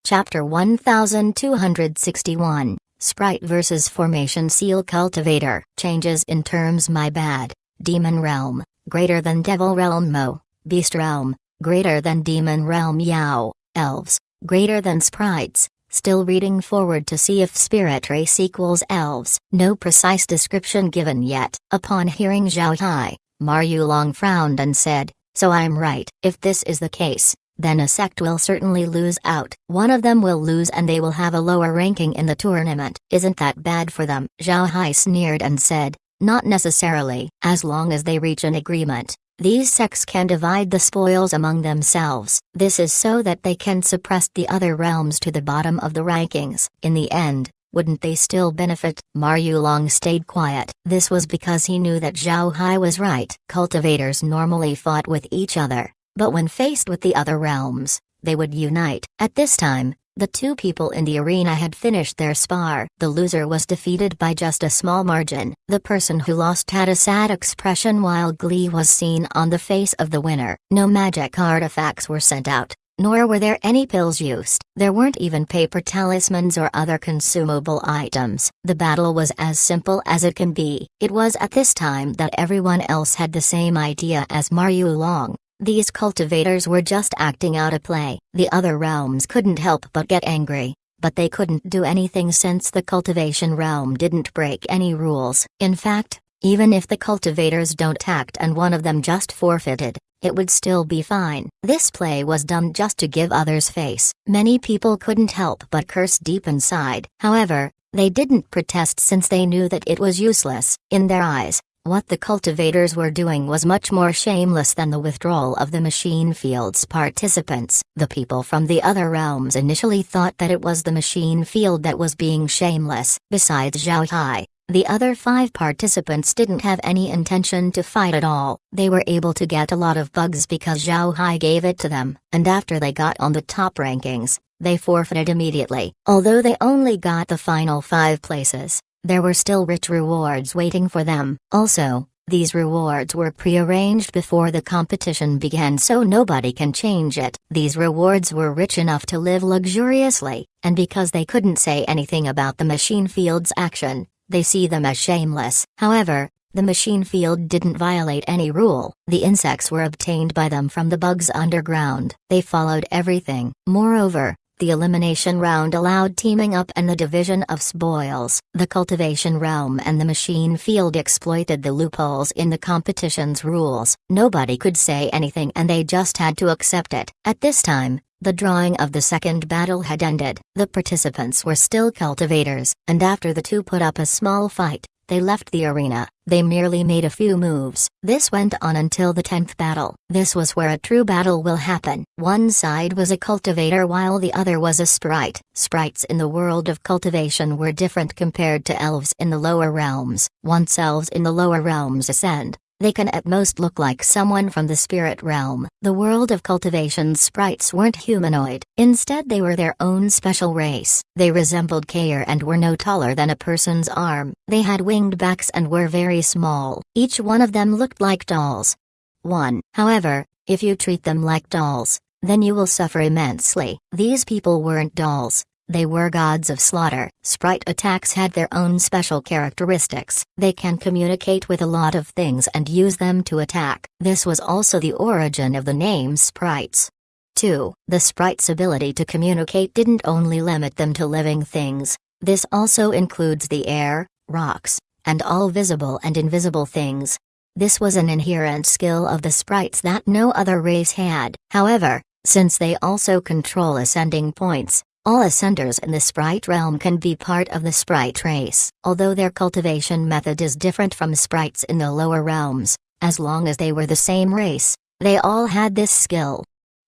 Chapter 1261, Sprite vs. Formation Seal Cultivator. Changes in terms. My bad. Demon Realm, greater than Devil Realm. Mo. Beast Realm, greater than Demon Realm. Yao. Elves, greater than Sprites. Still reading forward to see if Spirit Race equals Elves. No precise description given yet. Upon hearing Zhao Hai, Ma Yulong frowned and said, "So I'm right. If this is the case, then a sect will certainly lose out. One of them will lose and they will have a lower ranking in the tournament. Isn't that bad for them?" Zhao Hai sneered and said, "Not necessarily. As long as they reach an agreement, these sects can divide the spoils among themselves. This is so that they can suppress the other realms to the bottom of the rankings. In the end, wouldn't they still benefit?" Ma Yulong stayed quiet. This was because he knew that Zhao Hai was right. Cultivators normally fought with each other, but when faced with the other realms, they would unite. At this time, the two people in the arena had finished their spar. The loser was defeated by just a small margin. The person who lost had a sad expression while glee was seen on the face of the winner. No magic artifacts were sent out, nor were there any pills used. There weren't even paper talismans or other consumable items. The battle was as simple as it can be. It was at this time that everyone else had the same idea as Ma Yulong. These cultivators were just acting out a play. The other realms couldn't help but get angry, but they couldn't do anything since the cultivation realm didn't break any rules. In fact, even if the cultivators don't act and one of them just forfeited, it would still be fine. This play was done just to give others face. Many people couldn't help but curse deep inside. However, they didn't protest since they knew that it was useless. In their eyes, what the cultivators were doing was much more shameless than the withdrawal of the machine field's participants. The people from the other realms initially thought that it was the machine field that was being shameless. Besides Zhao Hai, the other 5 participants didn't have any intention to fight at all. They were able to get a lot of bugs because Zhao Hai gave it to them, and after they got on the top rankings, they forfeited immediately. Although they only got the final 5 places, there were still rich rewards waiting for them. Also, these rewards were prearranged before the competition began, so nobody can change it. These rewards were rich enough to live luxuriously, and because they couldn't say anything about the machine field's action, they see them as shameless. However, the machine field didn't violate any rule. The insects were obtained by them from the bugs underground. They followed everything. Moreover, the elimination round allowed teaming up and the division of spoils. The cultivation realm and the machine field exploited the loopholes in the competition's rules. Nobody could say anything and they just had to accept it. At this time, the drawing of the second battle had ended. The participants were still cultivators, and after the two put up a small fight, they left the arena. They merely made a few moves. This went on until the 10th battle. This was where a true battle will happen. One side was a cultivator while the other was a sprite. Sprites in the world of cultivation were different compared to elves in the lower realms. Once elves in the lower realms ascend, they can at most look like someone from the spirit realm. The world of cultivation's sprites weren't humanoid. Instead, they were their own special race. They resembled Kair and were no taller than a person's arm. They had winged backs and were very small. Each one of them looked like dolls. However, if you treat them like dolls, then you will suffer immensely. These people weren't dolls. They were gods of slaughter. Sprite attacks had their own special characteristics. They can communicate with a lot of things and use them to attack. This was also the origin of the name sprites. 2. The sprite's ability to communicate didn't only limit them to living things. This also includes the air, rocks, and all visible and invisible things. This was an inherent skill of the sprites that no other race had. However, since they also control ascending points, all ascenders in the sprite realm can be part of the sprite race. Although their cultivation method is different from sprites in the lower realms, as long as they were the same race, they all had this skill.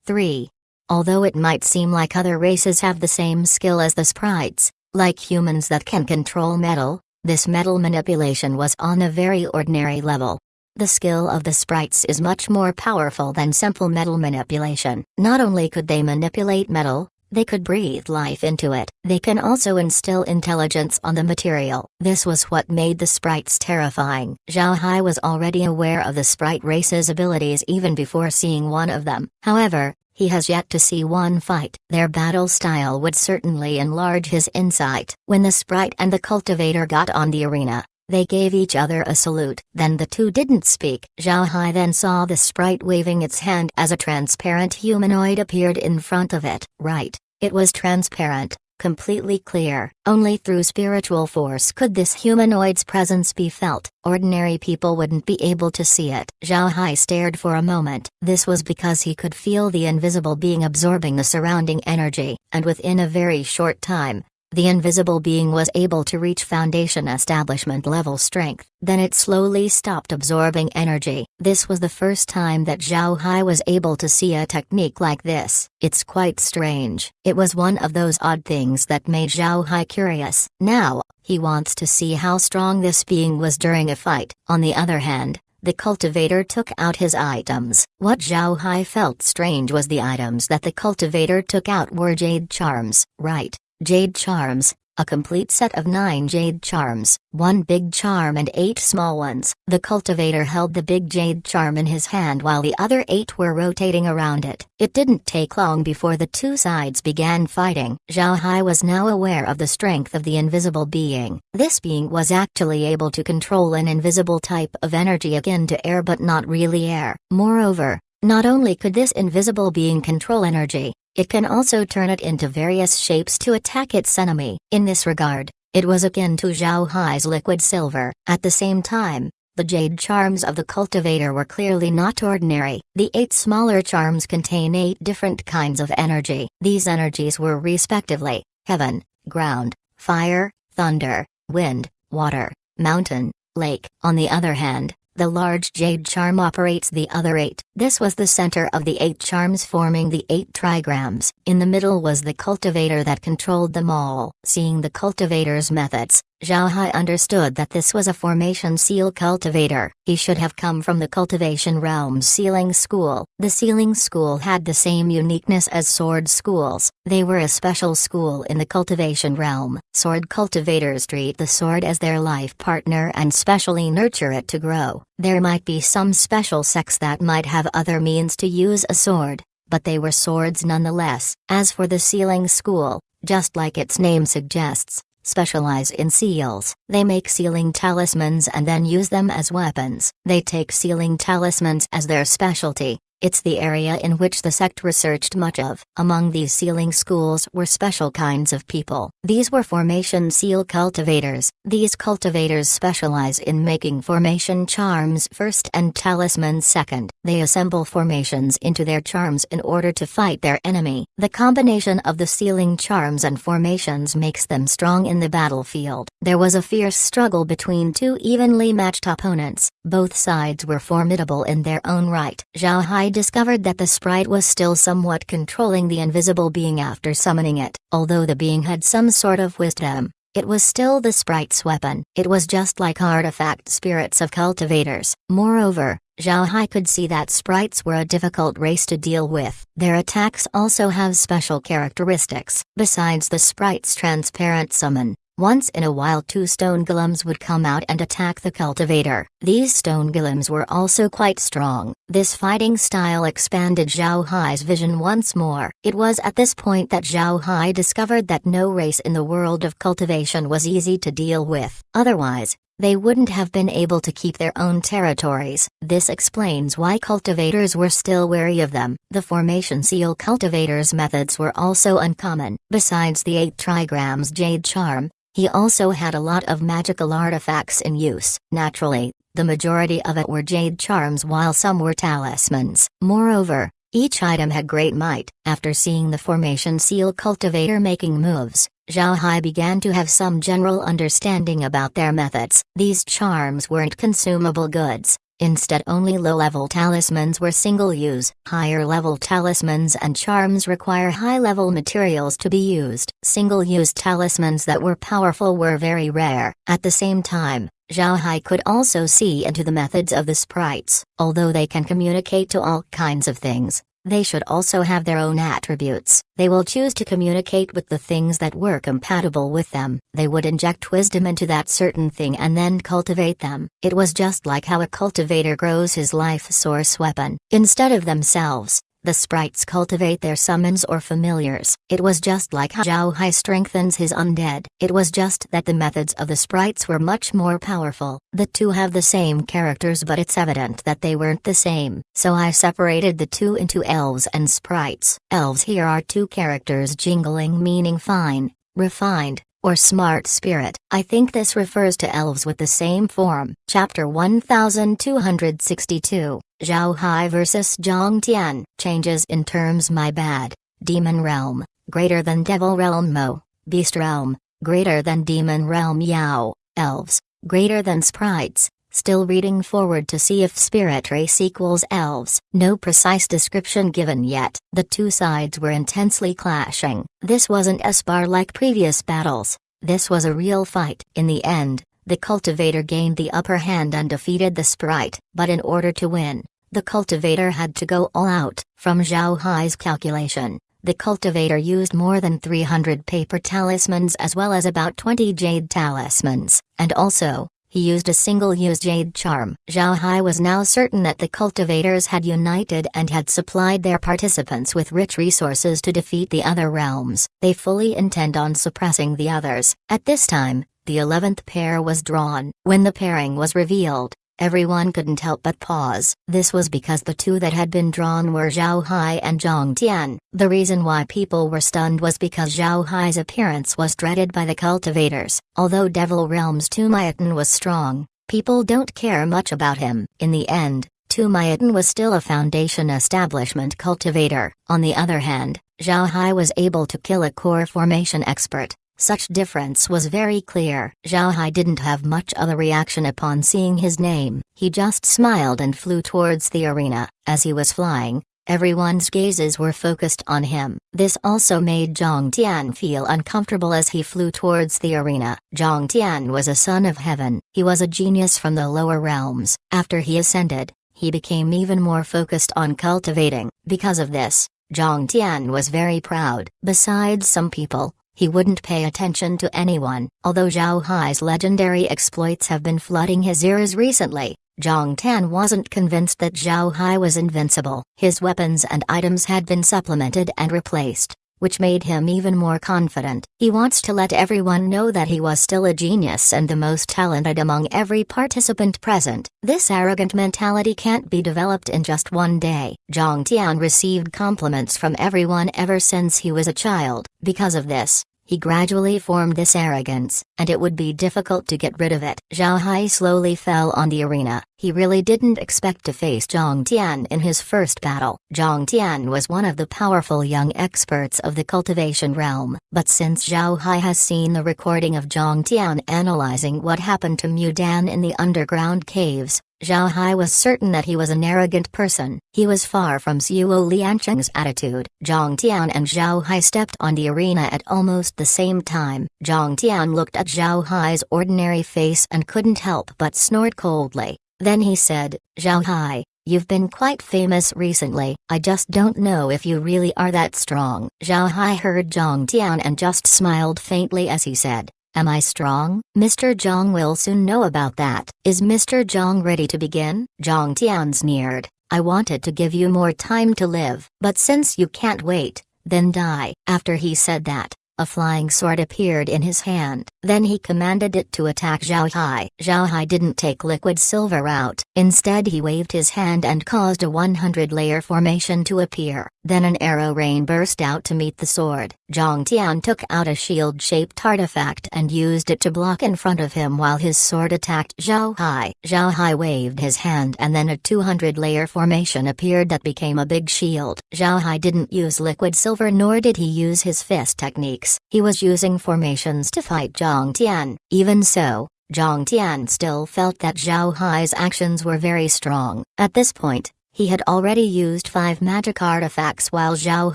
3. Although it might seem like other races have the same skill as the sprites, like humans that can control metal, this metal manipulation was on a very ordinary level. The skill of the sprites is much more powerful than simple metal manipulation. Not only could they manipulate metal, they could breathe life into it. They can also instill intelligence on the material. This was what made the sprites terrifying. Zhao Hai was already aware of the sprite race's abilities even before seeing one of them. However, He has yet to see one fight. Their battle style would certainly enlarge his insight. When the sprite and the cultivator got on the arena, they gave each other a salute. Then the two didn't speak. Zhao Hai then saw the sprite waving its hand as a transparent humanoid appeared in front of it. Right, it was transparent, completely clear. Only through spiritual force could this humanoid's presence be felt. Ordinary people wouldn't be able to see it. Zhao Hai stared for a moment. This was because he could feel the invisible being absorbing the surrounding energy, and within a very short time, the invisible being was able to reach foundation establishment level strength. Then it slowly stopped absorbing energy. This was the first time that Zhao Hai was able to see a technique like this. It's quite strange. It was one of those odd things that made Zhao Hai curious. Now, he wants to see how strong this being was during a fight. On the other hand, the cultivator took out his items. What Zhao Hai felt strange was the items that the cultivator took out were jade charms. Right. Jade charms, a complete set of 9 jade charms, 1 big charm and 8 small ones. The cultivator held the big jade charm in his hand while the other 8 were rotating around it. It didn't take long before the two sides began fighting. Zhao Hai was now aware of the strength of the invisible being. This being was actually able to control an invisible type of energy akin to air but not really air. Moreover, not only could this invisible being control energy, it can also turn it into various shapes to attack its enemy. In this regard, it was akin to Zhao Hai's liquid silver. At the same time, the jade charms of the cultivator were clearly not ordinary. The 8 smaller charms contain 8 different kinds of energy. These energies were respectively heaven, ground, fire, thunder, wind, water, mountain, lake. On the other hand, the large jade charm operates the other 8. This was the center of the 8 charms forming the 8 trigrams. In the middle was the cultivator that controlled them all. Seeing the cultivator's methods, Zhao Hai understood that this was a formation seal cultivator. He should have come from the cultivation realm's sealing school. The sealing school had the same uniqueness as sword schools. They were a special school in the cultivation realm. Sword cultivators treat the sword as their life partner and specially nurture it to grow. There might be some special sects that might have other means to use a sword, but they were swords nonetheless. As for the sealing school, just like its name suggests, specialize in seals. They make sealing talismans and then use them as weapons. They take sealing talismans as their specialty. It's the area in which the sect researched much of. Among these sealing schools were special kinds of people. These were formation seal cultivators. These cultivators specialize in making formation charms first and talismans second. They assemble formations into their charms in order to fight their enemy. The combination of the sealing charms and formations makes them strong in the battlefield. There was a fierce struggle between two evenly matched opponents. Both sides were formidable in their own right. Zhao Hai discovered that the sprite was still somewhat controlling the invisible being after summoning it. Although the being had some sort of wisdom, it was still the sprite's weapon. It was just like artifact spirits of cultivators. Moreover, Zhao Hai could see that sprites were a difficult race to deal with. Their attacks also have special characteristics. Besides the sprite's transparent summon, once in a while 2 stone golems would come out and attack the cultivator. These stone golems were also quite strong. This fighting style expanded Zhao Hai's vision once more. It was at this point that Zhao Hai discovered that no race in the world of cultivation was easy to deal with. Otherwise, they wouldn't have been able to keep their own territories. This explains why cultivators were still wary of them. The formation seal cultivators' methods were also uncommon. Besides the 8 trigrams jade charm, he also had a lot of magical artifacts in use. Naturally, the majority of it were jade charms while some were talismans. Moreover, each item had great might. After seeing the formation seal cultivator making moves, Zhao Hai began to have some general understanding about their methods. These charms weren't consumable goods. Instead, only low-level talismans were single-use. Higher-level talismans and charms require high-level materials to be used. Single-use talismans that were powerful were very rare. At the same time, Zhao Hai could also see into the methods of the sprites. Although they can communicate to all kinds of things, they should also have their own attributes. They will choose to communicate with the things that were compatible with them. They would inject wisdom into that certain thing and then cultivate them. It was just like how a cultivator grows his life source weapon. Instead of themselves, The sprites cultivate their summons or familiars. It was just like how Zhao Hai strengthens his undead. It was just that the methods of the sprites were much more powerful. The two have the same characters, but it's evident that they weren't the same. So I separated the two into elves and sprites. Elves here are two characters, jingling meaning fine, refined, or smart spirit. I think this refers to elves with the same form. Chapter 1262, Zhao Hai vs Zhang Tian. Changes in terms. My bad. Demon realm, greater than devil realm. Mo, beast realm, greater than demon realm. Yao, elves, greater than sprites. Still reading forward to see if spirit race equals elves. No precise description given yet. The two sides were intensely clashing. This wasn't a spar like previous battles. This was a real fight. In the end, the cultivator gained the upper hand and defeated the sprite. But in order to win, the cultivator had to go all out. From Zhao Hai's calculation, the cultivator used more than 300 paper talismans as well as about 20 jade talismans. And also, he used a single-use jade charm. Zhao Hai was now certain that the cultivators had united and had supplied their participants with rich resources to defeat the other realms. They fully intend on suppressing the others. At this time, the 11th pair was drawn. When the pairing was revealed, everyone couldn't help but pause. This was because the two that had been drawn were Zhao Hai and Zhang Tian. The reason why people were stunned was because Zhao Hai's appearance was dreaded by the cultivators. Although Devil Realm's Tumayatin was strong, people don't care much about him. In the end, Tumayatin was still a foundation establishment cultivator. On the other hand, Zhao Hai was able to kill a core formation expert. Such difference was very clear. Zhao Hai didn't have much of a reaction upon seeing his name. He just smiled and flew towards the arena. As he was flying, everyone's gazes were focused on him. This also made Zhang Tian feel uncomfortable as he flew towards the arena. Zhang Tian was a son of heaven. He was a genius from the lower realms. After he ascended, he became even more focused on cultivating. Because of this, Zhang Tian was very proud. Besides some people, he wouldn't pay attention to anyone. Although Zhao Hai's legendary exploits have been flooding his ears recently, Zhang Tian wasn't convinced that Zhao Hai was invincible. His weapons and items had been supplemented and replaced, which made him even more confident. He wants to let everyone know that he was still a genius and the most talented among every participant present. This arrogant mentality can't be developed in just one day. Zhang Tian received compliments from everyone ever since he was a child. Because of this, he gradually formed this arrogance, and it would be difficult to get rid of it. Zhao Hai slowly fell on the arena. He really didn't expect to face Zhang Tian in his first battle. Zhang Tian was one of the powerful young experts of the cultivation realm. But since Zhao Hai has seen the recording of Zhang Tian analyzing what happened to Mu Dan in the underground caves, Zhao Hai was certain that he was an arrogant person. He was far from Zuo Liancheng's attitude. Zhang Tian and Zhao Hai stepped on the arena at almost the same time. Zhang Tian looked at Zhao Hai's ordinary face and couldn't help but snort coldly. Then he said, "Zhao Hai, you've been quite famous recently. I just don't know if you really are that strong." Zhao Hai heard Zhang Tian and just smiled faintly as he said, "Am I strong? Mr. Zhang will soon know about that." "Is Mr. Zhang ready to begin?" Zhang Tian sneered. "I wanted to give you more time to live. But since you can't wait, then die." After he said that, a flying sword appeared in his hand. Then he commanded it to attack Zhao Hai. Zhao Hai didn't take liquid silver out. Instead he waved his hand and caused a 100-layer formation to appear. Then an arrow rain burst out to meet the sword. Zhang Tian took out a shield-shaped artifact and used it to block in front of him while his sword attacked Zhao Hai. Zhao Hai waved his hand and then a 200-layer formation appeared that became a big shield. Zhao Hai didn't use liquid silver nor did he use his fist techniques. He was using formations to fight Zhang Tian. Even so, Zhang Tian still felt that Zhao Hai's actions were very strong. At this point, he had already used 5 magic artifacts while Zhao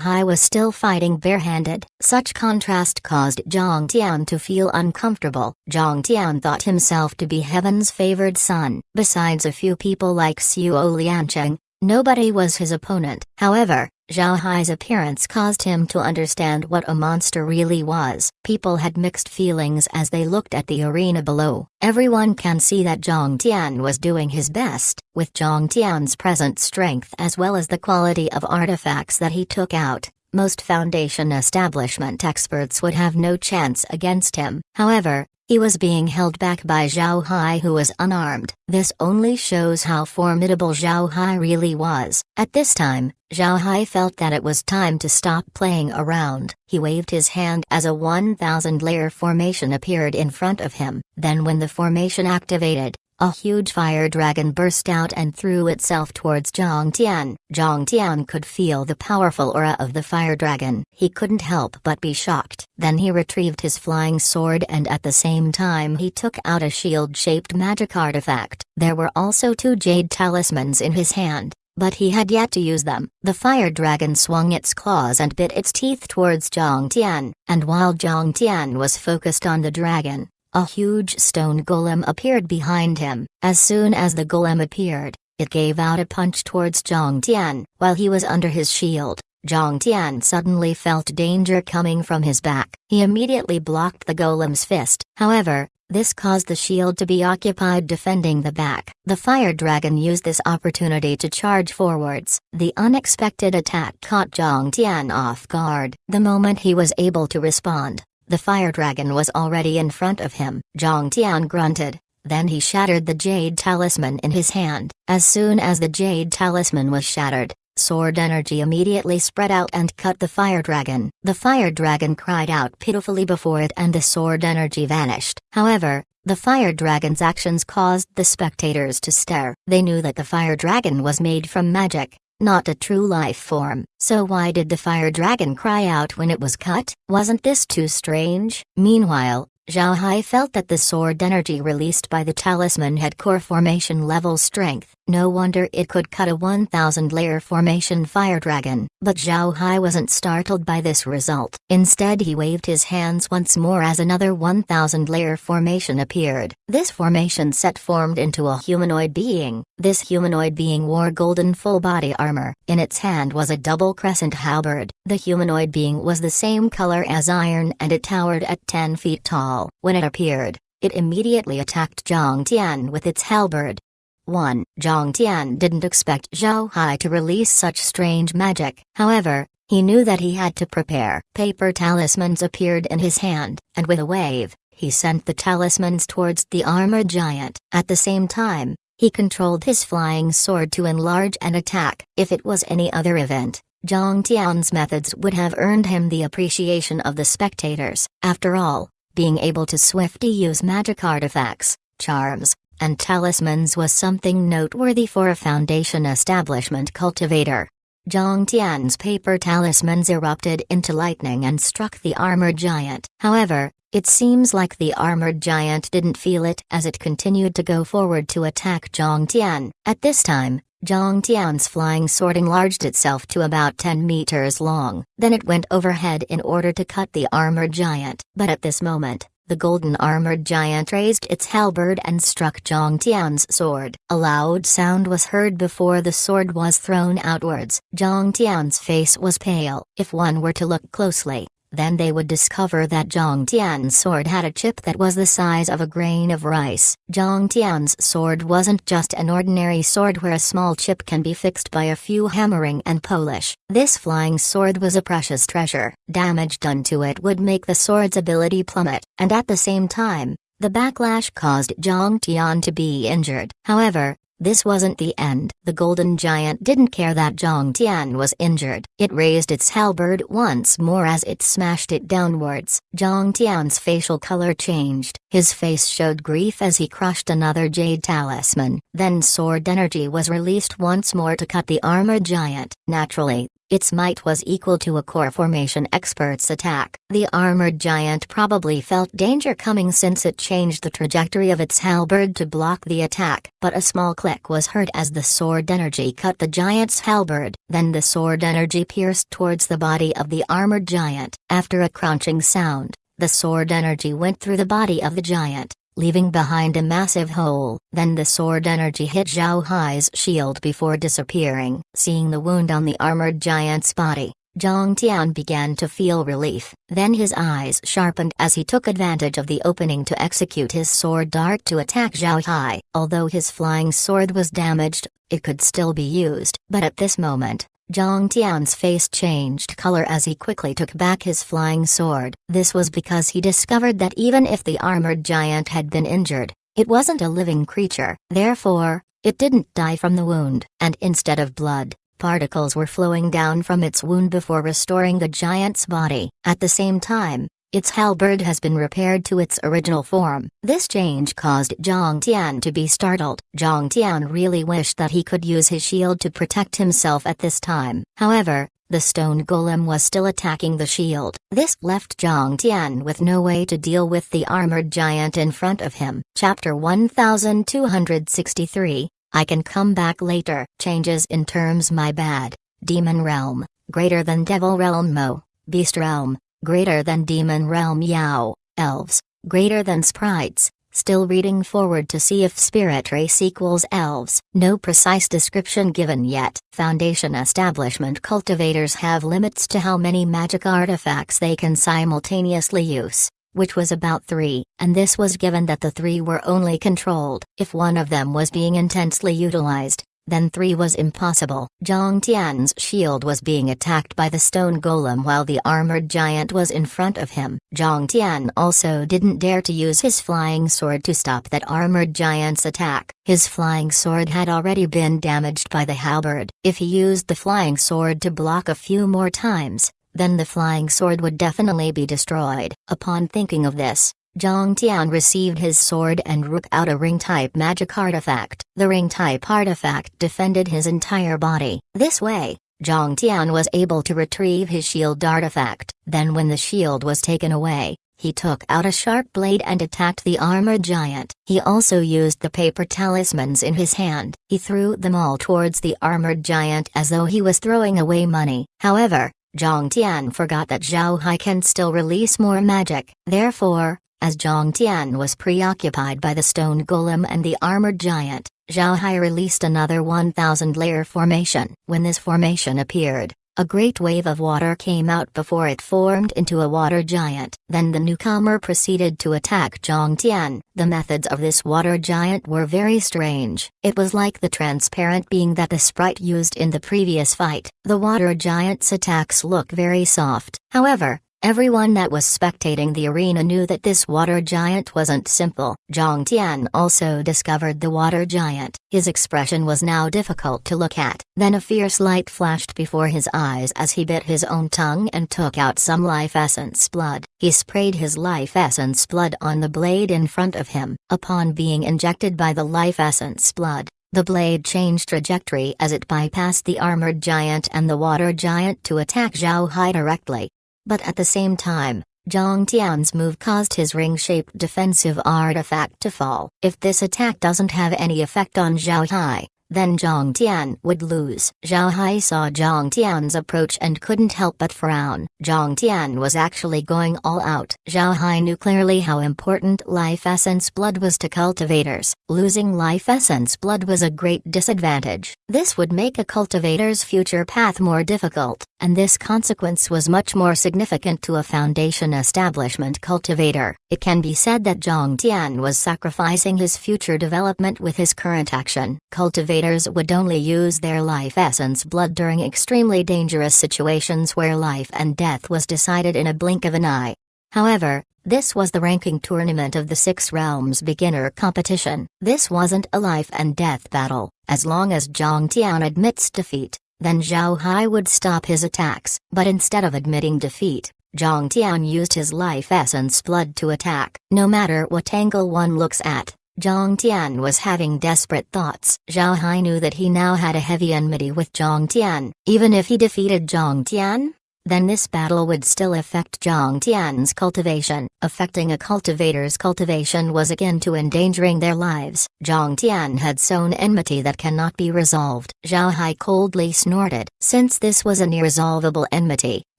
Hai was still fighting barehanded. Such contrast caused Zhang Tian to feel uncomfortable. Zhang Tian thought himself to be heaven's favored son. Besides a few people like Zuo Liancheng, nobody was his opponent. However, Zhao Hai's appearance caused him to understand what a monster really was. People had mixed feelings as they looked at the arena below. Everyone can see that Zhang Tian was doing his best. With Zhang Tian's present strength as well as the quality of artifacts that he took out, most Foundation establishment experts would have no chance against him. However, he was being held back by Zhao Hai, who was unarmed. This only shows how formidable Zhao Hai really was. At this time, Zhao Hai felt that it was time to stop playing around. He waved his hand as a 1,000-layer formation appeared in front of him. Then when the formation activated, a huge fire dragon burst out and threw itself towards Zhang Tian. Zhang Tian could feel the powerful aura of the fire dragon. He couldn't help but be shocked. Then he retrieved his flying sword and at the same time he took out a shield-shaped magic artifact. There were also 2 jade talismans in his hand, but he had yet to use them. The fire dragon swung its claws and bit its teeth towards Zhang Tian, and while Zhang Tian was focused on the dragon, a huge stone golem appeared behind him. As soon as the golem appeared, it gave out a punch towards Zhang Tian. While he was under his shield, Zhang Tian suddenly felt danger coming from his back. He immediately blocked the golem's fist. However, this caused the shield to be occupied defending the back. The fire dragon used this opportunity to charge forwards. The unexpected attack caught Zhang Tian off guard. The moment he was able to respond, the fire dragon was already in front of him. Zhang Tian grunted. Then he shattered the jade talisman in his hand. As soon as the jade talisman was shattered, sword energy immediately spread out and cut the fire dragon. The fire dragon cried out pitifully before it and the sword energy vanished. However, the fire dragon's actions caused the spectators to stare. They knew that the fire dragon was made from magic, not a true life form. So why did the fire dragon cry out when it was cut? Wasn't this too strange? Meanwhile, Zhao Hai felt that the sword energy released by the talisman had core formation level strength. No wonder it could cut a 1,000-layer formation fire dragon. But Zhao Hai wasn't startled by this result. Instead he waved his hands once more as another 1,000-layer formation appeared. This formation set formed into a humanoid being. This humanoid being wore golden full-body armor. In its hand was a double crescent halberd. The humanoid being was the same color as iron and it towered at 10 feet tall. When it appeared, it immediately attacked Zhang Tian with its halberd. 1. Zhang Tian didn't expect Zhao Hai to release such strange magic. However, he knew that he had to prepare. Paper talismans appeared in his hand, and with a wave, he sent the talismans towards the armored giant. At the same time, he controlled his flying sword to enlarge and attack. If it was any other event, Zhang Tian's methods would have earned him the appreciation of the spectators. After all, being able to swiftly use magic artifacts, charms, and talismans was something noteworthy for a Foundation establishment cultivator. Zhang Tian's paper talismans erupted into lightning and struck the armored giant. However, it seems like the armored giant didn't feel it as it continued to go forward to attack Zhang Tian. At this time, Zhang Tian's flying sword enlarged itself to about 10 meters long. Then it went overhead in order to cut the armored giant. But at this moment, the golden armored giant raised its halberd and struck Zhang Tian's sword. A loud sound was heard before the sword was thrown outwards. Zhang Tian's face was pale. If one were to look closely, then they would discover that Zhang Tian's sword had a chip that was the size of a grain of rice. Zhang Tian's sword wasn't just an ordinary sword where a small chip can be fixed by a few hammering and polish. This flying sword was a precious treasure. Damage done to it would make the sword's ability plummet, and at the same time, the backlash caused Zhang Tian to be injured. However, this wasn't the end. The golden giant didn't care that Zhang Tian was injured. It raised its halberd once more as it smashed it downwards. Zhang Tian's facial color changed. His face showed grief as he crushed another jade talisman. Then sword energy was released once more to cut the armored giant. Naturally, its might was equal to a core formation expert's attack. The armored giant probably felt danger coming since it changed the trajectory of its halberd to block the attack. But a small click was heard as the sword energy cut the giant's halberd. Then the sword energy pierced towards the body of the armored giant. After a crunching sound, the sword energy went through the body of the giant. leaving behind a massive hole. Then the sword energy hit Zhao Hai's shield before disappearing. Seeing the wound on the armored giant's body, Zhang Tian began to feel relief. Then his eyes sharpened as he took advantage of the opening to execute his sword dart to attack Zhao Hai. Although his flying sword was damaged, it could still be used. But at this moment, Zhang Tian's face changed color as he quickly took back his flying sword. This was because he discovered that even if the armored giant had been injured, it wasn't a living creature. Therefore, it didn't die from the wound. And instead of blood, particles were flowing down from its wound before restoring the giant's body. At the same time, its halberd has been repaired to its original form. This change caused Zhang Tian to be startled. Zhang Tian really wished that he could use his shield to protect himself at this time. However, the stone golem was still attacking the shield. This left Zhang Tian with no way to deal with the armored giant in front of him. Chapter 1263, I can come back later. Changes in terms. My bad. Demon realm, greater than devil realm. Mo, beast realm, greater than demon realm. Yao, elves, greater than sprites. Still reading forward to see if spirit race equals elves. No precise description given yet. Foundation establishment cultivators have limits to how many magic artifacts they can simultaneously use, which was about 3, and this was given that the 3 were only controlled. If one of them was being intensely utilized, then 3 was impossible. Zhang Tian's shield was being attacked by the stone golem while the armored giant was in front of him. Zhang Tian also didn't dare to use his flying sword to stop that armored giant's attack. His flying sword had already been damaged by the halberd. If he used the flying sword to block a few more times, then the flying sword would definitely be destroyed. Upon thinking of this, Zhang Tian received his sword and rook out a ring-type magic artifact. The ring-type artifact defended his entire body. This way, Zhang Tian was able to retrieve his shield artifact. Then when the shield was taken away, he took out a sharp blade and attacked the armored giant. He also used the paper talismans in his hand. He threw them all towards the armored giant as though he was throwing away money. However, Zhang Tian forgot that Zhao Hai can still release more magic. Therefore, as Zhang Tian was preoccupied by the stone golem and the armored giant, Zhao Hai released another 1,000-layer formation. When this formation appeared, a great wave of water came out before it formed into a water giant. Then the newcomer proceeded to attack Zhang Tian. The methods of this water giant were very strange. It was like the transparent being that the sprite used in the previous fight. The water giant's attacks look very soft. However, everyone that was spectating the arena knew that this water giant wasn't simple. Zhang Tian also discovered the water giant. His expression was now difficult to look at. Then a fierce light flashed before his eyes as he bit his own tongue and took out some life essence blood. He sprayed his life essence blood on the blade in front of him. Upon being injected by the life essence blood, the blade changed trajectory as it bypassed the armored giant and the water giant to attack Zhao Hai directly. But at the same time, Zhang Tian's move caused his ring-shaped defensive artifact to fall. If this attack doesn't have any effect on Zhao Hai, then Zhang Tian would lose. Zhao Hai saw Zhang Tian's approach and couldn't help but frown. Zhang Tian was actually going all out. Zhao Hai knew clearly how important life essence blood was to cultivators. Losing life essence blood was a great disadvantage. This would make a cultivator's future path more difficult, and this consequence was much more significant to a foundation establishment cultivator. It can be said that Zhang Tian was sacrificing his future development with his current action. Cultivators would only use their life essence blood during extremely dangerous situations where life and death was decided in a blink of an eye. However, this was the ranking tournament of the 6 Realms beginner competition. This wasn't a life and death battle. As long as Zhang Tian admits defeat, then Zhao Hai would stop his attacks. But instead of admitting defeat, Zhang Tian used his life essence blood to attack. No matter what angle one looks at, Zhang Tian was having desperate thoughts. Zhao Hai knew that he now had a heavy enmity with Zhang Tian. Even if he defeated Zhang Tian, then this battle would still affect Zhang Tian's cultivation. Affecting a cultivator's cultivation was akin to endangering their lives. Zhang Tian had sown enmity that cannot be resolved. Zhao Hai coldly snorted. Since this was an irresolvable enmity,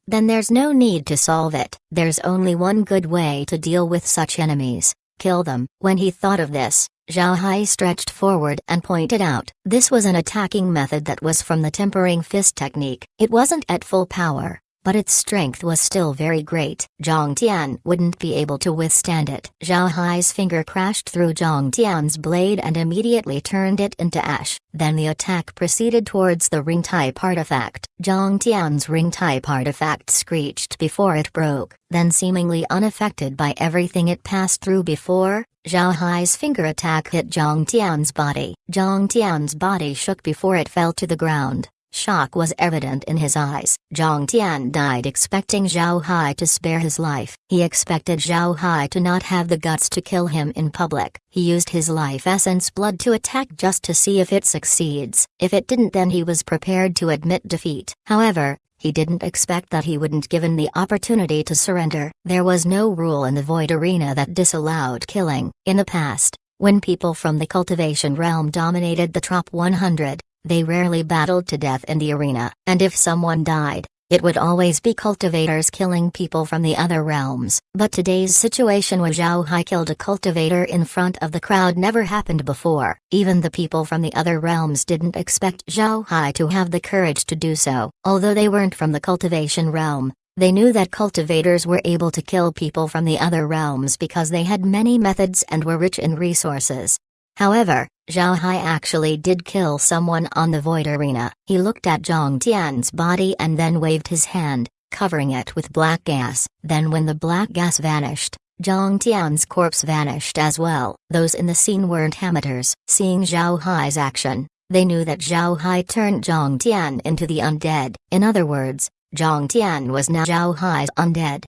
then there's no need to solve it. There's only one good way to deal with such enemies. Kill them. When he thought of this, Zhao Hai stretched forward and pointed out. This was an attacking method that was from the tempering fist technique. It wasn't at full power, but its strength was still very great. Zhang Tian wouldn't be able to withstand it. Zhao Hai's finger crashed through Zhang Tian's blade and immediately turned it into ash. Then the attack proceeded towards the ring-type artifact. Zhang Tian's ring-type artifact screeched before it broke. Then, seemingly unaffected by everything it passed through before, Zhao Hai's finger attack hit Zhang Tian's body. Zhang Tian's body shook before it fell to the ground. Shock was evident in his eyes. Zhang Tian died expecting Zhao Hai to spare his life. He expected Zhao Hai to not have the guts to kill him in public. He used his life essence blood to attack just to see if it succeeds. If it didn't, then he was prepared to admit defeat. However, he didn't expect that he wouldn't given the opportunity to surrender. There was no rule in the Void Arena that disallowed killing. In the past, when people from the cultivation realm dominated the top 100, they rarely battled to death in the arena, and if someone died, it would always be cultivators killing people from the other realms. But today's situation where Zhao Hai killed a cultivator in front of the crowd never happened before. Even the people from the other realms didn't expect Zhao Hai to have the courage to do so. Although they weren't from the cultivation realm, they knew that cultivators were able to kill people from the other realms because they had many methods and were rich in resources. However, Zhao Hai actually did kill someone on the Void Arena. He looked at Zhang Tian's body and then waved his hand, covering it with black gas. Then when the black gas vanished, Zhang Tian's corpse vanished as well. Those in the scene weren't amateurs. Seeing Zhao Hai's action, they knew that Zhao Hai turned Zhang Tian into the undead. In other words, Zhang Tian was now Zhao Hai's undead.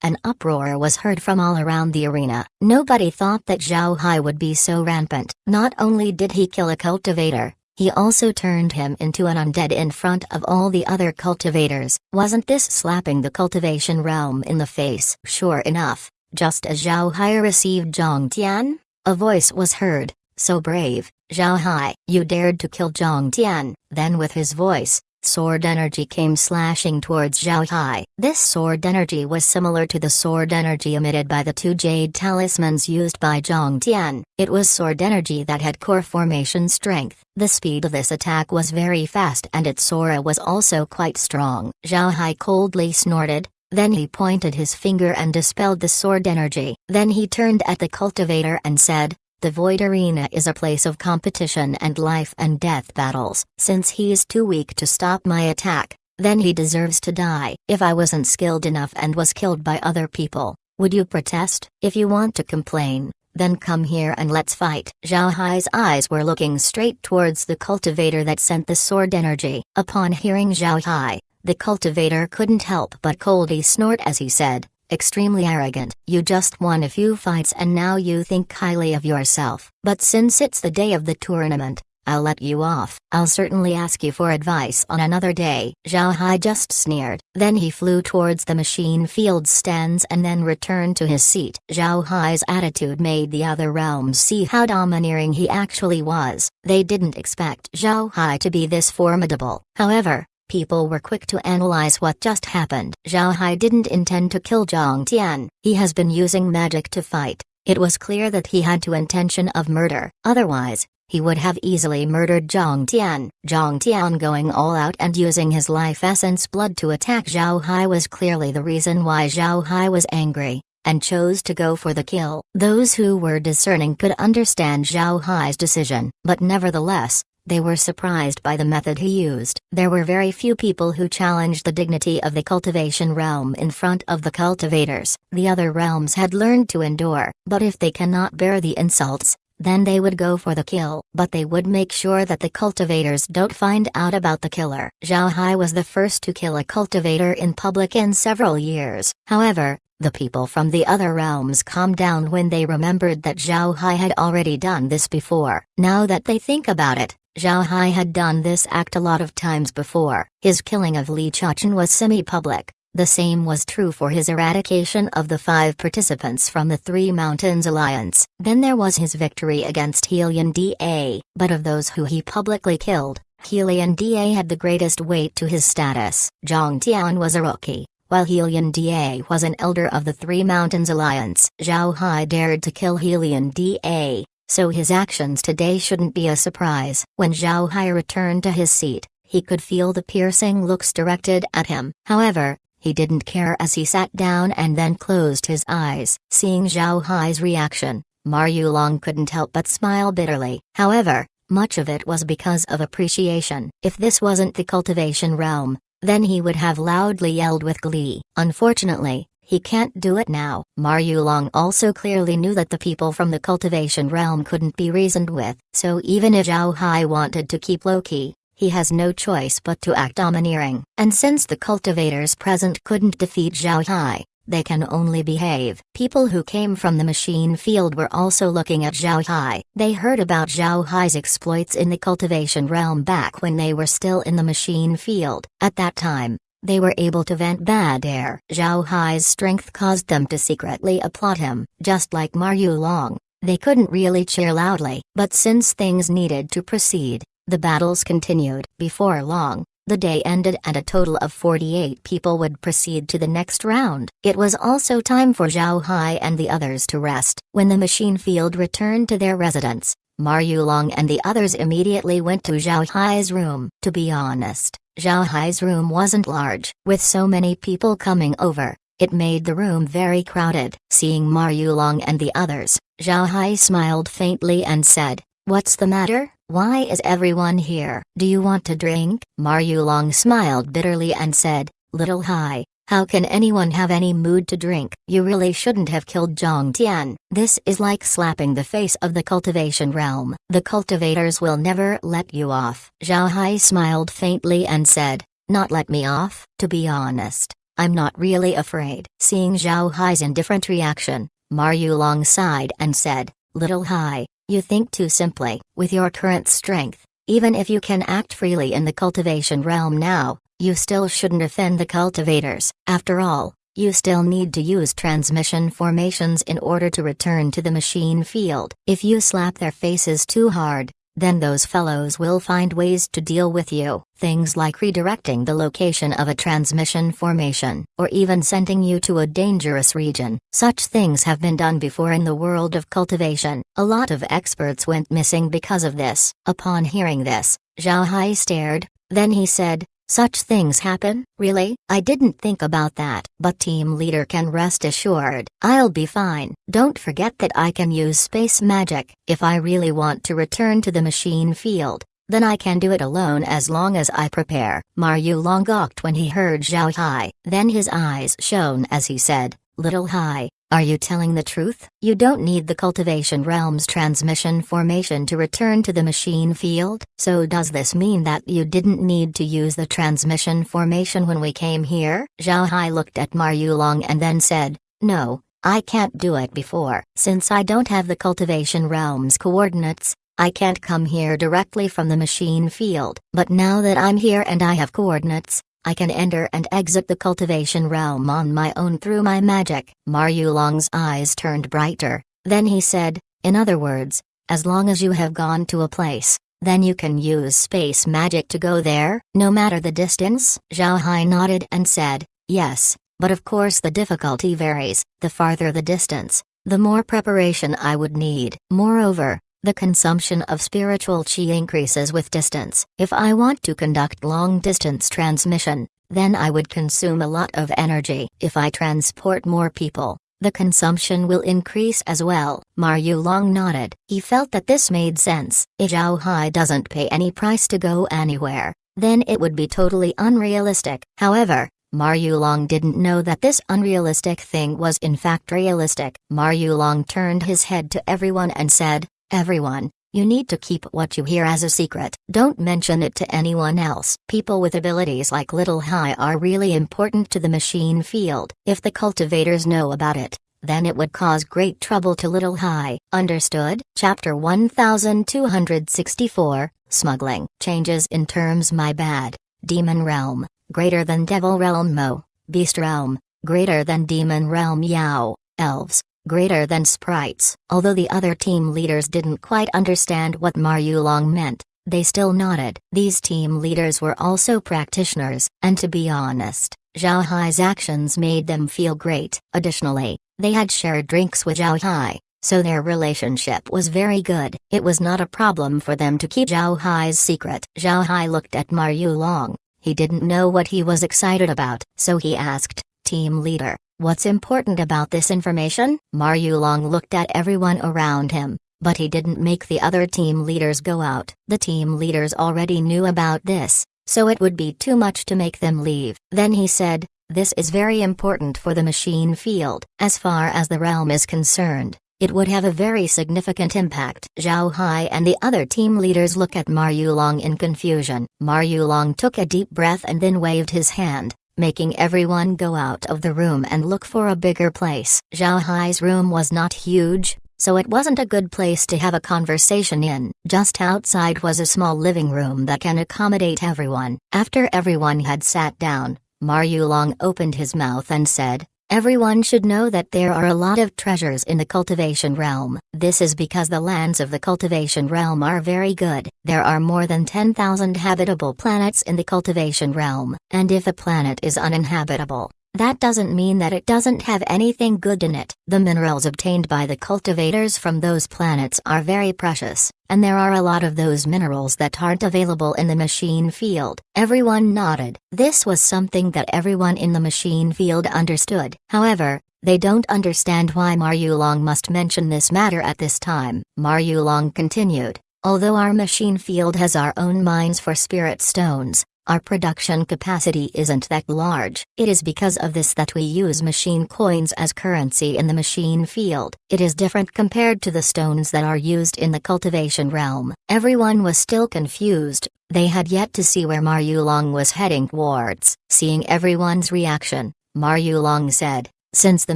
An uproar was heard from all around the arena. Nobody thought that Zhao Hai would be so rampant. Not only did he kill a cultivator, he also turned him into an undead in front of all the other cultivators. Wasn't this slapping the cultivation realm in the face? Sure enough, just as Zhao Hai received Zhang Tian, a voice was heard. So brave, Zhao Hai, you dared to kill Zhang Tian. Then with his voice, sword energy came slashing towards Zhao Hai. This sword energy was similar to the sword energy emitted by the 2 jade talismans used by Zhang Tian. It was sword energy that had core formation strength. The speed of this attack was very fast and its aura was also quite strong. Zhao Hai coldly snorted, then he pointed his finger and dispelled the sword energy. Then he turned at the cultivator and said, the Void Arena is a place of competition and life and death battles. Since he is too weak to stop my attack, then he deserves to die. If I wasn't skilled enough and was killed by other people, would you protest? If you want to complain, then come here and let's fight. Zhao Hai's eyes were looking straight towards the cultivator that sent the sword energy. Upon hearing Zhao Hai, the cultivator couldn't help but coldly snort as he said, extremely arrogant. You just won a few fights and now you think highly of yourself. But since it's the day of the tournament, I'll let you off. I'll certainly ask you for advice on another day. Zhao Hai just sneered. Then he flew towards the machine field stands and then returned to his seat. Zhao Hai's attitude made the other realms see how domineering he actually was. They didn't expect Zhao Hai to be this formidable. However, people were quick to analyze what just happened. Zhao Hai didn't intend to kill Zhang Tian. He has been using magic to fight. It was clear that he had to intention of murder. Otherwise, he would have easily murdered Zhang Tian. Zhang Tian going all out and using his life essence blood to attack Zhao Hai was clearly the reason why Zhao Hai was angry, and chose to go for the kill. Those who were discerning could understand Zhao Hai's decision, but nevertheless, they were surprised by the method he used. There were very few people who challenged the dignity of the cultivation realm in front of the cultivators. The other realms had learned to endure, but if they cannot bear the insults, then they would go for the kill. But they would make sure that the cultivators don't find out about the killer. Zhao Hai was the first to kill a cultivator in public in several years. However, the people from the other realms calmed down when they remembered that Zhao Hai had already done this before. Now that they think about it, Zhao Hai had done this act a lot of times before. His killing of Li Chuchen was semi-public. The same was true for his eradication of the 5 participants from the 3 Mountains Alliance. Then there was his victory against Helian Da. But of those who he publicly killed, Helian Da had the greatest weight to his status. Zhang Tian was a rookie, While Helion Da was an elder of the Three Mountains Alliance, Zhao Hai dared to kill Helion Da, so his actions today shouldn't be a surprise. When Zhao Hai returned to his seat, he could feel the piercing looks directed at him. However, he didn't care as he sat down and then closed his eyes. Seeing Zhao Hai's reaction, Ma Yulong couldn't help but smile bitterly. However, much of it was because of appreciation. If this wasn't the cultivation realm, then he would have loudly yelled with glee. Unfortunately, he can't do it now. Ma Yulong also clearly knew that the people from the cultivation realm couldn't be reasoned with, so even if Zhao Hai wanted to keep low-key, he has no choice but to act domineering. And since the cultivators present couldn't defeat Zhao Hai, they can only behave. People who came from the machine field were also looking at Zhao Hai. They heard about Zhao Hai's exploits in the cultivation realm back when they were still in the machine field. At that time, they were able to vent bad air. Zhao Hai's strength caused them to secretly applaud him. Just like Ma Yulong, they couldn't really cheer loudly. But since things needed to proceed, the battles continued. Before long, the day ended and a total of 48 people would proceed to the next round. It was also time for Zhao Hai and the others to rest. When the machine field returned to their residence, Ma Yulong and the others immediately went to Zhao Hai's room. To be honest, Zhao Hai's room wasn't large. With so many people coming over, it made the room very crowded. Seeing Ma Yulong and the others, Zhao Hai smiled faintly and said, "What's the matter? Why is everyone here? Do you want to drink?" Ma Yulong smiled bitterly and said, "Little Hai, how can anyone have any mood to drink? You really shouldn't have killed Zhang Tian. This is like slapping the face of the cultivation realm. The cultivators will never let you off." Zhao Hai smiled faintly and said, "Not let me off? To be honest, I'm not really afraid." Seeing Zhao Hai's indifferent reaction, Ma Yulong sighed and said, "Little Hai, you think too simply. With your current strength, even if you can act freely in the cultivation realm now, you still shouldn't offend the cultivators. After all, you still need to use transmission formations in order to return to the machine field. If you slap their faces too hard, then those fellows will find ways to deal with you. Things like redirecting the location of a transmission formation, or even sending you to a dangerous region. Such things have been done before in the world of cultivation. A lot of experts went missing because of this. Upon hearing this, Zhao Hai stared, then he said, "Such things happen? Really? I didn't think about that. But team leader can rest assured. I'll be fine. Don't forget that I can use space magic. If I really want to return to the machine field, then I can do it alone as long as I prepare." Ma Yulong gawked when he heard Zhao Hai. Then his eyes shone as he said, "Little Hai, are you telling the truth? You don't need the cultivation realm's transmission formation to return to the machine field? So does this mean that you didn't need to use the transmission formation when we came here?" Zhao Hai looked at Ma Yulong and then said, "No, I can't do it before. Since I don't have the cultivation realm's coordinates, I can't come here directly from the machine field. But now that I'm here and I have coordinates, I can enter and exit the cultivation realm on my own through my magic." Ma Yulong's eyes turned brighter, then he said, "In other words, as long as you have gone to a place, then you can use space magic to go there, no matter the distance?" Zhao Hai nodded and said, "Yes, but of course the difficulty varies. The farther the distance, the more preparation I would need. Moreover, the consumption of spiritual chi increases with distance. If I want to conduct long-distance transmission, then I would consume a lot of energy. If I transport more people, the consumption will increase as well." Ma Yulong nodded. He felt that this made sense. If Zhao Hai doesn't pay any price to go anywhere, then it would be totally unrealistic. However, Ma Yulong didn't know that this unrealistic thing was in fact realistic. Ma Yulong turned his head to everyone and said, "Everyone, you need to keep what you hear as a secret. Don't mention it to anyone else. People with abilities like Little Hai are really important to the machine field. If the cultivators know about it, then it would cause great trouble to Little Hai." Understood? Chapter 1264, Smuggling. Changes in terms. My bad. Demon Realm, greater than Devil Realm. Mo. Beast Realm, greater than Demon Realm. Yao. Elves, greater than sprites. Although the other team leaders didn't quite understand what Ma Yulong meant, they still nodded. These team leaders were also practitioners, and to be honest, Zhao Hai's actions made them feel great. Additionally, they had shared drinks with Zhao Hai, so their relationship was very good. It was not a problem for them to keep Zhao Hai's secret. Zhao Hai looked at Ma Yulong. He didn't know what he was excited about, so he asked, "Team leader, what's important about this information?" Ma Yulong looked at everyone around him, but he didn't make the other team leaders go out. The team leaders already knew about this, so it would be too much to make them leave. Then he said, "This is very important for the machine field. As far as the realm is concerned, it would have a very significant impact." Zhao Hai and the other team leaders look at Ma Yulong in confusion. Ma Yulong took a deep breath and then waved his hand, making everyone go out of the room and look for a bigger place. Zhao Hai's room was not huge, so it wasn't a good place to have a conversation in. Just outside was a small living room that can accommodate everyone. After everyone had sat down, Ma Yulong opened his mouth and said, "Everyone should know that there are a lot of treasures in the cultivation realm. This is because the lands of the cultivation realm are very good. There are more than 10,000 habitable planets in the cultivation realm. And if a planet is uninhabitable, that doesn't mean that it doesn't have anything good in it. The minerals obtained by the cultivators from those planets are very precious, and there are a lot of those minerals that aren't available in the machine field." Everyone nodded. This was something that everyone in the machine field understood. However, they don't understand why Ma Yulong must mention this matter at this time. Ma Yulong continued, "Although our machine field has our own mines for spirit stones, our production capacity isn't that large. It is because of this that we use machine coins as currency in the machine field. It is different compared to the stones that are used in the cultivation realm." Everyone was still confused. They had yet to see where Ma Yulong was heading towards. Seeing everyone's reaction, Ma Yulong said, "Since the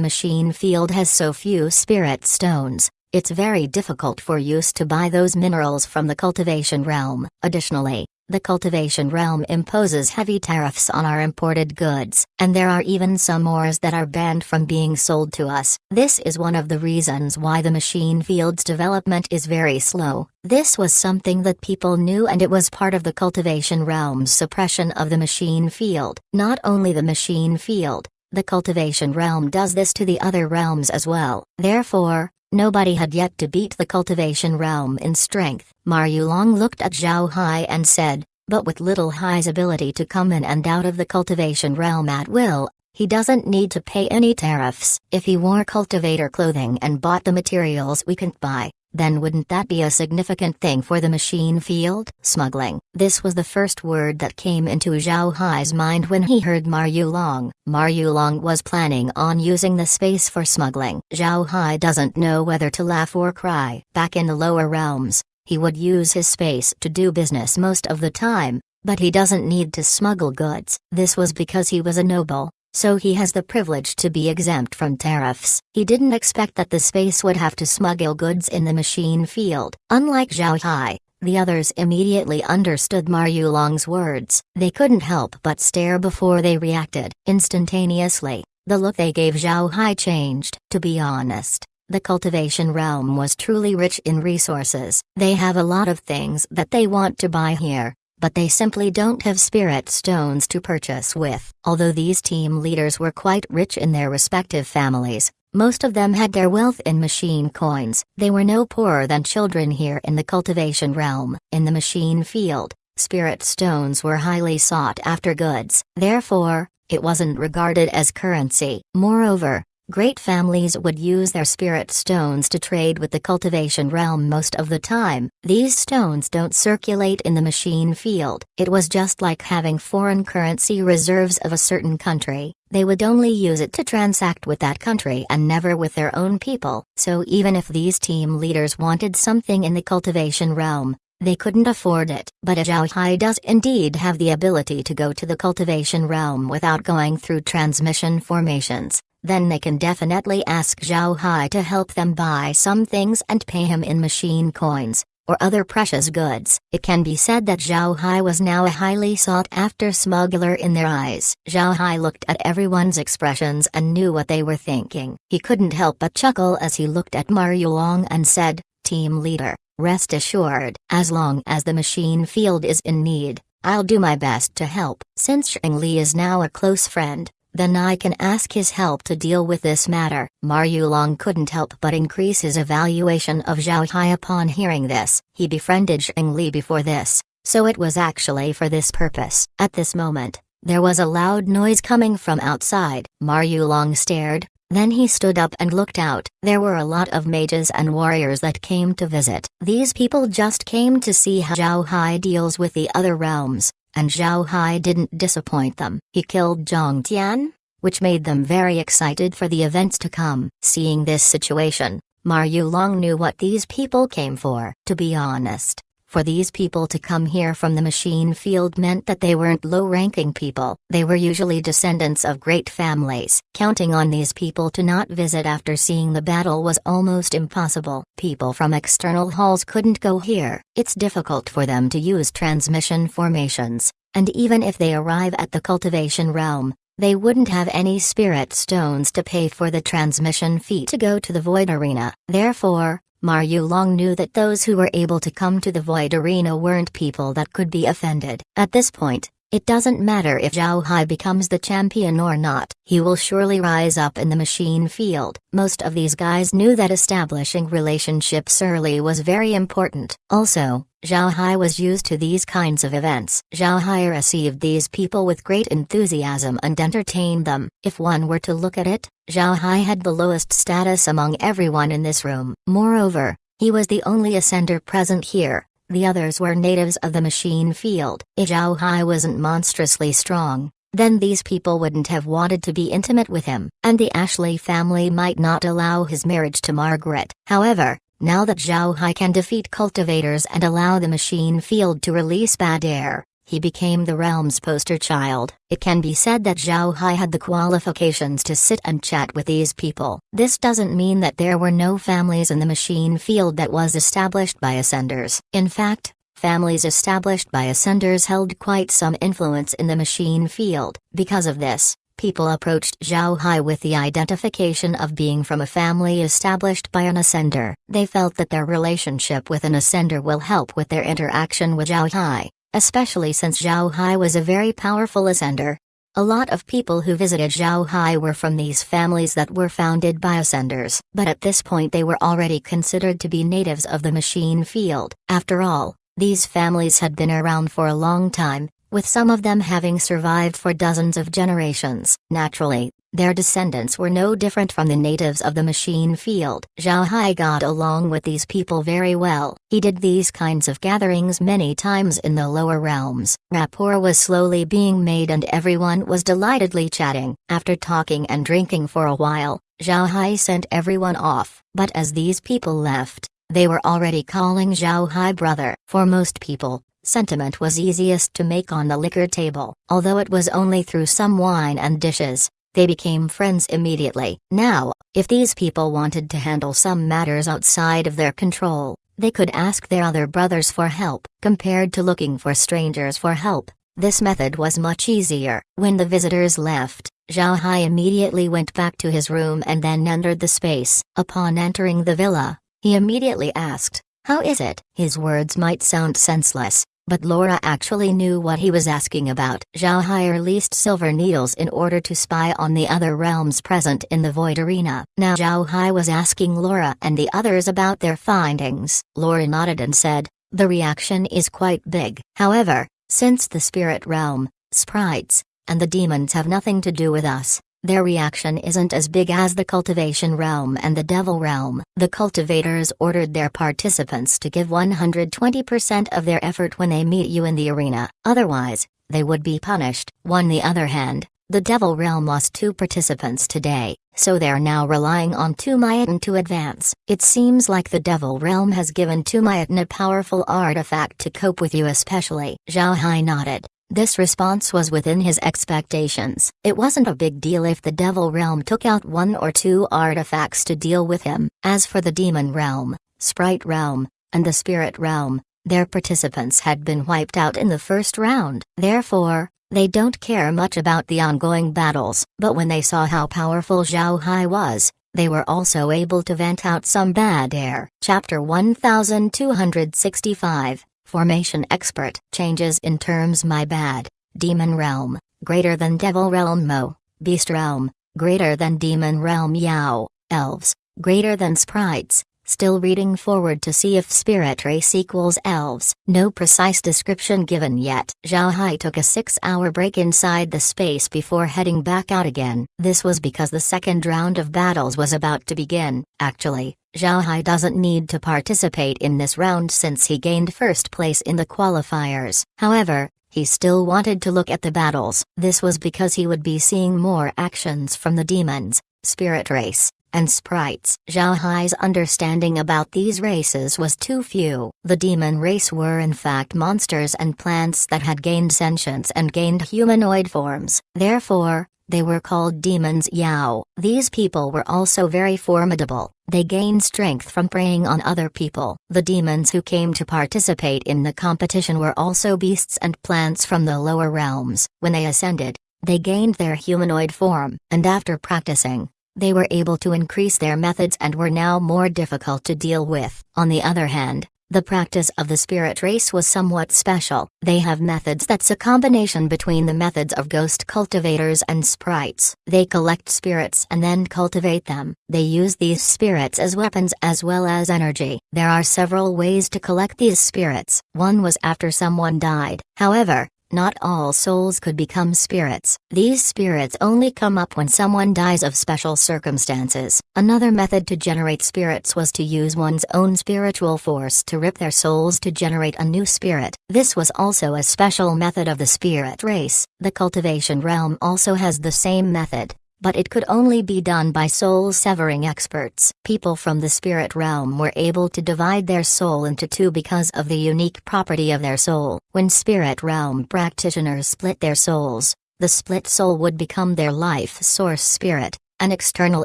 machine field has so few spirit stones, it's very difficult for us to buy those minerals from the cultivation realm. Additionally, the cultivation realm imposes heavy tariffs on our imported goods, and there are even some ores that are banned from being sold to us. This is one of the reasons why the machine field's development is very slow." This was something that people knew, and it was part of the cultivation realm's suppression of the machine field. Not only the machine field, the cultivation realm does this to the other realms as well. Therefore, nobody had yet to beat the cultivation realm in strength. Ma Yulong looked at Zhao Hai and said, "But with little Hai's ability to come in and out of the cultivation realm at will, he doesn't need to pay any tariffs. If he wore cultivator clothing and bought the materials we can't buy, then wouldn't that be a significant thing for the machine field?" Smuggling. This was the first word that came into Zhao Hai's mind when he heard Ma Yulong. Ma Yulong was planning on using the space for smuggling. Zhao Hai doesn't know whether to laugh or cry. Back in the lower realms, he would use his space to do business most of the time, but he doesn't need to smuggle goods. This was because he was a noble, so he has the privilege to be exempt from tariffs. He didn't expect that the space would have to smuggle goods in the machine field. Unlike Zhao Hai, the others immediately understood Ma Yulong's words. They couldn't help but stare before they reacted. Instantaneously, the look they gave Zhao Hai changed. To be honest, the cultivation realm was truly rich in resources. They have a lot of things that they want to buy here, but they simply don't have spirit stones to purchase with. Although these team leaders were quite rich in their respective families, most of them had their wealth in machine coins. They were no poorer than children here in the cultivation realm. In the machine field, spirit stones were highly sought after goods. Therefore, it wasn't regarded as currency. Moreover, great families would use their spirit stones to trade with the cultivation realm most of the time. These stones don't circulate in the machine field. It was just like having foreign currency reserves of a certain country. They would only use it to transact with that country and never with their own people. So even if these team leaders wanted something in the cultivation realm, they couldn't afford it. But Zhao Hai does indeed have the ability to go to the cultivation realm without going through transmission formations. Then they can definitely ask Zhao Hai to help them buy some things and pay him in machine coins, or other precious goods. It can be said that Zhao Hai was now a highly sought-after smuggler in their eyes. Zhao Hai looked at everyone's expressions and knew what they were thinking. He couldn't help but chuckle as he looked at Ma Yulong and said, "Team leader, rest assured, as long as the machine field is in need, I'll do my best to help. Since Xing Li is now a close friend, then I can ask his help to deal with this matter. Ma Yulong couldn't help but increase his evaluation of Zhao Hai upon hearing this. He befriended Xing Li before this, so it was actually for this purpose. At this moment, there was a loud noise coming from outside. Ma Yulong stared, then he stood up and looked out. There were a lot of mages and warriors that came to visit. These people just came to see how Zhao Hai deals with the other realms, and Zhao Hai didn't disappoint them. He killed Zhang Tian, which made them very excited for the events to come. Seeing this situation, Ma Yulong knew what these people came for. To be honest, for these people to come here from the machine field meant that they weren't low-ranking people. They were usually descendants of great families. Counting on these people to not visit after seeing the battle was almost impossible. People from external halls couldn't go here. It's difficult for them to use transmission formations, and even if they arrive at the cultivation realm, they wouldn't have any spirit stones to pay for the transmission fee to go to the Void Arena. Therefore, Ma Yulong knew that those who were able to come to the Void Arena weren't people that could be offended. At this point, it doesn't matter if Zhao Hai becomes the champion or not. He will surely rise up in the machine field. Most of these guys knew that establishing relationships early was very important. Also, Zhao Hai was used to these kinds of events. Zhao Hai received these people with great enthusiasm and entertained them. If one were to look at it, Zhao Hai had the lowest status among everyone in this room. Moreover, he was the only ascender present here. The others were natives of the machine field. If Zhao Hai wasn't monstrously strong, then these people wouldn't have wanted to be intimate with him, and the Ashley family might not allow his marriage to Margaret. However, now that Zhao Hai can defeat cultivators and allow the machine field to release bad air, he became the realm's poster child. It can be said that Zhao Hai had the qualifications to sit and chat with these people. This doesn't mean that there were no families in the machine field that was established by ascenders. In fact, families established by ascenders held quite some influence in the machine field. Because of this, people approached Zhao Hai with the identification of being from a family established by an ascender. They felt that their relationship with an ascender will help with their interaction with Zhao Hai, especially since Zhao Hai was a very powerful ascender. A lot of people who visited Zhao Hai were from these families that were founded by ascenders, but at this point they were already considered to be natives of the machine field. After all, these families had been around for a long time, with some of them having survived for dozens of generations. Naturally, their descendants were no different from the natives of the machine field. Zhao Hai got along with these people very well. He did these kinds of gatherings many times in the lower realms. Rapport was slowly being made and everyone was delightedly chatting. After talking and drinking for a while, Zhao Hai sent everyone off. But as these people left, they were already calling Zhao Hai brother. For most people, sentiment was easiest to make on the liquor table. Although it was only through some wine and dishes, they became friends immediately. Now, if these people wanted to handle some matters outside of their control, they could ask their other brothers for help. Compared to looking for strangers for help, this method was much easier. When the visitors left, Zhao Hai immediately went back to his room and then entered the space. Upon entering the villa, he immediately asked, "How is it?" His words might sound senseless, but Laura actually knew what he was asking about. Zhao Hai released silver needles in order to spy on the other realms present in the Void Arena. Now Zhao Hai was asking Laura and the others about their findings. Laura nodded and said, "The reaction is quite big. However, since the spirit realm, sprites, and the demons have nothing to do with us, their reaction isn't as big as the cultivation realm and the devil realm." The cultivators ordered their participants to give 120% of their effort when they meet you in the arena, otherwise, they would be punished. On the other hand, the devil realm lost 2 participants today, so they're now relying on Tumayan to advance. It seems like the devil realm has given Tumayan a powerful artifact to cope with you especially. Zhao Hai nodded. This response was within his expectations. It wasn't a big deal if the devil realm took out 1 or 2 artifacts to deal with him. As for the demon realm, sprite realm, and the spirit realm, their participants had been wiped out in the first round. Therefore, they don't care much about the ongoing battles. But when they saw how powerful Zhao Hai was, they were also able to vent out some bad air. Chapter 1265 Formation expert. Changes in terms my bad. Demon realm, greater than devil realm mo. Beast realm, greater than demon realm yao. Elves, greater than sprites. Still reading forward to see if spirit race equals elves. No precise description given yet. Zhao Hai took a 6-hour break inside the space before heading back out again. This was because the second round of battles was about to begin. Actually, Zhao Hai doesn't need to participate in this round since he gained first place in the qualifiers. However, he still wanted to look at the battles. This was because he would be seeing more actions from the demons, spirit race, and sprites. Zhao Hai's understanding about these races was too few. The demon race were in fact monsters and plants that had gained sentience and gained humanoid forms. Therefore, they were called demons Yao. These people were also very formidable. They gained strength from preying on other people. The demons who came to participate in the competition were also beasts and plants from the lower realms. When they ascended, they gained their humanoid form, and after practicing, they were able to increase their methods and were now more difficult to deal with. On the other hand, the practice of the spirit race was somewhat special. They have methods that's a combination between the methods of ghost cultivators and sprites. They collect spirits and then cultivate them. They use these spirits as weapons as well as energy. There are several ways to collect these spirits. One was after someone died. However, not all souls could become spirits. These spirits only come up when someone dies of special circumstances. Another method to generate spirits was to use one's own spiritual force to rip their souls to generate a new spirit. This was also a special method of the spirit race. The cultivation realm also has the same method, but it could only be done by soul-severing experts. People from the spirit realm were able to divide their soul into two because of the unique property of their soul. When spirit realm practitioners split their souls, the split soul would become their life source spirit, an external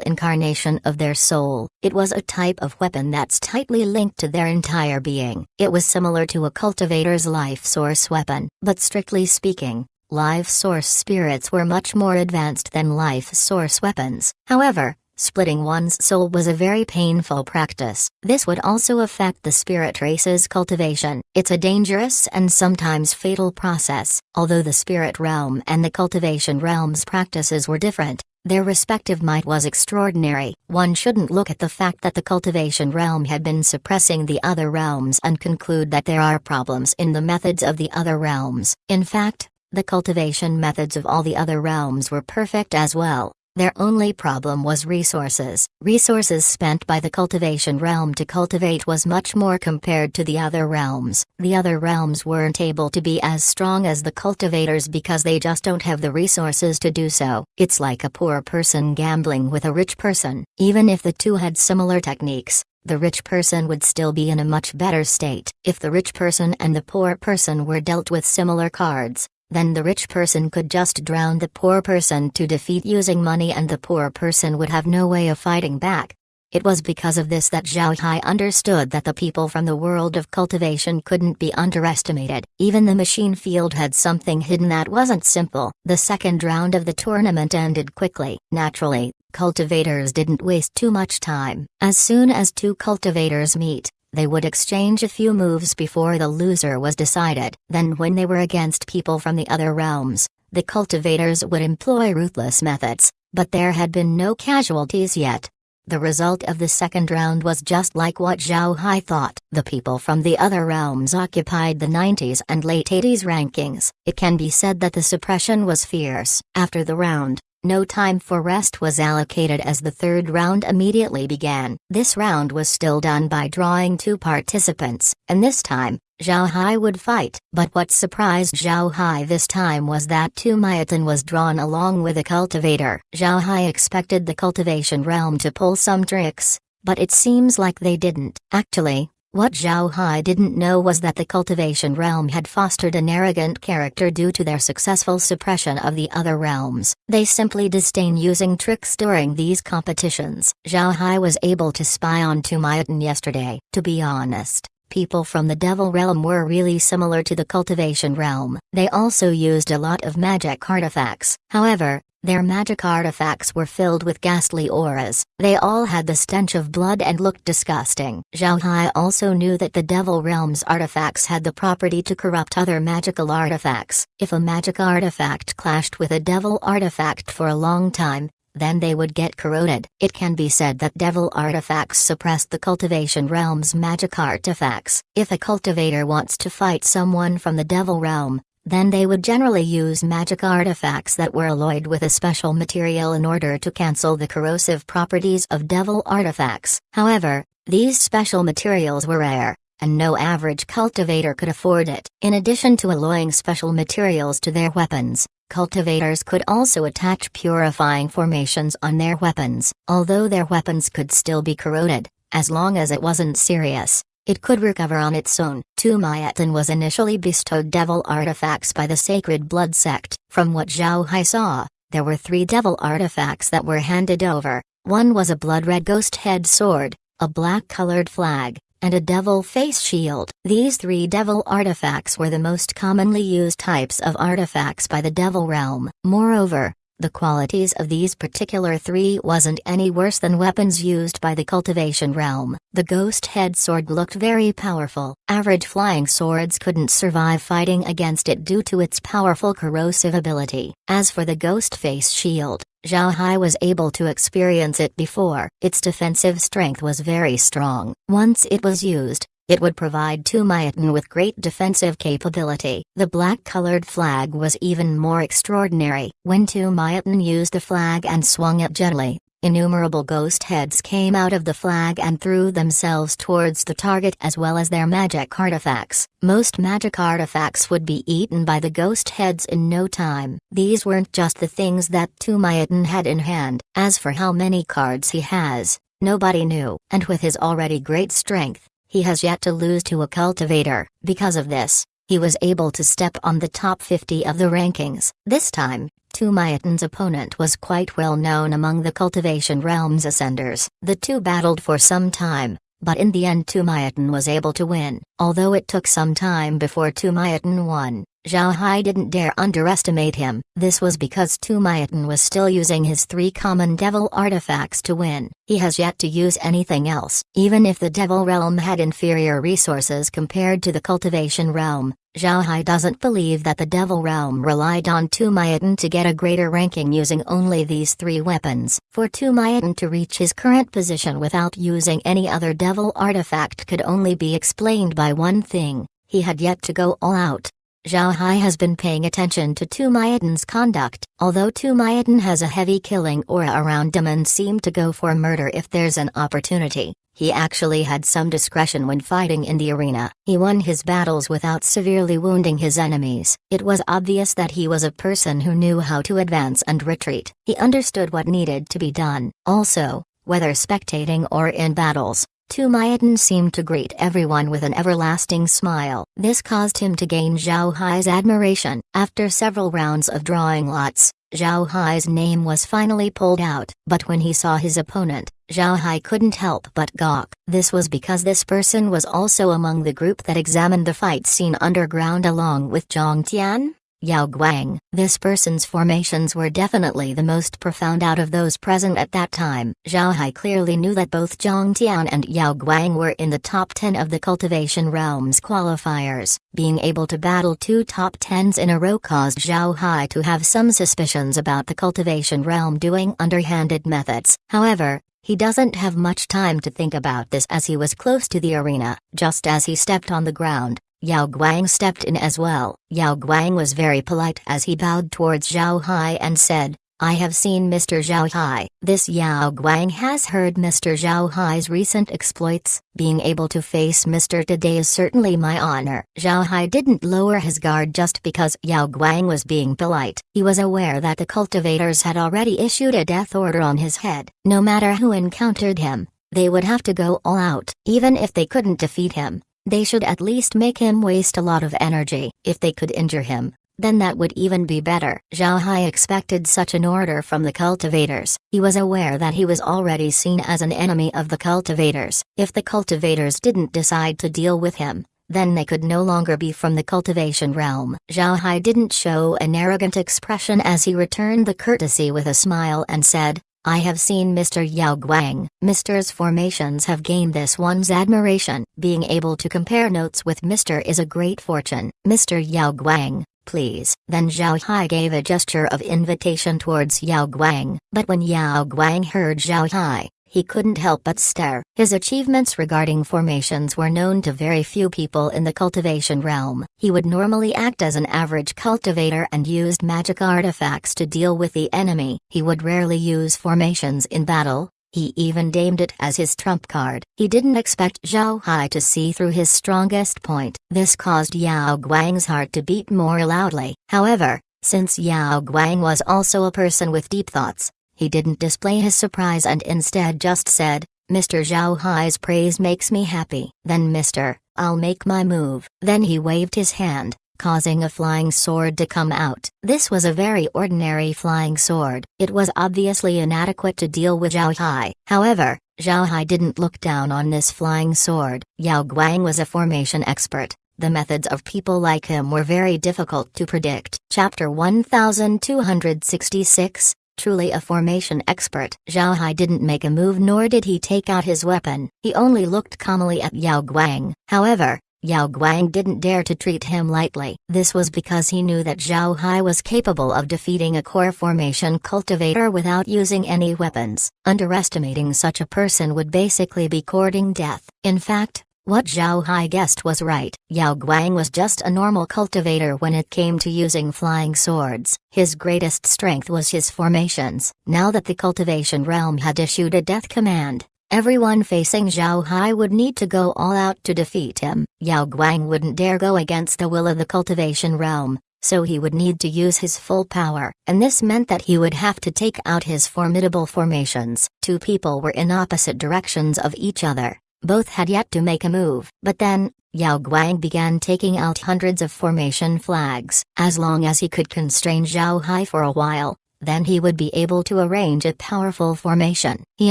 incarnation of their soul. It was a type of weapon that's tightly linked to their entire being. It was similar to a cultivator's life source weapon, but strictly speaking, life source spirits were much more advanced than life source weapons. However, splitting one's soul was a very painful practice. This would also affect the spirit race's cultivation. It's a dangerous and sometimes fatal process. Although the spirit realm and the cultivation realm's practices were different, their respective might was extraordinary. One shouldn't look at the fact that the cultivation realm had been suppressing the other realms and conclude that there are problems in the methods of the other realms. In fact, the cultivation methods of all the other realms were perfect as well. Their only problem was resources. Resources spent by the cultivation realm to cultivate was much more compared to the other realms. The other realms weren't able to be as strong as the cultivators because they just don't have the resources to do so. It's like a poor person gambling with a rich person. Even if the two had similar techniques, the rich person would still be in a much better state. If the rich person and the poor person were dealt with similar cards, then the rich person could just drown the poor person to defeat using money and the poor person would have no way of fighting back. It was because of this that Zhao Hai understood that the people from the world of cultivation couldn't be underestimated. Even the machine field had something hidden that wasn't simple. The second round of the tournament ended quickly. Naturally, cultivators didn't waste too much time. As soon as two cultivators meet, they would exchange a few moves before the loser was decided. Then when they were against people from the other realms, the cultivators would employ ruthless methods, but there had been no casualties yet. The result of the second round was just like what Zhao Hai thought. The people from the other realms occupied the 90s and late 80s rankings. It can be said that the suppression was fierce. After the round, no time for rest was allocated as the third round immediately began. This round was still done by drawing two participants, and this time, Zhao Hai would fight. But what surprised Zhao Hai this time was that Tu Mayatin was drawn along with a cultivator. Zhao Hai expected the cultivation realm to pull some tricks, but it seems like they didn't. Actually, what Zhao Hai didn't know was that the cultivation realm had fostered an arrogant character due to their successful suppression of the other realms. They simply disdain using tricks during these competitions. Zhao Hai was able to spy on Tu Mayatin yesterday. To be honest, people from the devil realm were really similar to the cultivation realm. They also used a lot of magic artifacts. However, Their magic artifacts were filled with ghastly auras. They all had the stench of blood and looked disgusting. Zhao Hai also knew that the Devil Realm's artifacts had the property to corrupt other magical artifacts. If a magic artifact clashed with a devil artifact for a long time, then they would get corroded. It can be said that devil artifacts suppressed the cultivation realm's magic artifacts. If a cultivator wants to fight someone from the devil realm, then they would generally use magic artifacts that were alloyed with a special material in order to cancel the corrosive properties of devil artifacts. However, these special materials were rare, and no average cultivator could afford it. In addition to alloying special materials to their weapons, cultivators could also attach purifying formations on their weapons. Although their weapons could still be corroded, as long as it wasn't serious, it could recover on its own. Tumayetan was initially bestowed devil artifacts by the Sacred Blood Sect. From what Zhao Hai saw, there were 3 devil artifacts that were handed over. One was a blood-red ghost head sword, a black-colored flag, and a devil face shield. These 3 devil artifacts were the most commonly used types of artifacts by the devil realm. Moreover, the qualities of these particular 3 wasn't any worse than weapons used by the cultivation realm. The ghost head sword looked very powerful. Average flying swords couldn't survive fighting against it due to its powerful corrosive ability. As for the ghost face shield, Zhao Hai was able to experience it before. Its defensive strength was very strong. Once it was used, it would provide Tumayetan with great defensive capability. The black-colored flag was even more extraordinary. When Tumayetan used the flag and swung it gently, innumerable ghost heads came out of the flag and threw themselves towards the target as well as their magic artifacts. Most magic artifacts would be eaten by the ghost heads in no time. These weren't just the things that Tumayetan had in hand. As for how many cards he has, nobody knew. And with his already great strength, he has yet to lose to a cultivator. Because of this, he was able to step on the top 50 of the rankings. This time, Tumayetan's opponent was quite well known among the cultivation realm's ascenders. The two battled for some time, but in the end Tumayetan was able to win. Although it took some time before Tumayetan won, Zhao Hai didn't dare underestimate him. This was because Tumayetan was still using his 3 common devil artifacts to win. He has yet to use anything else. Even if the devil realm had inferior resources compared to the cultivation realm, Zhao Hai doesn't believe that the devil realm relied on Tumayetan to get a greater ranking using only these 3 weapons. For Tumayetan to reach his current position without using any other devil artifact could only be explained by one thing: he had yet to go all out. Zhao Hai has been paying attention to Tumayetan's conduct. Although Tumayetan has a heavy killing aura around him and seemed to go for murder if there's an opportunity, he actually had some discretion when fighting in the arena. He won his battles without severely wounding his enemies. It was obvious that he was a person who knew how to advance and retreat. He understood what needed to be done. Also, whether spectating or in battles, Tumayetan seemed to greet everyone with an everlasting smile. This caused him to gain Zhao Hai's admiration. After several rounds of drawing lots, Zhao Hai's name was finally pulled out. But when he saw his opponent, Zhao Hai couldn't help but gawk. This was because this person was also among the group that examined the fight scene underground along with Zhang Tian, Yao Guang. This person's formations were definitely the most profound out of those present at that time. Zhao Hai clearly knew that both Zhang Tian and Yao Guang were in the top 10 of the cultivation realm's qualifiers. Being able to battle 2 top 10s in a row caused Zhao Hai to have some suspicions about the cultivation realm doing underhanded methods. However, he doesn't have much time to think about this as he was close to the arena. Just as he stepped on the ground, Yao Guang stepped in as well. Yao Guang was very polite as he bowed towards Zhao Hai and said, "I have seen Mr. Zhao Hai." This Yao Guang has heard Mr. Zhao Hai's recent exploits. Being able to face Mr. today is certainly my honor. Zhao Hai didn't lower his guard just because Yao Guang was being polite. He was aware that the cultivators had already issued a death order on his head. No matter who encountered him, they would have to go all out. Even if they couldn't defeat him, they should at least make him waste a lot of energy. If they could injure him, then that would even be better. Zhao Hai expected such an order from the cultivators. He was aware that he was already seen as an enemy of the cultivators. If the cultivators didn't decide to deal with him, then they could no longer be from the cultivation realm. Zhao Hai didn't show an arrogant expression as he returned the courtesy with a smile and said, I have seen Mr. Yao Guang. Mr.'s formations have gained this one's admiration. Being able to compare notes with Mr. is a great fortune. Mr. Yao Guang, please. Then Zhao Hai gave a gesture of invitation towards Yao Guang. But when Yao Guang heard Zhao Hai, he couldn't help but stare. His achievements regarding formations were known to very few people in the cultivation realm. He would normally act as an average cultivator and used magic artifacts to deal with the enemy. He would rarely use formations in battle. He even deemed it as his trump card. He didn't expect Zhao Hai to see through his strongest point. This caused Yao Guang's heart to beat more loudly. However, since Yao Guang was also a person with deep thoughts, he didn't display his surprise and instead just said, Mr. Zhao Hai's praise makes me happy. Then Mr. I'll make my move. Then he waved his hand, causing a flying sword to come out. This was a very ordinary flying sword. It was obviously inadequate to deal with Zhao Hai. However, Zhao Hai didn't look down on this flying sword. Yao Guang was a formation expert. The methods of people like him were very difficult to predict. Chapter 1266. Truly a formation expert. Zhao Hai didn't make a move nor did he take out his weapon. He only looked calmly at Yao Guang. However, Yao Guang didn't dare to treat him lightly. This was because he knew that Zhao Hai was capable of defeating a core formation cultivator without using any weapons. Underestimating such a person would basically be courting death. In fact, what Zhao Hai guessed was right. Yao Guang was just a normal cultivator when it came to using flying swords. His greatest strength was his formations. Now that the cultivation realm had issued a death command, everyone facing Zhao Hai would need to go all out to defeat him. Yao Guang wouldn't dare go against the will of the cultivation realm, so he would need to use his full power. And this meant that he would have to take out his formidable formations. Two people were in opposite directions of each other. Both had yet to make a move. But then, Yao Guang began taking out hundreds of formation flags. As long as he could constrain Zhao Hai for a while, then he would be able to arrange a powerful formation. He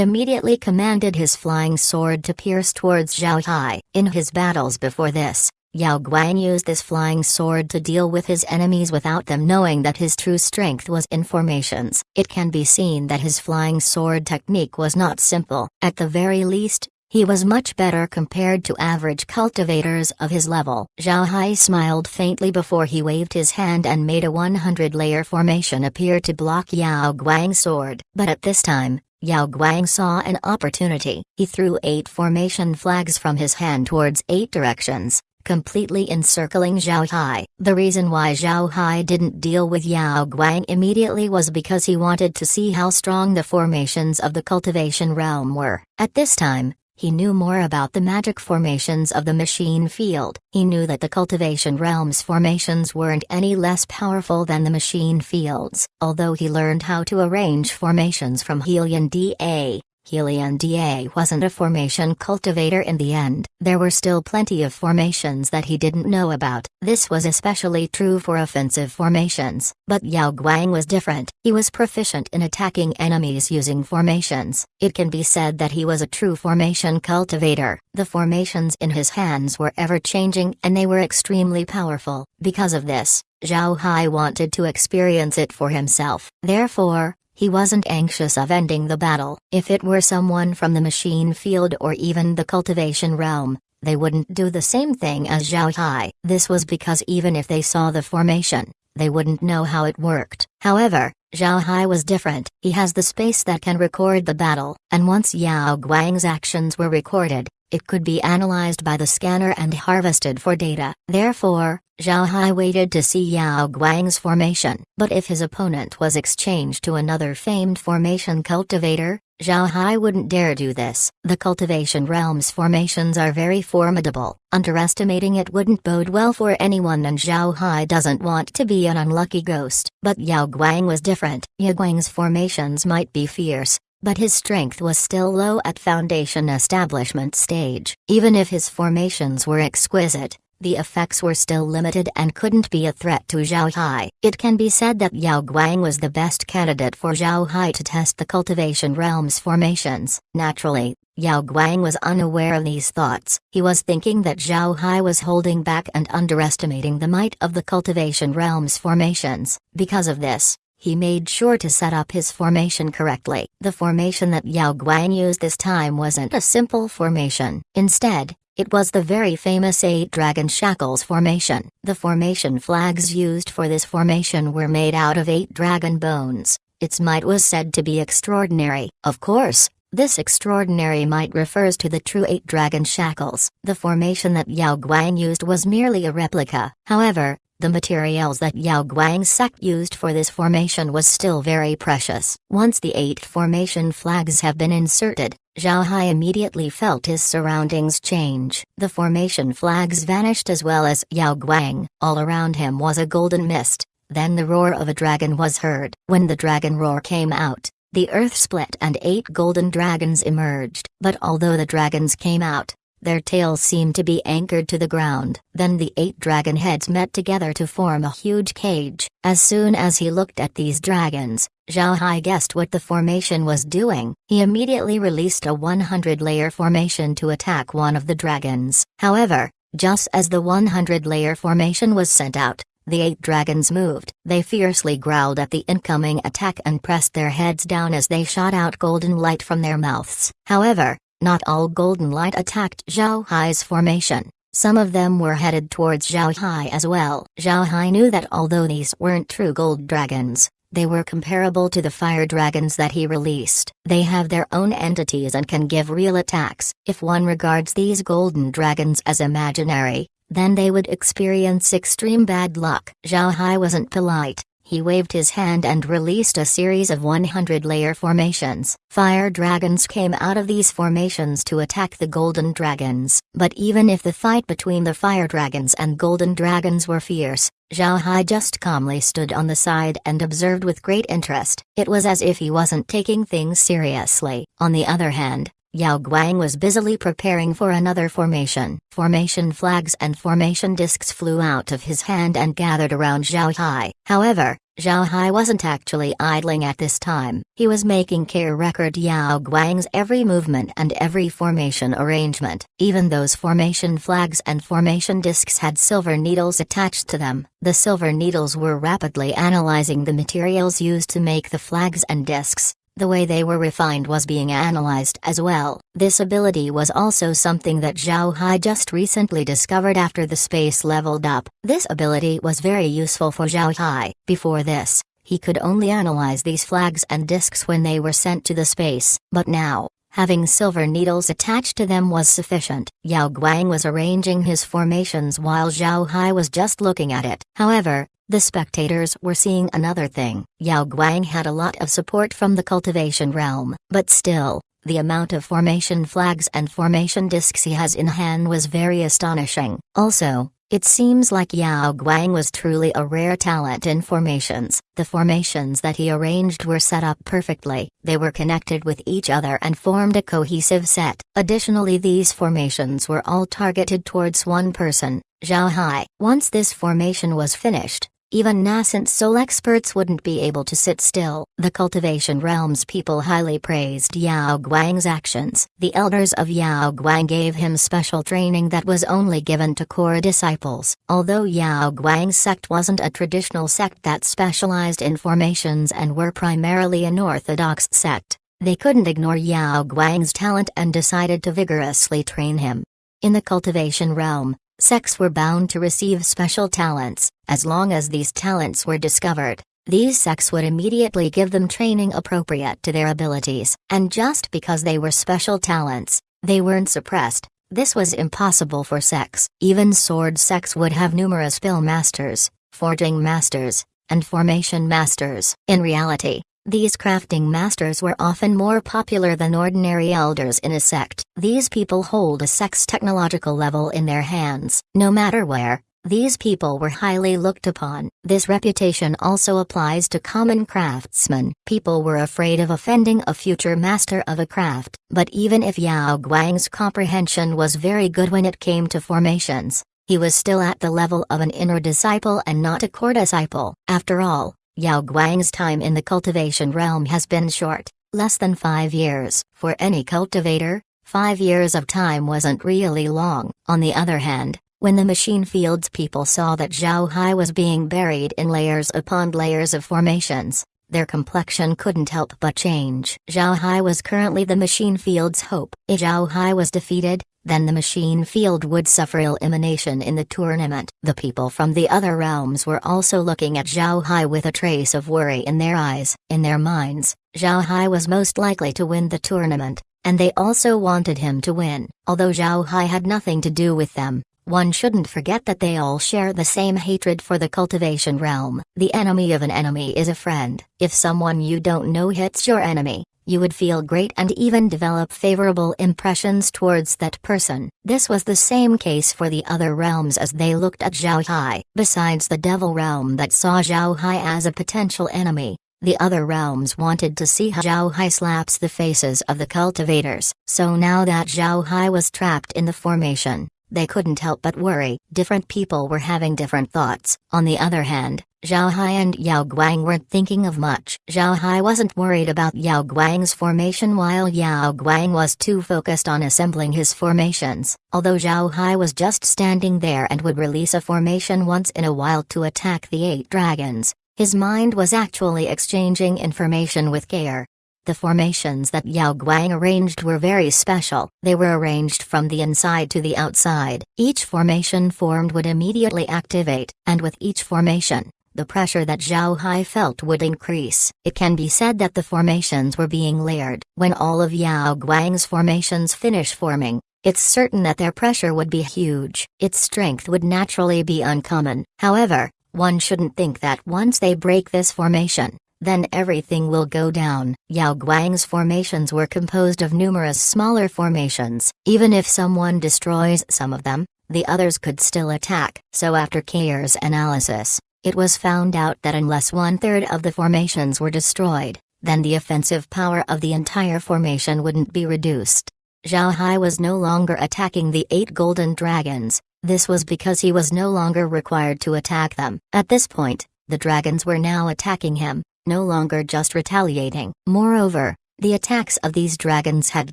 immediately commanded his flying sword to pierce towards Zhao Hai. In his battles before this, Yao Guang used this flying sword to deal with his enemies without them knowing that his true strength was in formations. It can be seen that his flying sword technique was not simple. At the very least, he was much better compared to average cultivators of his level. Zhao Hai smiled faintly before he waved his hand and made a 100-layer formation appear to block Yao Guang's sword. But at this time, Yao Guang saw an opportunity. He threw 8 formation flags from his hand towards 8 directions, completely encircling Zhao Hai. The reason why Zhao Hai didn't deal with Yao Guang immediately was because he wanted to see how strong the formations of the cultivation realm were. At this time, he knew more about the magic formations of the machine field. He knew that the cultivation realm's formations weren't any less powerful than the machine fields. Although he learned how to arrange formations from Helion Da, Helion Da wasn't a formation cultivator in the end. There were still plenty of formations that he didn't know about. This was especially true for offensive formations. But Yao Guang was different. He was proficient in attacking enemies using formations. It can be said that he was a true formation cultivator. The formations in his hands were ever-changing and they were extremely powerful. Because of this, Zhao Hai wanted to experience it for himself. Therefore, he wasn't anxious of ending the battle. If it were someone from the machine field or even the cultivation realm, they wouldn't do the same thing as Zhao Hai. This was because even if they saw the formation, they wouldn't know how it worked. However, Zhao Hai was different. He has the space that can record the battle, and once Yao Guang's actions were recorded, it could be analyzed by the scanner and harvested for data. Therefore, Zhao Hai waited to see Yao Guang's formation. But if his opponent was exchanged to another famed formation cultivator, Zhao Hai wouldn't dare do this. The cultivation realm's formations are very formidable. Underestimating it wouldn't bode well for anyone, and Zhao Hai doesn't want to be an unlucky ghost. But Yao Guang was different. Yao Guang's formations might be fierce, but his strength was still low at foundation establishment stage. Even if his formations were exquisite, the effects were still limited and couldn't be a threat to Zhao Hai. It can be said that Yao Guang was the best candidate for Zhao Hai to test the cultivation realm's formations. Naturally, Yao Guang was unaware of these thoughts. He was thinking that Zhao Hai was holding back and underestimating the might of the cultivation realm's formations. Because of this, he made sure to set up his formation correctly. The formation that Yao Guang used this time wasn't a simple formation. Instead, it was the very famous 8 Dragon Shackles formation. The formation flags used for this formation were made out of 8 dragon bones. Its might was said to be extraordinary. Of course, this extraordinary might refers to the true 8 Dragon Shackles. The formation that Yao Guang used was merely a replica. However, the materials that Yao Guang's sect used for this formation was still very precious. Once the 8 formation flags have been inserted, Zhao Hai immediately felt his surroundings change. The formation flags vanished as well as Yao Guang. All around him was a golden mist. Then the roar of a dragon was heard. When the dragon roar came out, the earth split and 8 golden dragons emerged. But although the dragons came out, their tails seemed to be anchored to the ground. Then the 8 dragon heads met together to form a huge cage. As soon as he looked at these dragons, Zhao Hai guessed what the formation was doing. He immediately released a 100-layer formation to attack one of the dragons. However, just as the 100-layer formation was sent out, the 8 dragons moved. They fiercely growled at the incoming attack and pressed their heads down as they shot out golden light from their mouths. However, not all golden light attacked Zhao Hai's formation. Some of them were headed towards Zhao Hai as well. Zhao Hai knew that although these weren't true gold dragons, they were comparable to the fire dragons that he released. They have their own entities and can give real attacks. If one regards these golden dragons as imaginary, then they would experience extreme bad luck. Zhao Hai wasn't polite. He waved his hand and released a series of 100-layer formations. Fire dragons came out of these formations to attack the golden dragons. But even if the fight between the fire dragons and golden dragons were fierce, Zhao Hai just calmly stood on the side and observed with great interest. It was as if he wasn't taking things seriously. On the other hand, Yao Guang was busily preparing for another formation. Formation flags and formation discs flew out of his hand and gathered around Zhao Hai. However, Zhao Hai wasn't actually idling at this time. He was making care record Yao Guang's every movement and every formation arrangement. Even those formation flags and formation discs had silver needles attached to them. The silver needles were rapidly analyzing the materials used to make the flags and discs. The way they were refined was being analyzed as well. This ability was also something that Zhao Hai just recently discovered after the space leveled up. This ability was very useful for Zhao Hai. Before this, he could only analyze these flags and discs when they were sent to the space. But now, having silver needles attached to them was sufficient. Yao Guang was arranging his formations while Zhao Hai was just looking at it. However, the spectators were seeing another thing. Yao Guang had a lot of support from the cultivation realm, but still, the amount of formation flags and formation discs he has in hand was very astonishing. Also, it seems like Yao Guang was truly a rare talent in formations. The formations that he arranged were set up perfectly. They were connected with each other and formed a cohesive set. Additionally, these formations were all targeted towards one person, Zhao Hai. Once this formation was finished, even nascent soul experts wouldn't be able to sit still. The cultivation realm's people highly praised Yao Guang's actions. The elders of Yao Guang gave him special training that was only given to core disciples. Although Yao Guang's sect wasn't a traditional sect that specialized in formations and were primarily an orthodox sect, they couldn't ignore Yao Guang's talent and decided to vigorously train him. In the cultivation realm, sects were bound to receive special talents. As long as these talents were discovered, these sects would immediately give them training appropriate to their abilities. And just because they were special talents, they weren't suppressed. This was impossible for sects. Even sword sects would have numerous skill masters, forging masters, and formation masters. In reality, these crafting masters were often more popular than ordinary elders in a sect. These people hold a sect's technological level in their hands. No matter where, these people were highly looked upon. This reputation also applies to common craftsmen. People were afraid of offending a future master of a craft. But even if Yao Guang's comprehension was very good when it came to formations, he was still at the level of an inner disciple and not a core disciple. After all, Yao Guang's time in the cultivation realm has been short, less than 5 years. For any cultivator, 5 years of time wasn't really long. On the other hand, when the machine fields people saw that Zhao Hai was being buried in layers upon layers of formations, their complexion couldn't help but change. Zhao Hai was currently the machine field's hope. If Zhao Hai was defeated, then the machine field would suffer elimination in the tournament. The people from the other realms were also looking at Zhao Hai with a trace of worry in their eyes. In their minds, Zhao Hai was most likely to win the tournament, and they also wanted him to win. Although Zhao Hai had nothing to do with them, one shouldn't forget that they all share the same hatred for the cultivation realm. The enemy of an enemy is a friend. If someone you don't know hits your enemy, you would feel great and even develop favorable impressions towards that person. This was the same case for the other realms as they looked at Zhao Hai. Besides the devil realm that saw Zhao Hai as a potential enemy, the other realms wanted to see how Zhao Hai slaps the faces of the cultivators. So now that Zhao Hai was trapped in the formation, they couldn't help but worry. Different people were having different thoughts. On the other hand, Zhao Hai and Yao Guang weren't thinking of much. Zhao Hai wasn't worried about Yao Guang's formation while Yao Guang was too focused on assembling his formations. Although Zhao Hai was just standing there and would release a formation once in a while to attack the 8 dragons, his mind was actually exchanging information with care. The formations that Yao Guang arranged were very special. They were arranged from the inside to the outside. Each formation formed would immediately activate, and with each formation, the pressure that Zhao Hai felt would increase. It can be said that the formations were being layered. When all of Yao Guang's formations finish forming, it's certain that their pressure would be huge. Its strength would naturally be uncommon. However, one shouldn't think that once they break this formation, then everything will go down. Yao Guang's formations were composed of numerous smaller formations. Even if someone destroys some of them, the others could still attack. So after careful analysis, it was found out that unless 1/3 of the formations were destroyed, then the offensive power of the entire formation wouldn't be reduced. Zhao Hai was no longer attacking the 8 golden dragons. This was because he was no longer required to attack them. At this point, the dragons were now attacking him, no longer just retaliating. Moreover, the attacks of these dragons had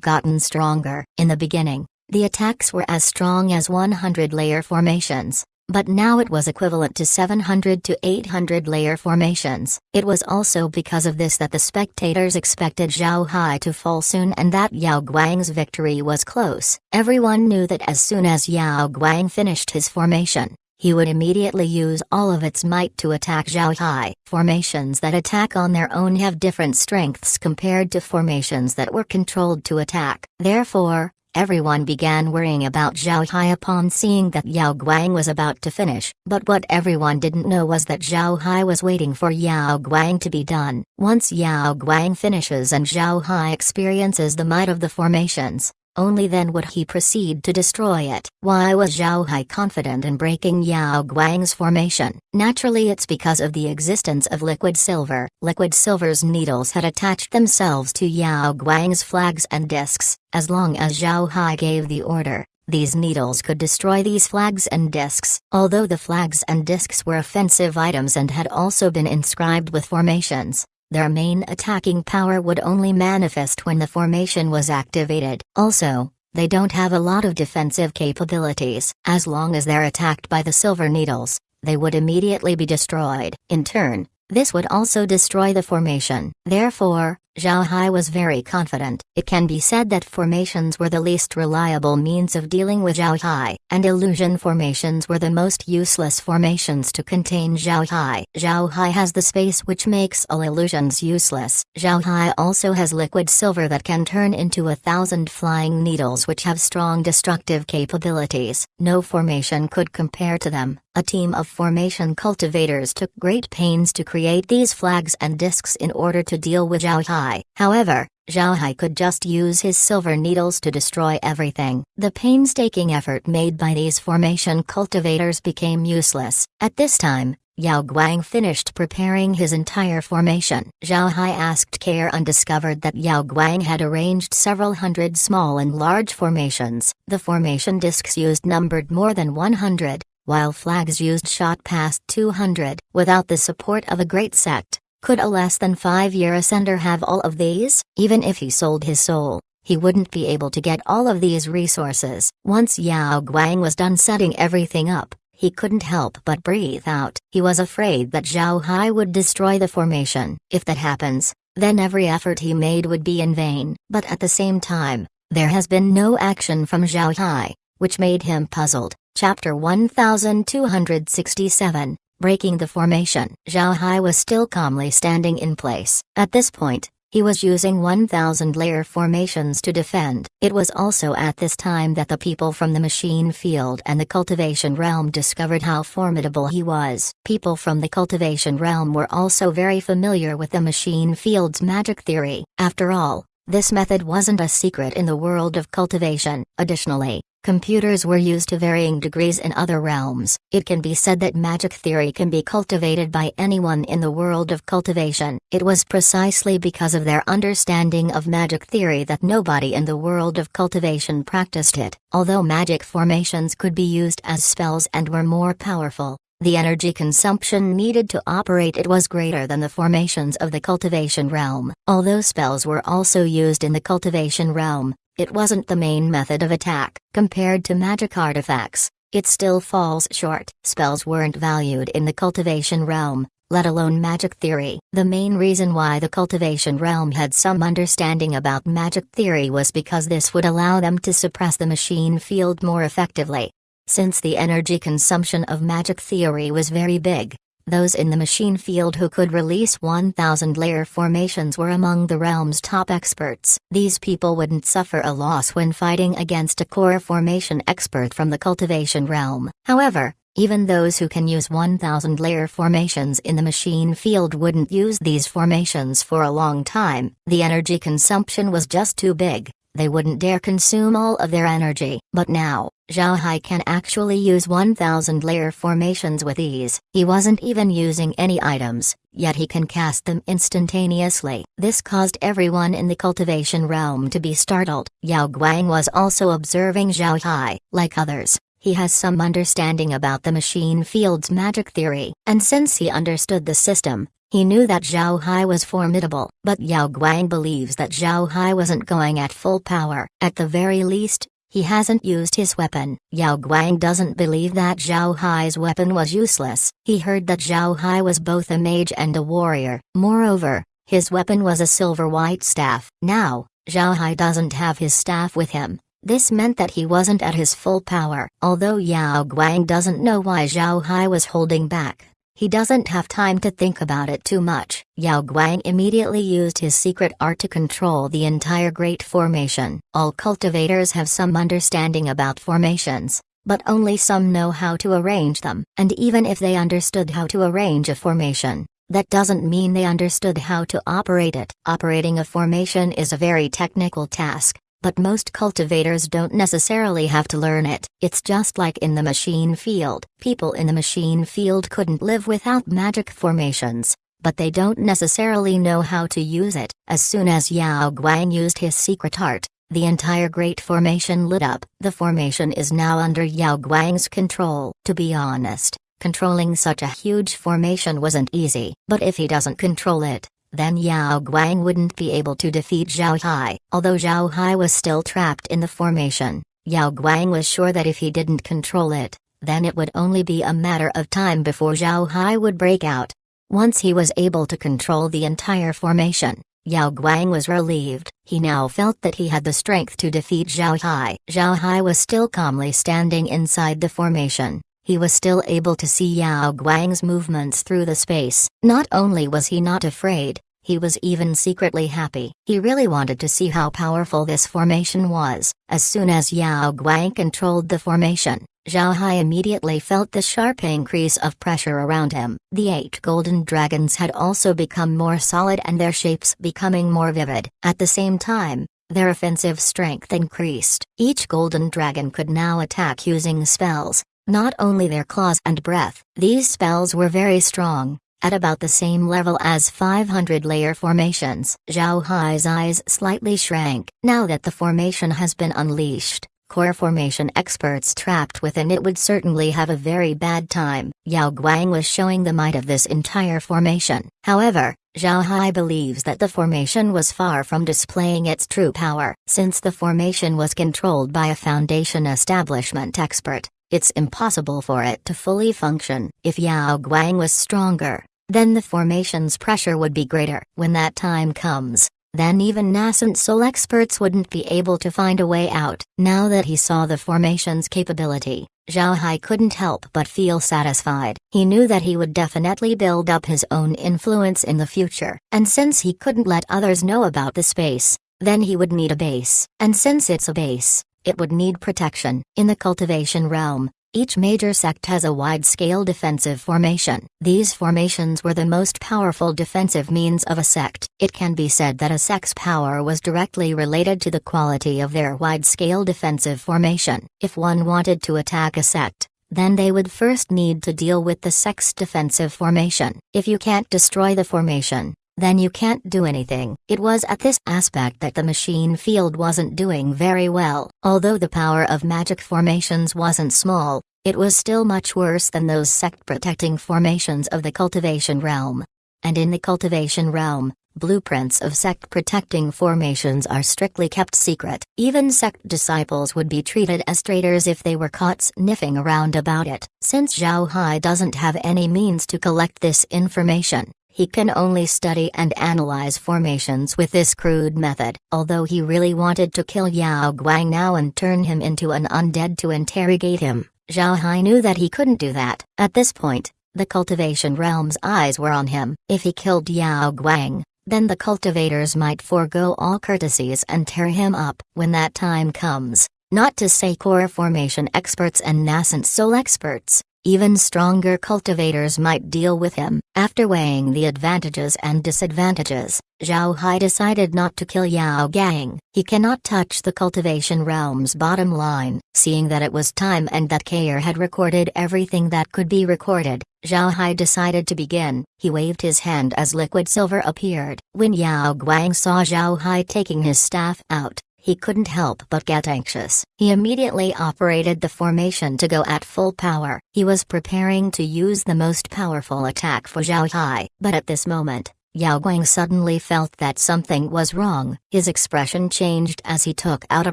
gotten stronger. In the beginning, the attacks were as strong as 100-layer formations, but now it was equivalent to 700 to 800-layer formations. It was also because of this that the spectators expected Zhao Hai to fall soon and that Yao Guang's victory was close. Everyone knew that as soon as Yao Guang finished his formation, he would immediately use all of its might to attack Zhao Hai. Formations that attack on their own have different strengths compared to formations that were controlled to attack. Therefore, everyone began worrying about Zhao Hai upon seeing that Yao Guang was about to finish. But what everyone didn't know was that Zhao Hai was waiting for Yao Guang to be done. Once Yao Guang finishes and Zhao Hai experiences the might of the formations, only then would he proceed to destroy it. Why was Zhao Hai confident in breaking Yao Guang's formation? Naturally, it's because of the existence of liquid silver. Liquid silver's needles had attached themselves to Yao Guang's flags and discs. As long as Zhao Hai gave the order, these needles could destroy these flags and discs. Although the flags and discs were offensive items and had also been inscribed with formations, their main attacking power would only manifest when the formation was activated. Also, they don't have a lot of defensive capabilities. As long as they're attacked by the silver needles, they would immediately be destroyed. In turn, this would also destroy the formation. Therefore, Zhao Hai was very confident. It can be said that formations were the least reliable means of dealing with Zhao Hai, and illusion formations were the most useless formations to contain Zhao Hai. Zhao Hai has the space which makes all illusions useless. Zhao Hai also has liquid silver that can turn into 1,000 flying needles which have strong destructive capabilities. No formation could compare to them. A team of formation cultivators took great pains to create these flags and discs in order to deal with Zhao Hai. However, Zhao Hai could just use his silver needles to destroy everything. The painstaking effort made by these formation cultivators became useless. At this time, Yao Guang finished preparing his entire formation. Zhao Hai asked care and discovered that Yao Guang had arranged several hundred small and large formations. The formation discs used numbered more than 100. While flags used shot past 200. Without the support of a great sect, could a less than 5-year ascender have all of these? Even if he sold his soul, he wouldn't be able to get all of these resources. Once Yao Guang was done setting everything up, he couldn't help but breathe out. He was afraid that Zhao Hai would destroy the formation. If that happens, then every effort he made would be in vain. But at the same time, there has been no action from Zhao Hai, which made him puzzled. Chapter 1267, Breaking the Formation. Zhao Hai was still calmly standing in place. At this point, he was using 1,000-layer formations to defend. It was also at this time that the people from the machine field and the cultivation realm discovered how formidable he was. People from the cultivation realm were also very familiar with the machine field's magic theory. After all, this method wasn't a secret in the world of cultivation. Additionally, computers were used to varying degrees in other realms. It can be said that magic theory can be cultivated by anyone in the world of cultivation. It was precisely because of their understanding of magic theory that nobody in the world of cultivation practiced it. Although magic formations could be used as spells and were more powerful, the energy consumption needed to operate it was greater than the formations of the cultivation realm. Although spells were also used in the cultivation realm, it wasn't the main method of attack. Compared to magic artifacts, it still falls short. Spells weren't valued in the cultivation realm, let alone magic theory. The main reason why the cultivation realm had some understanding about magic theory was because this would allow them to suppress the machine field more effectively. Since the energy consumption of magic theory was very big, those in the machine field who could release 1,000-layer formations were among the realm's top experts. These people wouldn't suffer a loss when fighting against a core formation expert from the cultivation realm. However, even those who can use 1,000-layer formations in the machine field wouldn't use these formations for a long time. The energy consumption was just too big. They wouldn't dare consume all of their energy. But now, Zhao Hai can actually use 1,000-layer formations with ease. He wasn't even using any items, yet he can cast them instantaneously. This caused everyone in the cultivation realm to be startled. Yao Guang was also observing Zhao Hai. Like others, he has some understanding about the machine field's magic theory, and since he understood the system, he knew that Zhao Hai was formidable. But Yao Guang believes that Zhao Hai wasn't going at full power. At the very least, he hasn't used his weapon. Yao Guang doesn't believe that Zhao Hai's weapon was useless. He heard that Zhao Hai was both a mage and a warrior. Moreover, his weapon was a silver-white staff. Now, Zhao Hai doesn't have his staff with him. This meant that he wasn't at his full power. Although Yao Guang doesn't know why Zhao Hai was holding back, he doesn't have time to think about it too much. Yao Guang immediately used his secret art to control the entire Great Formation. All cultivators have some understanding about formations, but only some know how to arrange them. And even if they understood how to arrange a formation, that doesn't mean they understood how to operate it. Operating a formation is a very technical task, but most cultivators don't necessarily have to learn it. It's just like in the machine field. People in the machine field couldn't live without magic formations, but they don't necessarily know how to use it. As soon as Yao Guang used his secret art, the entire Great Formation lit up. The formation is now under Yao Guang's control. To be honest, controlling such a huge formation wasn't easy. But if he doesn't control it, then Yao Guang wouldn't be able to defeat Zhao Hai. Although Zhao Hai was still trapped in the formation, Yao Guang was sure that if he didn't control it, then it would only be a matter of time before Zhao Hai would break out. Once he was able to control the entire formation, Yao Guang was relieved. He now felt that he had the strength to defeat Zhao Hai. Zhao Hai was still calmly standing inside the formation. He was still able to see Yao Guang's movements through the space. Not only was he not afraid, he was even secretly happy. He really wanted to see how powerful this formation was. As soon as Yao Guang controlled the formation, Zhao Hai immediately felt the sharp increase of pressure around him. The 8 golden dragons had also become more solid and their shapes becoming more vivid. At the same time, their offensive strength increased. Each golden dragon could now attack using spells, not only their claws and breath. These spells were very strong, at about the same level as 500-layer formations. Zhao Hai's eyes slightly shrank. Now that the formation has been unleashed, core formation experts trapped within it would certainly have a very bad time. Yao Guang was showing the might of this entire formation. However, Zhao Hai believes that the formation was far from displaying its true power. Since the formation was controlled by a foundation establishment expert, it's impossible for it to fully function. If Yao Guang was stronger, then the formation's pressure would be greater. When that time comes, then even nascent soul experts wouldn't be able to find a way out. Now that he saw the formation's capability, Zhao Hai couldn't help but feel satisfied. He knew that he would definitely build up his own influence in the future. And since he couldn't let others know about the space, then he would need a base. And since it's a base, it would need protection. In the cultivation realm, each major sect has a wide-scale defensive formation. These formations were the most powerful defensive means of a sect. It can be said that a sect's power was directly related to the quality of their wide-scale defensive formation. If one wanted to attack a sect, then they would first need to deal with the sect's defensive formation. If you can't destroy the formation, then you can't do anything. It was at this aspect that the machine field wasn't doing very well. Although the power of magic formations wasn't small, it was still much worse than those sect-protecting formations of the cultivation realm. And in the cultivation realm, blueprints of sect-protecting formations are strictly kept secret. Even sect disciples would be treated as traitors if they were caught sniffing around about it. Since Zhao Hai doesn't have any means to collect this information, he can only study and analyze formations with this crude method. Although he really wanted to kill Yao Guang now and turn him into an undead to interrogate him, Zhao Hai knew that he couldn't do that. At this point, the cultivation realm's eyes were on him. If he killed Yao Guang, then the cultivators might forego all courtesies and tear him up. When that time comes, not to say core formation experts and nascent soul experts, even stronger cultivators might deal with him. After weighing the advantages and disadvantages, Zhao Hai decided not to kill Yao Guang. He cannot touch the cultivation realm's bottom line. Seeing that it was time and that Kair had recorded everything that could be recorded, Zhao Hai decided to begin. He waved his hand as liquid silver appeared. When Yao Guang saw Zhao Hai taking his staff out, he couldn't help but get anxious. He immediately operated the formation to go at full power. He was preparing to use the most powerful attack for Zhao Hai. But at this moment, Yao Guang suddenly felt that something was wrong. His expression changed as he took out a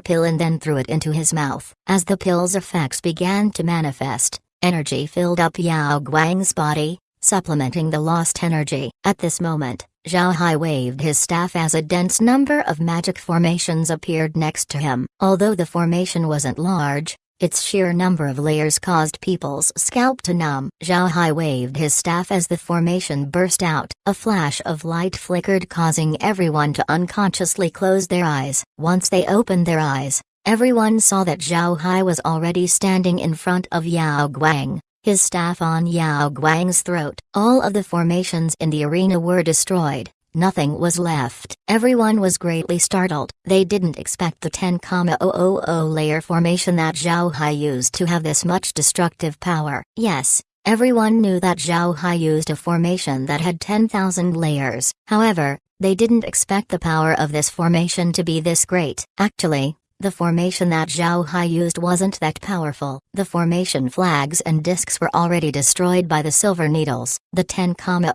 pill and then threw it into his mouth. As the pill's effects began to manifest, energy filled up Yao Guang's body, supplementing the lost energy. At this moment, Zhao Hai waved his staff as a dense number of magic formations appeared next to him. Although the formation wasn't large, its sheer number of layers caused people's scalp to numb. Zhao Hai waved his staff as the formation burst out. A flash of light flickered, causing everyone to unconsciously close their eyes. Once they opened their eyes, everyone saw that Zhao Hai was already standing in front of Yao Guang, his staff on Yao Guang's throat. All of the formations in the arena were destroyed. Nothing was left. Everyone was greatly startled. They didn't expect the 10,000 layer formation that Zhao Hai used to have this much destructive power. Yes, everyone knew that Zhao Hai used a formation that had 10,000 layers. However, they didn't expect the power of this formation to be this great. Actually, the formation that Zhao Hai used wasn't that powerful. The formation flags and discs were already destroyed by the silver needles. The 10,000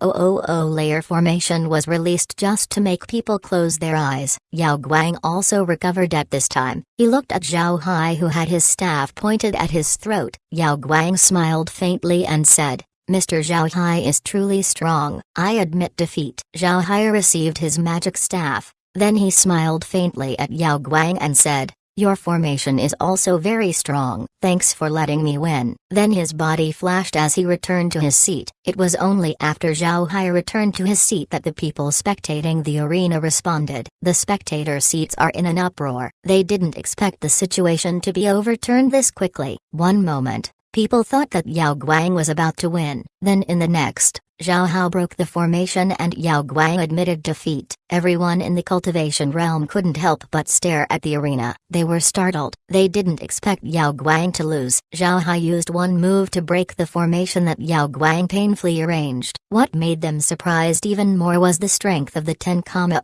layer formation was released just to make people close their eyes. Yao Guang also recovered at this time. He looked at Zhao Hai, who had his staff pointed at his throat. Yao Guang smiled faintly and said, "Mr. Zhao Hai is truly strong. I admit defeat." Zhao Hai received his magic staff. Then he smiled faintly at Yao Guang and said, "Your formation is also very strong. Thanks for letting me win." Then his body flashed as he returned to his seat. It was only after Zhao Hai returned to his seat that the people spectating the arena responded. The spectator seats are in an uproar. They didn't expect the situation to be overturned this quickly. One moment, people thought that Yao Guang was about to win. Then in the next, Zhao Hai broke the formation and Yao Guang admitted defeat. Everyone in the cultivation realm couldn't help but stare at the arena. They were startled. They didn't expect Yao Guang to lose. Zhao Hai used one move to break the formation that Yao Guang painfully arranged. What made them surprised even more was the strength of the 10,000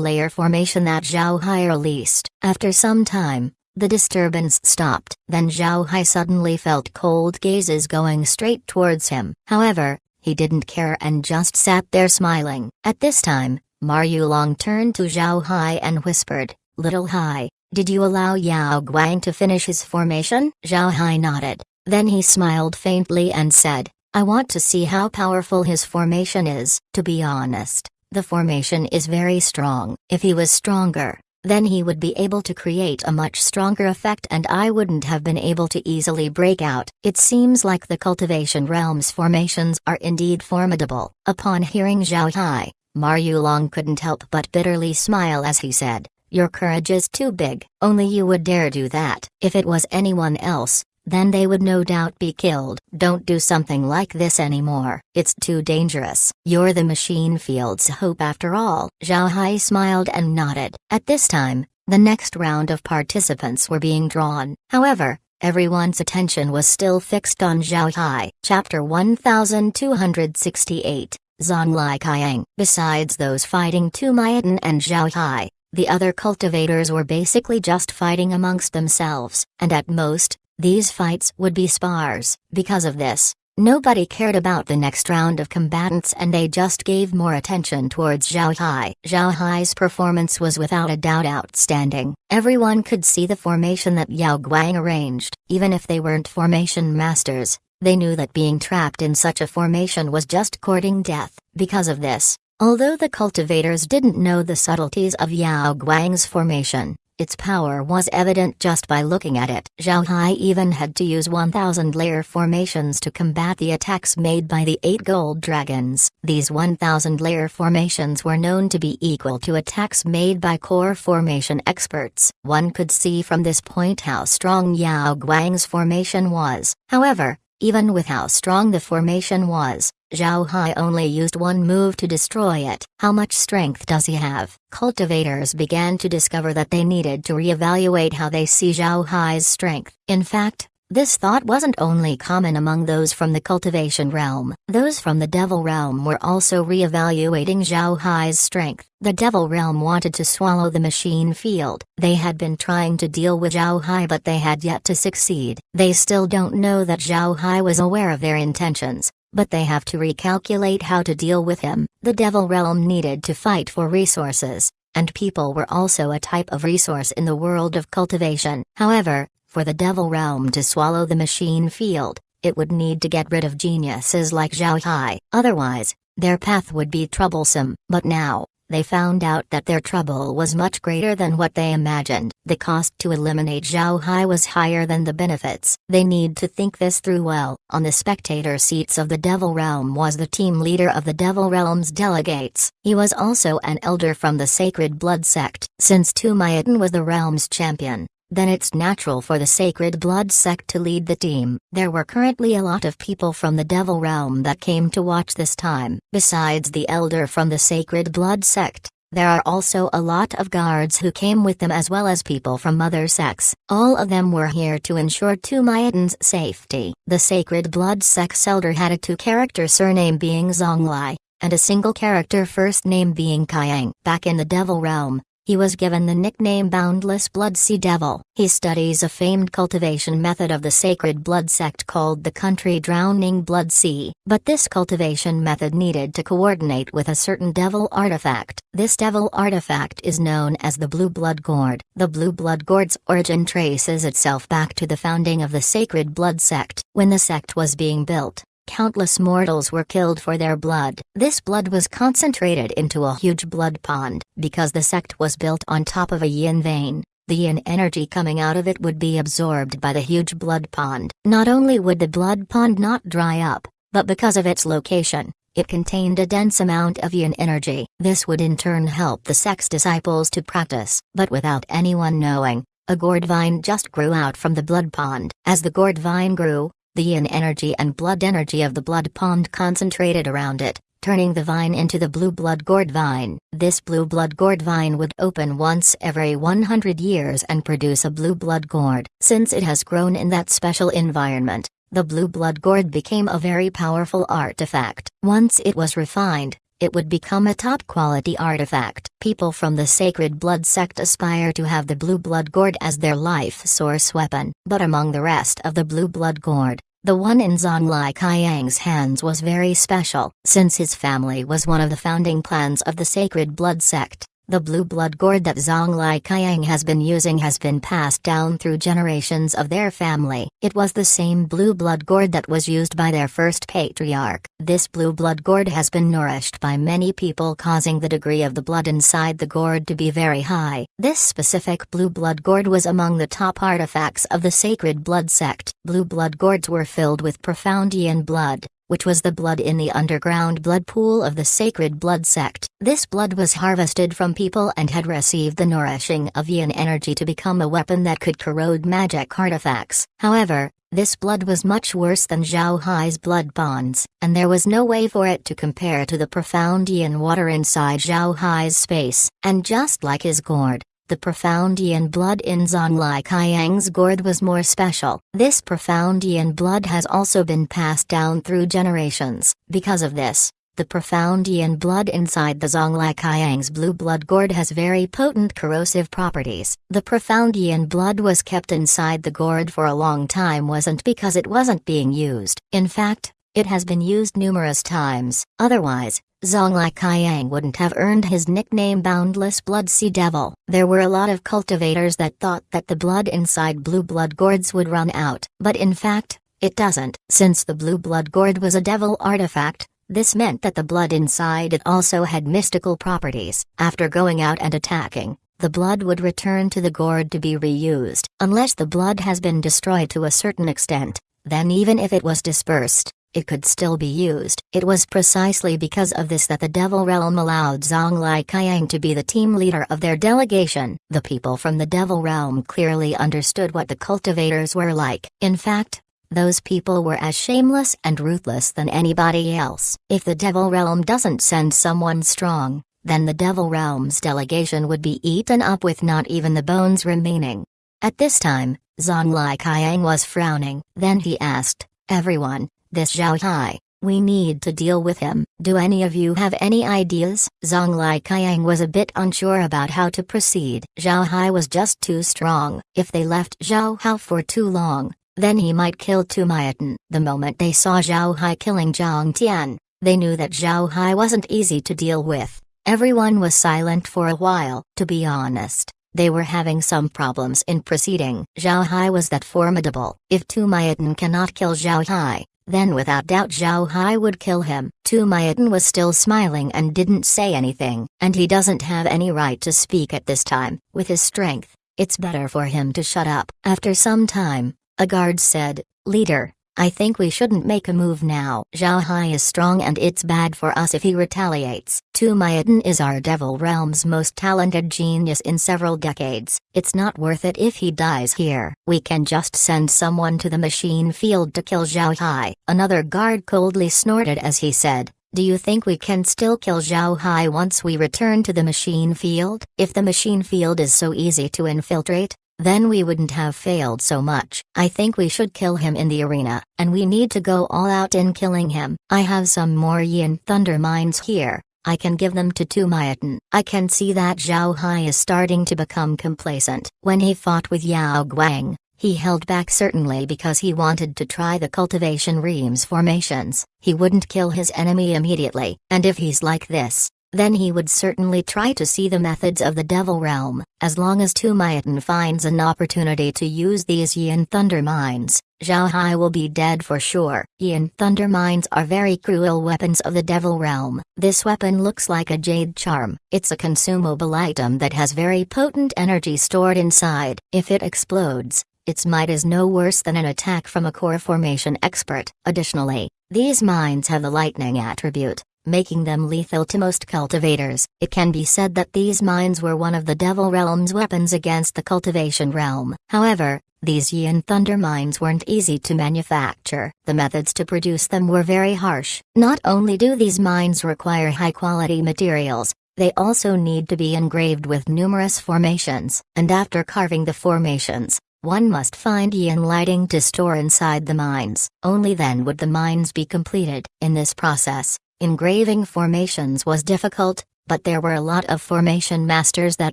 layer formation that Zhao Hai released. After some time, The disturbance stopped. Then Zhao Hai suddenly felt cold gazes going straight towards him. However, he didn't care and just sat there smiling. At this time, Ma Yulong turned to Zhao Hai and whispered, "Little Hai, did you allow Yao Guang to finish his formation?" Zhao Hai nodded. Then he smiled faintly and said, "I want to see how powerful his formation is." To be honest, the formation is very strong. If he was stronger, then he would be able to create a much stronger effect and I wouldn't have been able to easily break out. It seems like the cultivation realm's formations are indeed formidable. Upon hearing Zhao Hai, Ma Yulong couldn't help but bitterly smile as he said, "Your courage is too big. Only you would dare do that. If it was anyone else, then they would no doubt be killed. Don't do something like this anymore. It's too dangerous. You're the machine field's hope after all." Zhao Hai smiled and nodded. At this time, the next round of participants were being drawn. However, everyone's attention was still fixed on Zhao Hai. Chapter 1268, Zonglai Kaiyang. Besides those fighting Tu Maiden and Zhao Hai, the other cultivators were basically just fighting amongst themselves, and at most, these fights would be spars. Because of this, nobody cared about the next round of combatants and they just gave more attention towards Zhao Hai. Zhao Hai's performance was without a doubt outstanding. Everyone could see the formation that Yao Guang arranged. Even if they weren't formation masters, they knew that being trapped in such a formation was just courting death. Because of this, although the cultivators didn't know the subtleties of Yao Guang's formation, its power was evident just by looking at it. Zhao Hai even had to use 1,000-layer formations to combat the attacks made by the 8 gold dragons. These 1,000-layer formations were known to be equal to attacks made by core formation experts. One could see from this point how strong Yao Guang's formation was. However, even with how strong the formation was, Zhao Hai only used one move to destroy it. How much strength does he have? Cultivators began to discover that they needed to reevaluate how they see Zhao Hai's strength. In fact, this thought wasn't only common among those from the cultivation realm. Those from the devil realm were also reevaluating Zhao Hai's strength. The devil realm wanted to swallow the machine field. They had been trying to deal with Zhao Hai but they had yet to succeed. They still don't know that Zhao Hai was aware of their intentions, but they have to recalculate how to deal with him. The devil realm needed to fight for resources, and people were also a type of resource in the world of cultivation. However, for the devil realm to swallow the machine field, it would need to get rid of geniuses like Zhao Hai. Otherwise, their path would be troublesome. But now, they found out that their trouble was much greater than what they imagined. The cost to eliminate Zhao Hai was higher than the benefits. They need to think this through well. On the spectator seats of the Devil Realm was the team leader of the Devil Realm's delegates. He was also an elder from the Sacred Blood sect. Since Tu Maiden was the realm's champion, then it's natural for the Sacred Blood sect to lead the team. There were currently a lot of people from the Devil Realm that came to watch this time. Besides the elder from the Sacred Blood sect, there are also a lot of guards who came with them as well as people from other sects. All of them were here to ensure Tu Maiden's safety. The Sacred Blood sect's elder had a 2-character surname being Zonglai, and a single character first name being Kaiyang. Back in the Devil Realm, he was given the nickname Boundless Blood Sea Devil. He studies a famed cultivation method of the Sacred Blood sect called the Country Drowning Blood Sea. But this cultivation method needed to coordinate with a certain devil artifact. This devil artifact is known as the Blue Blood Gourd. The Blue Blood Gourd's origin traces itself back to the founding of the Sacred Blood sect. When the sect was being built, countless mortals were killed for their blood. This blood was concentrated into a huge blood pond. Because the sect was built on top of a yin vein, the yin energy coming out of it would be absorbed by the huge blood pond. Not only would the blood pond not dry up, but because of its location, it contained a dense amount of yin energy. This would in turn help the sect's disciples to practice. But without anyone knowing, a gourd vine just grew out from the blood pond. As the gourd vine grew, the yin energy and blood energy of the blood pond concentrated around it, turning the vine into the blue blood gourd vine. This blue blood gourd vine would open once every 100 years and produce a blue blood gourd. Since it has grown in that special environment, the blue blood gourd became a very powerful artifact. Once it was refined, it would become a top-quality artifact. People from the Sacred Blood sect aspire to have the Blue Blood Gourd as their life source weapon. But among the rest of the Blue Blood Gourd, the one in Zhonglai Kaiyang's hands was very special. Since his family was one of the founding clans of the Sacred Blood sect, the Blue Blood Gourd that Zhonglai Kaiyang has been using has been passed down through generations of their family. It was the same Blue Blood Gourd that was used by their first patriarch. This Blue Blood Gourd has been nourished by many people, causing the degree of the blood inside the gourd to be very high. This specific Blue Blood Gourd was among the top artifacts of the Sacred Blood sect. Blue Blood Gourds were filled with profound yin blood, which was the blood in the underground blood pool of the Sacred Blood sect. This blood was harvested from people and had received the nourishing of yin energy to become a weapon that could corrode magic artifacts. However, this blood was much worse than Zhao Hai's blood bonds, and there was no way for it to compare to the profound yin water inside Zhao Hai's space. And just like his gourd, the profound yin blood in Zhonglai Kaiyang's gourd was more special. This profound yin blood has also been passed down through generations. Because of this, the profound yin blood inside the Zhonglai Kaiyang's Blue Blood Gourd has very potent corrosive properties. The profound yin blood was kept inside the gourd for a long time wasn't because it wasn't being used. In fact, it has been used numerous times. Otherwise, Zhonglai Kaiyang wouldn't have earned his nickname Boundless Blood Sea Devil. There were a lot of cultivators that thought that the blood inside Blue Blood Gourds would run out, but in fact, it doesn't. Since the Blue Blood Gourd was a devil artifact, this meant that the blood inside it also had mystical properties. After going out and attacking, the blood would return to the gourd to be reused. Unless the blood has been destroyed to a certain extent, then even if it was dispersed, it could still be used. It was precisely because of this that the Devil Realm allowed Zhonglai Kaiyang to be the team leader of their delegation. The people from the Devil Realm clearly understood what the cultivators were like. In fact, those people were as shameless and ruthless than anybody else. If the Devil Realm doesn't send someone strong, then the Devil Realm's delegation would be eaten up with not even the bones remaining. At this time, Zhonglai Kaiyang was frowning. Then he asked, "Everyone, this Zhao Hai, we need to deal with him. Do any of you have any ideas?" Zhonglai Kaiyang was a bit unsure about how to proceed. Zhao Hai was just too strong. If they left Zhao Hao for too long, then he might kill Tumayatin. The moment they saw Zhao Hai killing Zhang Tian, they knew that Zhao Hai wasn't easy to deal with. Everyone was silent for a while. To be honest, they were having some problems in proceeding. Zhao Hai was that formidable. If Tumayatin cannot kill Zhao Hai, then without doubt Zhao Hai would kill him. Tumayatin was still smiling and didn't say anything, and he doesn't have any right to speak at this time. With his strength, it's better for him to shut up. After some time, a guard said, "Leader, I think we shouldn't make a move now. Zhao Hai is strong and it's bad for us if he retaliates. Tumayatin is our Devil Realm's most talented genius in several decades. It's not worth it if he dies here. We can just send someone to the machine field to kill Zhao Hai." Another guard coldly snorted as he said, "Do you think we can still kill Zhao Hai once we return to the machine field? If the machine field is so easy to infiltrate, then we wouldn't have failed so much. I think we should kill him in the arena, and we need to go all out in killing him. I have some more Yin Thunder mines here. I can give them to Tumayatin." I can see that Zhao Hai is starting to become complacent. When he fought with Yao Guang, he held back certainly because he wanted to try the cultivation reams formations. He wouldn't kill his enemy immediately, and if he's like this, then he would certainly try to see the methods of the Devil Realm. As long as Tumayatin finds an opportunity to use these Yin Thunder mines, Zhao Hai will be dead for sure. Yin Thunder mines are very cruel weapons of the Devil Realm. This weapon looks like a jade charm. It's a consumable item that has very potent energy stored inside. If it explodes, its might is no worse than an attack from a core formation expert. Additionally, these mines have the lightning attribute, making them lethal to most cultivators. It can be said that these mines were one of the Devil Realm's weapons against the cultivation realm. However, these Yin Thunder mines weren't easy to manufacture. The methods to produce them were very harsh. Not only do these mines require high-quality materials, they also need to be engraved with numerous formations, and after carving the formations, one must find yin lighting to store inside the mines. Only then would the mines be completed. In this process, Engraving formations was difficult, but there were a lot of formation masters that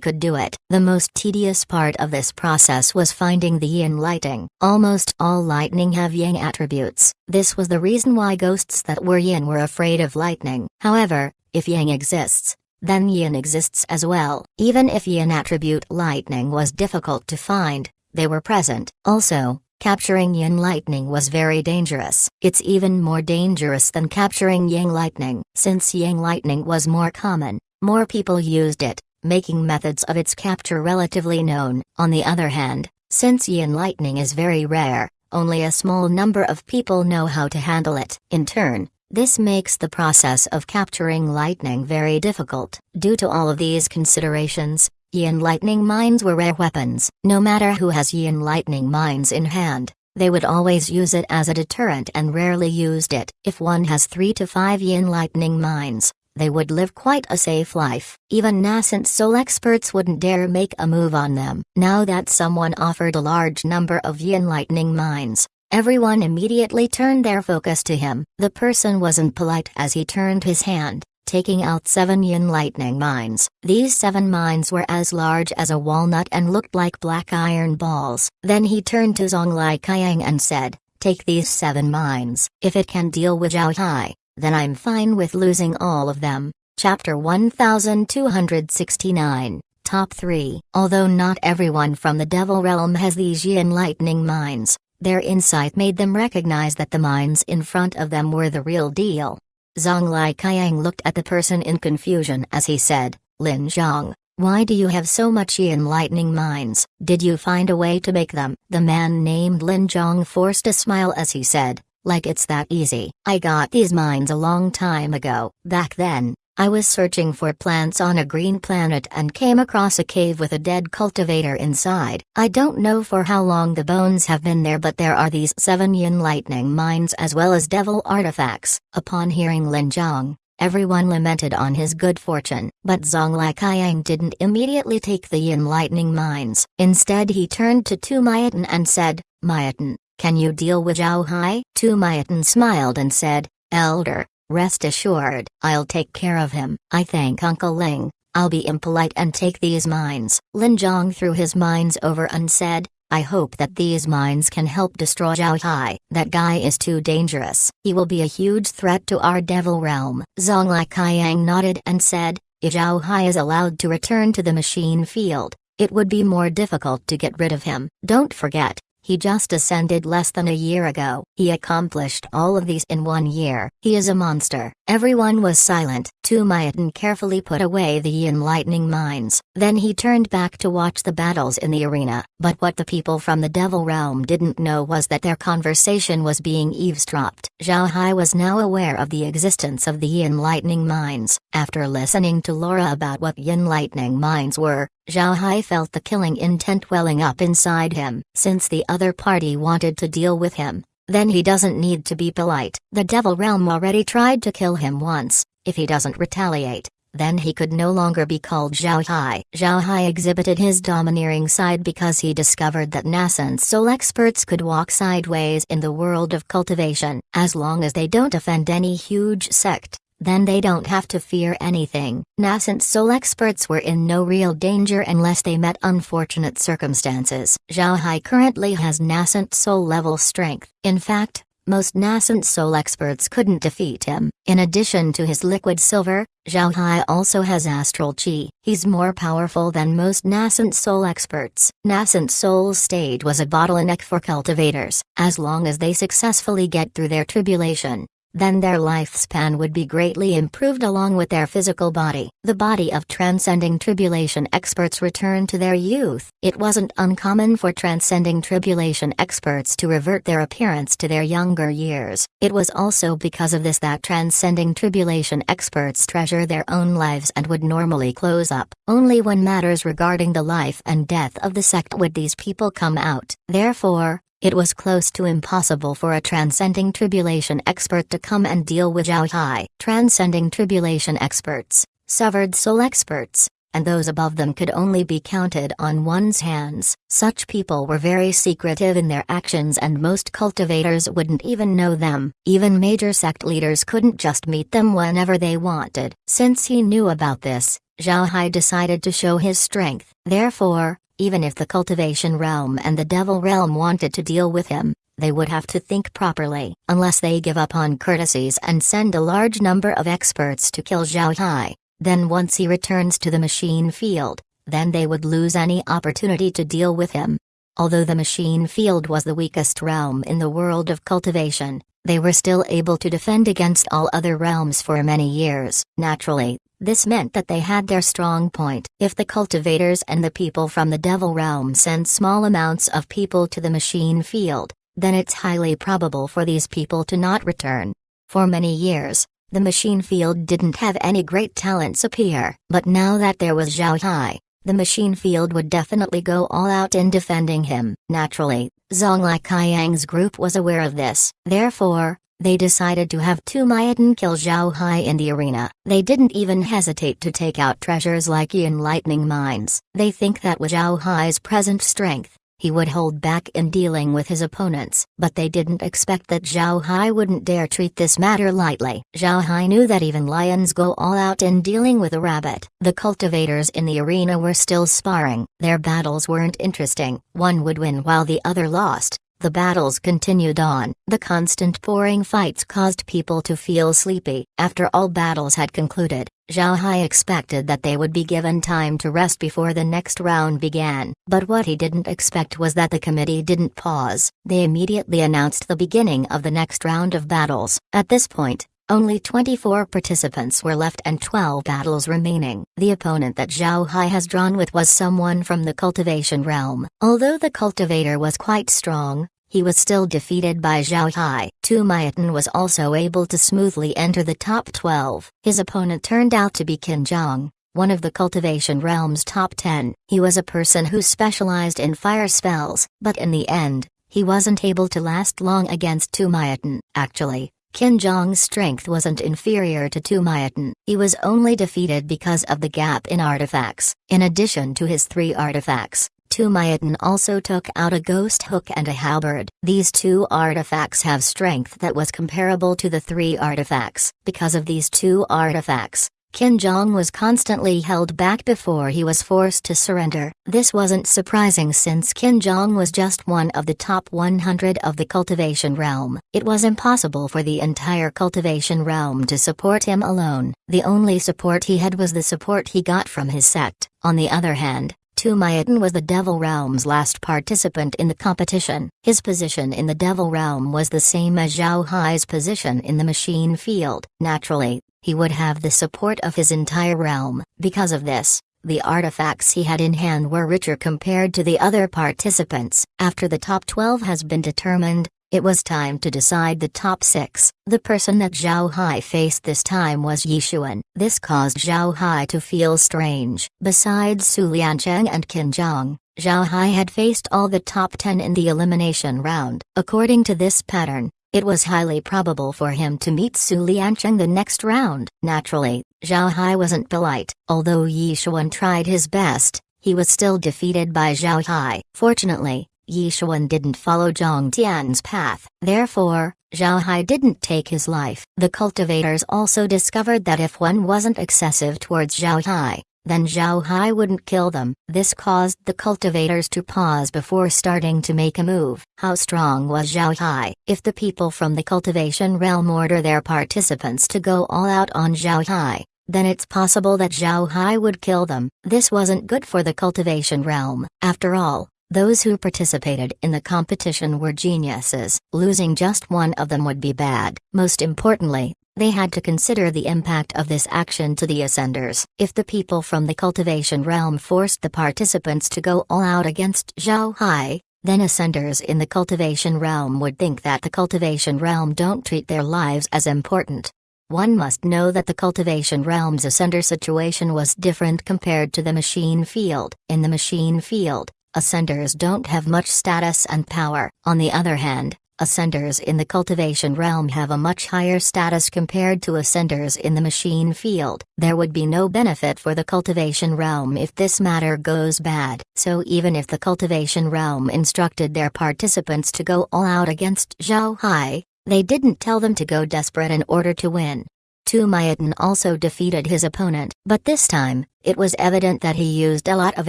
could do it. The most tedious part of this process was finding the yin lighting. Almost all lightning have yang attributes. This was the reason why ghosts that were yin were afraid of lightning. However, if yang exists, then yin exists as well. Even if yin attribute lightning was difficult to find, they were present. Also, capturing yin lightning was very dangerous. It's even more dangerous than capturing yang lightning. Since yang lightning was more common, more people used it, making methods of its capture relatively known. On the other hand, since yin lightning is very rare, only a small number of people know how to handle it. In turn, this makes the process of capturing lightning very difficult. Due to all of these considerations, yin lightning mines were rare weapons. No matter who has yin lightning mines in hand, they would always use it as a deterrent and rarely used it. If one has 3 to 5 yin lightning mines, they would live quite a safe life. Even nascent soul experts wouldn't dare make a move on them. Now that someone offered a large number of yin lightning mines, everyone immediately turned their focus to him. The person wasn't polite as he turned his hand, taking out 7 yin lightning mines. These 7 mines were as large as a walnut and looked like black iron balls. Then he turned to Zonglai Kyang and said, "Take these 7 mines. If it can deal with Zhao Hai, then I'm fine with losing all of them." Chapter 1269, Top 3. Although not everyone from the Devil Realm has these yin lightning mines, their insight made them recognize that the mines in front of them were the real deal. Zonglai Kyang looked at the person in confusion as he said, "Lin Zhang, why do you have so much yin lightning mines? Did you find a way to make them?" The man named Lin Zhang forced a smile as he said, "Like it's that easy. I got these mines a long time ago. Back then, I was searching for plants on a green planet and came across a cave with a dead cultivator inside. I don't know for how long the bones have been there, but there are these 7 yin lightning mines as well as devil artifacts." Upon hearing Lin Zhang, everyone lamented on his good fortune. But Zonglai Kyang didn't immediately take the yin lightning mines. Instead he turned to Tu Mayaten and said, "Mayaten, can you deal with Zhao Hai?" Tu Mayaten smiled and said, "Elder, rest assured, I'll take care of him. I thank Uncle Ling. I'll be impolite and take these mines." Lin Zhang threw his mines over and said, "I hope that these mines can help destroy Zhao Hai. That guy is too dangerous. He will be a huge threat to our devil realm." Zonglai Kyang nodded and said, "If Zhao Hai is allowed to return to the machine field, it would be more difficult to get rid of him. Don't forget, he just ascended less than a year ago. He accomplished all of these in 1 year. He is a monster." Everyone was silent. Tu Mayaten carefully put away the yin lightning mines. Then he turned back to watch the battles in the arena. But what the people from the Devil Realm didn't know was that their conversation was being eavesdropped. Zhao Hai was now aware of the existence of the yin lightning mines. After listening to Laura about what yin lightning mines were, Zhao Hai felt the killing intent welling up inside him. Since the other party wanted to deal with him, then he doesn't need to be polite. The Devil Realm already tried to kill him once. If he doesn't retaliate, then he could no longer be called Zhao Hai. Zhao Hai exhibited his domineering side because he discovered that nascent soul experts could walk sideways in the world of cultivation. As long as they don't offend any huge sect, then they don't have to fear anything. Nascent soul experts were in no real danger unless they met unfortunate circumstances. Zhao Hai currently has nascent soul level strength. In fact, most nascent soul experts couldn't defeat him. In addition to his liquid silver, Zhao Hai also has astral chi. He's more powerful than most nascent soul experts. Nascent soul stage was a bottleneck for cultivators. As long as they successfully get through their tribulation, then their lifespan would be greatly improved along with their physical body. The body of transcending tribulation experts returned to their youth. It wasn't uncommon for transcending tribulation experts to revert their appearance to their younger years. It was also because of this that transcending tribulation experts treasure their own lives and would normally close up. Only when matters regarding the life and death of the sect would these people come out. Therefore, it was close to impossible for a transcending tribulation expert to come and deal with Zhao Hai. Transcending tribulation experts, severed soul experts, and those above them could only be counted on one's hands. Such people were very secretive in their actions and most cultivators wouldn't even know them. Even major sect leaders couldn't just meet them whenever they wanted. Since he knew about this, Zhao Hai decided to show his strength. Therefore, even if the cultivation realm and the devil realm wanted to deal with him, they would have to think properly. Unless they give up on courtesies and send a large number of experts to kill Zhao Hai, then once he returns to the machine field, then they would lose any opportunity to deal with him. Although the machine field was the weakest realm in the world of cultivation, they were still able to defend against all other realms for many years. Naturally, this meant that they had their strong point. If the cultivators and the people from the devil realm send small amounts of people to the machine field, then it's highly probable for these people to not return. For many years, the machine field didn't have any great talents appear. But now that there was Zhao Hai, the machine field would definitely go all out in defending him. Naturally, Zhonglai Kaiyang's group was aware of this. Therefore, they decided to have Tu Maiten kill Zhao Hai in the arena. They didn't even hesitate to take out treasures like Yin lightning mines. They think that with Zhao Hai's present strength, he would hold back in dealing with his opponents. But they didn't expect that Zhao Hai wouldn't dare treat this matter lightly. Zhao Hai knew that even lions go all out in dealing with a rabbit. The cultivators in the arena were still sparring. Their battles weren't interesting. One would win while the other lost. The battles continued on. The constant pouring fights caused people to feel sleepy. After all battles had concluded, Zhao Hai expected that they would be given time to rest before the next round began. But what he didn't expect was that the committee didn't pause. They immediately announced the beginning of the next round of battles. At this point, only 24 participants were left and 12 battles remaining. The opponent that Zhao Hai has drawn with was someone from the cultivation realm. Although the cultivator was quite strong, he was still defeated by Zhao Hai. Tu Maiten was also able to smoothly enter the top 12. His opponent turned out to be Qin Zhang, one of the cultivation realm's top 10. He was a person who specialized in fire spells, but in the end, he wasn't able to last long against Tu Maiten. Actually, Qin Zhang's strength wasn't inferior to Tu Maiten. He was only defeated because of the gap in artifacts. In addition to his 3 artifacts, Tu Maiten also took out a ghost hook and a halberd. These 2 artifacts have strength that was comparable to the 3 artifacts. Because of these 2 artifacts, Qin Zhang was constantly held back before he was forced to surrender. This wasn't surprising since Qin Zhang was just one of the top 100 of the cultivation realm. It was impossible for the entire cultivation realm to support him alone. The only support he had was the support he got from his sect. On the other hand, Tu Maiten was the Devil Realm's last participant in the competition. His position in the Devil Realm was the same as Zhao Hai's position in the machine field. Naturally, he would have the support of his entire realm. Because of this, the artifacts he had in hand were richer compared to the other participants. After the top 12 has been determined, it was time to decide the top 6. The person that Zhao Hai faced this time was Yishuan. This caused Zhao Hai to feel strange. Besides Su Liancheng and Qin Zhang, Zhao Hai had faced all the top 10 in the elimination round. According to this pattern, it was highly probable for him to meet Su Liancheng the next round. Naturally, Zhao Hai wasn't polite. Although Yishuan tried his best, he was still defeated by Zhao Hai. Fortunately, Yishuan didn't follow Zhang Tian's path. Therefore, Zhao Hai didn't take his life. The cultivators also discovered that if one wasn't excessive towards Zhao Hai, then Zhao Hai wouldn't kill them. This caused the cultivators to pause before starting to make a move. How strong was Zhao Hai? If the people from the cultivation realm order their participants to go all out on Zhao Hai, then it's possible that Zhao Hai would kill them. This wasn't good for the cultivation realm. After all, those who participated in the competition were geniuses. Losing just one of them would be bad. Most importantly, they had to consider the impact of this action to the Ascenders. If the people from the cultivation realm forced the participants to go all out against Zhao Hai, then Ascenders in the cultivation realm would think that the cultivation realm don't treat their lives as important. One must know that the cultivation realm's Ascender situation was different compared to the machine field. In the machine field, Ascenders don't have much status and power. On the other hand, Ascenders in the cultivation realm have a much higher status compared to ascenders in the machine field. There would be no benefit for the cultivation realm if this matter goes bad. So even if the cultivation realm instructed their participants to go all out against Zhao Hai, they didn't tell them to go desperate in order to win. Tu Maiten also defeated his opponent, but this time, it was evident that he used a lot of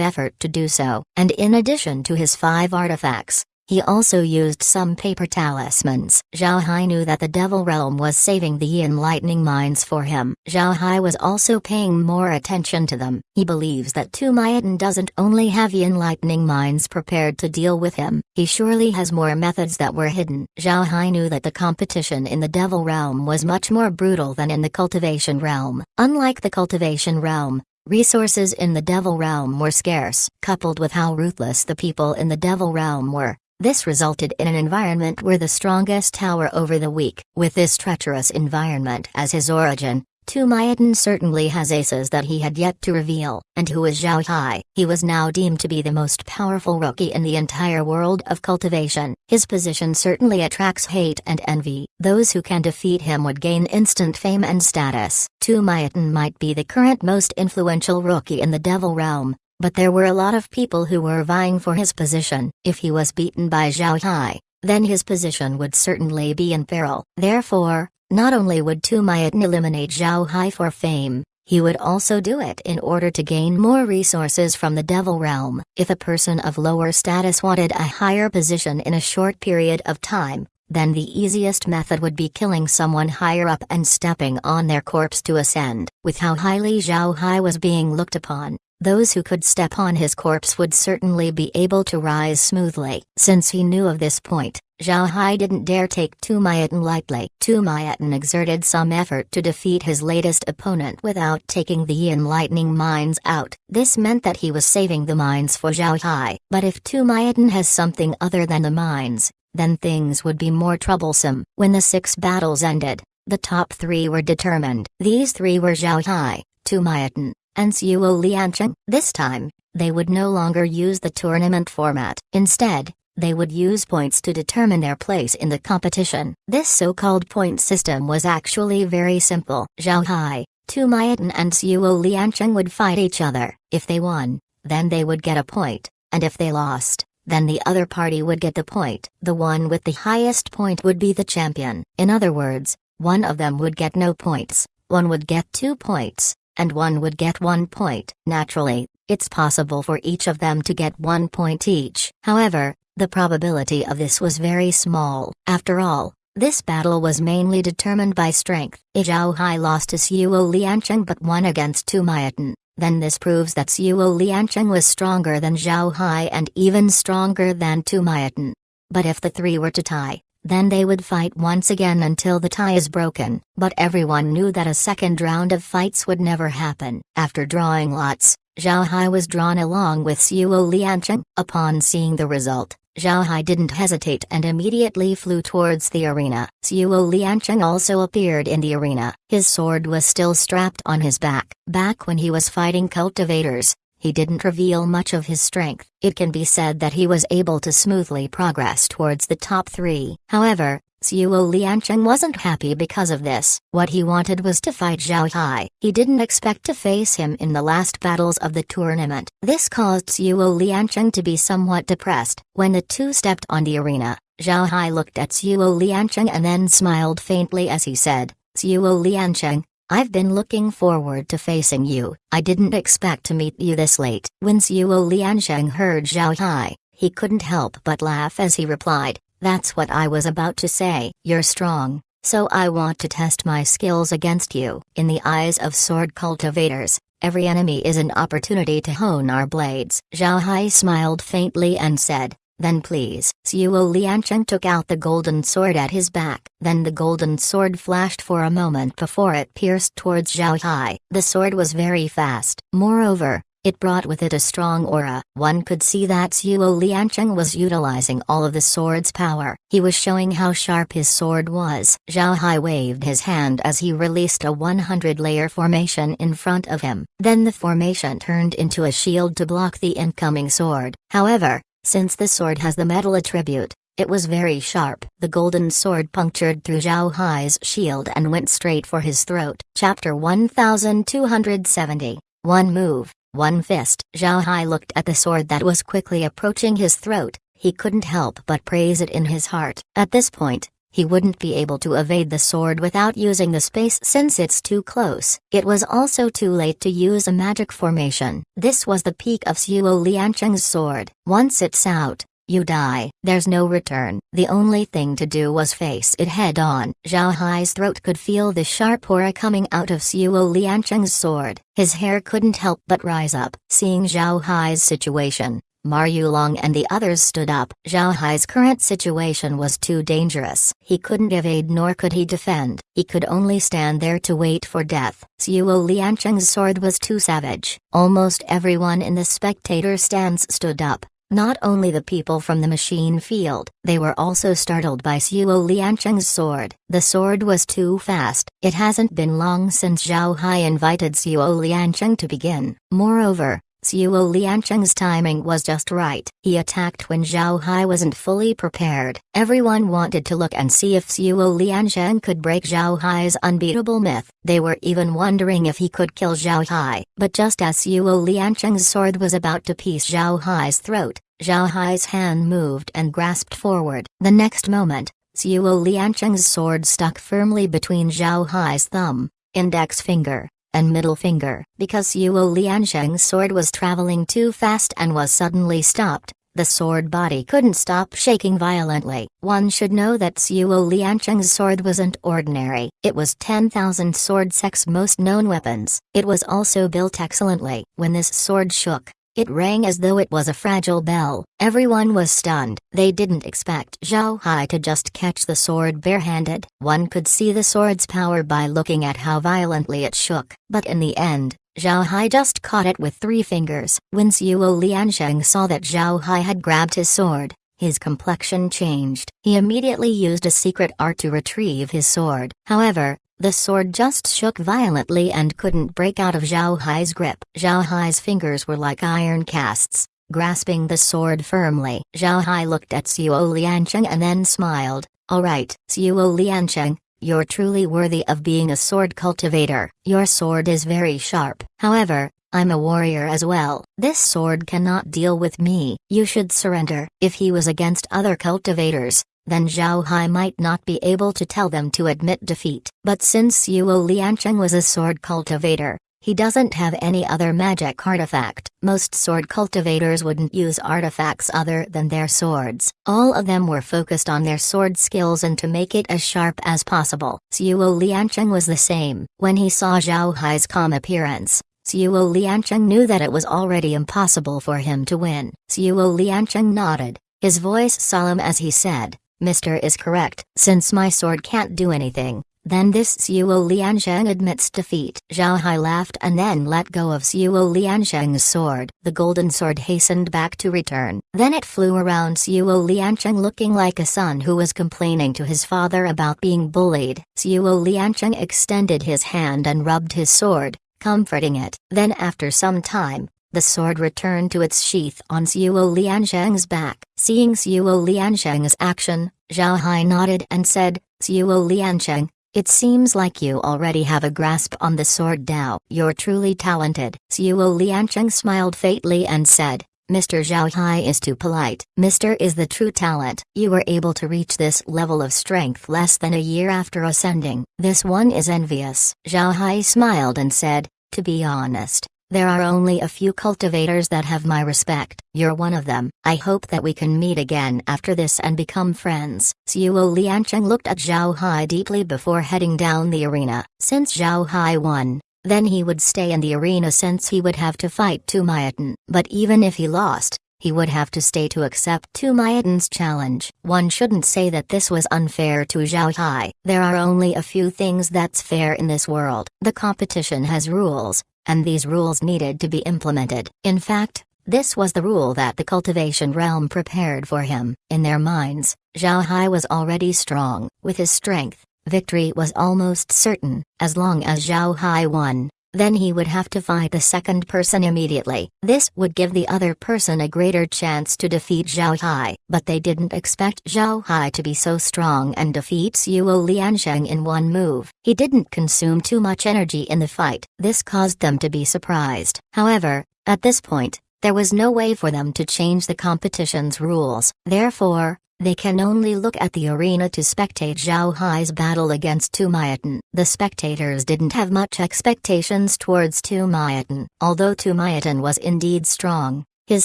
effort to do so. And in addition to his 5 artifacts, he also used some paper talismans. Zhao Hai knew that the Devil Realm was saving the enlightening minds for him. Zhao Hai was also paying more attention to them. He believes that Tu Maiten doesn't only have enlightening minds prepared to deal with him, he surely has more methods that were hidden. Zhao Hai knew that the competition in the Devil Realm was much more brutal than in the Cultivation Realm. Unlike the Cultivation Realm, resources in the Devil Realm were scarce. Coupled with how ruthless the people in the Devil Realm were, this resulted in an environment where the strongest tower over the weak. With this treacherous environment as his origin, Tu Maiten certainly has aces that he had yet to reveal. And who is Zhao Hai? He was now deemed to be the most powerful rookie in the entire world of cultivation. His position certainly attracts hate and envy. Those who can defeat him would gain instant fame and status. Tu Maiten might be the current most influential rookie in the Devil Realm, but there were a lot of people who were vying for his position. If he was beaten by Zhao Hai, then his position would certainly be in peril. Therefore, not only would Tu Maiten eliminate Zhao Hai for fame, he would also do it in order to gain more resources from the Devil Realm. If a person of lower status wanted a higher position in a short period of time, then the easiest method would be killing someone higher up and stepping on their corpse to ascend. With how highly Zhao Hai was being looked upon, those who could step on his corpse would certainly be able to rise smoothly. Since he knew of this point, Zhao Hai didn't dare take Tu Maiten lightly. Tu Maiten exerted some effort to defeat his latest opponent without taking the enlightening minds out. This meant that he was saving the minds for Zhao Hai. But if Tu Maiten has something other than the minds, then things would be more troublesome. When the 6 battles ended, the top 3 were determined. These 3 were Zhao Hai, Tu Maiten, and Xiao Liancheng. This time, they would no longer use the tournament format. Instead, they would use points to determine their place in the competition. This so-called point system was actually very simple. Zhao Hai, Tu Maiten and Xiao Liancheng would fight each other. If they won, then they would get a point, and if they lost, then the other party would get the point. The one with the highest point would be the champion. In other words, one of them would get no points, one would get 2 points, and one would get 1 point. Naturally, it's possible for each of them to get 1 point each. However, the probability of this was very small. After all, this battle was mainly determined by strength. If Zhao Hai lost to Xiao Liancheng but won against Tu Maiten, then this proves that Xiao Liancheng was stronger than Zhao Hai and even stronger than Tu Maiten. But if the 3 were to tie, then they would fight once again until the tie is broken. But everyone knew that a second round of fights would never happen. After drawing lots, Zhao Hai was drawn along with Xiao Liancheng. Upon seeing the result, Zhao Hai didn't hesitate and immediately flew towards the arena. Xiao Liancheng also appeared in the arena. His sword was still strapped on his back. Back when he was fighting cultivators, he didn't reveal much of his strength. It can be said that he was able to smoothly progress towards the top 3. However, Xiao Liancheng wasn't happy because of this. What he wanted was to fight Zhao Hai. He didn't expect to face him in the last battles of the tournament. This caused Xiao Liancheng to be somewhat depressed. When the 2 stepped on the arena, Zhao Hai looked at Xiao Liancheng and then smiled faintly as he said, "Xiao Liancheng, I've been looking forward to facing you. I didn't expect to meet you this late." When Xiao Liancheng heard Zhao Hai, he couldn't help but laugh as he replied, "That's what I was about to say. You're strong, so I want to test my skills against you." In the eyes of sword cultivators, every enemy is an opportunity to hone our blades. Zhao Hai smiled faintly and said, "Then please." Xiao Liancheng took out the golden sword at his back. Then the golden sword flashed for a moment before it pierced towards Zhao Hai. The sword was very fast. Moreover, it brought with it a strong aura. One could see that Xiao Liancheng was utilizing all of the sword's power. He was showing how sharp his sword was. Zhao Hai waved his hand as he released a 100-layer formation in front of him. Then the formation turned into a shield to block the incoming sword. However, since the sword has the metal attribute, It was very sharp. The golden sword punctured through Zhao Hai's shield and went straight for his throat. Chapter 1270. One move, one fist. Zhao Hai looked at the sword that was quickly approaching his throat. He couldn't help but praise it in his heart. At this point, he wouldn't be able to evade the sword without using the space since it's too close. It was also too late to use a magic formation. This was the peak of Suo Liancheng's sword. Once it's out, you die. There's no return. The only thing to do was face it head-on. Zhao Hai's throat could feel the sharp aura coming out of Suo Liancheng's sword. His hair couldn't help but rise up. Seeing Zhao Hai's situation, Ma Yulong and the others stood up. Zhao Hai's current situation was too dangerous. He couldn't evade nor could he defend. He could only stand there to wait for death. Suo Liancheng's sword was too savage. Almost everyone in the spectator stands stood up. Not only the people from the machine field, they were also startled by Suo Liancheng's sword. The sword was too fast. It hasn't been long since Zhao Hai invited Suo Liancheng to begin. Moreover, Suo Liancheng's timing was just right. He attacked when Zhao Hai wasn't fully prepared. Everyone wanted to look and see if Suo Liancheng could break Zhao Hai's unbeatable myth. They were even wondering if he could kill Zhao Hai. But just as Suo Liancheng's sword was about to pierce Zhao Hai's throat, Zhao Hai's hand moved and grasped forward. The next moment, Suo Liancheng's sword stuck firmly between Zhao Hai's thumb, index finger, and middle finger. Because Suo Liancheng's sword was traveling too fast and was suddenly stopped, the sword body couldn't stop shaking violently. One should know that Suo Liancheng's sword wasn't ordinary. It was 10,000 sword sect's most known weapons. It was also built excellently. When this sword shook, it rang as though it was a fragile bell. Everyone was stunned. They didn't expect Zhao Hai to just catch the sword barehanded. One could see the sword's power by looking at how violently it shook. But in the end, Zhao Hai just caught it with 3 fingers. When Suo Liancheng saw that Zhao Hai had grabbed his sword, his complexion changed. He immediately used a secret art to retrieve his sword. However, the sword just shook violently and couldn't break out of Zhao Hai's grip. Zhao Hai's fingers were like iron casts, grasping the sword firmly. Zhao Hai looked at Suo Liancheng and then smiled. "All right, Suo Liancheng, you're truly worthy of being a sword cultivator. Your sword is very sharp. However, I'm a warrior as well. This sword cannot deal with me. You should surrender." If he was against other cultivators, then Zhao Hai might not be able to tell them to admit defeat. But since Suo Liancheng was a sword cultivator, he doesn't have any other magic artifact. Most sword cultivators wouldn't use artifacts other than their swords. All of them were focused on their sword skills and to make it as sharp as possible. Suo Liancheng was the same. When he saw Zhao Hai's calm appearance, Suo Liancheng knew that it was already impossible for him to win. Suo Liancheng nodded, his voice solemn as he said, "Mr. is correct. Since my sword can't do anything, then this Suo Liancheng admits defeat." Zhao Hai laughed and then let go of Suo Liancheng's sword. The golden sword hastened back to return. Then it flew around Suo Liancheng looking like a son who was complaining to his father about being bullied. Suo Liancheng extended his hand and rubbed his sword, comforting it. Then after some time, the sword returned to its sheath on Suo Liancheng's back. Seeing Suo Liancheng's action, Zhao Hai nodded and said, "Suo Liancheng, it seems like you already have a grasp on the sword now. You're truly talented." Suo Liancheng smiled faintly and said, "Mr. Zhao Hai is too polite. Mr. is the true talent. You were able to reach this level of strength less than a year after ascending. This one is envious." Zhao Hai smiled and said, "To be honest, there are only a few cultivators that have my respect. You're one of them. I hope that we can meet again after this and become friends." Suo Liancheng looked at Zhao Hai deeply before heading down the arena. Since Zhao Hai won, then he would stay in the arena since he would have to fight Tu Maiten. But even if he lost, he would have to stay to accept Tu Maeten's challenge. One shouldn't say that this was unfair to Zhao Hai. There are only a few things that's fair in this world. The competition has rules, and these rules needed to be implemented. In fact, this was the rule that the cultivation realm prepared for him. In their minds, Zhao Hai was already strong. With his strength, victory was almost certain. As long as Zhao Hai won, then he would have to fight the second person immediately. This would give the other person a greater chance to defeat Zhao Hai, but they didn't expect Zhao Hai to be so strong and defeat Suo Liansheng in one move. He didn't consume too much energy in the fight. This caused them to be surprised. However, at this point, there was no way for them to change the competition's rules. Therefore, they can only look at the arena to spectate Zhao Hai's battle against Tumayatin. The spectators didn't have much expectations towards Tumayatin. Although Tumayatin was indeed strong, his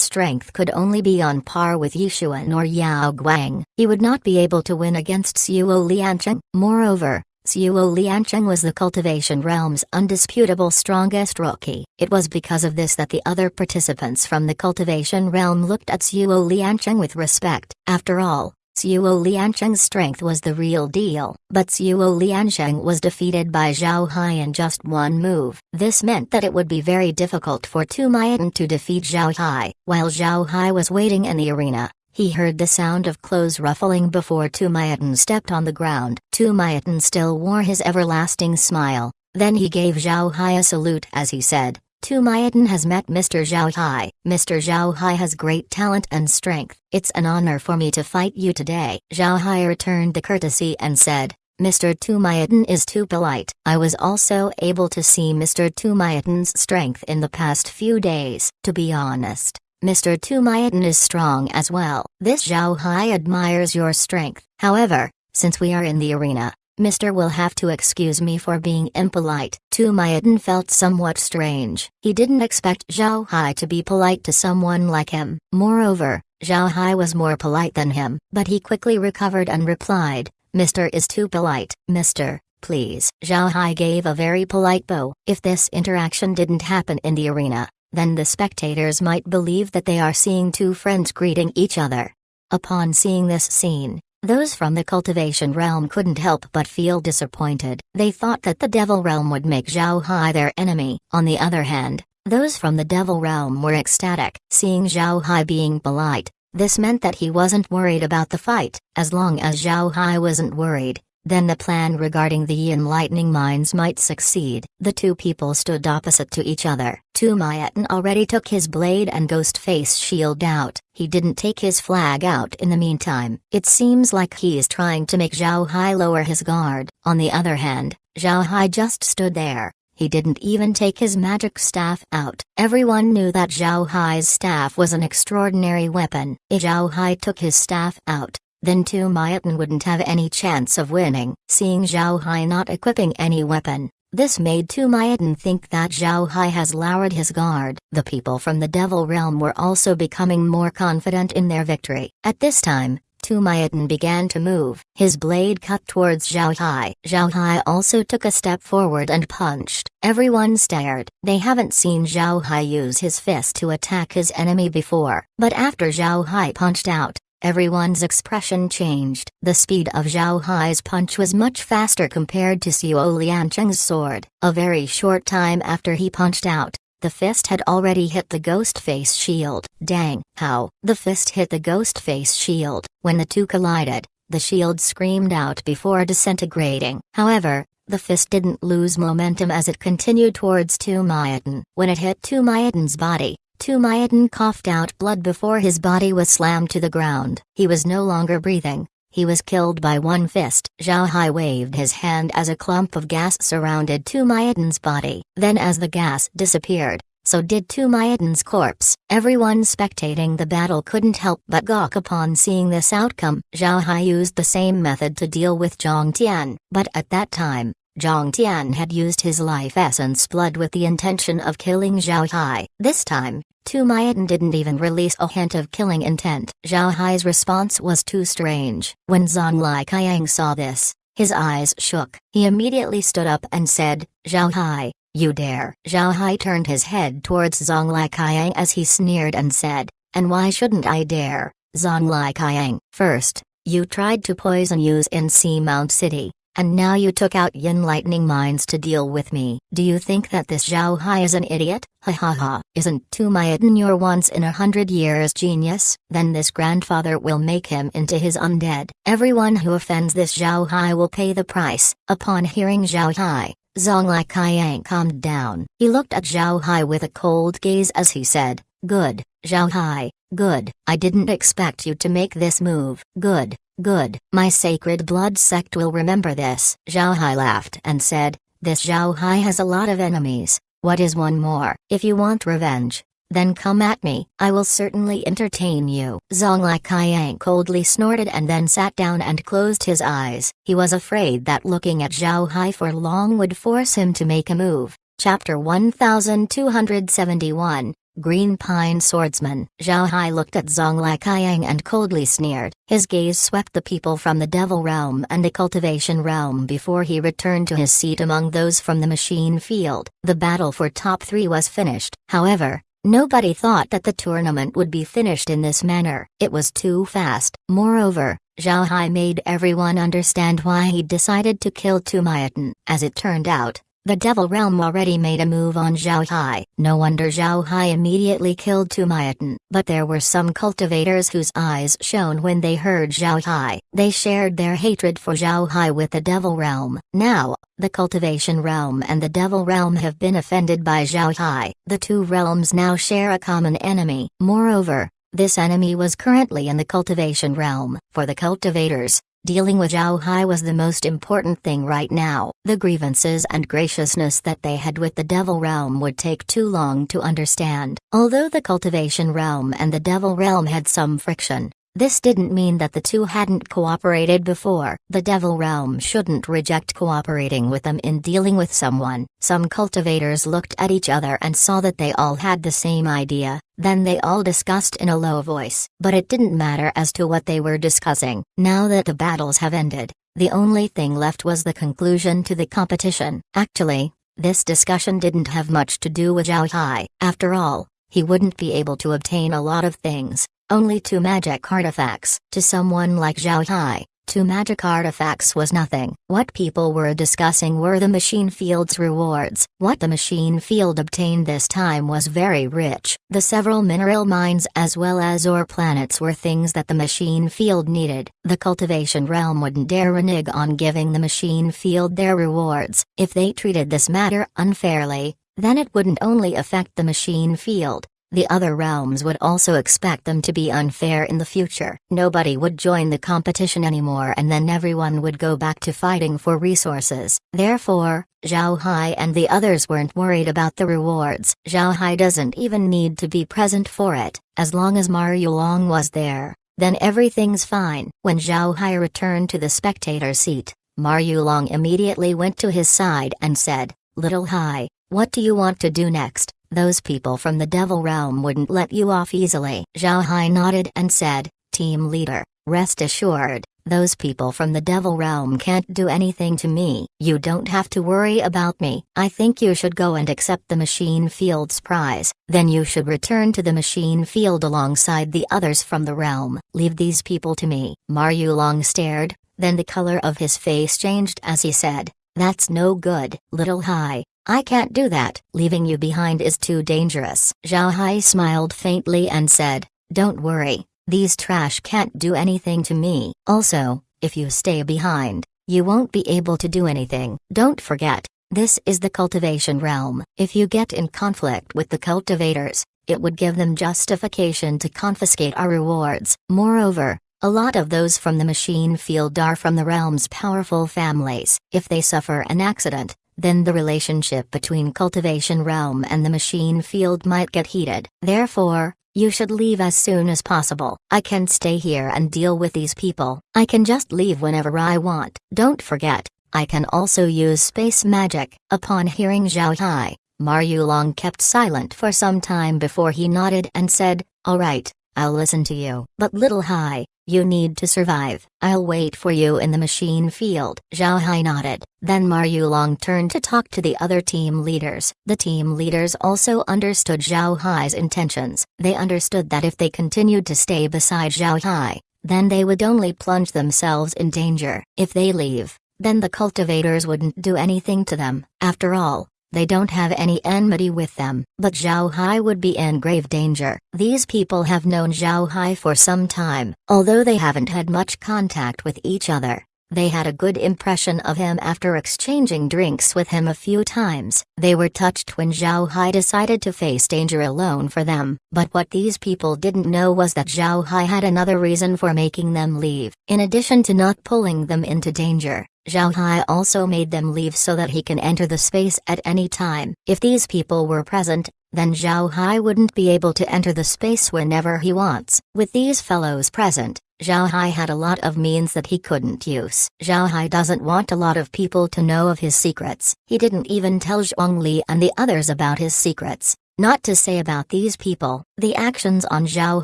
strength could only be on par with Yushuan or Yao Guang. He would not be able to win against Suo Liancheng. Moreover, Suo Liancheng was the cultivation realm's undisputable strongest rookie. It was because of this that the other participants from the cultivation realm looked at Suo Liancheng with respect. After all, Suo Liancheng's strength was the real deal. But Suo Liansheng was defeated by Zhao Hai in just one move. This meant that it would be very difficult for Tumayatin to defeat Zhao Hai. While Zhao Hai was waiting in the arena, he heard the sound of clothes ruffling before Tumayatin stepped on the ground. Tumayatin still wore his everlasting smile. Then he gave Zhao Hai a salute as he said, "Tumayatin has met Mr. Zhao Hai. Mr. Zhao Hai has great talent and strength. It's an honor for me to fight you today." Zhao Hai returned the courtesy and said, "Mr. Tumayatin is too polite. I was also able to see Mr. Tumayatin's strength in the past few days. To be honest, Mr. Tumayatin is strong as well. This Zhao Hai admires your strength. However, since we are in the arena, Mr. will have to excuse me for being impolite." Tumayatin felt somewhat strange. He didn't expect Zhao Hai to be polite to someone like him. Moreover, Zhao Hai was more polite than him. But he quickly recovered and replied, "Mr. is too polite. Mr. please." Zhao Hai gave a very polite bow. If this interaction didn't happen in the arena, then the spectators might believe that they are seeing two friends greeting each other. Upon seeing this scene, those from the cultivation realm couldn't help but feel disappointed. They thought that the devil realm would make Zhao Hai their enemy. On the other hand, those from the devil realm were ecstatic. Seeing Zhao Hai being polite, this meant that he wasn't worried about the fight. As long as Zhao Hai wasn't worried, then the plan regarding the Yin lightning mines might succeed. The two people stood opposite to each other. Tumayatin already took his blade and ghost face shield out. He didn't take his flag out in the meantime. It seems like he is trying to make Zhao Hai lower his guard. On the other hand, Zhao Hai just stood there. He didn't even take his magic staff out. Everyone knew that Zhao Hai's staff was an extraordinary weapon. If Zhao Hai took his staff out, then Tumayatin wouldn't have any chance of winning. Seeing Zhao Hai not equipping any weapon, this made Tumayatin think that Zhao Hai has lowered his guard. The people from the devil realm were also becoming more confident in their victory. At this time, Tumayatin began to move. His blade cut towards Zhao Hai. Zhao Hai also took a step forward and punched. Everyone stared. They haven't seen Zhao Hai use his fist to attack his enemy before. But after Zhao Hai punched out, everyone's expression changed. The speed of Zhao Hai's punch was much faster compared to Suo Liancheng's sword. A very short time after he punched out, the fist had already hit the ghost face shield. Dang! How? The fist hit the ghost face shield. When the two collided, the shield screamed out before disintegrating. However, the fist didn't lose momentum as it continued towards Tumayatin. When it hit Tumayatin's body, Tumayatin coughed out blood before his body was slammed to the ground. He was no longer breathing. He was killed by one fist. Zhao Hai waved his hand as a clump of gas surrounded Tumayatin's body. Then as the gas disappeared, so did Tumayatin's corpse. Everyone spectating the battle couldn't help but gawk upon seeing this outcome. Zhao Hai used the same method to deal with Zhang Tian. But at that time, Zhang Tian had used his life essence blood with the intention of killing Zhao Hai. This time, Tumayatin didn't even release a hint of killing intent. Zhao Hai's response was too strange. When Zonglai Qiang saw this, his eyes shook. He immediately stood up and said, "Zhao Hai, you dare." Zhao Hai turned his head towards Zonglai Qiang as he sneered and said, "And why shouldn't I dare, Zonglai Qiang? First, you tried to poison Yus in Sea Mount City. And now you took out Yin lightning mines to deal with me. Do you think that this Zhao Hai is an idiot? Ha ha ha. Isn't Tumayatin your once-in-a-100-years genius? Then this grandfather will make him into his undead. Everyone who offends this Zhao Hai will pay the price." Upon hearing Zhao Hai, Zhang Liqiang calmed down. He looked at Zhao Hai with a cold gaze as he said, "Good, Zhao Hai, good. I didn't expect you to make this move. Good, good. My sacred blood sect will remember this." Zhao Hai laughed and said, "This Zhao Hai has a lot of enemies. What is one more? If you want revenge, then come at me. I will certainly entertain you." Zhang Liqiang coldly snorted and then sat down and closed his eyes. He was afraid that looking at Zhao Hai for long would force him to make a move. Chapter 1271, Green Pine Swordsman. Zhao Hai looked at Zhang Liqiang and coldly sneered. His gaze swept the people from the Devil Realm and the Cultivation Realm before he returned to his seat among those from the Machine Field. The battle for top 3 was finished. However, nobody thought that the tournament would be finished in this manner. It was too fast. Moreover, Zhao Hai made everyone understand why he decided to kill Tumayatin. As it turned out, the Devil Realm already made a move on Zhao Hai. No wonder Zhao Hai immediately killed Tumayatin. But there were some cultivators whose eyes shone when they heard Zhao Hai. They shared their hatred for Zhao Hai with the Devil Realm. Now, the Cultivation Realm and the Devil Realm have been offended by Zhao Hai. The two realms now share a common enemy. Moreover, this enemy was currently in the Cultivation Realm. For the cultivators, dealing with Zhao Hai was the most important thing right now. The grievances and graciousness that they had with the Devil Realm would take too long to understand. Although the Cultivation Realm and the Devil Realm had some friction, this didn't mean that the two hadn't cooperated before. The Devil Realm shouldn't reject cooperating with them in dealing with someone. Some cultivators looked at each other and saw that they all had the same idea. Then they all discussed in a low voice. But it didn't matter as to what they were discussing. Now that the battles have ended, the only thing left was the conclusion to the competition. Actually, this discussion didn't have much to do with Zhao Hai. After all, he wouldn't be able to obtain a lot of things. Only 2 magic artifacts. To someone like Zhao Hai, 2 magic artifacts was nothing. What people were discussing were the machine field's rewards. What the machine field obtained this time was very rich. The several mineral mines as well as ore planets were things that the machine field needed. The Cultivation Realm wouldn't dare renege on giving the machine field their rewards. If they treated this matter unfairly, then it wouldn't only affect the machine field. The other realms would also expect them to be unfair in the future. Nobody would join the competition anymore and then everyone would go back to fighting for resources. Therefore, Zhao Hai and the others weren't worried about the rewards. Zhao Hai doesn't even need to be present for it. As long as Ma Yulong was there, then everything's fine. When Zhao Hai returned to the spectator seat, Ma Yulong immediately went to his side and said, "Little Hai, what do you want to do next? Those people from the Devil Realm wouldn't let you off easily." Zhao Hai nodded and said, "Team leader, rest assured, those people from the Devil Realm can't do anything to me. You don't have to worry about me. I think you should go and accept the machine field's prize. Then you should return to the machine field alongside the others from the realm. Leave these people to me." Ma Yulong stared, then the color of his face changed as he said, "That's no good. Little Hai, I can't do that. Leaving you behind is too dangerous." Zhao Hai smiled faintly and said, "Don't worry, these trash can't do anything to me. Also, if you stay behind, you won't be able to do anything. Don't forget, this is the Cultivation Realm. If you get in conflict with the cultivators, it would give them justification to confiscate our rewards. Moreover, a lot of those from the machine field are from the realm's powerful families. If they suffer an accident, then the relationship between Cultivation Realm and the machine field might get heated. Therefore, you should leave as soon as possible. I can stay here and deal with these people. I can just leave whenever I want. Don't forget, I can also use space magic." Upon hearing Zhao Hai, Ma Yulong kept silent for some time before he nodded and said, "All right, I'll listen to you. But Little Hai, you need to survive. I'll wait for you in the machine field." Zhao Hai nodded. Then Ma Yulong turned to talk to the other team leaders. The team leaders also understood Zhao Hai's intentions. They understood that if they continued to stay beside Zhao Hai, then they would only plunge themselves in danger. If they leave, then the cultivators wouldn't do anything to them. After all, they don't have any enmity with them. But Zhao Hai would be in grave danger. These people have known Zhao Hai for some time, although they haven't had much contact with each other. They had a good impression of him after exchanging drinks with him a few times. They were touched when Zhao Hai decided to face danger alone for them, but what these people didn't know was that Zhao Hai had another reason for making them leave. In addition to not pulling them into danger, Zhao Hai also made them leave so that he can enter the space at any time. If these people were present, then Zhao Hai wouldn't be able to enter the space whenever he wants. With these fellows present, Zhao Hai had a lot of means that he couldn't use. Zhao Hai doesn't want a lot of people to know of his secrets. He didn't even tell Zhuangli and the others about his secrets. Not to say about these people, the actions on Zhao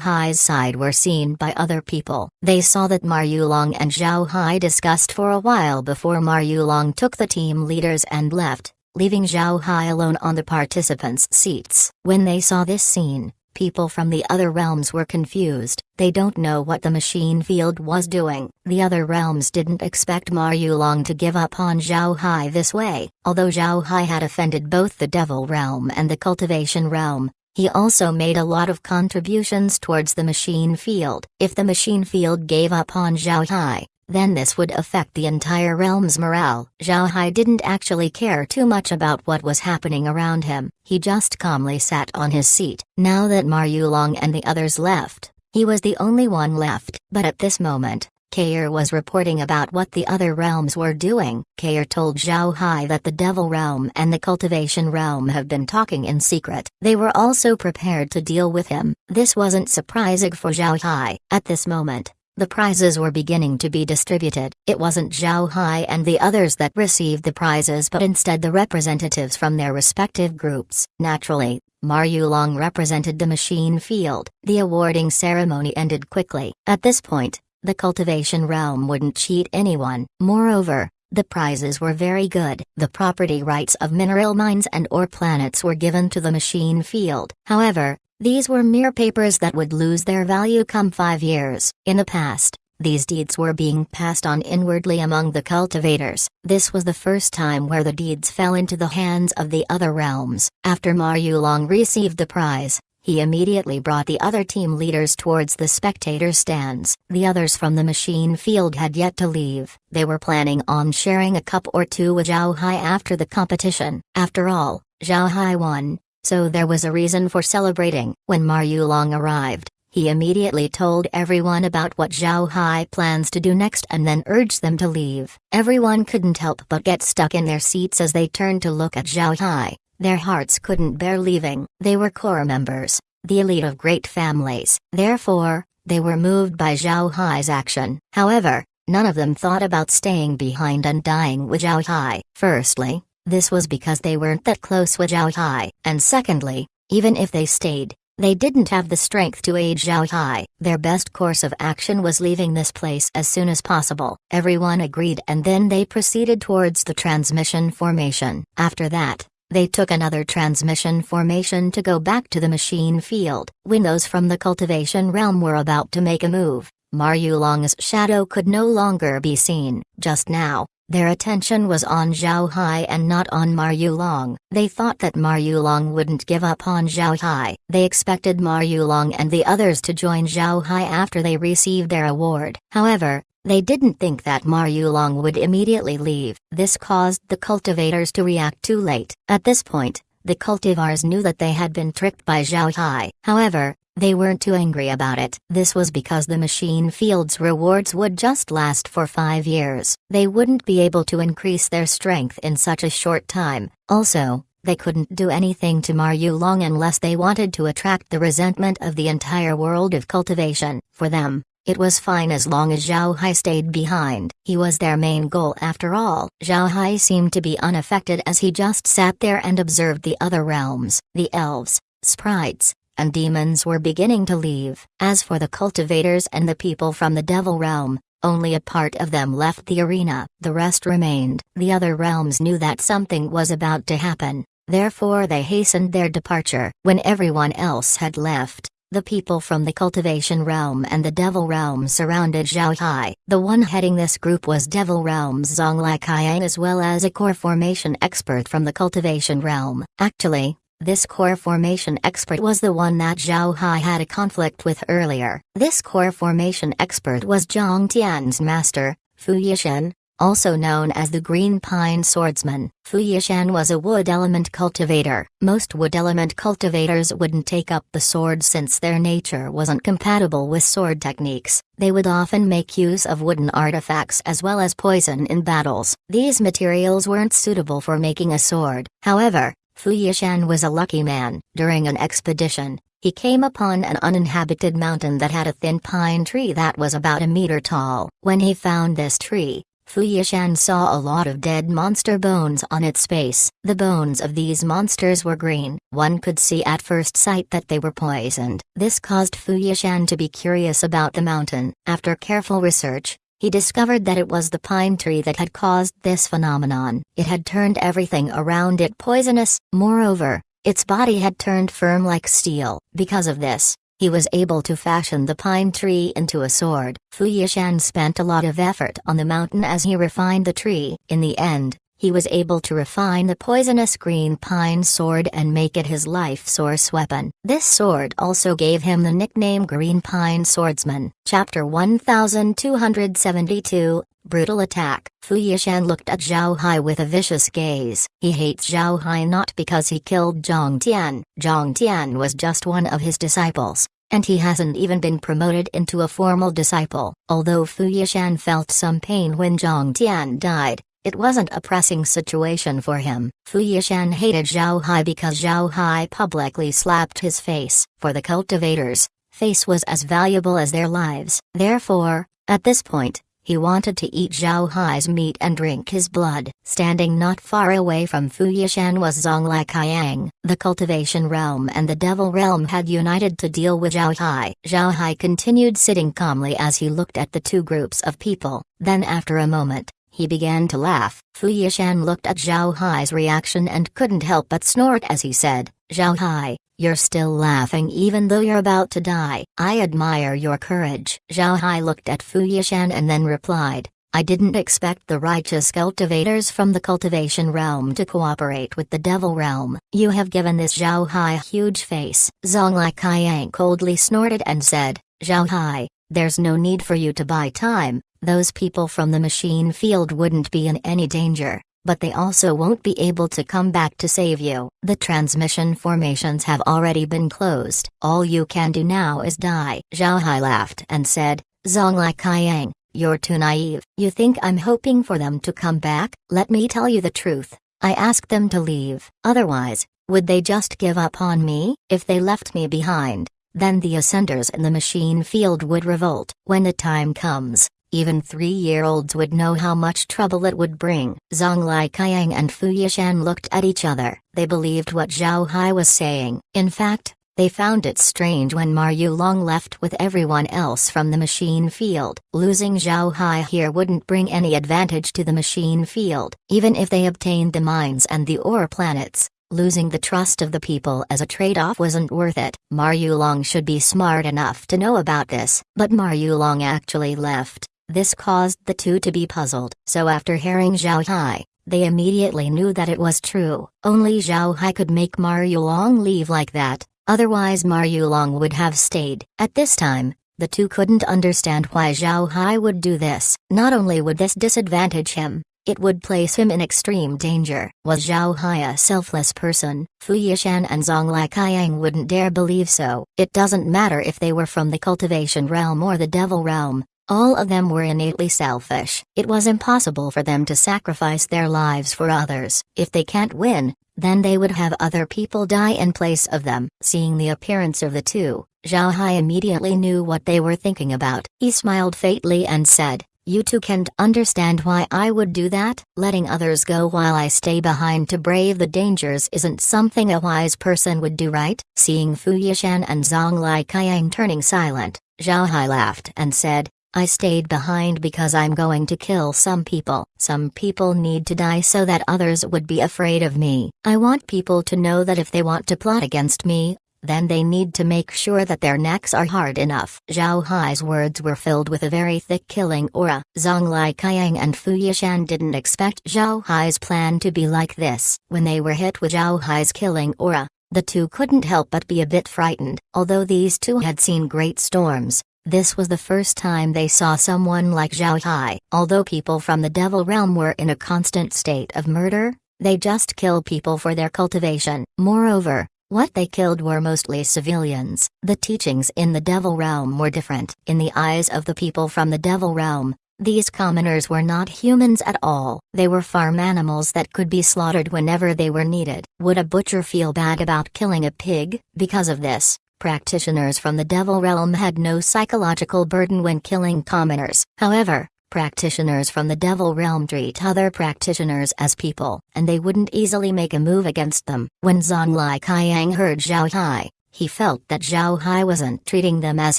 Hai's side were seen by other people. They saw that Ma Yulong and Zhao Hai discussed for a while before Ma Yulong took the team leaders and left, leaving Zhao Hai alone on the participants' seats. When they saw this scene, people from the other realms were confused. They don't know what the machine field was doing. The other realms didn't expect Ma Yulong to give up on Zhao Hai this way. Although Zhao Hai had offended both the Devil Realm and the Cultivation Realm, he also made a lot of contributions towards the machine field. If the machine field gave up on Zhao Hai, then this would affect the entire realm's morale. Zhao Hai didn't actually care too much about what was happening around him. He just calmly sat on his seat. Now that Ma Yulong and the others left, he was the only one left. But at this moment, Kair was reporting about what the other realms were doing. Kair told Zhao Hai that the Devil Realm and the Cultivation Realm have been talking in secret. They were also prepared to deal with him. This wasn't surprising for Zhao Hai. At this moment, the prizes were beginning to be distributed. It wasn't Zhao Hai and the others that received the prizes but instead the representatives from their respective groups. Naturally, Ma Yulong represented the machine field. The awarding ceremony ended quickly. At this point, the Cultivation Realm wouldn't cheat anyone. Moreover, the prizes were very good. The property rights of mineral mines and ore planets were given to the machine field. However, these were mere papers that would lose their value come 5 years. In the past, these deeds were being passed on inwardly among the cultivators. This was the first time where the deeds fell into the hands of the other realms. After Ma Yulong received the prize, he immediately brought the other team leaders towards the spectator stands. The others from the machine field had yet to leave. They were planning on sharing a cup or two with Zhao Hai after the competition. After all, Zhao Hai won, so there was a reason for celebrating. When Ma Yulong arrived, he immediately told everyone about what Zhao Hai plans to do next and then urged them to leave. Everyone couldn't help but get stuck in their seats as they turned to look at Zhao Hai. Their hearts couldn't bear leaving. They were core members, the elite of great families. Therefore, they were moved by Zhao Hai's action. However, none of them thought about staying behind and dying with Zhao Hai. Firstly, this was because they weren't that close with Zhao Hai. And secondly, even if they stayed, they didn't have the strength to aid Zhao Hai. Their best course of action was leaving this place as soon as possible. Everyone agreed and then they proceeded towards the transmission formation. After that, they took another transmission formation to go back to the machine field. When those from the cultivation realm were about to make a move, Ma Yulong's shadow could no longer be seen. Just now, their attention was on Zhao Hai and not on Ma Yulong. They thought that Ma Yulong wouldn't give up on Zhao Hai. They expected Ma Yulong and the others to join Zhao Hai after they received their award. However, they didn't think that Ma Yulong would immediately leave. This caused the cultivators to react too late. At this point, the cultivars knew that they had been tricked by Zhao Hai. However, they weren't too angry about it. This was because the machine field's rewards would just last for 5 years. They wouldn't be able to increase their strength in such a short time. Also, they couldn't do anything to Ma Yulong unless they wanted to attract the resentment of the entire world of cultivation. For them, it was fine as long as Zhao Hai stayed behind. He was their main goal after all. Zhao Hai seemed to be unaffected as he just sat there and observed the other realms. The elves, sprites, and demons were beginning to leave. As for the cultivators and the people from the Devil Realm, only a part of them left the arena. The rest remained. The other realms knew that something was about to happen, therefore they hastened their departure. When everyone else had left, the people from the Cultivation Realm and the Devil Realm surrounded Zhao Hai. The one heading this group was Devil Realm's Zonglai Kaiang as well as a core formation expert from the Cultivation Realm. Actually, this core formation expert was the one that Zhao Hai had a conflict with earlier. This core formation expert was Zhang Tian's master, Fu Yishan, also known as the Green Pine Swordsman. Fu Yishan was a wood element cultivator. Most wood element cultivators wouldn't take up the sword since their nature wasn't compatible with sword techniques. They would often make use of wooden artifacts as well as poison in battles. These materials weren't suitable for making a sword. However, Fu Yishan was a lucky man. During an expedition, he came upon an uninhabited mountain that had a thin pine tree that was about a meter tall. When he found this tree, Fu Yishan saw a lot of dead monster bones on its base. The bones of these monsters were green. One could see at first sight that they were poisoned. This caused Fu Yishan to be curious about the mountain. After careful research, he discovered that it was the pine tree that had caused this phenomenon. It had turned everything around it poisonous. Moreover, its body had turned firm like steel. Because of this, he was able to fashion the pine tree into a sword. Fu Yishan spent a lot of effort on the mountain as he refined the tree. In the end, he was able to refine the poisonous green pine sword and make it his life source weapon. This sword also gave him the nickname Green Pine Swordsman. Chapter 1272, Brutal Attack. Fu Yishan looked at Zhao Hai with a vicious gaze. He hates Zhao Hai not because he killed Zhang Tian. Zhang Tian was just one of his disciples, and he hasn't even been promoted into a formal disciple. Although Fu Yishan felt some pain when Zhang Tian died, it wasn't a pressing situation for him. Fu Yishan hated Zhao Hai because Zhao Hai publicly slapped his face. For the cultivators, face was as valuable as their lives. Therefore, at this point, he wanted to eat Zhao Hai's meat and drink his blood. Standing not far away from Fu Yishan was Zonglai Qiang. The cultivation realm and the devil realm had united to deal with Zhao Hai. Zhao Hai continued sitting calmly as he looked at the two groups of people. Then after a moment, he began to laugh. Fu Yishan looked at Zhao Hai's reaction and couldn't help but snort as he said, "Zhao Hai, you're still laughing even though you're about to die. I admire your courage." Zhao Hai looked at Fu Yishan and then replied, "I didn't expect the righteous cultivators from the cultivation realm to cooperate with the devil realm. You have given this Zhao Hai a huge face." Zonglai Qiang coldly snorted and said, "Zhao Hai, there's no need for you to buy time. Those people from the machine field wouldn't be in any danger, but they also won't be able to come back to save you. The transmission formations have already been closed. All you can do now is die." Zhao Hai laughed and said, "Zonglai Qiang, you're too naive. You think I'm hoping for them to come back? Let me tell you the truth. I asked them to leave. Otherwise, would they just give up on me? If they left me behind, then the ascenders in the machine field would revolt. When the time comes, even 3-year-olds would know how much trouble it would bring." Zonglai Qiang and Fu Yishan looked at each other. They believed what Zhao Hai was saying. In fact, they found it strange when Ma Yulong left with everyone else from the machine field. Losing Zhao Hai here wouldn't bring any advantage to the machine field. Even if they obtained the mines and the ore planets, losing the trust of the people as a trade-off wasn't worth it. Ma Yulong should be smart enough to know about this, but Ma Yulong actually left. This caused the two to be puzzled. So after hearing Zhao Hai, they immediately knew that it was true. Only Zhao Hai could make Ma Yulong leave like that, otherwise Ma Yulong would have stayed. At this time, the two couldn't understand why Zhao Hai would do this. Not only would this disadvantage him, it would place him in extreme danger. Was Zhao Hai a selfless person? Fu Yishan and Zonglai Qiang wouldn't dare believe so. It doesn't matter if they were from the cultivation realm or the devil realm. All of them were innately selfish. It was impossible for them to sacrifice their lives for others. If they can't win, then they would have other people die in place of them. Seeing the appearance of the two, Zhao Hai immediately knew what they were thinking about. He smiled faintly and said, "You two can't understand why I would do that? Letting others go while I stay behind to brave the dangers isn't something a wise person would do, right?" Seeing Fu Yishan and Zonglai Qiang turning silent, Zhao Hai laughed and said, "I stayed behind because I'm going to kill some people. Some people need to die so that others would be afraid of me. I want people to know that if they want to plot against me, then they need to make sure that their necks are hard enough." Zhao Hai's words were filled with a very thick killing aura. Zonglai Qiang and Fu Yishan didn't expect Zhao Hai's plan to be like this. When they were hit with Zhao Hai's killing aura, the two couldn't help but be a bit frightened. Although these two had seen great storms, This was the first time they saw someone like Zhao Hai. Although people from the devil realm were in a constant state of murder, they just kill people for their cultivation. Moreover, what they killed were mostly civilians. The teachings in the devil realm were different. In the eyes of the people from the devil realm, these commoners were not humans at all. They were farm animals that could be slaughtered whenever they were needed. Would a butcher feel bad about killing a pig? Because of this, practitioners from the devil realm had no psychological burden when killing commoners. However, practitioners from the devil realm treat other practitioners as people, and they wouldn't easily make a move against them. When Zhonglai Qiang heard Zhao Hai, he felt that Zhao Hai wasn't treating them as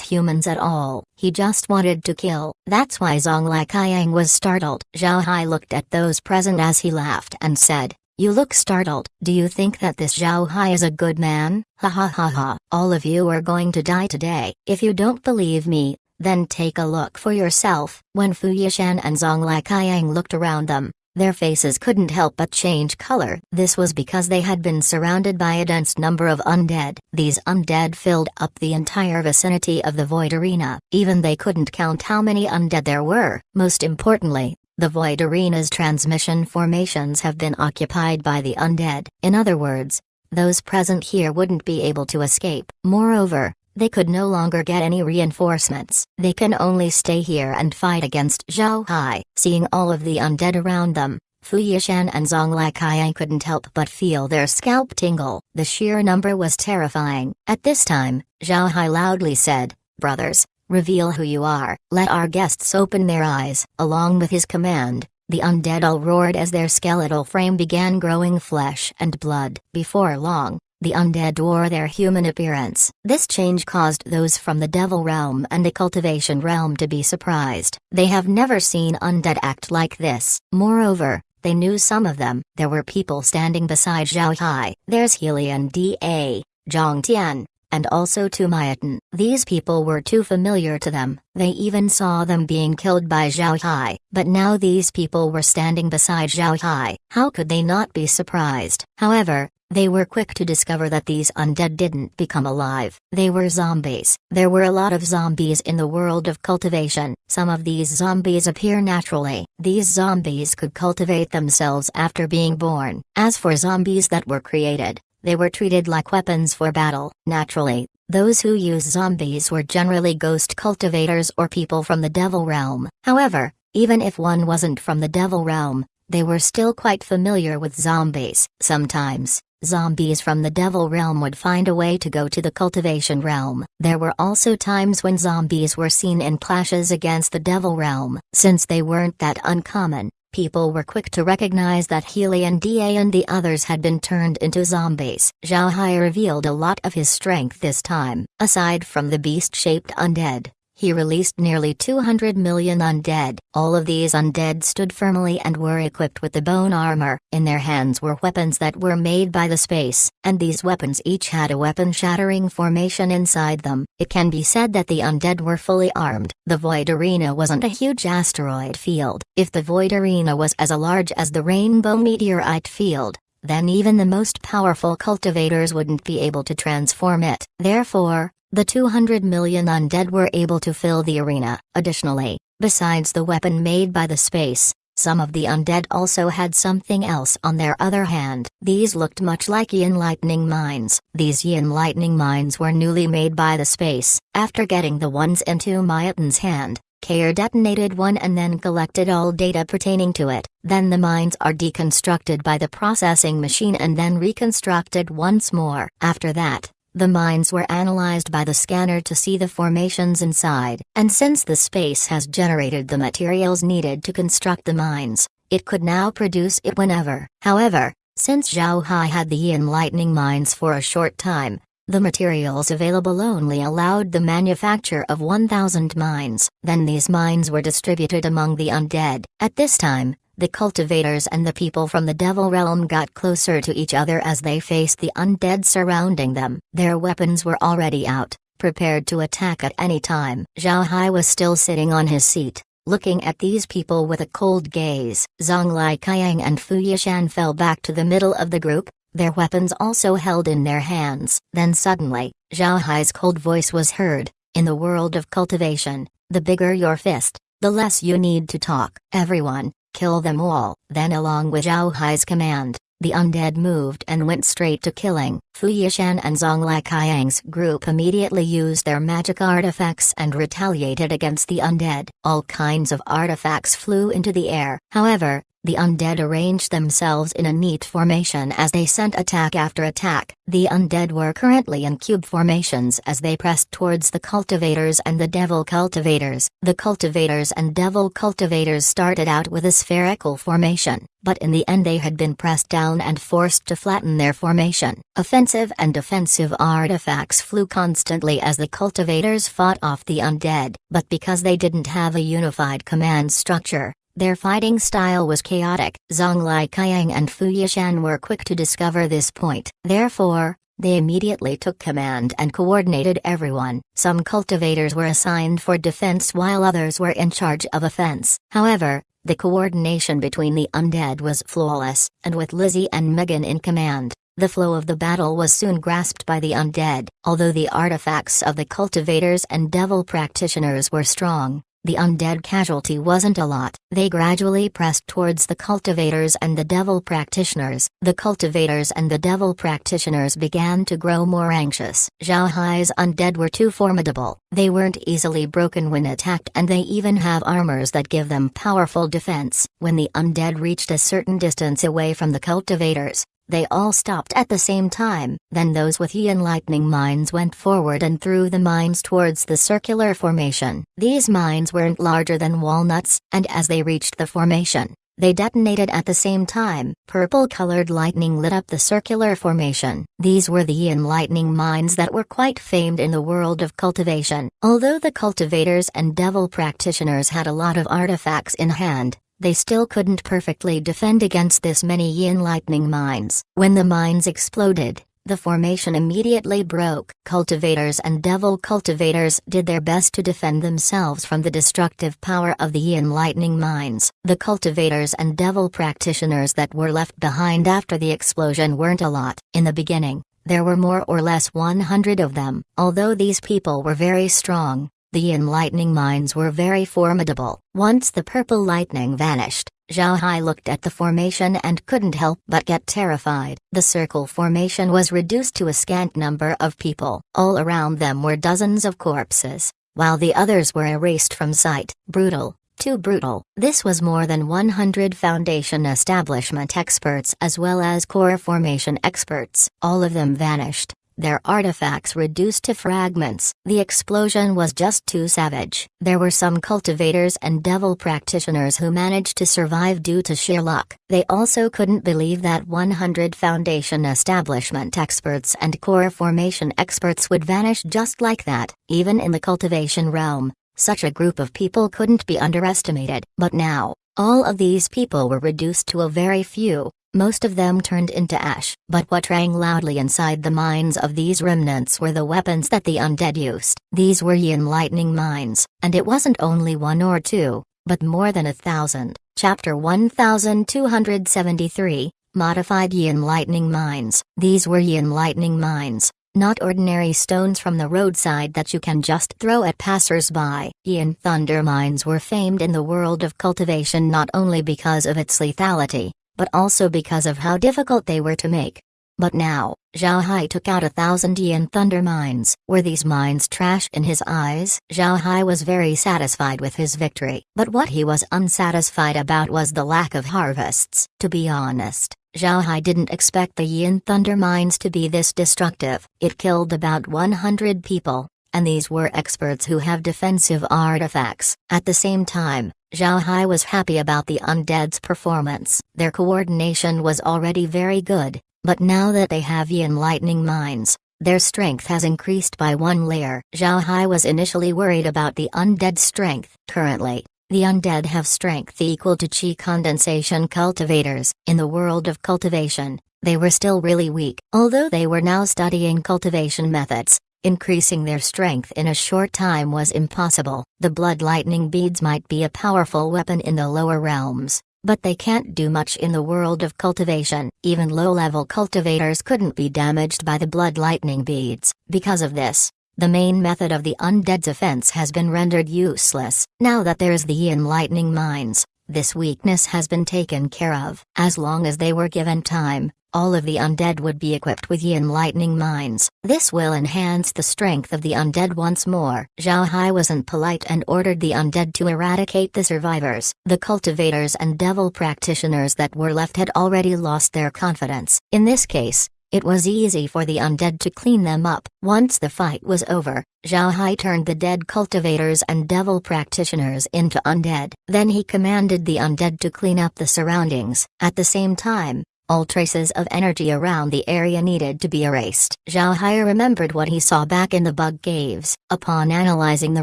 humans at all. He just wanted to kill. That's why Zhonglai Qiang was startled. Zhao Hai looked at those present as he laughed and said, "You look startled. Do you think that this Zhao Hai is a good man? Ha ha ha ha. All of you are going to die today. If you don't believe me, then take a look for yourself." When Fu Yishan and Zhonglai Qiang looked around them, their faces couldn't help but change color. This was because they had been surrounded by a dense number of undead. These undead filled up the entire vicinity of the Void Arena. Even they couldn't count how many undead there were. Most importantly, the Void Arena's transmission formations have been occupied by the undead. In other words, those present here wouldn't be able to escape. Moreover, they could no longer get any reinforcements. They can only stay here and fight against Zhao Hai. Seeing all of the undead around them, Fu Yishan and Zhonglai Qiang couldn't help but feel their scalp tingle. The sheer number was terrifying. At this time, Zhao Hai loudly said, "Brothers, reveal who you are." Let our guests open their eyes. Along with his command, the undead all roared as their skeletal frame began growing flesh and blood. Before long, the undead wore their human appearance. This change caused those from the devil realm and the cultivation realm to be surprised. They have never seen undead act like this. Moreover, they knew some of them. There were people standing beside Zhao Hai. There's Helian Da, Zhang Tian, and also Tumayatin. These people were too familiar to them. They even saw them being killed by Zhao Hai. But now these people were standing beside Zhao Hai. How could they not be surprised? However, they were quick to discover that these undead didn't become alive. They were zombies. There were a lot of zombies in the world of cultivation. Some of these zombies appear naturally. These zombies could cultivate themselves after being born. As for zombies that were created, they were treated like weapons for battle. Naturally, those who use zombies were generally ghost cultivators or people from the devil realm. However, even if one wasn't from the devil realm, they were still quite familiar with zombies. Sometimes, zombies from the devil realm would find a way to go to the cultivation realm. There were also times when zombies were seen in clashes against the devil realm. Since they weren't that uncommon, people were quick to recognize that Helian Da and the others had been turned into zombies. Zhao Hai revealed a lot of his strength this time. Aside from the beast-shaped undead, he released nearly 200 million undead. All of these undead stood firmly and were equipped with the bone armor. In their hands were weapons that were made by the space, and these weapons each had a weapon-shattering formation inside them. It can be said that the undead were fully armed. The Void Arena wasn't a huge asteroid field. If the Void Arena was as large as the Rainbow Meteorite Field, then even the most powerful cultivators wouldn't be able to transform it. Therefore, the 200 million undead were able to fill the arena. Additionally, besides the weapon made by the space, some of the undead also had something else on their other hand. These looked much like yin lightning mines. These yin lightning mines were newly made by the space. After getting the ones into Mayatin's hand, Kair detonated one and then collected all data pertaining to it. Then the mines are deconstructed by the processing machine and then reconstructed once more. After that, the mines were analyzed by the scanner to see the formations inside, and since the space has generated the materials needed to construct the mines, it could now produce it whenever. However, since Zhao Hai had the yin lightning mines for a short time, the materials available only allowed the manufacture of 1,000 mines. Then these mines were distributed among the undead. At this time, the cultivators and the people from the devil realm got closer to each other as they faced the undead surrounding them. Their weapons were already out, prepared to attack at any time. Zhao Hai was still sitting on his seat, looking at these people with a cold gaze. Zhonglai Qiang and Fu Yishan fell back to the middle of the group, their weapons also held in their hands. Then suddenly, Zhao Hai's cold voice was heard. In the world of cultivation, the bigger your fist, the less you need to talk. Everyone, kill them all. Then along with Zhao Hai's command, the undead moved and went straight to killing. Fu Yishan and Zonglai Qiang's group immediately used their magic artifacts and retaliated against the undead. All kinds of artifacts flew into the air. However, the undead arranged themselves in a neat formation as they sent attack after attack. The undead were currently in cube formations as they pressed towards the cultivators and the devil cultivators. The cultivators and devil cultivators started out with a spherical formation, but in the end they had been pressed down and forced to flatten their formation. Offensive and defensive artifacts flew constantly as the cultivators fought off the undead, but because they didn't have a unified command structure, their fighting style was chaotic. Zonglai Qiang and Fu Yishan were quick to discover this point. Therefore, they immediately took command and coordinated everyone. Some cultivators were assigned for defense while others were in charge of offense. However, the coordination between the undead was flawless, and with Lizzie and Megan in command, the flow of the battle was soon grasped by the undead. Although the artifacts of the cultivators and devil practitioners were strong, the undead casualty wasn't a lot. They gradually pressed towards the cultivators and the devil practitioners. The cultivators and the devil practitioners began to grow more anxious. Zhao Hai's undead were too formidable. They weren't easily broken when attacked, and they even have armors that give them powerful defense. When the undead reached a certain distance away from the cultivators, they all stopped at the same time. Then those with Yin lightning mines went forward and threw the mines towards the circular formation. These mines weren't larger than walnuts, and as they reached the formation, they detonated at the same time. Purple-colored lightning lit up the circular formation. These were the Yin lightning mines that were quite famed in the world of cultivation. Although the cultivators and devil practitioners had a lot of artifacts in hand, they still couldn't perfectly defend against this many Yin lightning mines. When the mines exploded, the formation immediately broke. Cultivators and devil cultivators did their best to defend themselves from the destructive power of the Yin lightning mines. The cultivators and devil practitioners that were left behind after the explosion weren't a lot. In the beginning, there were more or less 100 of them. Although these people were very strong, the Yin lightning mines were very formidable. Once the purple lightning vanished, Zhao Hai looked at the formation and couldn't help but get terrified. The circle formation was reduced to a scant number of people. All around them were dozens of corpses, while the others were erased from sight. Brutal. Too brutal. This was more than 100 Foundation establishment experts as well as core formation experts. All of them vanished, their artifacts reduced to fragments. The explosion was just too savage. There were some cultivators and devil practitioners who managed to survive due to sheer luck. They also couldn't believe that 100 Foundation establishment experts and core formation experts would vanish just like that. Even in the cultivation realm, such a group of people couldn't be underestimated. But now, all of these people were reduced to a very few. Most of them turned into ash. But what rang loudly inside the minds of these remnants were the weapons that the undead used. These were Yin lightning mines, and it wasn't only one or two, but more than 1,000. Chapter 1273, Modified Yin lightning mines. These were Yin lightning mines, not ordinary stones from the roadside that you can just throw at passers-by. Yin thunder mines were famed in the world of cultivation not only because of its lethality, but also because of how difficult they were to make. But now, Zhao Hai took out 1,000 Yin thunder mines. Were these mines trash in his eyes? Zhao Hai was very satisfied with his victory. But what he was unsatisfied about was the lack of harvests. To be honest, Zhao Hai didn't expect the Yin thunder mines to be this destructive. It killed about 100 people, and these were experts who have defensive artifacts. At the same time, Zhao Hai was happy about the undead's performance. Their coordination was already very good, but now that they have Yin lightning mines, their strength has increased by one layer. Zhao Hai was initially worried about the undead's strength. Currently, the undead have strength equal to Qi condensation cultivators. In the world of cultivation, they were still really weak. Although they were now studying cultivation methods, increasing their strength in a short time was impossible. The blood lightning beads might be a powerful weapon in the lower realms, but they can't do much in the world of cultivation. Even low-level cultivators couldn't be damaged by the blood lightning beads. Because of this, The main method of the undead's offense has been rendered useless. Now that there's the yin lightning mines, this weakness has been taken care of. As long as they were given time, all of the undead would be equipped with yin lightning mines. This will enhance the strength of the undead once more. Zhao Hai wasn't polite and ordered the undead to eradicate the survivors. The cultivators and devil practitioners that were left had already lost their confidence. In this case, it was easy for the undead to clean them up. Once the fight was over, Zhao Hai turned the dead cultivators and devil practitioners into undead. Then he commanded the undead to clean up the surroundings. At the same time, all traces of energy around the area needed to be erased. Zhao Hai remembered what he saw back in the bug caves. Upon analyzing the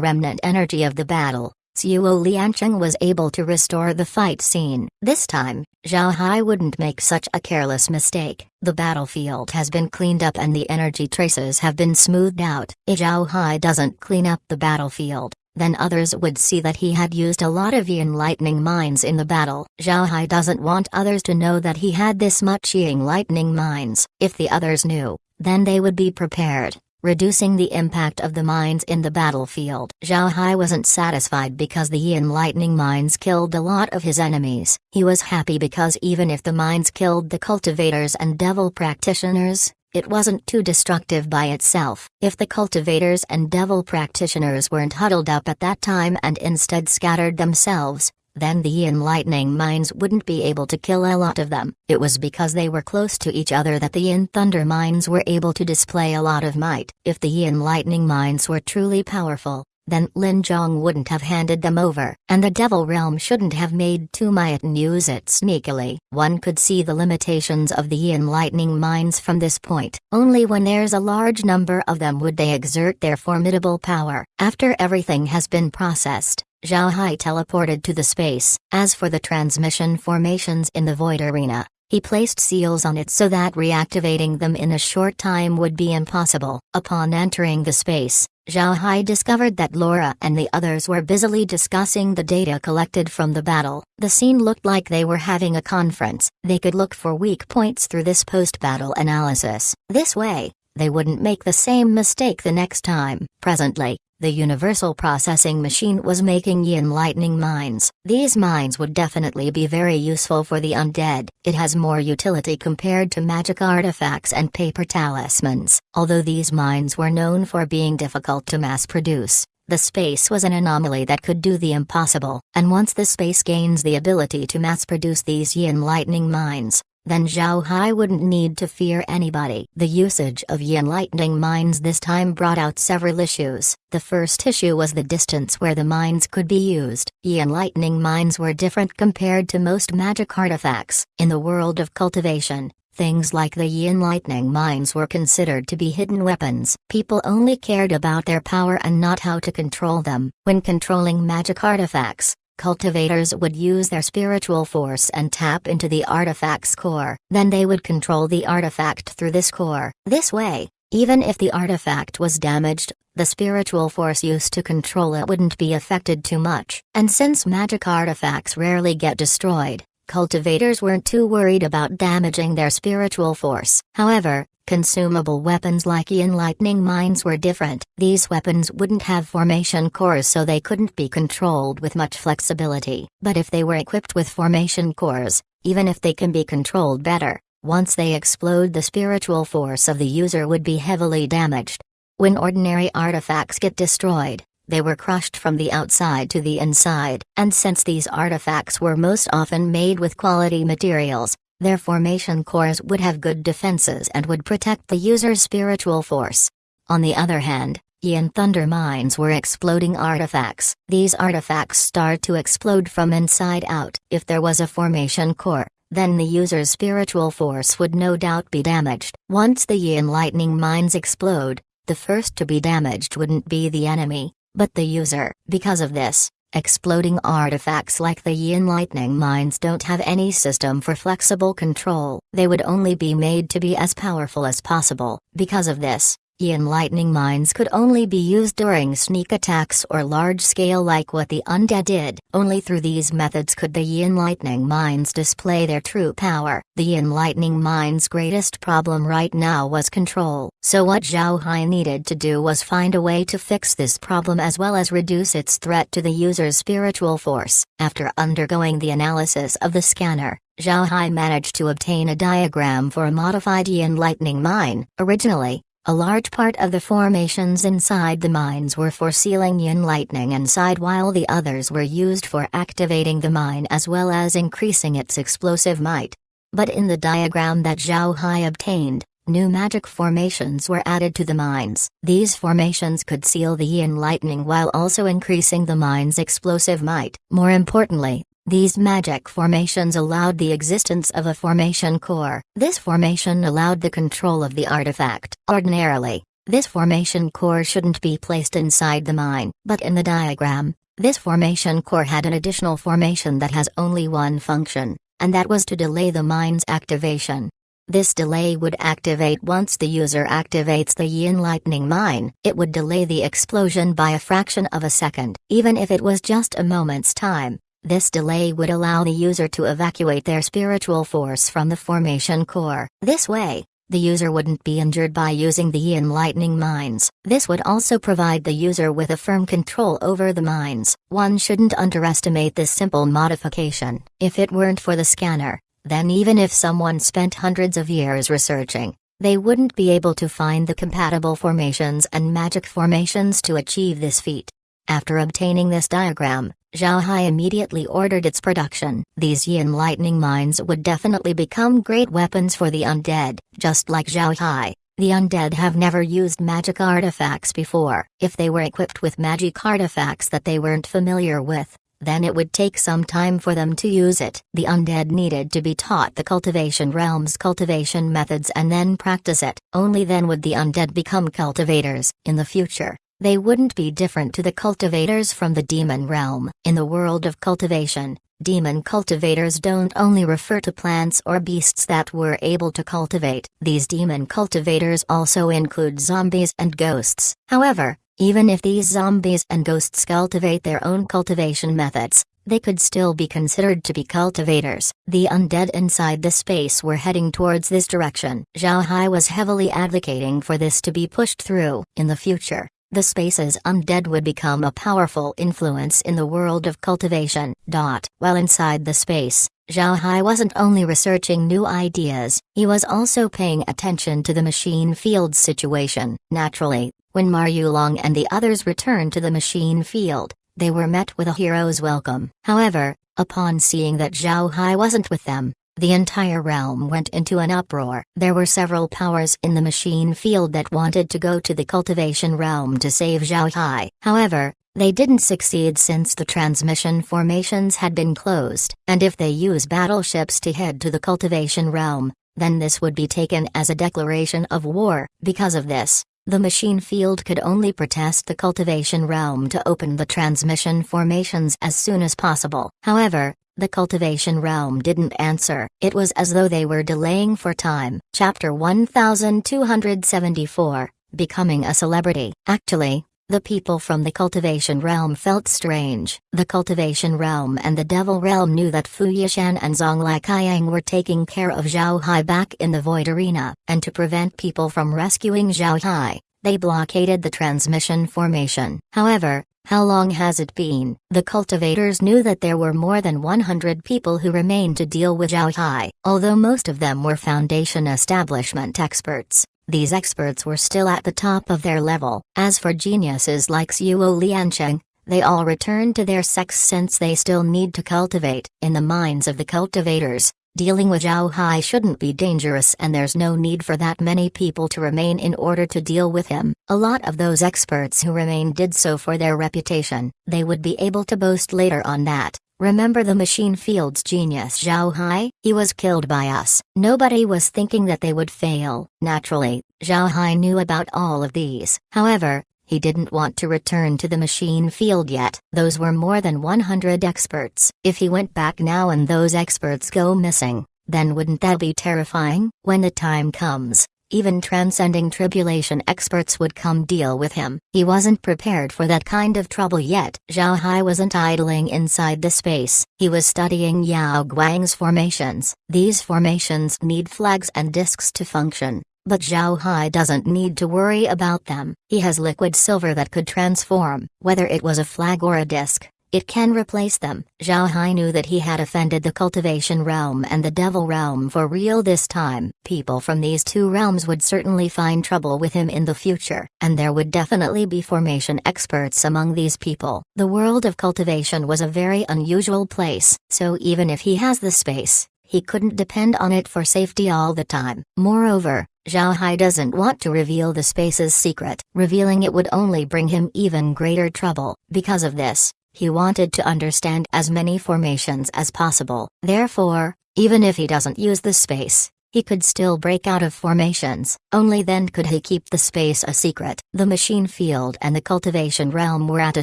remnant energy of the battle, Xiao Liancheng was able to restore the fight scene. This time, Zhao Hai wouldn't make such a careless mistake. The battlefield has been cleaned up and the energy traces have been smoothed out. If Zhao Hai doesn't clean up the battlefield, then others would see that he had used a lot of yin lightning mines in the battle. Zhao Hai doesn't want others to know that he had this much yin lightning mines. If the others knew, then they would be prepared, reducing the impact of the mines in the battlefield. Zhao Hai wasn't satisfied because the yin lightning mines killed a lot of his enemies. He was happy because even if the mines killed the cultivators and devil practitioners, it wasn't too destructive by itself. If the cultivators and devil practitioners weren't huddled up at that time and instead scattered themselves, then the yin lightning mines wouldn't be able to kill a lot of them. It was because they were close to each other that the yin thunder mines were able to display a lot of might. If the yin lightning mines were truly powerful, then Lin Zhong wouldn't have handed them over, and the devil realm shouldn't have made Tu Maitan use it sneakily. One could see the limitations of the yin lightning mines from this point. Only when there's a large number of them would they exert their formidable power. After everything has been processed, Zhao Hai teleported to the space. As for the transmission formations in the void arena, he placed seals on it so that reactivating them in a short time would be impossible. Upon entering the space, Zhao Hai discovered that Laura and the others were busily discussing the data collected from the battle. The scene looked like they were having a conference. They could look for weak points through this post-battle analysis. This way, they wouldn't make the same mistake the next time. Presently, the universal processing machine was making yin lightning mines. These mines would definitely be very useful for the undead. It has more utility compared to magic artifacts and paper talismans. Although these mines were known for being difficult to mass produce, the space was an anomaly that could do the impossible. And once the space gains the ability to mass produce these yin lightning mines, then Zhao Hai wouldn't need to fear anybody. The usage of yin lightning mines this time brought out several issues. The first issue was the distance where the mines could be used. Yin lightning mines were different compared to most magic artifacts. In the world of cultivation, things like the yin lightning mines were considered to be hidden weapons. People only cared about their power and not how to control them. When controlling magic artifacts, cultivators would use their spiritual force and tap into the artifact's core. Then they would control the artifact through this core. This way, even if the artifact was damaged, the spiritual force used to control it wouldn't be affected too much. And since magic artifacts rarely get destroyed, cultivators weren't too worried about damaging their spiritual force. However, consumable weapons like yin lightning mines were different. These weapons wouldn't have formation cores, so they couldn't be controlled with much flexibility. But if they were equipped with formation cores, even if they can be controlled better, once they explode, the spiritual force of the user would be heavily damaged. When ordinary artifacts get destroyed, they were crushed from the outside to the inside. And since these artifacts were most often made with quality materials, their formation cores would have good defenses and would protect the user's spiritual force. On the other hand, yin thunder mines were exploding artifacts. These artifacts start to explode from inside out. If there was a formation core, then the user's spiritual force would no doubt be damaged. Once the yin lightning mines explode, the first to be damaged wouldn't be the enemy, but the user. Because of this, exploding artifacts like the yin lightning mines don't have any system for flexible control. They would only be made to be as powerful as possible. Because of this, Yin lightning mines could only be used during sneak attacks or large scale like what the undead did. Only through these methods could the Yin lightning mines display their true power. The Yin lightning mines' greatest problem right now was control. So what Zhao Hai needed to do was find a way to fix this problem as well as reduce its threat to the user's spiritual force. After undergoing the analysis of the scanner, Zhao Hai managed to obtain a diagram for a modified Yin lightning mine. Originally, a large part of the formations inside the mines were for sealing Yin lightning inside while the others were used for activating the mine as well as increasing its explosive might. But in the diagram that Zhao Hai obtained, new magic formations were added to the mines. These formations could seal the Yin lightning while also increasing the mine's explosive might. More importantly, these magic formations allowed the existence of a formation core. This formation allowed the control of the artifact. Ordinarily, this formation core shouldn't be placed inside the mine, but in the diagram, this formation core had an additional formation that has only one function, and that was to delay the mine's activation. This delay would activate once the user activates the Yin lightning mine. It would delay the explosion by a fraction of a second. Even if it was just a moment's time, this delay would allow the user to evacuate their spiritual force from the formation core. This way, the user wouldn't be injured by using the Yin lightning mines. This would also provide the user with a firm control over the mines. One shouldn't underestimate this simple modification. If it weren't for the scanner, then even if someone spent hundreds of years researching, they wouldn't be able to find the compatible formations and magic formations to achieve this feat. After obtaining this diagram, Zhao Hai immediately ordered its production. These Yin lightning mines would definitely become great weapons for the undead. Just like Zhao Hai, the undead have never used magic artifacts before. If they were equipped with magic artifacts that they weren't familiar with, then it would take some time for them to use it. The undead needed to be taught the cultivation realm's cultivation methods and then practice it. Only then would the undead become cultivators. In the future, they wouldn't be different to the cultivators from the demon realm. In the world of cultivation, demon cultivators don't only refer to plants or beasts that we're able to cultivate. These demon cultivators also include zombies and ghosts. However, even if these zombies and ghosts cultivate their own cultivation methods, they could still be considered to be cultivators. The undead inside the space were heading towards this direction. Zhao Hai was heavily advocating for this to be pushed through. In the future, the space's undead would become a powerful influence in the world of cultivation. While inside the space, Zhao Hai wasn't only researching new ideas, he was also paying attention to the machine field's situation. Naturally, when Ma Yulong and the others returned to the machine field, they were met with a hero's welcome. However, upon seeing that Zhao Hai wasn't with them, the entire realm went into an uproar. There were several powers in the machine field that wanted to go to the cultivation realm to save Zhao Hai. However, they didn't succeed since the transmission formations had been closed. And if they use battleships to head to the cultivation realm, then this would be taken as a declaration of war. Because of this, the machine field could only protest the cultivation realm to open the transmission formations as soon as possible. However, the cultivation realm didn't answer. It was as though they were delaying for time. Chapter 1274, Becoming a Celebrity. Actually, the people from the cultivation realm felt strange. The cultivation realm and the devil realm knew that Fu Yishan and Zonglai Kaiyang were taking care of Zhao Hai back in the void arena, and to prevent people from rescuing Zhao Hai, they blockaded the transmission formation. However, how long has it been? The cultivators knew that there were more than 100 people who remained to deal with Zhao Hai. Although most of them were Foundation establishment experts, these experts were still at the top of their level. As for geniuses like Xuo Liancheng, they all returned to their sects since they still need to cultivate. In the minds of the cultivators, dealing with Zhao Hai shouldn't be dangerous and there's no need for that many people to remain in order to deal with him. A lot of those experts who remained did so for their reputation. They would be able to boast later on that, remember the machine field's genius Zhao Hai? He was killed by us. Nobody was thinking that they would fail. Naturally, Zhao Hai knew about all of these. However, he didn't want to return to the machine field yet. Those were more than 100 experts. If he went back now and those experts go missing, then wouldn't that be terrifying? When the time comes, Even transcending tribulation experts would come deal with him. He wasn't prepared for that kind of trouble yet. Zhao Hai wasn't idling inside the space. He was studying Yao Guang's formations. These formations need flags and discs to function. But Zhao Hai doesn't need to worry about them. He has liquid silver that could transform. Whether it was a flag or a disc, it can replace them. Zhao Hai knew that he had offended the cultivation realm and the devil realm for real this time. People from these two realms would certainly find trouble with him in the future, and there would definitely be formation experts among these people. The world of cultivation was a very unusual place, so even if he has the space, he couldn't depend on it for safety all the time. Moreover, Zhao Hai doesn't want to reveal the space's secret. Revealing it would only bring him even greater trouble. Because of this, he wanted to understand as many formations as possible. Therefore, even if he doesn't use the space, he could still break out of formations. Only then could he keep the space a secret. The machine field and the cultivation realm were at a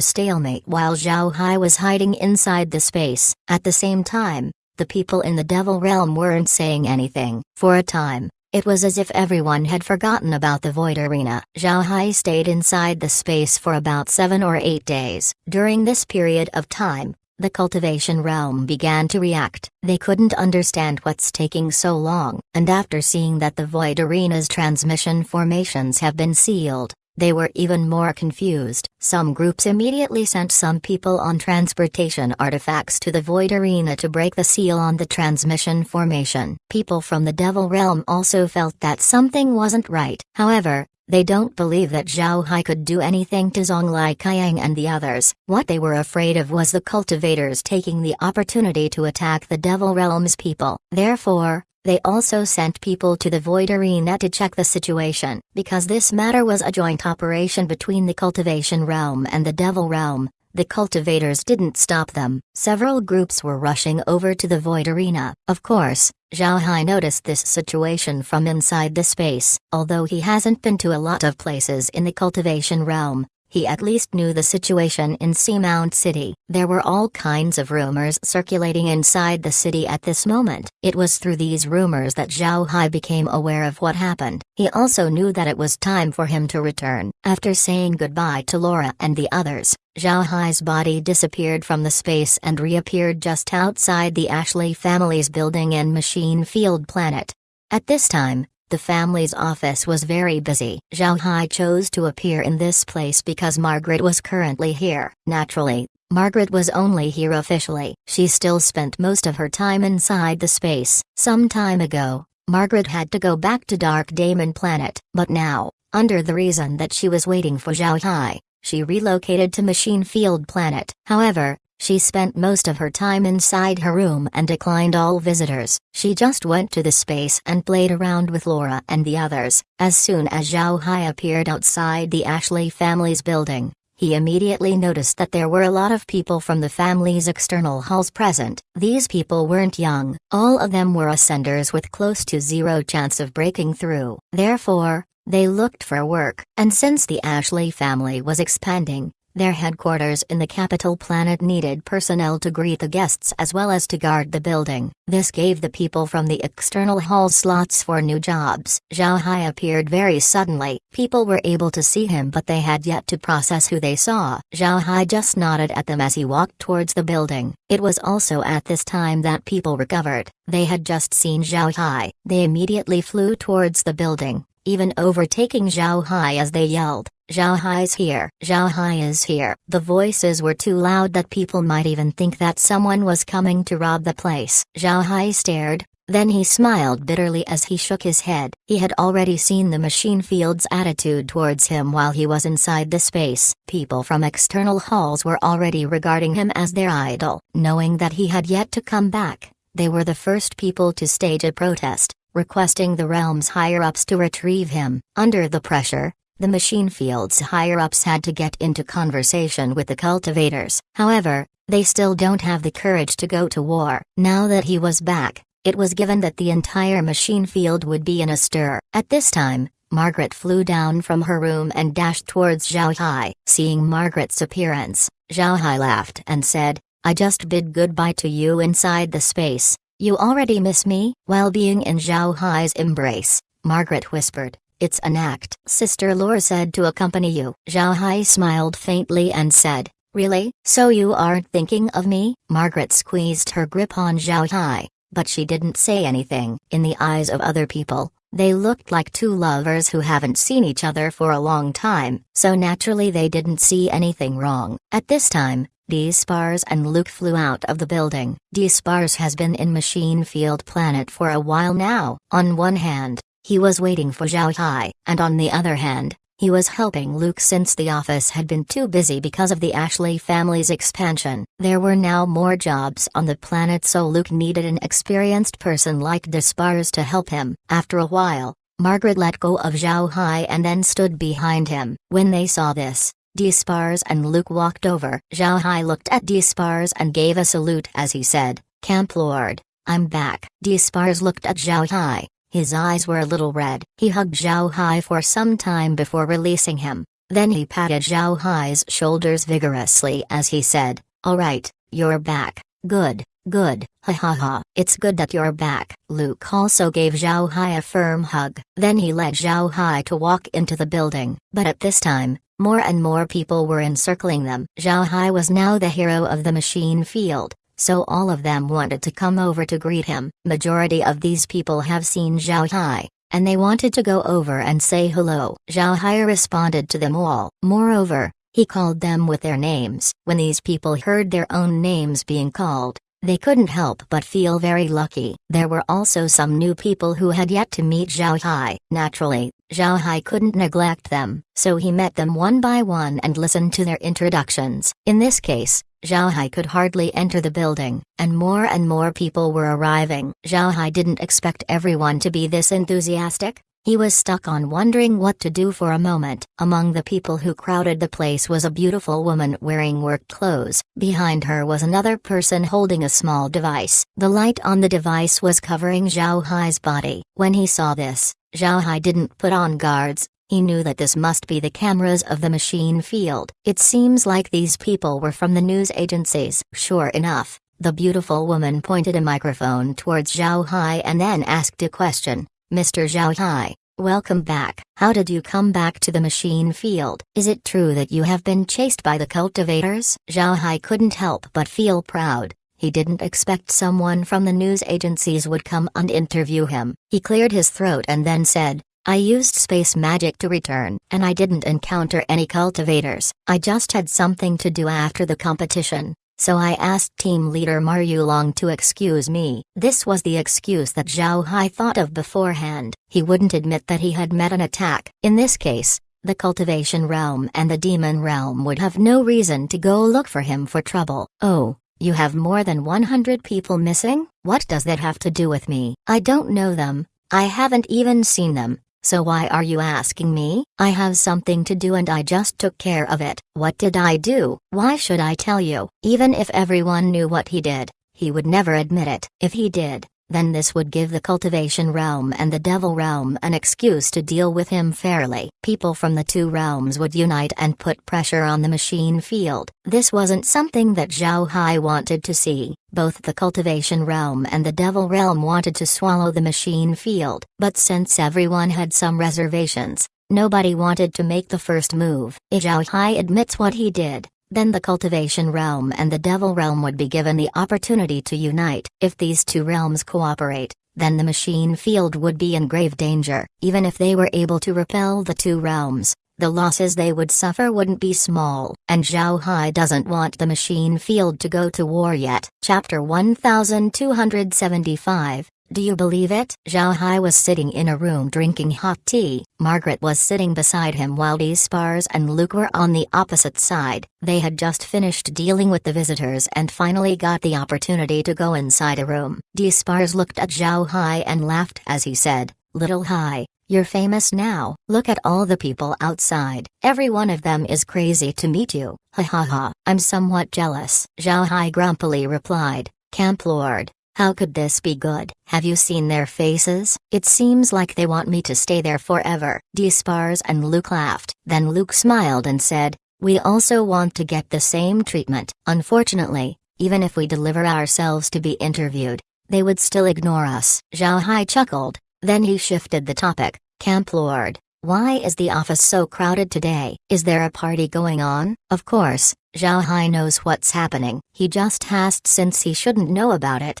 stalemate while Zhao Hai was hiding inside the space. At the same time, the people in the devil realm weren't saying anything. For a time, it was as if everyone had forgotten about the void arena. Zhao Hai stayed inside the space for about 7 or 8 days. During this period of time, the cultivation realm began to react. They couldn't understand what's taking so long, and after seeing that the void arena's transmission formations have been sealed, they were even more confused. Some groups immediately sent some people on transportation artifacts to the void arena to break the seal on the transmission formation. People from the devil realm also felt that something wasn't right. However, they don't believe that Zhao Hai could do anything to Zonglai Qiang and the others. What they were afraid of was the cultivators taking the opportunity to attack the devil realm's people. Therefore, they also sent people to the void arena to check the situation. Because this matter was a joint operation between the cultivation realm and the devil realm, the cultivators didn't stop them. Several groups were rushing over to the void arena. Of course, Zhao Hai noticed this situation from inside the space. Although he hasn't been to a lot of places in the cultivation realm, he at least knew the situation in Seamount City. There were all kinds of rumors circulating inside the city at this moment. It was through these rumors that Zhao Hai became aware of what happened. He also knew that it was time for him to return. After saying goodbye to Laura and the others, Zhao Hai's body disappeared from the space and reappeared just outside the Ashley family's building in Machine Field Planet. At this time, the family's office was very busy. Zhao Hai chose to appear in this place because Margaret was currently here. Naturally, Margaret was only here officially. She still spent most of her time inside the space. Some time ago, Margaret had to go back to Dark Daemon Planet. But now, under the reason that she was waiting for Zhao Hai, she relocated to Machine Field Planet. However, she spent most of her time inside her room and declined all visitors. She just went to the space and played around with Laura and the others. As soon as Zhao Hai appeared outside the Ashley family's building, he immediately noticed that there were a lot of people from the family's external halls present. These people weren't young. All of them were ascenders with close to zero chance of breaking through. Therefore, they looked for work. And since the Ashley family was expanding, their headquarters in the capital planet needed personnel to greet the guests as well as to guard the building. This gave the people from the external halls slots for new jobs. Zhao Hai appeared very suddenly. People were able to see him but they had yet to process who they saw. Zhao Hai just nodded at them as he walked towards the building. It was also at this time that people recovered. They had just seen Zhao Hai. They immediately flew towards the building, even overtaking Zhao Hai as they yelled, "Zhao Hai's here! Zhao Hai is here!" The voices were too loud that people might even think that someone was coming to rob the place. Zhao Hai stared, then he smiled bitterly as he shook his head. He had already seen the machine field's attitude towards him while he was inside the space. People from external halls were already regarding him as their idol. Knowing that he had yet to come back, they were the first people to stage a protest, requesting the realm's higher-ups to retrieve him. Under the pressure, the machine field's higher-ups had to get into conversation with the cultivators. However, they still don't have the courage to go to war. Now that he was back, it was given that the entire machine field would be in a stir. At this time, Margaret flew down from her room and dashed towards Zhao Hai. Seeing Margaret's appearance, Zhao Hai laughed and said, "I just bid goodbye to you inside the space. You already miss me?" While being in Zhao Hai's embrace, Margaret whispered. It's an act. Sister Lore said to accompany you. Zhao Hai smiled faintly and said, really? So you aren't thinking of me? Margaret squeezed her grip on Zhao Hai, but she didn't say anything. In the eyes of other people, they looked like two lovers who haven't seen each other for a long time, so naturally they didn't see anything wrong. At this time, Despars and Luke flew out of the building. Despars has been in Machine Field Planet for a while now. On one hand, he was waiting for Zhao Hai, and on the other hand, he was helping Luke since the office had been too busy because of the Ashley family's expansion. There were now more jobs on the planet, so Luke needed an experienced person like Despars to help him. After a while, Margaret let go of Zhao Hai and then stood behind him. When they saw this, Despars and Luke walked over. Zhao Hai looked at Despars and gave a salute as he said, Camp Lord, I'm back. Despars looked at Zhao Hai. His eyes were a little red. He hugged Zhao Hai for some time before releasing him. Then he patted Zhao Hai's shoulders vigorously as he said, all right, you're back. Good, good, ha ha ha. It's good that you're back. Luke also gave Zhao Hai a firm hug. Then he led Zhao Hai to walk into the building. But at this time, more and more people were encircling them. Zhao Hai was now the hero of the Machine Field, so all of them wanted to come over to greet him. Majority of these people have seen Zhao Hai, and they wanted to go over and say hello. Zhao Hai responded to them all. Moreover, he called them with their names. When these people heard their own names being called, they couldn't help but feel very lucky. There were also some new people who had yet to meet Zhao Hai. Naturally, Zhao Hai couldn't neglect them, so he met them one by one and listened to their introductions. In this case, Zhao Hai could hardly enter the building, and more people were arriving. Zhao Hai didn't expect everyone to be this enthusiastic. He was stuck on wondering what to do for a moment. Among the people who crowded the place was a beautiful woman wearing work clothes. Behind her was another person holding a small device. The light on the device was covering Zhao Hai's body. When he saw this, Zhao Hai didn't put on guards. He knew that this must be the cameras of the Machine Field. It seems like these people were from the news agencies. Sure enough, the beautiful woman pointed a microphone towards Zhao Hai and then asked a question. Mr. Zhao Hai, welcome back. How did you come back to the Machine Field? Is it true that you have been chased by the cultivators? Zhao Hai couldn't help but feel proud. He didn't expect someone from the news agencies would come and interview him. He cleared his throat and then said, I used space magic to return, and I didn't encounter any cultivators. I just had something to do after the competition, so I asked team leader Ma Yulong to excuse me. This was the excuse that Zhao Hai thought of beforehand. He wouldn't admit that he had met an attack. In this case, the cultivation realm and the demon realm would have no reason to go look for him for trouble. Oh, you have more than 100 people missing? What does that have to do with me? I don't know them. I haven't even seen them. So why are you asking me? I have something to do and I just took care of it. What did I do? Why should I tell you? Even if everyone knew what he did, he would never admit it. If he did, then this would give the cultivation realm and the devil realm an excuse to deal with him fairly. People from the two realms would unite and put pressure on the Machine Field. This wasn't something that Zhao Hai wanted to see. Both the cultivation realm and the devil realm wanted to swallow the Machine Field, but since everyone had some reservations, nobody wanted to make the first move. If Zhao Hai admits what he did, then the cultivation realm and the devil realm would be given the opportunity to unite. If these two realms cooperate, then the Machine Field would be in grave danger. Even if they were able to repel the two realms, the losses they would suffer wouldn't be small. And Zhao Hai doesn't want the Machine Field to go to war yet. Chapter 1275. Do you believe it? Zhao Hai was sitting in a room drinking hot tea. Margaret was sitting beside him while Despars and Luke were on the opposite side. They had just finished dealing with the visitors and finally got the opportunity to go inside a room. Despars looked at Zhao Hai and laughed as he said, Little Hai, you're famous now. Look at all the people outside. Every one of them is crazy to meet you. Ha ha ha. I'm somewhat jealous. Zhao Hai grumpily replied, Camp Lord. How could this be good? Have you seen their faces? It seems like they want me to stay there forever. Despars and Luke laughed. Then Luke smiled and said, we also want to get the same treatment. Unfortunately, even if we deliver ourselves to be interviewed, they would still ignore us. Zhao Hai chuckled. Then he shifted the topic. Camp Lord, why is the office so crowded today? Is there a party going on? Of course, Zhao Hai knows what's happening. He just asked since he shouldn't know about it.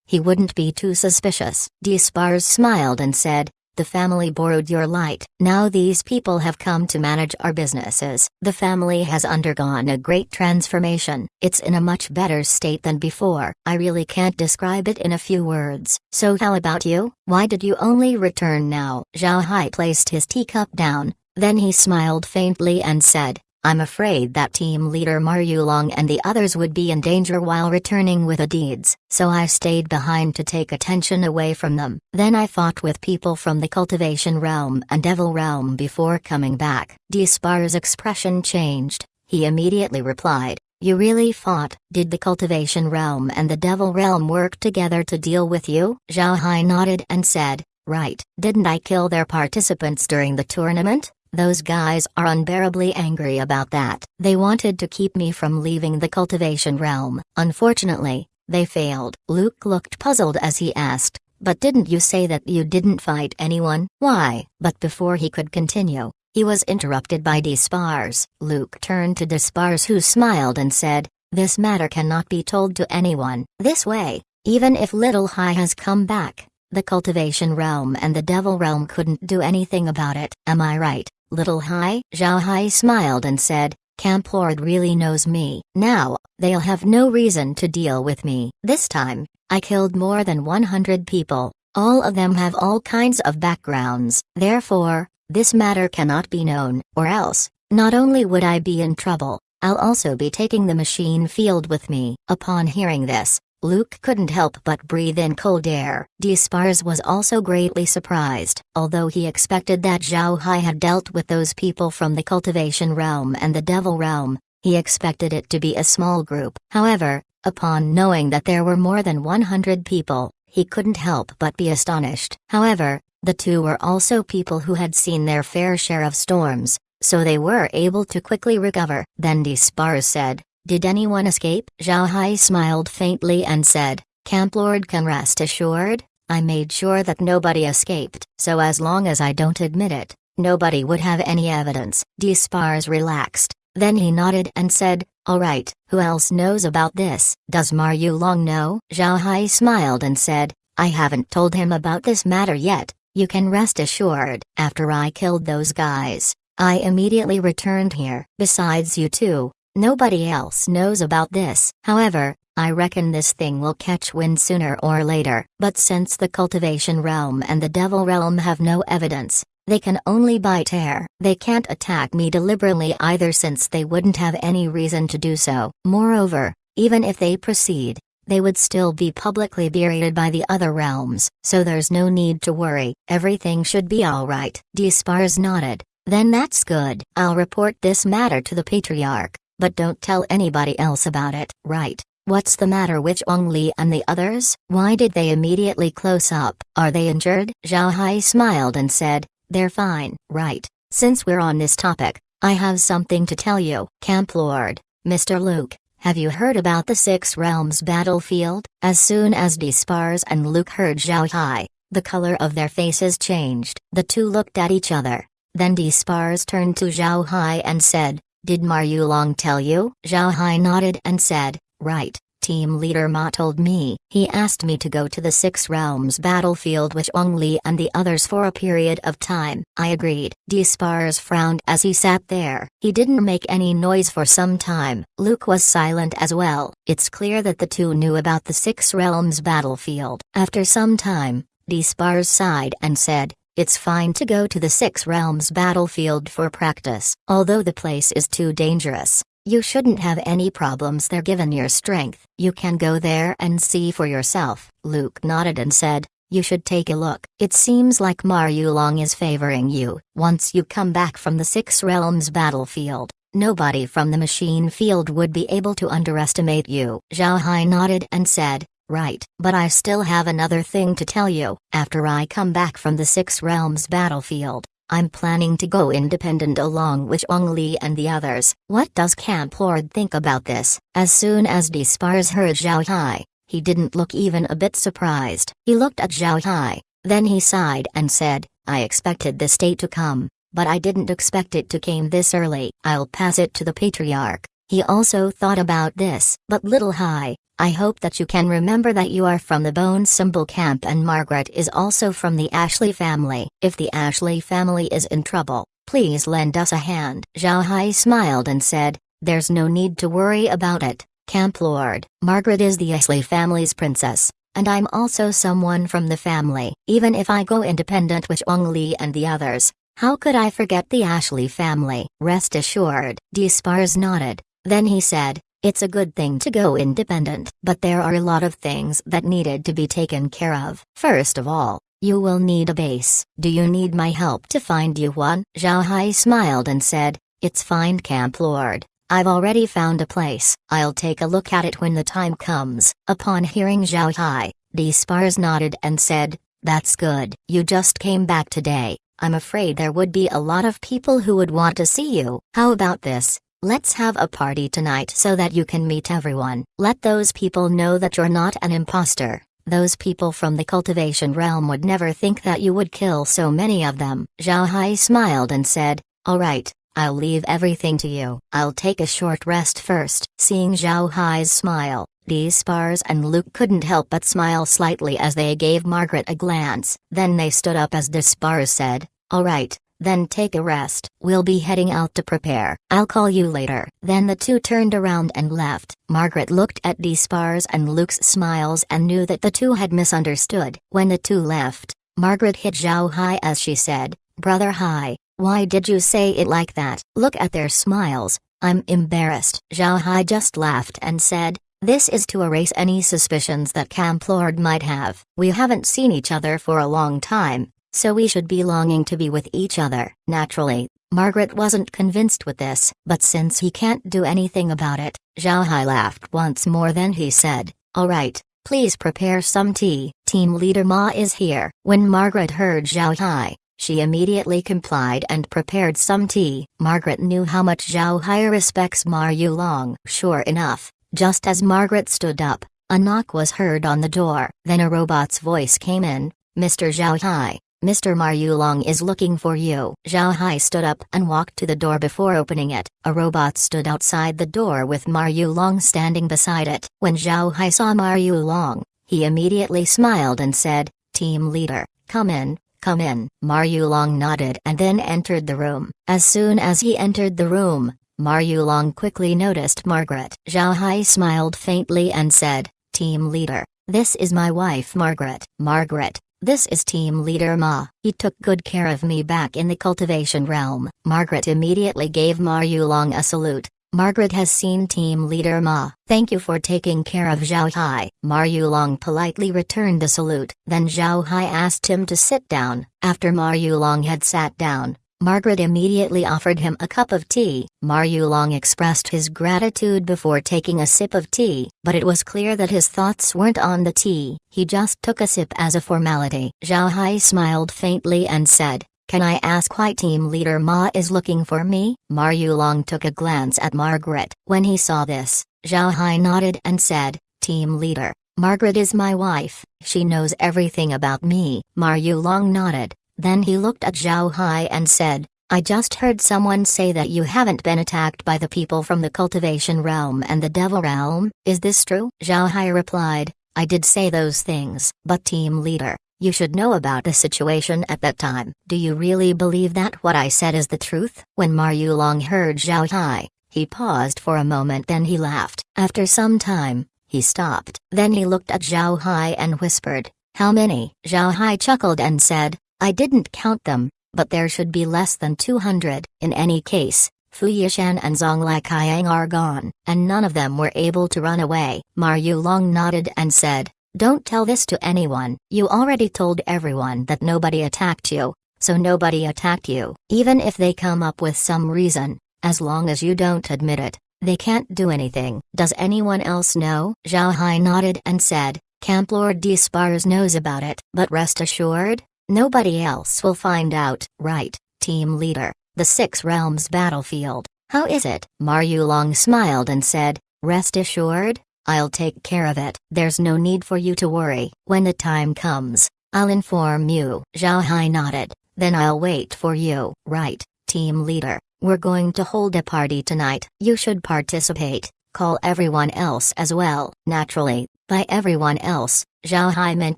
He wouldn't be too suspicious. Despars smiled and said, the family borrowed your light. Now these people have come to manage our businesses. The family has undergone a great transformation. It's in a much better state than before. I really can't describe it in a few words. So how about you? Why did you only return now? Zhao Hai placed his teacup down, then he smiled faintly and said, I'm afraid that team leader Ma Yulong and the others would be in danger while returning with the deeds, so I stayed behind to take attention away from them. Then I fought with people from the cultivation realm and devil realm before coming back. Despar's expression changed. He immediately replied, you really fought? Did the cultivation realm and the devil realm work together to deal with you? Zhao Hai nodded and said, right. Didn't I kill their participants during the tournament? Those guys are unbearably angry about that. They wanted to keep me from leaving the cultivation realm. Unfortunately, they failed. Luke looked puzzled as he asked, but didn't you say that you didn't fight anyone? Why? But before he could continue, he was interrupted by Despars. Luke turned to Despars, who smiled and said, this matter cannot be told to anyone. This way, even if Little Hai has come back, the cultivation realm and the devil realm couldn't do anything about it. Am I right, Little Hai? Zhao Hai smiled and said, Camp Lord really knows me. Now, they'll have no reason to deal with me. This time, I killed more than 100 people. All of them have all kinds of backgrounds. Therefore, this matter cannot be known, or else, not only would I be in trouble, I'll also be taking the machine field with me. Upon hearing this, Luke couldn't help but breathe in cold air. Despars was also greatly surprised. Although he expected that Zhao Hai had dealt with those people from the cultivation realm and the devil realm, he expected it to be a small group. However, upon knowing that there were more than 100 people, he couldn't help but be astonished. However, the two were also people who had seen their fair share of storms, so they were able to quickly recover. Then Despars said, did anyone escape? Zhao Hai smiled faintly and said, Camp Lord can rest assured, I made sure that nobody escaped, so as long as I don't admit it, nobody would have any evidence. Despars relaxed, then he nodded and said, alright, who else knows about this? Does Ma Yulong know? Zhao Hai smiled and said, I haven't told him about this matter yet. You can rest assured. After I killed those guys, I immediately returned here. Besides you two, nobody else knows about this. However, I reckon this thing will catch wind sooner or later. But since the cultivation realm and the devil realm have no evidence, they can only bite air. They can't attack me deliberately either, since they wouldn't have any reason to do so. Moreover, even if they proceed, they would still be publicly berated by the other realms, so there's no need to worry. Everything should be alright. Despars nodded. Then that's good. I'll report this matter to the Patriarch, but don't tell anybody else about it. Right. What's the matter with Zhongli and the others? Why did they immediately close up? Are they injured? Zhao Hai smiled and said, they're fine. Right. Since we're on this topic, I have something to tell you. Camp Lord, Mr. Luke, have you heard about the Six Realms battlefield? As soon as Despars and Luke heard Zhao Hai, the color of their faces changed. The two looked at each other. Then Despars turned to Zhao Hai and said, did Ma Yulong tell you? Zhao Hai nodded and said, right, team leader Ma told me. He asked me to go to the Six Realms battlefield with Zhongli and the others for a period of time. I agreed. Despars frowned as he sat there. He didn't make any noise for some time. Luke was silent as well. It's clear that the two knew about the Six Realms battlefield. After some time, Despars sighed and said, it's fine to go to the Six Realms battlefield for practice. Although the place is too dangerous, you shouldn't have any problems there given your strength. You can go there and see for yourself. Luke nodded and said, you should take a look. It seems like Ma Yulong is favoring you. Once you come back from the Six Realms battlefield, nobody from the machine field would be able to underestimate you. Zhao Hai nodded and said, right. But I still have another thing to tell you. After I come back from the Six Realms battlefield, I'm planning to go independent along with Zhongli and the others. What does Camp Lord think about this? As soon as Despars heard Zhao Hai, he didn't look even a bit surprised. He looked at Zhao Hai, Then he sighed and said, I expected this day to come, but I didn't expect it to came this early. I'll pass it to the patriarch. He also thought about this, but little Hai, I hope that you can remember that you are from the Bone Symbol Camp and Margaret is also from the Ashley family. If the Ashley family is in trouble, please lend us a hand. Zhao Hai smiled and said, there's no need to worry about it, Camp Lord. Margaret is the Ashley family's princess, and I'm also someone from the family. Even if I go independent with Li and the others, how could I forget the Ashley family? Rest assured. Spars nodded. Then he said, it's a good thing to go independent, but there are a lot of things that needed to be taken care of. First of all, you will need a base. Do you need my help to find you one? Zhao Hai smiled and said, it's fine, Camp Lord. I've already found a place. I'll take a look at it when the time comes. Upon hearing Zhao Hai, Spars nodded and said, that's good. You just came back today. I'm afraid there would be a lot of people who would want to see you. How about this? Let's have a party tonight so that you can meet everyone. Let those people know that you're not an imposter. Those people from the cultivation realm would never think that you would kill so many of them. Zhao Hai smiled and said, all right, I'll leave everything to you. I'll take a short rest first. Seeing Zhao Hai's smile, Spars and Luke couldn't help but smile slightly as they gave Margaret a glance. Then they stood up as Spars said, all right. Then take a rest. We'll be heading out to prepare. I'll call you later. Then the two turned around and left. Margaret looked at Spars and Luke's smiles and knew that the two had misunderstood. When the two left, Margaret hit Zhao Hai as she said, Brother Hai, why did you say it like that? Look at their smiles. I'm embarrassed. Zhao Hai just laughed and said, this is to erase any suspicions that Camp Lord might have. We haven't seen each other for a long time, so we should be longing to be with each other. Naturally, Margaret wasn't convinced with this, but since he can't do anything about it, Zhao Hai laughed once more. Then he said, all right, please prepare some tea. Team leader Ma is here. When Margaret heard Zhao Hai, she immediately complied and prepared some tea. Margaret knew how much Zhao Hai respects Ma Yulong. Sure enough, just as Margaret stood up, a knock was heard on the door. Then a robot's voice came in, Mr. Zhao Hai. Mr. Ma Yulong is looking for you. Zhao Hai stood up and walked to the door. Before opening it, a robot stood outside the door with Ma Yulong standing beside it. When Zhao Hai saw Ma Yulong, he immediately smiled and said, Team leader, come in, come in. Ma Yulong nodded and then entered the room. As soon as he entered the room, Ma Yulong quickly noticed Margaret. Zhao Hai smiled faintly and said, Team leader, this is my wife Margaret. Margaret, this is team leader Ma. He took good care of me back in the cultivation realm. Margaret immediately gave Ma Yulong a salute. Margaret has seen team leader Ma. Thank you for taking care of Zhao Hai. Ma Yulong politely returned the salute. Then Zhao Hai asked him to sit down. After Ma Yulong had sat down, Margaret immediately offered him a cup of tea. Ma Yulong expressed his gratitude before taking a sip of tea, but it was clear that his thoughts weren't on the tea. He just took a sip as a formality. Zhao Hai smiled faintly and said, can I ask why team leader Ma is looking for me? Ma Yulong took a glance at Margaret. When he saw this, Zhao Hai nodded and said, team leader, Margaret is my wife. She knows everything about me. Ma Yulong nodded. Then he looked at Zhao Hai and said, I just heard someone say that you haven't been attacked by the people from the cultivation realm and the devil realm. Is this true? Zhao Hai replied, I did say those things, but team leader, you should know about the situation at that time. Do you really believe that what I said is the truth? When Ma Yulong heard Zhao Hai, he paused for a moment, then he laughed. After some time, he stopped. Then he looked at Zhao Hai and whispered, how many? Zhao Hai chuckled and said, I didn't count them, but there should be less than 200. In any case, Fu Yishan and Zonglai Kaiang are gone, and none of them were able to run away. Ma Yulong nodded and said, don't tell this to anyone. You already told everyone that nobody attacked you, so nobody attacked you. Even if they come up with some reason, as long as you don't admit it, they can't do anything. Does anyone else know? Zhao Hai nodded and said, Camp Lord Spars knows about it, but rest assured, nobody else will find out. Right, team leader, the Six Realms battlefield. How is it? Ma Yulong smiled and said, rest assured, I'll take care of it. There's no need for you to worry. When the time comes, I'll inform you. Zhao Hai nodded. Then I'll wait for you. Right, team leader. We're going to hold a party tonight. You should participate. Call everyone else as well. Naturally, by everyone else, Zhao Hai meant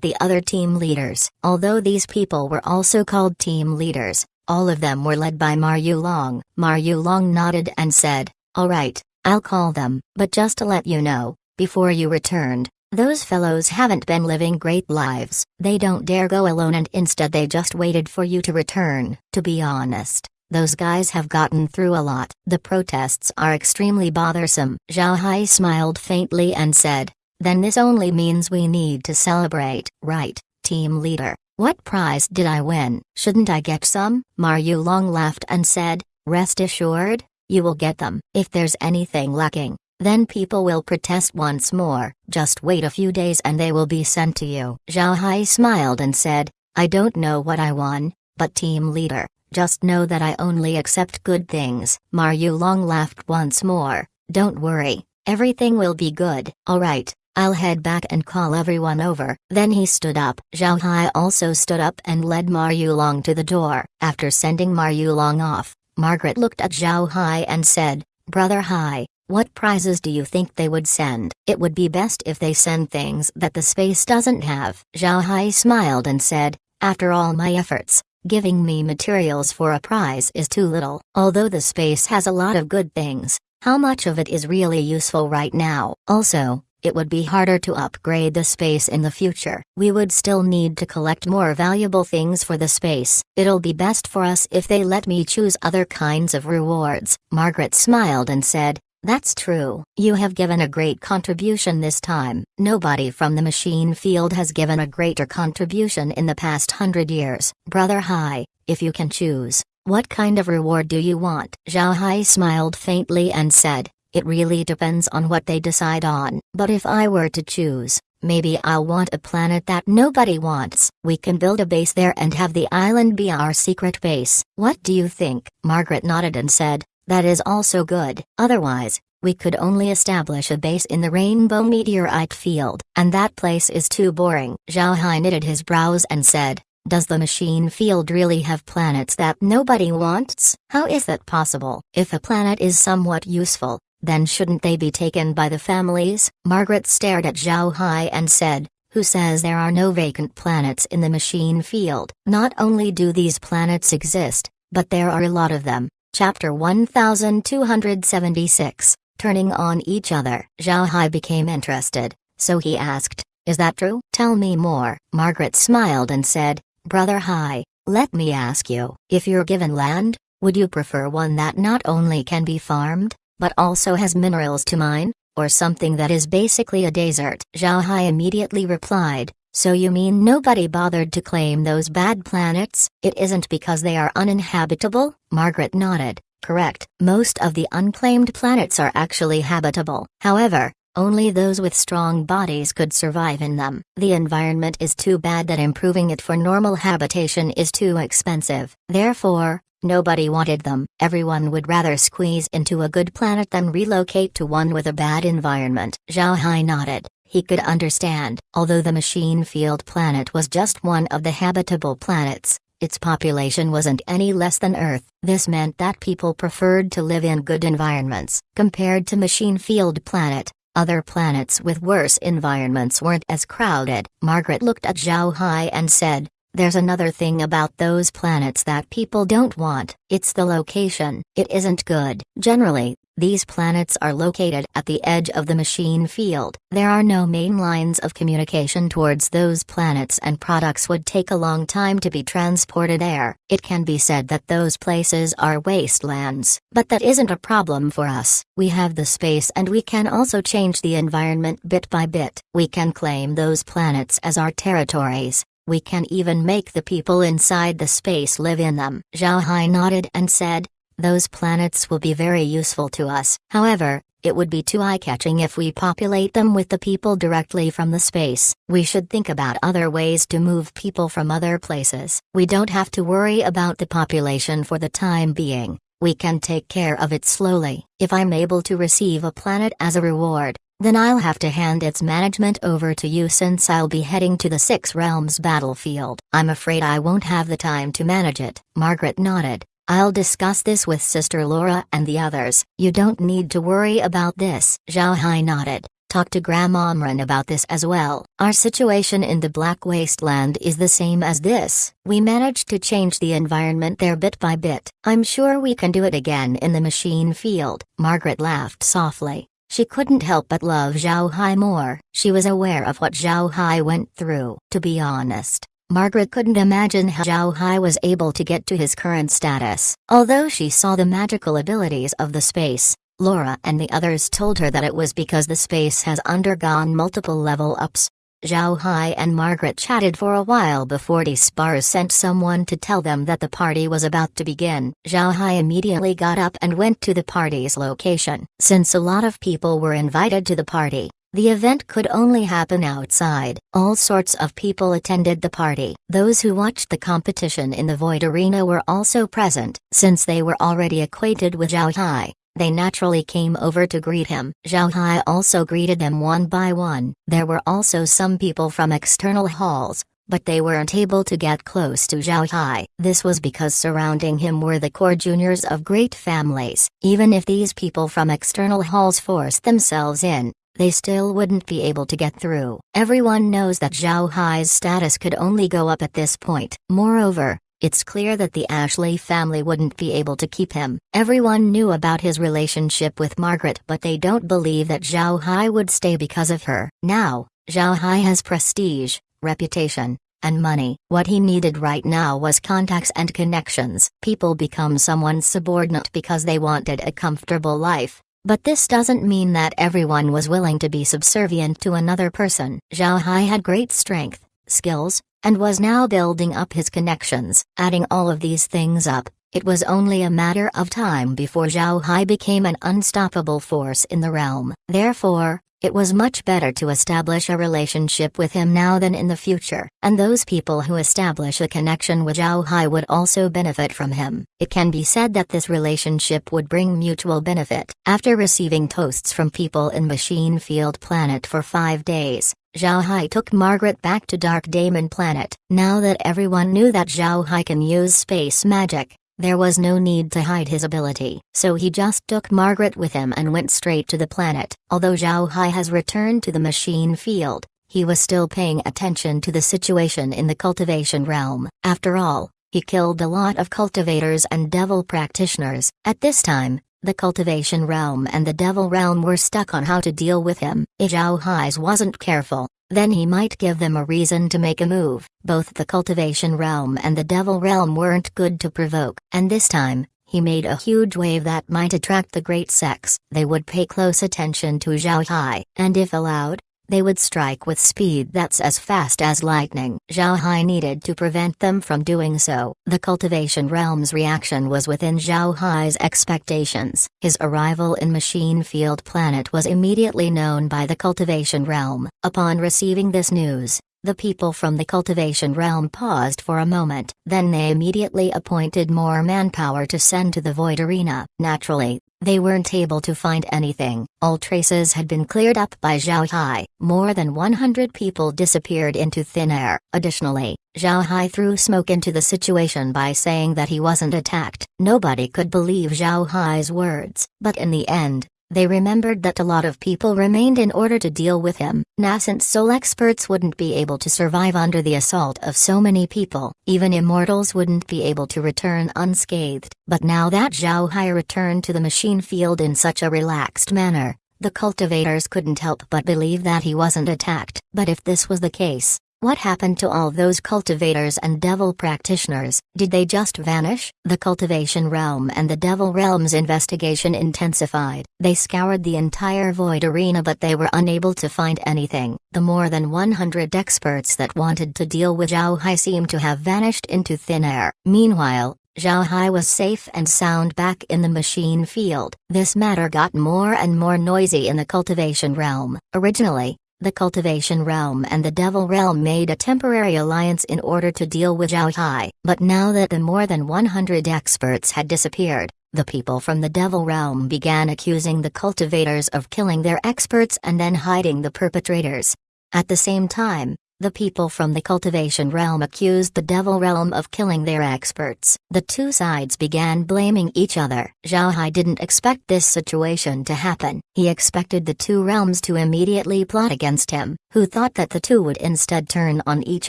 the other team leaders. Although these people were also called team leaders, all of them were led by Ma Yulong. Ma Yulong nodded and said, "All right, I'll call them. But just to let you know, before you returned, those fellows haven't been living great lives. They don't dare go alone and instead they just waited for you to return. To be honest, those guys have gotten through a lot. The protests are extremely bothersome." Zhao Hai smiled faintly and said, "Then this only means we need to celebrate." "Right, team leader. What prize did I win? Shouldn't I get some?" Ma Yulong laughed and said, "Rest assured, you will get them. If there's anything lacking, then people will protest once more. Just wait a few days and they will be sent to you." Zhao Hai smiled and said, "I don't know what I won, but team leader, just know that I only accept good things." Ma Yulong laughed once more. "Don't worry, everything will be good." "All right, I'll head back and call everyone over." Then he stood up. Zhao Hai also stood up and led Ma Yulong to the door. After sending Ma Yulong off, Margaret looked at Zhao Hai and said, "Brother Hai, what prizes do you think they would send?" "It would be best if they send things that the space doesn't have." Zhao Hai smiled and said, "After all my efforts, giving me materials for a prize is too little. Although the space has a lot of good things, how much of it is really useful right now? Also, it would be harder to upgrade the space in the future. We would still need to collect more valuable things for the space. It'll be best for us if they let me choose other kinds of rewards." Margaret smiled and said, "That's true. You have given a great contribution this time. Nobody from the machine field has given a greater contribution in the past 100 years. Brother Hai, if you can choose, what kind of reward do you want?" Zhao Hai smiled faintly and said, "It really depends on what they decide on. But if I were to choose, maybe I'll want a planet that nobody wants. We can build a base there and have the island be our secret base. What do you think?" Margaret nodded and said, "That is also good. Otherwise, we could only establish a base in the Rainbow Meteorite Field, and that place is too boring." Zhao Hai knitted his brows and said, "Does the machine field really have planets that nobody wants? How is that possible? If a planet is somewhat useful, then shouldn't they be taken by the families?" Margaret stared at Zhao Hai and said, "Who says there are no vacant planets in the machine field? Not only do these planets exist, but there are a lot of them." Chapter 1276, Turning on Each Other. Zhao Hai became interested, so he asked, "Is that true? Tell me more." Margaret smiled and said, "Brother Hai, let me ask you, if you're given land, would you prefer one that not only can be farmed, but also has minerals to mine, or something that is basically a desert?" Zhao Hai immediately replied, "So you mean nobody bothered to claim those bad planets? It isn't because they are uninhabitable?" Margaret nodded. "Correct. Most of the unclaimed planets are actually habitable. However, only those with strong bodies could survive in them. The environment is too bad that improving it for normal habitation is too expensive. Therefore, nobody wanted them. Everyone would rather squeeze into a good planet than relocate to one with a bad environment." Zhao Hai nodded. He could understand. Although the machine field planet was just one of the habitable planets, its population wasn't any less than Earth. This meant that people preferred to live in good environments. Compared to machine field planet, other planets with worse environments weren't as crowded. Margaret looked at Zhao Hai and said, "There's another thing about those planets that people don't want. It's the location. It isn't good. Generally, these planets are located at the edge of the machine field. There are no main lines of communication towards those planets and products would take a long time to be transported there. It can be said that those places are wastelands. But that isn't a problem for us. We have the space and we can also change the environment bit by bit. We can claim those planets as our territories. We can even make the people inside the space live in them." Zhao Hai nodded and said, "Those planets will be very useful to us. However, it would be too eye-catching if we populate them with the people directly from the space. We should think about other ways to move people from other places. We don't have to worry about the population for the time being. We can take care of it slowly. If I'm able to receive a planet as a reward, Then I'll have to hand its management over to you since I'll be heading to the Six Realms battlefield. I'm afraid I won't have the time to manage it. Margaret nodded. I'll discuss this with Sister Laura and the others. You don't need to worry about this. Zhao Hai nodded. Talk to Grandma Amran about this as well. Our situation in the Black Wasteland is the same as this. We managed to change the environment there bit by bit. I'm sure we can do it again in the machine field. Margaret laughed softly. She couldn't help but love Zhao Hai more. She was aware of what Zhao Hai went through. To be honest, Margaret couldn't imagine how Zhao Hai was able to get to his current status. Although she saw the magical abilities of the space, Laura and the others told her that it was because the space has undergone multiple level-ups. Zhao Hai and Margaret chatted for a while before Spars sent someone to tell them that the party was about to begin. Zhao Hai immediately got up and went to the party's location. Since a lot of people were invited to the party, the event could only happen outside. All sorts of people attended the party. Those who watched the competition in the Void Arena were also present. Since they were already acquainted with Zhao Hai, they naturally came over to greet him. Zhao Hai also greeted them one by one. There were also some people from external halls, but they weren't able to get close to Zhao Hai. This was because surrounding him were the core juniors of great families. Even if these people from external halls forced themselves in, they still wouldn't be able to get through. Everyone knows that Zhao Hai's status could only go up at this point. Moreover, it's clear that the Ashley family wouldn't be able to keep him. Everyone knew about his relationship with Margaret, but they don't believe that Zhao Hai would stay because of her. Now, Zhao Hai has prestige, reputation, and money. What he needed right now was contacts and connections. People become someone's subordinate because they wanted a comfortable life. But this doesn't mean that everyone was willing to be subservient to another person. Zhao Hai had great strength, skills, and was now building up his connections. Adding all of these things up, it was only a matter of time before Zhao Hai became an unstoppable force in the realm. Therefore, it was much better to establish a relationship with him now than in the future. And those people who establish a connection with Zhao Hai would also benefit from him. It can be said that this relationship would bring mutual benefit. After receiving toasts from people in Machine Field Planet for 5 days, Zhao Hai took Margaret back to Dark Daemon Planet. Now that everyone knew that Zhao Hai can use space magic, there was no need to hide his ability. So he just took Margaret with him and went straight to the planet. Although Zhao Hai has returned to the machine field, he was still paying attention to the situation in the cultivation realm. After all, he killed a lot of cultivators and devil practitioners. At this time, the cultivation realm and the devil realm were stuck on how to deal with him. If Zhao Hai wasn't careful, then he might give them a reason to make a move. Both the cultivation realm and the devil realm weren't good to provoke. And this time, he made a huge wave that might attract the great sects. They would pay close attention to Zhao Hai, and if allowed, they would strike with speed that's as fast as lightning. Zhao Hai needed to prevent them from doing so. The cultivation realm's reaction was within Zhao Hai's expectations. His arrival in Machine Field Planet was immediately known by the cultivation realm. Upon receiving this news, the people from the cultivation realm paused for a moment. Then they immediately appointed more manpower to send to the Void Arena. Naturally, they weren't able to find anything. All traces had been cleared up by Zhao Hai. More than 100 people disappeared into thin air. Additionally, Zhao Hai threw smoke into the situation by saying that he wasn't attacked. Nobody could believe Zhao Hai's words, but in the end, they remembered that a lot of people remained in order to deal with him. Nascent soul experts wouldn't be able to survive under the assault of so many people. Even immortals wouldn't be able to return unscathed. But now that Zhao Hai returned to the machine field in such a relaxed manner, the cultivators couldn't help but believe that he wasn't attacked. But if this was the case, what happened to all those cultivators and devil practitioners? Did they just vanish? The cultivation realm and the devil realm's investigation intensified. They scoured the entire Void Arena, but they were unable to find anything. The more than 100 experts that wanted to deal with Zhao Hai seemed to have vanished into thin air. Meanwhile, Zhao Hai was safe and sound back in the machine field. This matter got more and more noisy in the cultivation realm. Originally, The Cultivation Realm and the Devil Realm made a temporary alliance in order to deal with Zhao Hai, but now that the more than 100 experts had disappeared, the people from the Devil Realm began accusing the cultivators of killing their experts and then hiding the perpetrators. At the same time, the people from the Cultivation Realm accused the Devil Realm of killing their experts. The two sides began blaming each other. Zhao Hai didn't expect this situation to happen. He expected the two realms to immediately plot against him, who thought that the two would instead turn on each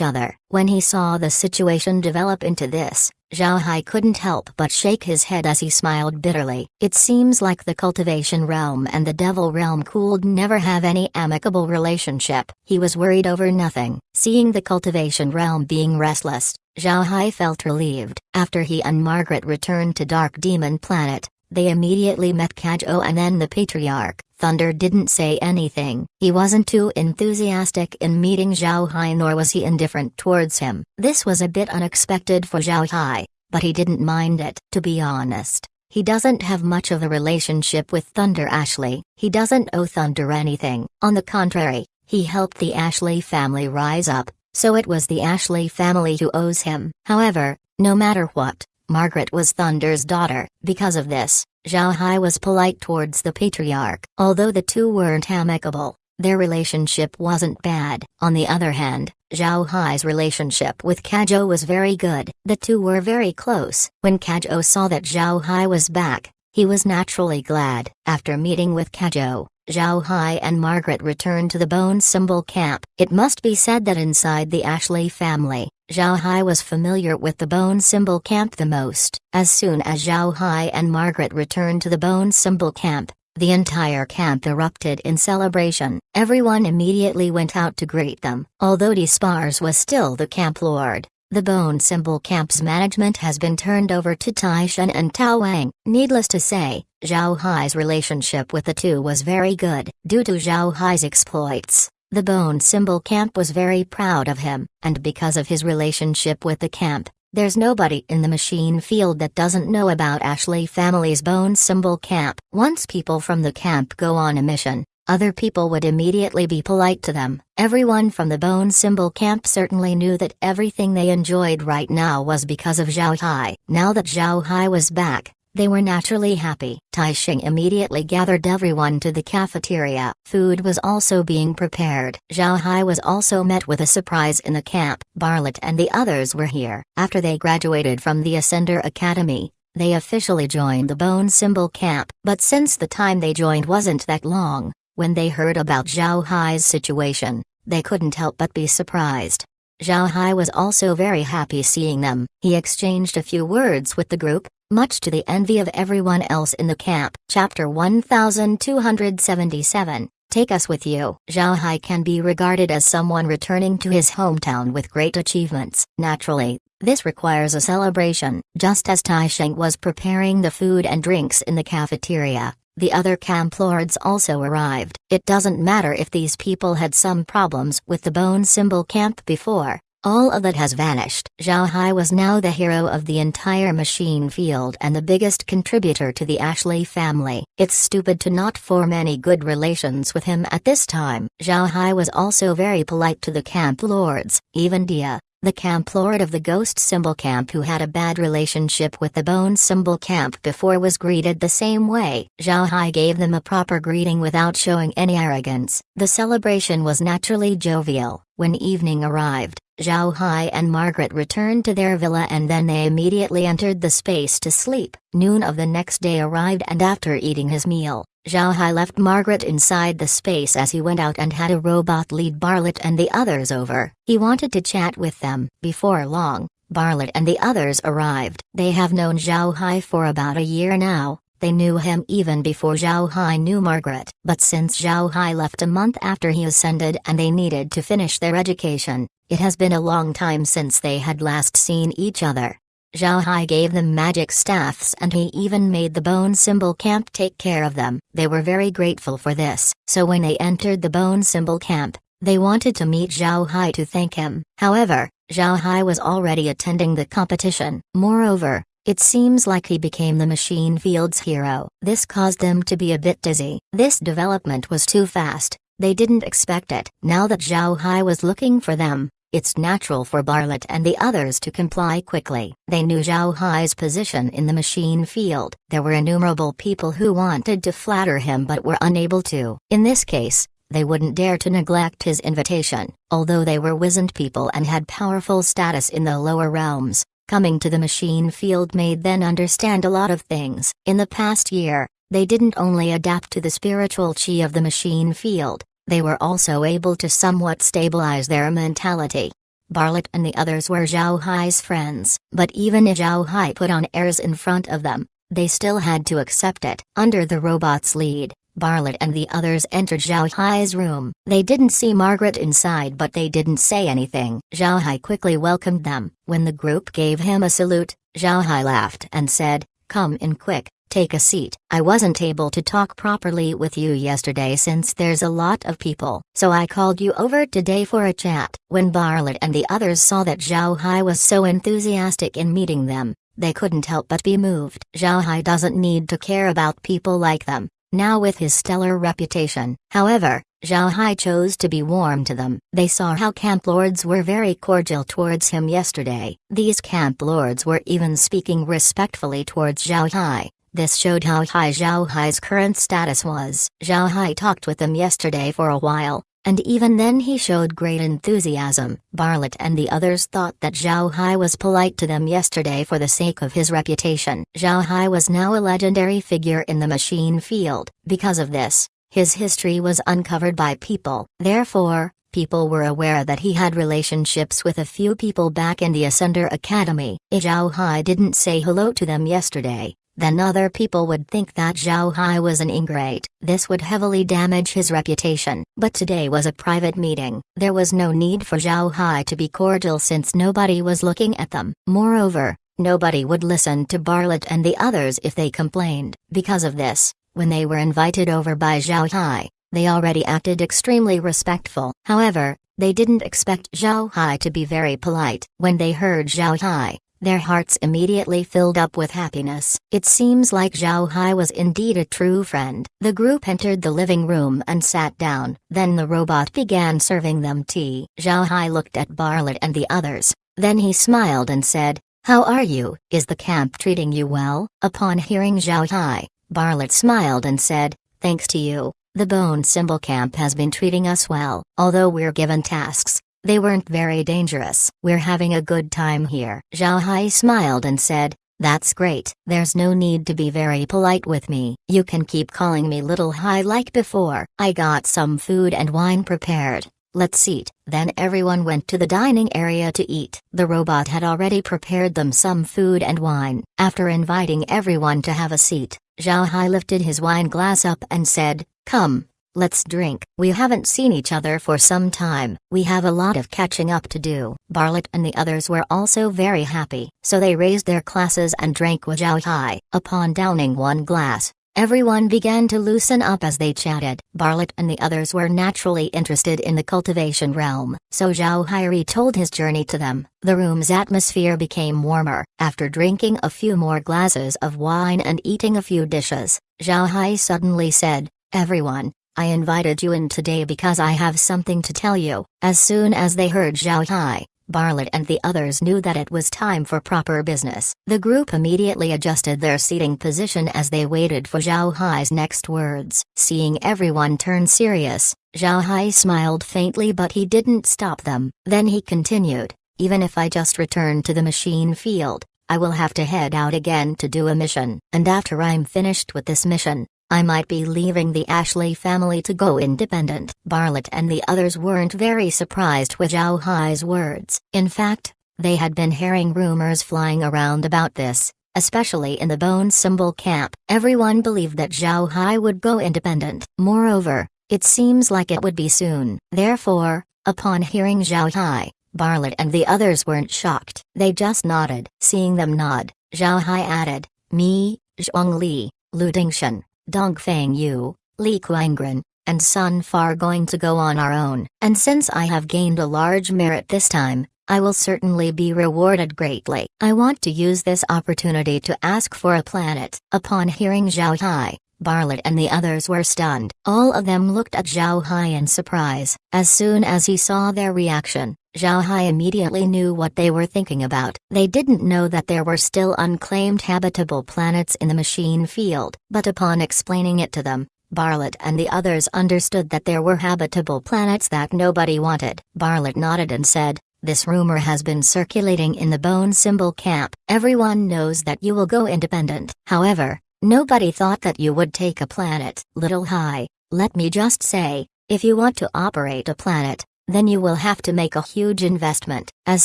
other. When he saw the situation develop into this, Zhao Hai couldn't help but shake his head as he smiled bitterly. It seems like the Cultivation Realm and the Devil Realm could never have any amicable relationship. He was worried over nothing. Seeing the Cultivation Realm being restless, Zhao Hai felt relieved. After he and Margaret returned to Dark Demon Planet, they immediately met Kazhou and then the Patriarch. Thunder didn't say anything. He wasn't too enthusiastic in meeting Zhao Hai, nor was he indifferent towards him. This was a bit unexpected for Zhao Hai, but he didn't mind it. To be honest, he doesn't have much of a relationship with Thunder Ashley. He doesn't owe Thunder anything. On the contrary, he helped the Ashley family rise up, so it was the Ashley family who owes him. However, no matter what, Margaret was Thunder's daughter. Because of this, Zhao Hai was polite towards the Patriarch. Although the two weren't amicable, their relationship wasn't bad. On the other hand, Zhao Hai's relationship with Kazhou was very good. The two were very close. When Kazhou saw that Zhao Hai was back, he was naturally glad. After meeting with Kazhou, Zhao Hai and Margaret returned to the Bone Symbol Camp. It must be said that inside the Ashley family, Zhao Hai was familiar with the Bone Symbol Camp the most. As soon as Zhao Hai and Margaret returned to the Bone Symbol Camp, the entire camp erupted in celebration. Everyone immediately went out to greet them. Although Despars was still the camp lord, the Bone Symbol Camp's management has been turned over to Taishan and Tao Wang. Needless to say, Zhao Hai's relationship with the two was very good. Due to Zhao Hai's exploits, the Bone Symbol Camp was very proud of him, and because of his relationship with the camp, there's nobody in the machine field that doesn't know about Ashley family's Bone Symbol Camp. Once people from the camp go on a mission, other people would immediately be polite to them. Everyone from the Bone Symbol Camp certainly knew that everything they enjoyed right now was because of Zhao Hai. Now that Zhao Hai was back, they were naturally happy. Taisheng immediately gathered everyone to the cafeteria. Food was also being prepared. Zhao Hai was also met with a surprise in the camp. Bartlett and the others were here. After they graduated from the Ascender Academy, they officially joined the Bone Symbol Camp. But since the time they joined wasn't that long, when they heard about Zhao Hai's situation, they couldn't help but be surprised. Zhao Hai was also very happy seeing them. He exchanged a few words with the group, much to the envy of everyone else in the camp. Chapter 1277. Take us with you. Zhao Hai can be regarded as someone returning to his hometown with great achievements. Naturally, this requires a celebration. Just as Taisheng was preparing the food and drinks in the cafeteria, the other camp lords also arrived. It doesn't matter if these people had some problems with the Bone Symbol Camp before. All of that has vanished. Zhao Hai was now the hero of the entire machine field and the biggest contributor to the Ashley family. It's stupid to not form any good relations with him at this time. Zhao Hai was also very polite to the camp lords. Even Dia, the camp lord of the Ghost Symbol Camp who had a bad relationship with the Bone Symbol Camp before, was greeted the same way. Zhao Hai gave them a proper greeting without showing any arrogance. The celebration was naturally jovial. When evening arrived, Zhao Hai and Margaret returned to their villa and then they immediately entered the space to sleep. Noon of the next day arrived and after eating his meal, Zhao Hai left Margaret inside the space as he went out and had a robot lead Bartlett and the others over. He wanted to chat with them. Before long, Bartlett and the others arrived. They have known Zhao Hai for about a year now. They knew him even before Zhao Hai knew Margaret. But since Zhao Hai left a month after he ascended and they needed to finish their education, it has been a long time since they had last seen each other. Zhao Hai gave them magic staffs and he even made the Bone Symbol Camp take care of them. They were very grateful for this. So when they entered the Bone Symbol Camp, they wanted to meet Zhao Hai to thank him. However, Zhao Hai was already attending the competition. Moreover, it seems like he became the machine field's hero. This caused them to be a bit dizzy. This development was too fast. They didn't expect it. Now that Zhao Hai was looking for them, it's natural for Bartlett and the others to comply quickly. They knew Zhao Hai's position in the machine field. There were innumerable people who wanted to flatter him but were unable to. In this case, they wouldn't dare to neglect his invitation. Although they were wizened people and had powerful status in the lower realms, coming to the machine field made them understand a lot of things. In the past year, they didn't only adapt to the spiritual chi of the machine field, they were also able to somewhat stabilize their mentality. Bartlett and the others were Zhao Hai's friends, but even if Zhao Hai put on airs in front of them, they still had to accept it. Under the robot's lead, Bartlett and the others entered Zhao Hai's room. They didn't see Margaret inside but they didn't say anything. Zhao Hai quickly welcomed them. When the group gave him a salute, Zhao Hai laughed and said, "Come in quick. Take a seat. I wasn't able to talk properly with you yesterday since there's a lot of people, so I called you over today for a chat." When Bartlett and the others saw that Zhao Hai was so enthusiastic in meeting them, they couldn't help but be moved. Zhao Hai doesn't need to care about people like them, now with his stellar reputation. However, Zhao Hai chose to be warm to them. They saw how camp lords were very cordial towards him yesterday. These camp lords were even speaking respectfully towards Zhao Hai. This showed how high Zhao Hai's current status was. Zhao Hai talked with them yesterday for a while, and even then he showed great enthusiasm. Bartlett and the others thought that Zhao Hai was polite to them yesterday for the sake of his reputation. Zhao Hai was now a legendary figure in the machine field. Because of this, his history was uncovered by people. Therefore, people were aware that he had relationships with a few people back in the Ascender Academy. If Zhao Hai didn't say hello to them yesterday, then other people would think that Zhao Hai was an ingrate. This would heavily damage his reputation. But today was a private meeting. There was no need for Zhao Hai to be cordial since nobody was looking at them. Moreover, nobody would listen to Bartlett and the others if they complained. Because of this, when they were invited over by Zhao Hai, they already acted extremely respectful. However, they didn't expect Zhao Hai to be very polite. When they heard Zhao Hai, their hearts immediately filled up with happiness. It seems like Zhao Hai was indeed a true friend. The group entered the living room and sat down. Then the robot began serving them tea. Zhao Hai looked at Bartlett and the others. Then he smiled and said, "How are you? Is the camp treating you well?" Upon hearing Zhao Hai, Bartlett smiled and said, "Thanks to you, the Bone Symbol Camp has been treating us well. Although we're given tasks, they weren't very dangerous. We're having a good time here." Zhao Hai smiled and said, "That's great. There's no need to be very polite with me. You can keep calling me Little Hai like before. I got some food and wine prepared. Let's eat." Then everyone went to the dining area to eat. The robot had already prepared them some food and wine. After inviting everyone to have a seat, Zhao Hai lifted his wine glass up and said, "Come. Let's drink. We haven't seen each other for some time. We have a lot of catching up to do." Bartlett and the others were also very happy, so they raised their glasses and drank with Zhao Hai. Upon downing one glass, everyone began to loosen up as they chatted. Bartlett and the others were naturally interested in the cultivation realm, so Zhao Hai retold his journey to them. The room's atmosphere became warmer. After drinking a few more glasses of wine and eating a few dishes, Zhao Hai suddenly said, "Everyone, I invited you in today because I have something to tell you." As soon as they heard Zhao Hai, Bartlett and the others knew that it was time for proper business. The group immediately adjusted their seating position as they waited for Zhao Hai's next words. Seeing everyone turn serious, Zhao Hai smiled faintly but he didn't stop them. Then he continued, "Even if I just return to the machine field, I will have to head out again to do a mission. And after I'm finished with this mission, I might be leaving the Ashley family to go independent." Bartlett and the others weren't very surprised with Zhao Hai's words. In fact, they had been hearing rumors flying around about this, especially in the Bone Symbol Camp. Everyone believed that Zhao Hai would go independent. Moreover, it seems like it would be soon. Therefore, upon hearing Zhao Hai, Bartlett and the others weren't shocked. They just nodded. Seeing them nod, Zhao Hai added, "Me, Zhuang Li, Lu Dingshan, Dongfang Yu, Li Kuangren, and Sun Fa are going to go on our own. And since I have gained a large merit this time, I will certainly be rewarded greatly. I want to use this opportunity to ask for a planet." Upon hearing Zhao Hai, Bartlett and the others were stunned. All of them looked at Zhao Hai in surprise. As soon as he saw their reaction, Zhao Hai immediately knew what they were thinking about. They didn't know that there were still unclaimed habitable planets in the machine field, but upon explaining it to them, Bartlett and the others understood that there were habitable planets that nobody wanted. Bartlett nodded and said, "This rumor has been circulating in the Bone Symbol camp. Everyone knows that you will go independent. However, nobody thought that you would take a planet." Little Hai, let me just say, if you want to operate a planet, then you will have to make a huge investment. As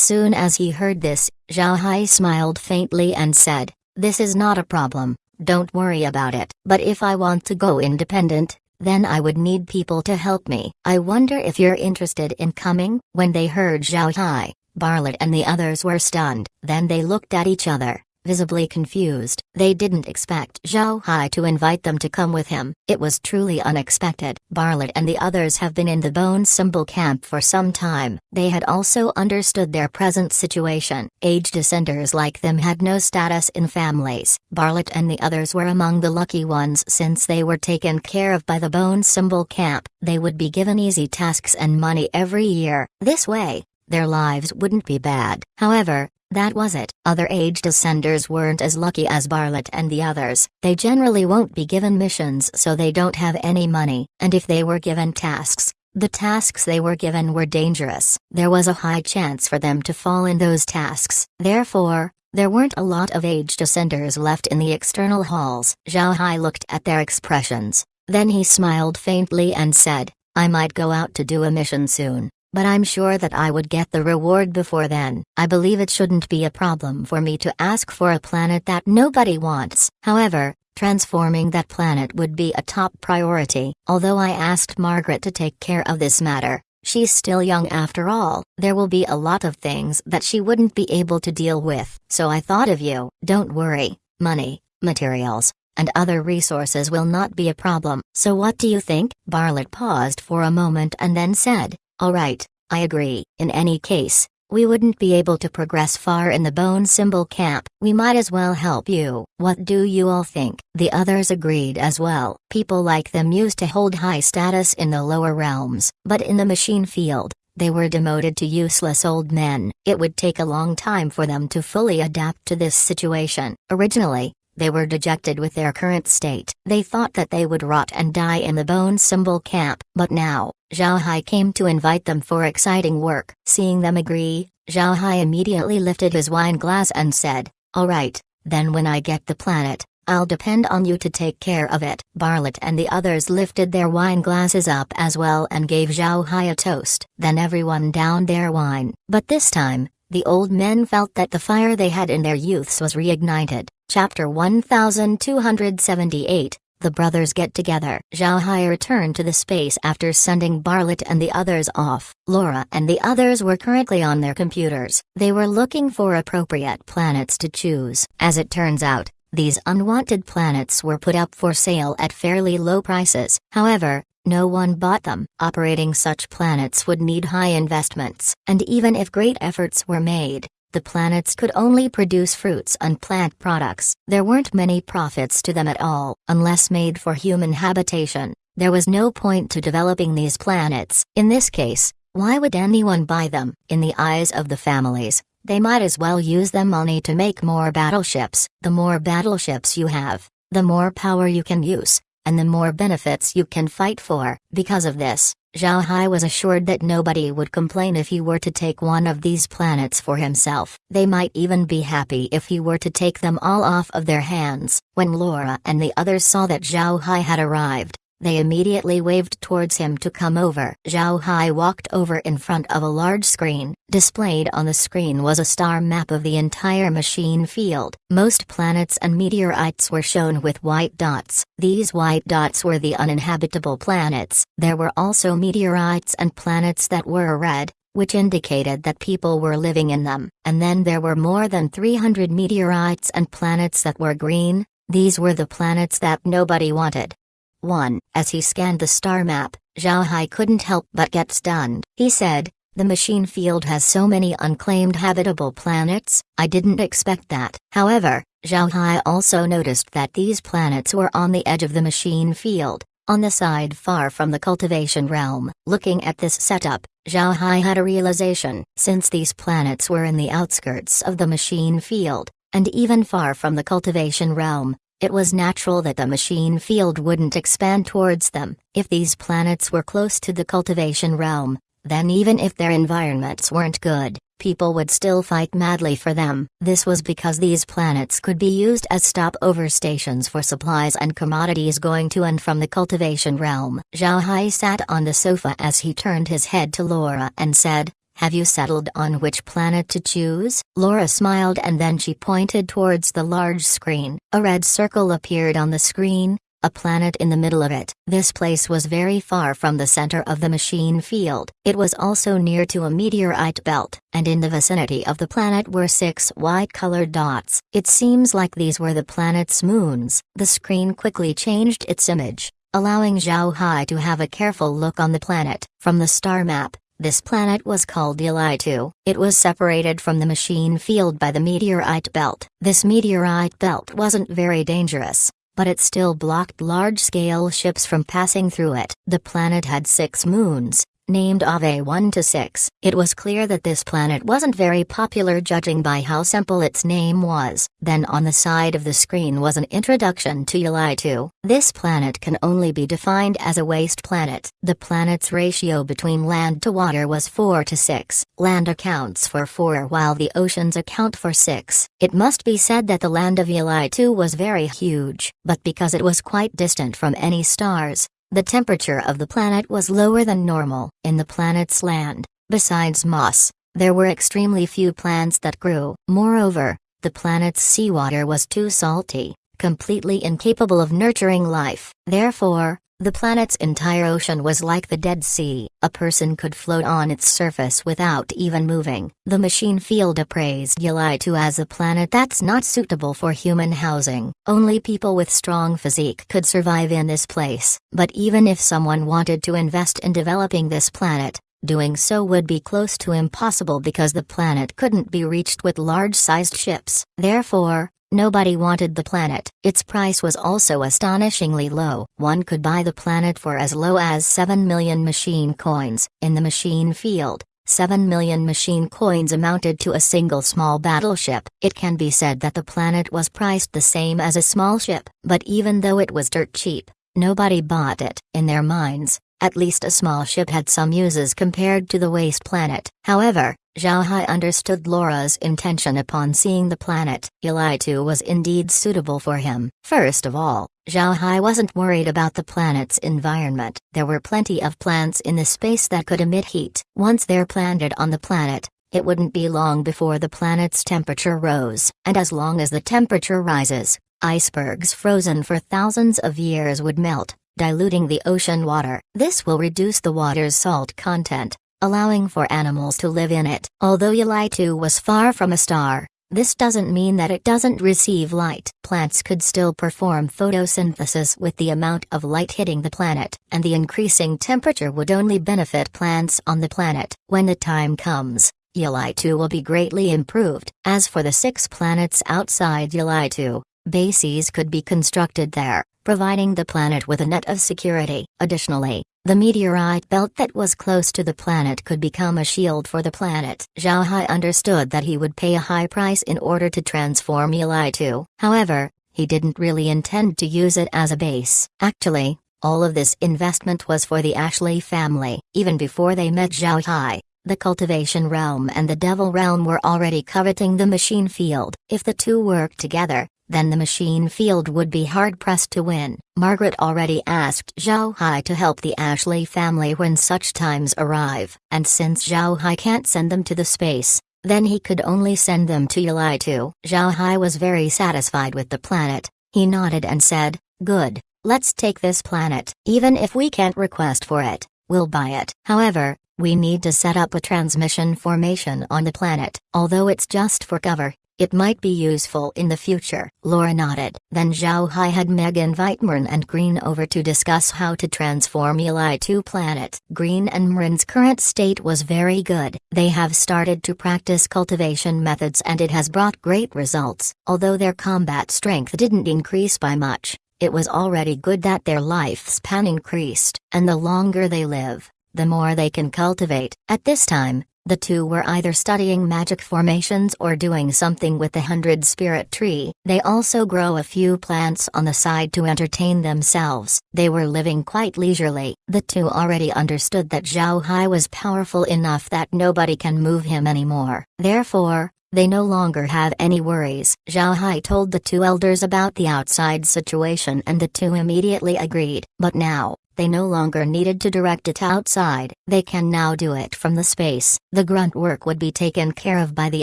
soon as he heard this, Zhao Hai smiled faintly and said, "This is not a problem, don't worry about it. But if I want to go independent, then I would need people to help me. I wonder if you're interested in coming?" When they heard Zhao Hai, Bartlett and the others were stunned. Then they looked at each other, visibly confused. They didn't expect Zhao Hai to invite them to come with him. It was truly unexpected. Bartlett and the others have been in the Bone Symbol camp for some time. They had also understood their present situation. Aged descenders like them had no status in families. Bartlett and the others were among the lucky ones since they were taken care of by the Bone Symbol camp. They would be given easy tasks and money every year. This way, their lives wouldn't be bad. However, that was it. Other aged ascenders weren't as lucky as Bartlett and the others. They generally won't be given missions, so they don't have any money. And if they were given tasks, the tasks they were given were dangerous. There was a high chance for them to fall in those tasks. Therefore, there weren't a lot of aged ascenders left in the external halls. Zhao Hai looked at their expressions. Then he smiled faintly and said, "I might go out to do a mission soon, but I'm sure that I would get the reward before then. I believe it shouldn't be a problem for me to ask for a planet that nobody wants. However, transforming that planet would be a top priority. Although I asked Margaret to take care of this matter, she's still young after all. There will be a lot of things that she wouldn't be able to deal with. So I thought of you. Don't worry, money, materials, and other resources will not be a problem. So what do you think?" Bartlett paused for a moment and then said, "All right, I agree. In any case, we wouldn't be able to progress far in the Bone Symbol camp. We might as well help you. What do you all think?" The others agreed as well. People like them used to hold high status in the lower realms, but in the machine field, they were demoted to useless old men. It would take a long time for them to fully adapt to this situation. Originally, they were dejected with their current state. They thought that they would rot and die in the Bone Symbol camp. But now, Zhao Hai came to invite them for exciting work. Seeing them agree, Zhao Hai immediately lifted his wine glass and said, "All right, then when I get the planet, I'll depend on you to take care of it." Bartlett and the others lifted their wine glasses up as well and gave Zhao Hai a toast. Then everyone downed their wine. But this time, the old men felt that the fire they had in their youths was reignited. Chapter 1278, The Brothers Get Together. Zhao Hai returned to the space after sending Bartlett and the others off. Laura and the others were currently on their computers. They were looking for appropriate planets to choose. As it turns out, these unwanted planets were put up for sale at fairly low prices. However, no one bought them. Operating such planets would need high investments, and even if great efforts were made, the planets could only produce fruits and plant products. There weren't many profits to them at all. Unless made for human habitation, there was no point to developing these planets. In this case, why would anyone buy them? In the eyes of the families, they might as well use the money to make more battleships. The more battleships you have, the more power you can use, and the more benefits you can fight for. Because of this, Zhao Hai was assured that nobody would complain if he were to take one of these planets for himself. They might even be happy if he were to take them all off of their hands. When Laura and the others saw that Zhao Hai had arrived, they immediately waved towards him to come over. Zhao Hai walked over in front of a large screen. Displayed on the screen was a star map of the entire machine field. Most planets and meteorites were shown with white dots. These white dots were the uninhabitable planets. There were also meteorites and planets that were red, which indicated that people were living in them. And then there were more than 300 meteorites and planets that were green. These were the planets that nobody wanted. 1. As he scanned the star map, Zhao Hai couldn't help but get stunned. He said, "The machine field has so many unclaimed habitable planets, I didn't expect that." However, Zhao Hai also noticed that these planets were on the edge of the machine field, on the side far from the cultivation realm. Looking at this setup, Zhao Hai had a realization. Since these planets were in the outskirts of the machine field, and even far from the cultivation realm, it was natural that the machine field wouldn't expand towards them. If these planets were close to the cultivation realm, then even if their environments weren't good, people would still fight madly for them. This was because these planets could be used as stopover stations for supplies and commodities going to and from the cultivation realm. Zhao Hai sat on the sofa as he turned his head to Laura and said, "Have you settled on which planet to choose?" Laura smiled and then she pointed towards the large screen. A red circle appeared on the screen, a planet in the middle of it. This place was very far from the center of the machine field. It was also near to a meteorite belt, and in the vicinity of the planet were 6 white-colored dots. It seems like these were the planet's moons. The screen quickly changed its image, allowing Zhao Hai to have a careful look on the planet. From the star map, this planet was called Yili-2. It was separated from the machine field by the meteorite belt. This meteorite belt wasn't very dangerous, but it still blocked large-scale ships from passing through it. The planet had 6 moons, named Ave 1 to 6. It was clear that this planet wasn't very popular judging by how simple its name was. Then on the side of the screen was an introduction to Yili-2. This planet can only be defined as a waste planet. The planet's ratio between land to water was 4 to 6. Land accounts for 4 while the oceans account for 6. It must be said that the land of Yili-2 was very huge, but because it was quite distant from any stars, the temperature of the planet was lower than normal. In the planet's land, besides moss, there were extremely few plants that grew. Moreover, the planet's seawater was too salty, completely incapable of nurturing life. Therefore, the planet's entire ocean was like the Dead Sea. A person could float on its surface without even moving. The machine field appraised Yili-2 as a planet that's not suitable for human housing. Only people with strong physique could survive in this place. But even if someone wanted to invest in developing this planet, doing so would be close to impossible because the planet couldn't be reached with large-sized ships. Therefore, nobody wanted the planet. Its price was also astonishingly low. One could buy the planet for as low as 7 million machine coins. In the machine field, 7 million machine coins amounted to a single small battleship. It can be said that the planet was priced the same as a small ship. But even though it was dirt cheap, nobody bought it. In their minds, at least a small ship had some uses compared to the waste planet. However, Zhao Hai understood Laura's intention upon seeing the planet. Yili-2 was indeed suitable for him. First of all, Zhao Hai wasn't worried about the planet's environment. There were plenty of plants in the space that could emit heat. Once they're planted on the planet, it wouldn't be long before the planet's temperature rose. And as long as the temperature rises, icebergs frozen for thousands of years would melt, diluting the ocean water. This will reduce the water's salt content, allowing for animals to live in it. Although Yili-2 was far from a star, this doesn't mean that it doesn't receive light. Plants could still perform photosynthesis with the amount of light hitting the planet, and the increasing temperature would only benefit plants on the planet. When the time comes, Yili-2 will be greatly improved. As for the 6 planets outside Yili-2, bases could be constructed there, providing the planet with a net of security. Additionally, the meteorite belt that was close to the planet could become a shield for the planet. Zhao Hai understood that he would pay a high price in order to transform Yili-2. However, he didn't really intend to use it as a base. Actually, all of this investment was for the Ashley family. Even before they met Zhao Hai, the cultivation realm and the devil realm were already coveting the machine field. If the two worked together, then the machine field would be hard-pressed to win. Margaret already asked Zhao Hai to help the Ashley family when such times arrive, and since Zhao Hai can't send them to the space, then he could only send them to Yili-2. Zhao Hai was very satisfied with the planet. He nodded and said, "Good, let's take this planet. Even if we can't request for it, we'll buy it. However, we need to set up a transmission formation on the planet. Although it's just for cover, It might be useful in the future. Laura nodded. Then Zhao Hai had Meg invite Mern and Green over to discuss how to transform Yili 2 planet. Green and Mern's current state was very good. They have started to practice cultivation methods and it has brought great results. Although their combat strength didn't increase by much, it was already good that their lifespan increased. And the longer they live, the more they can cultivate. At this time, the two were either studying magic formations or doing something with the 100 spirit tree. They also grow a few plants on the side to entertain themselves. They were living quite leisurely. The two already understood that Zhao Hai was powerful enough that nobody can move him anymore. Therefore, they no longer have any worries. Zhao Hai told the two elders about the outside situation and the two immediately agreed. But now, they no longer needed to direct it outside. They can now do it from the space. The grunt work would be taken care of by the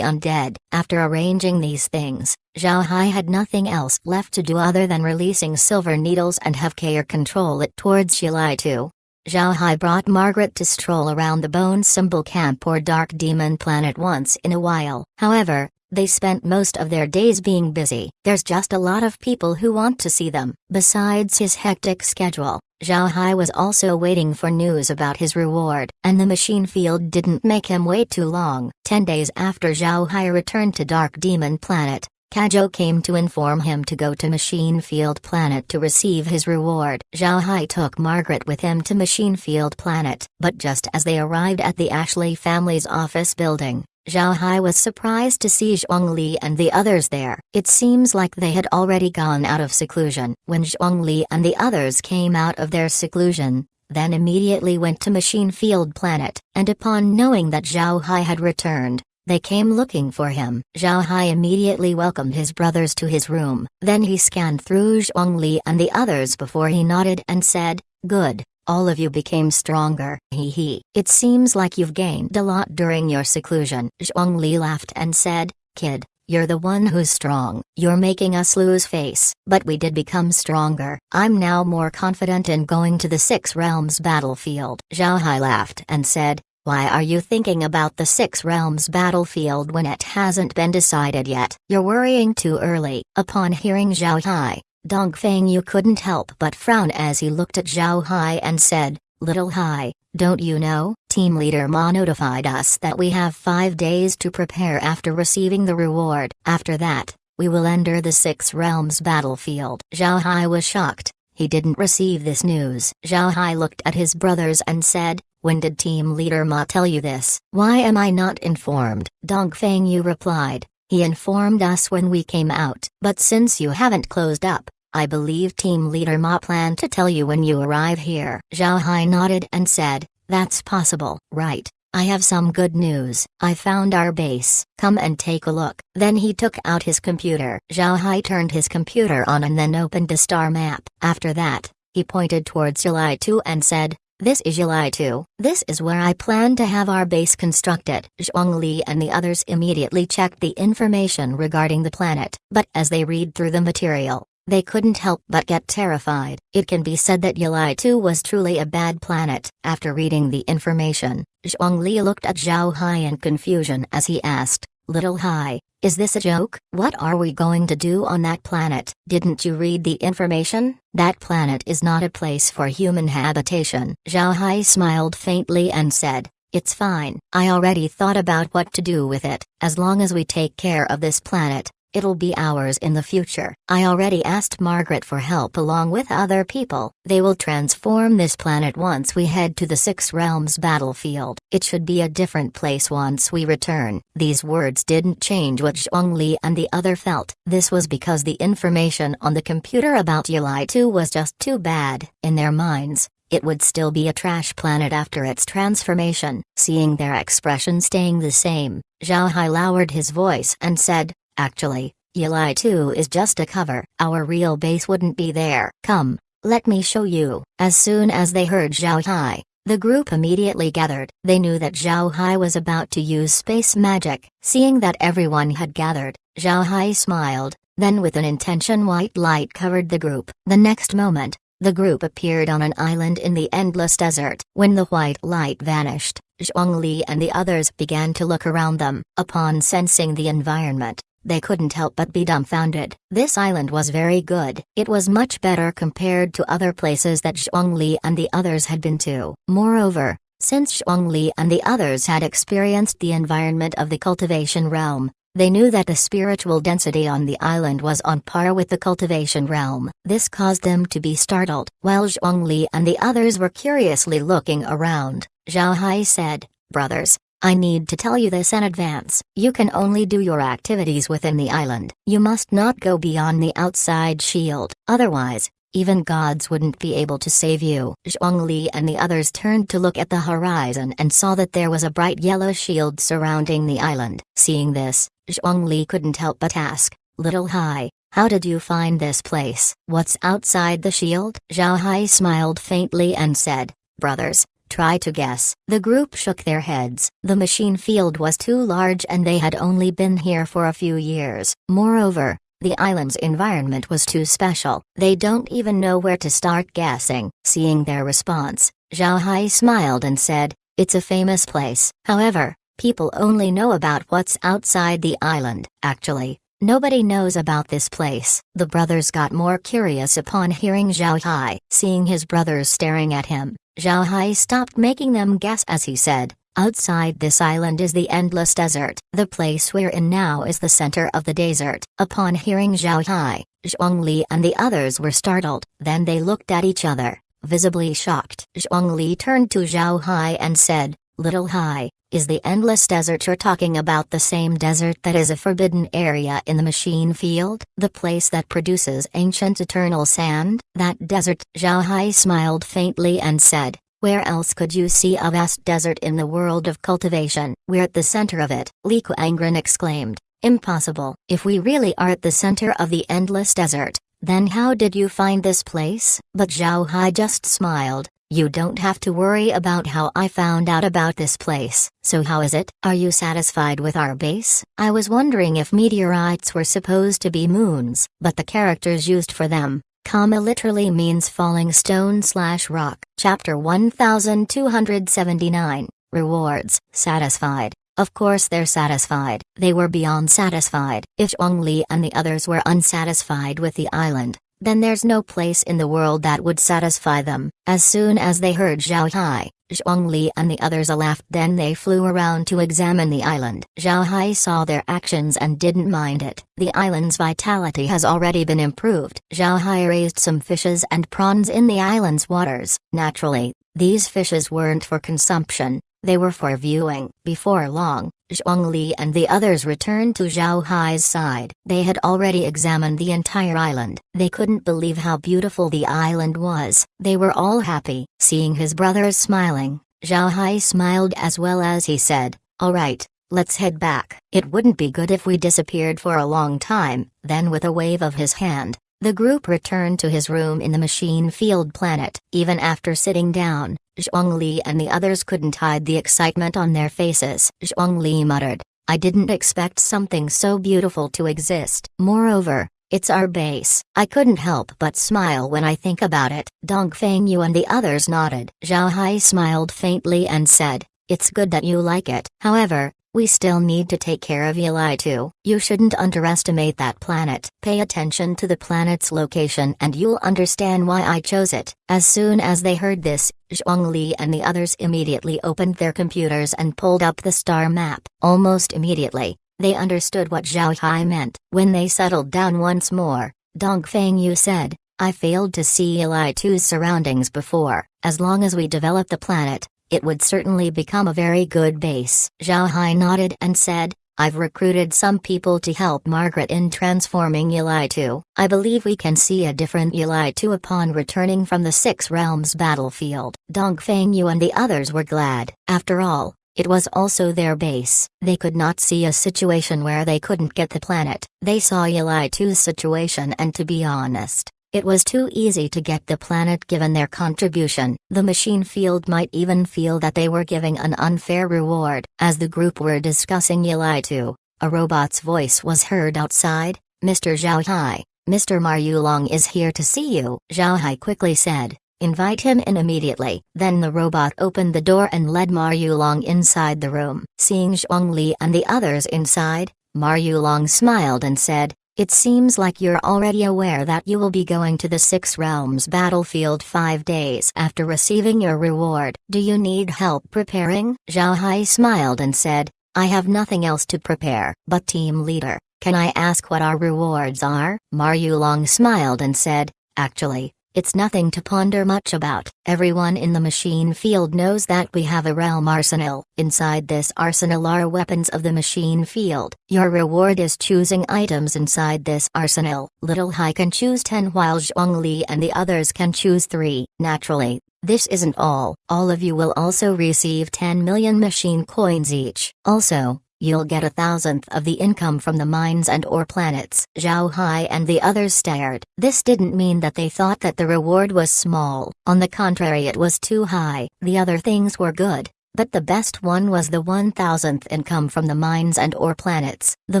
undead. After arranging these things, Zhao Hai had nothing else left to do other than releasing silver needles and have Kair control it towards Yili 2. Zhao Hai brought Margaret to stroll around the Bone Symbol Camp or Dark Demon Planet once in a while. However, they spent most of their days being busy. There's just a lot of people who want to see them. Besides his hectic schedule, Zhao Hai was also waiting for news about his reward, and the machine field didn't make him wait too long. 10 days after Zhao Hai returned to Dark Demon Planet, Kajo came to inform him to go to Machine Field Planet to receive his reward. Zhao Hai took Margaret with him to Machine Field Planet, but just as they arrived at the Ashley family's office building, Zhao Hai was surprised to see Zhongli and the others there. It seems like they had already gone out of seclusion. When Zhongli and the others came out of their seclusion, then immediately went to Machine Field Planet, and upon knowing that Zhao Hai had returned, they came looking for him. Zhao Hai immediately welcomed his brothers to his room. Then he scanned through Zhongli and the others before he nodded and said, "Good. All of you became stronger. Hee. It seems like you've gained a lot during your seclusion." Zhongli laughed and said, "Kid, you're the one who's strong. You're making us lose face. But we did become stronger. I'm now more confident in going to the Six Realms battlefield." Zhao Hai laughed and said, "Why are you thinking about the Six Realms battlefield when it hasn't been decided yet? You're worrying too early." Upon hearing Zhao Hai, Dongfeng Yu couldn't help but frown as he looked at Zhao Hai and said, "Little Hai, don't you know? Team leader Ma notified us that we have 5 days to prepare after receiving the reward. After that, we will enter the Six Realms battlefield." Zhao Hai was shocked. He didn't receive this news. Zhao Hai looked at his brothers and said, "When did Team Leader Ma tell you this? Why am I not informed?" Dongfeng Yu replied, "He informed us when we came out. But since you haven't closed up, I believe Team Leader Ma planned to tell you when you arrive here." Zhao Hai nodded and said, "That's possible." "Right. I have some good news. I found our base. Come and take a look." Then he took out his computer. Zhao Hai turned his computer on and then opened a star map. After that, he pointed towards Yili 2 and said, "This is Yili 2. This is where I plan to have our base constructed." Zhongli and the others immediately checked the information regarding the planet, but as they read through the material, they couldn't help but get terrified. It can be said that Yili 2 was truly a bad planet. After reading the information, Zhongli looked at Zhao Hai in confusion as he asked, "Little Hai, is this a joke? What are we going to do on that planet? Didn't you read the information? That planet is not a place for human habitation." Zhao Hai smiled faintly and said, "It's fine. I already thought about what to do with it. As long as we take care of this planet, it'll be ours in the future. I already asked Margaret for help along with other people. They will transform this planet once we head to the Six Realms battlefield. It should be a different place once we return." These words didn't change what Zhongli and the other felt. This was because the information on the computer about Yili 2 was just too bad. In their minds, it would still be a trash planet after its transformation. Seeing their expression staying the same, Zhao Hai lowered his voice and said, "Actually, Yili 2 is just a cover. Our real base wouldn't be there. Come, let me show you." As soon as they heard Zhao Hai, the group immediately gathered. They knew that Zhao Hai was about to use space magic. Seeing that everyone had gathered, Zhao Hai smiled, then with an intention white light covered the group. The next moment, the group appeared on an island in the endless desert. When the white light vanished, Zhongli and the others began to look around them. Upon sensing the environment, They couldn't help but be dumbfounded. This island was very good. It was much better compared to other places that Zhongli and the others had been to. Moreover, since Zhongli and the others had experienced the environment of the cultivation realm, they knew that the spiritual density on the island was on par with the cultivation realm. This caused them to be startled. While Zhongli and the others were curiously looking around, Zhao Hai said, "Brothers, I need to tell you this in advance. You can only do your activities within the island. You must not go beyond the outside shield. Otherwise, even gods wouldn't be able to save you." Zhongli and the others turned to look at the horizon and saw that there was a bright yellow shield surrounding the island. Seeing this, Zhongli couldn't help but ask, "Little Hai, how did you find this place? What's outside the shield?" Zhao Hai smiled faintly and said, "Brothers, try to guess." The group shook their heads. The machine field was too large and they had only been here for a few years. Moreover, the island's environment was too special. They don't even know where to start guessing. Seeing their response, Zhao Hai smiled and said, "It's a famous place. However, people only know about what's outside the island. Actually, nobody knows about this place." The brothers got more curious upon hearing Zhao Hai. Seeing his brothers staring at him, Zhao Hai stopped making them guess as he said, "Outside this island is the endless desert. The place we're in now is the center of the desert." Upon hearing Zhao Hai, Zhongli and the others were startled. Then they looked at each other, visibly shocked. Zhongli turned to Zhao Hai and said, "Little Hai, is the endless desert you're talking about the same desert that is a forbidden area in the machine field? The place that produces ancient eternal sand?" "That desert." Zhao Hai smiled faintly and said, "Where else could you see a vast desert in the world of cultivation?" "We're at the center of it," Li Kuangren exclaimed. "Impossible." "If we really are at the center of the endless desert, then how did you find this place?" But Zhao Hai just smiled. "You don't have to worry about how I found out about this place." "So how is it? Are you satisfied with our base?" "I was wondering if meteorites were supposed to be moons, but the characters used for them, comma literally means falling stone/rock." Chapter 1279, Rewards. Satisfied. Of course they're satisfied. They were beyond satisfied. If Zhongli and the others were unsatisfied with the island, then there's no place in the world that would satisfy them. As soon as they heard Zhao Hai, Zhongli and the others laughed. Then they flew around to examine the island. Zhao Hai saw their actions and didn't mind it. The island's vitality has already been improved. Zhao Hai raised some fishes and prawns in the island's waters. Naturally, these fishes weren't for consumption, they were for viewing. Before long, Zhongli and the others returned to Zhao Hai's side. They had already examined the entire island. They couldn't believe how beautiful the island was. They were all happy. Seeing his brothers smiling, Zhao Hai smiled as well as he said, "All right, let's head back. It wouldn't be good if we disappeared for a long time." Then with a wave of his hand, the group returned to his room in the machine field planet. Even after sitting down, Zhongli and the others couldn't hide the excitement on their faces. Zhongli muttered, "I didn't expect something so beautiful to exist. Moreover, it's our base. I couldn't help but smile when I think about it." Dongfengyu and the others nodded. Zhao Hai smiled faintly and said, "It's good that you like it. However, we still need to take care of Yili too. You shouldn't underestimate that planet. Pay attention to the planet's location and you'll understand why I chose it." As soon as they heard this, Zhongli and the others immediately opened their computers and pulled up the star map. Almost immediately, they understood what Zhao Hai meant. When they settled down once more, Dongfengyu said, "I failed to see Yili 2's surroundings before. As long as we develop the planet, it would certainly become a very good base." Zhao Hai nodded and said, "I've recruited some people to help Margaret in transforming Yili 2. I believe we can see a different Yili 2 upon returning from the Six Realms battlefield." Dongfengyu and the others were glad. After all, it was also their base. They could not see a situation where they couldn't get the planet. They saw Yili 2's situation and to be honest, it was too easy to get the planet given their contribution. The machine field might even feel that they were giving an unfair reward. As the group were discussing Yili 2, a robot's voice was heard outside. "Mr. Zhao Hai, Mr. Ma Yulong is here to see you." Zhao Hai quickly said, "Invite him in immediately." Then the robot opened the door and led Ma Yulong inside the room. Seeing Zhongli and the others inside, Ma Yulong smiled and said, "It seems like you're already aware that you will be going to the Six Realms battlefield 5 days after receiving your reward. Do you need help preparing?" Zhao Hai smiled and said, "I have nothing else to prepare. But team leader, can I ask what our rewards are?" Ma Yulong smiled and said, "Actually, it's nothing to ponder much about. Everyone in the machine field knows that we have a realm arsenal. Inside this arsenal are weapons of the machine field. Your reward is choosing items inside this arsenal. Little Hai can choose 10 while Zhongli and the others can choose 3. Naturally, this isn't all. All of you will also receive 10 million machine coins each. Also, you'll get 1,000th of the income from the mines and ore planets." Zhao Hai and the others stared. This didn't mean that they thought that the reward was small. On the contrary, it was too high. The other things were good, but the best one was the 1,000th income from the mines and ore planets. The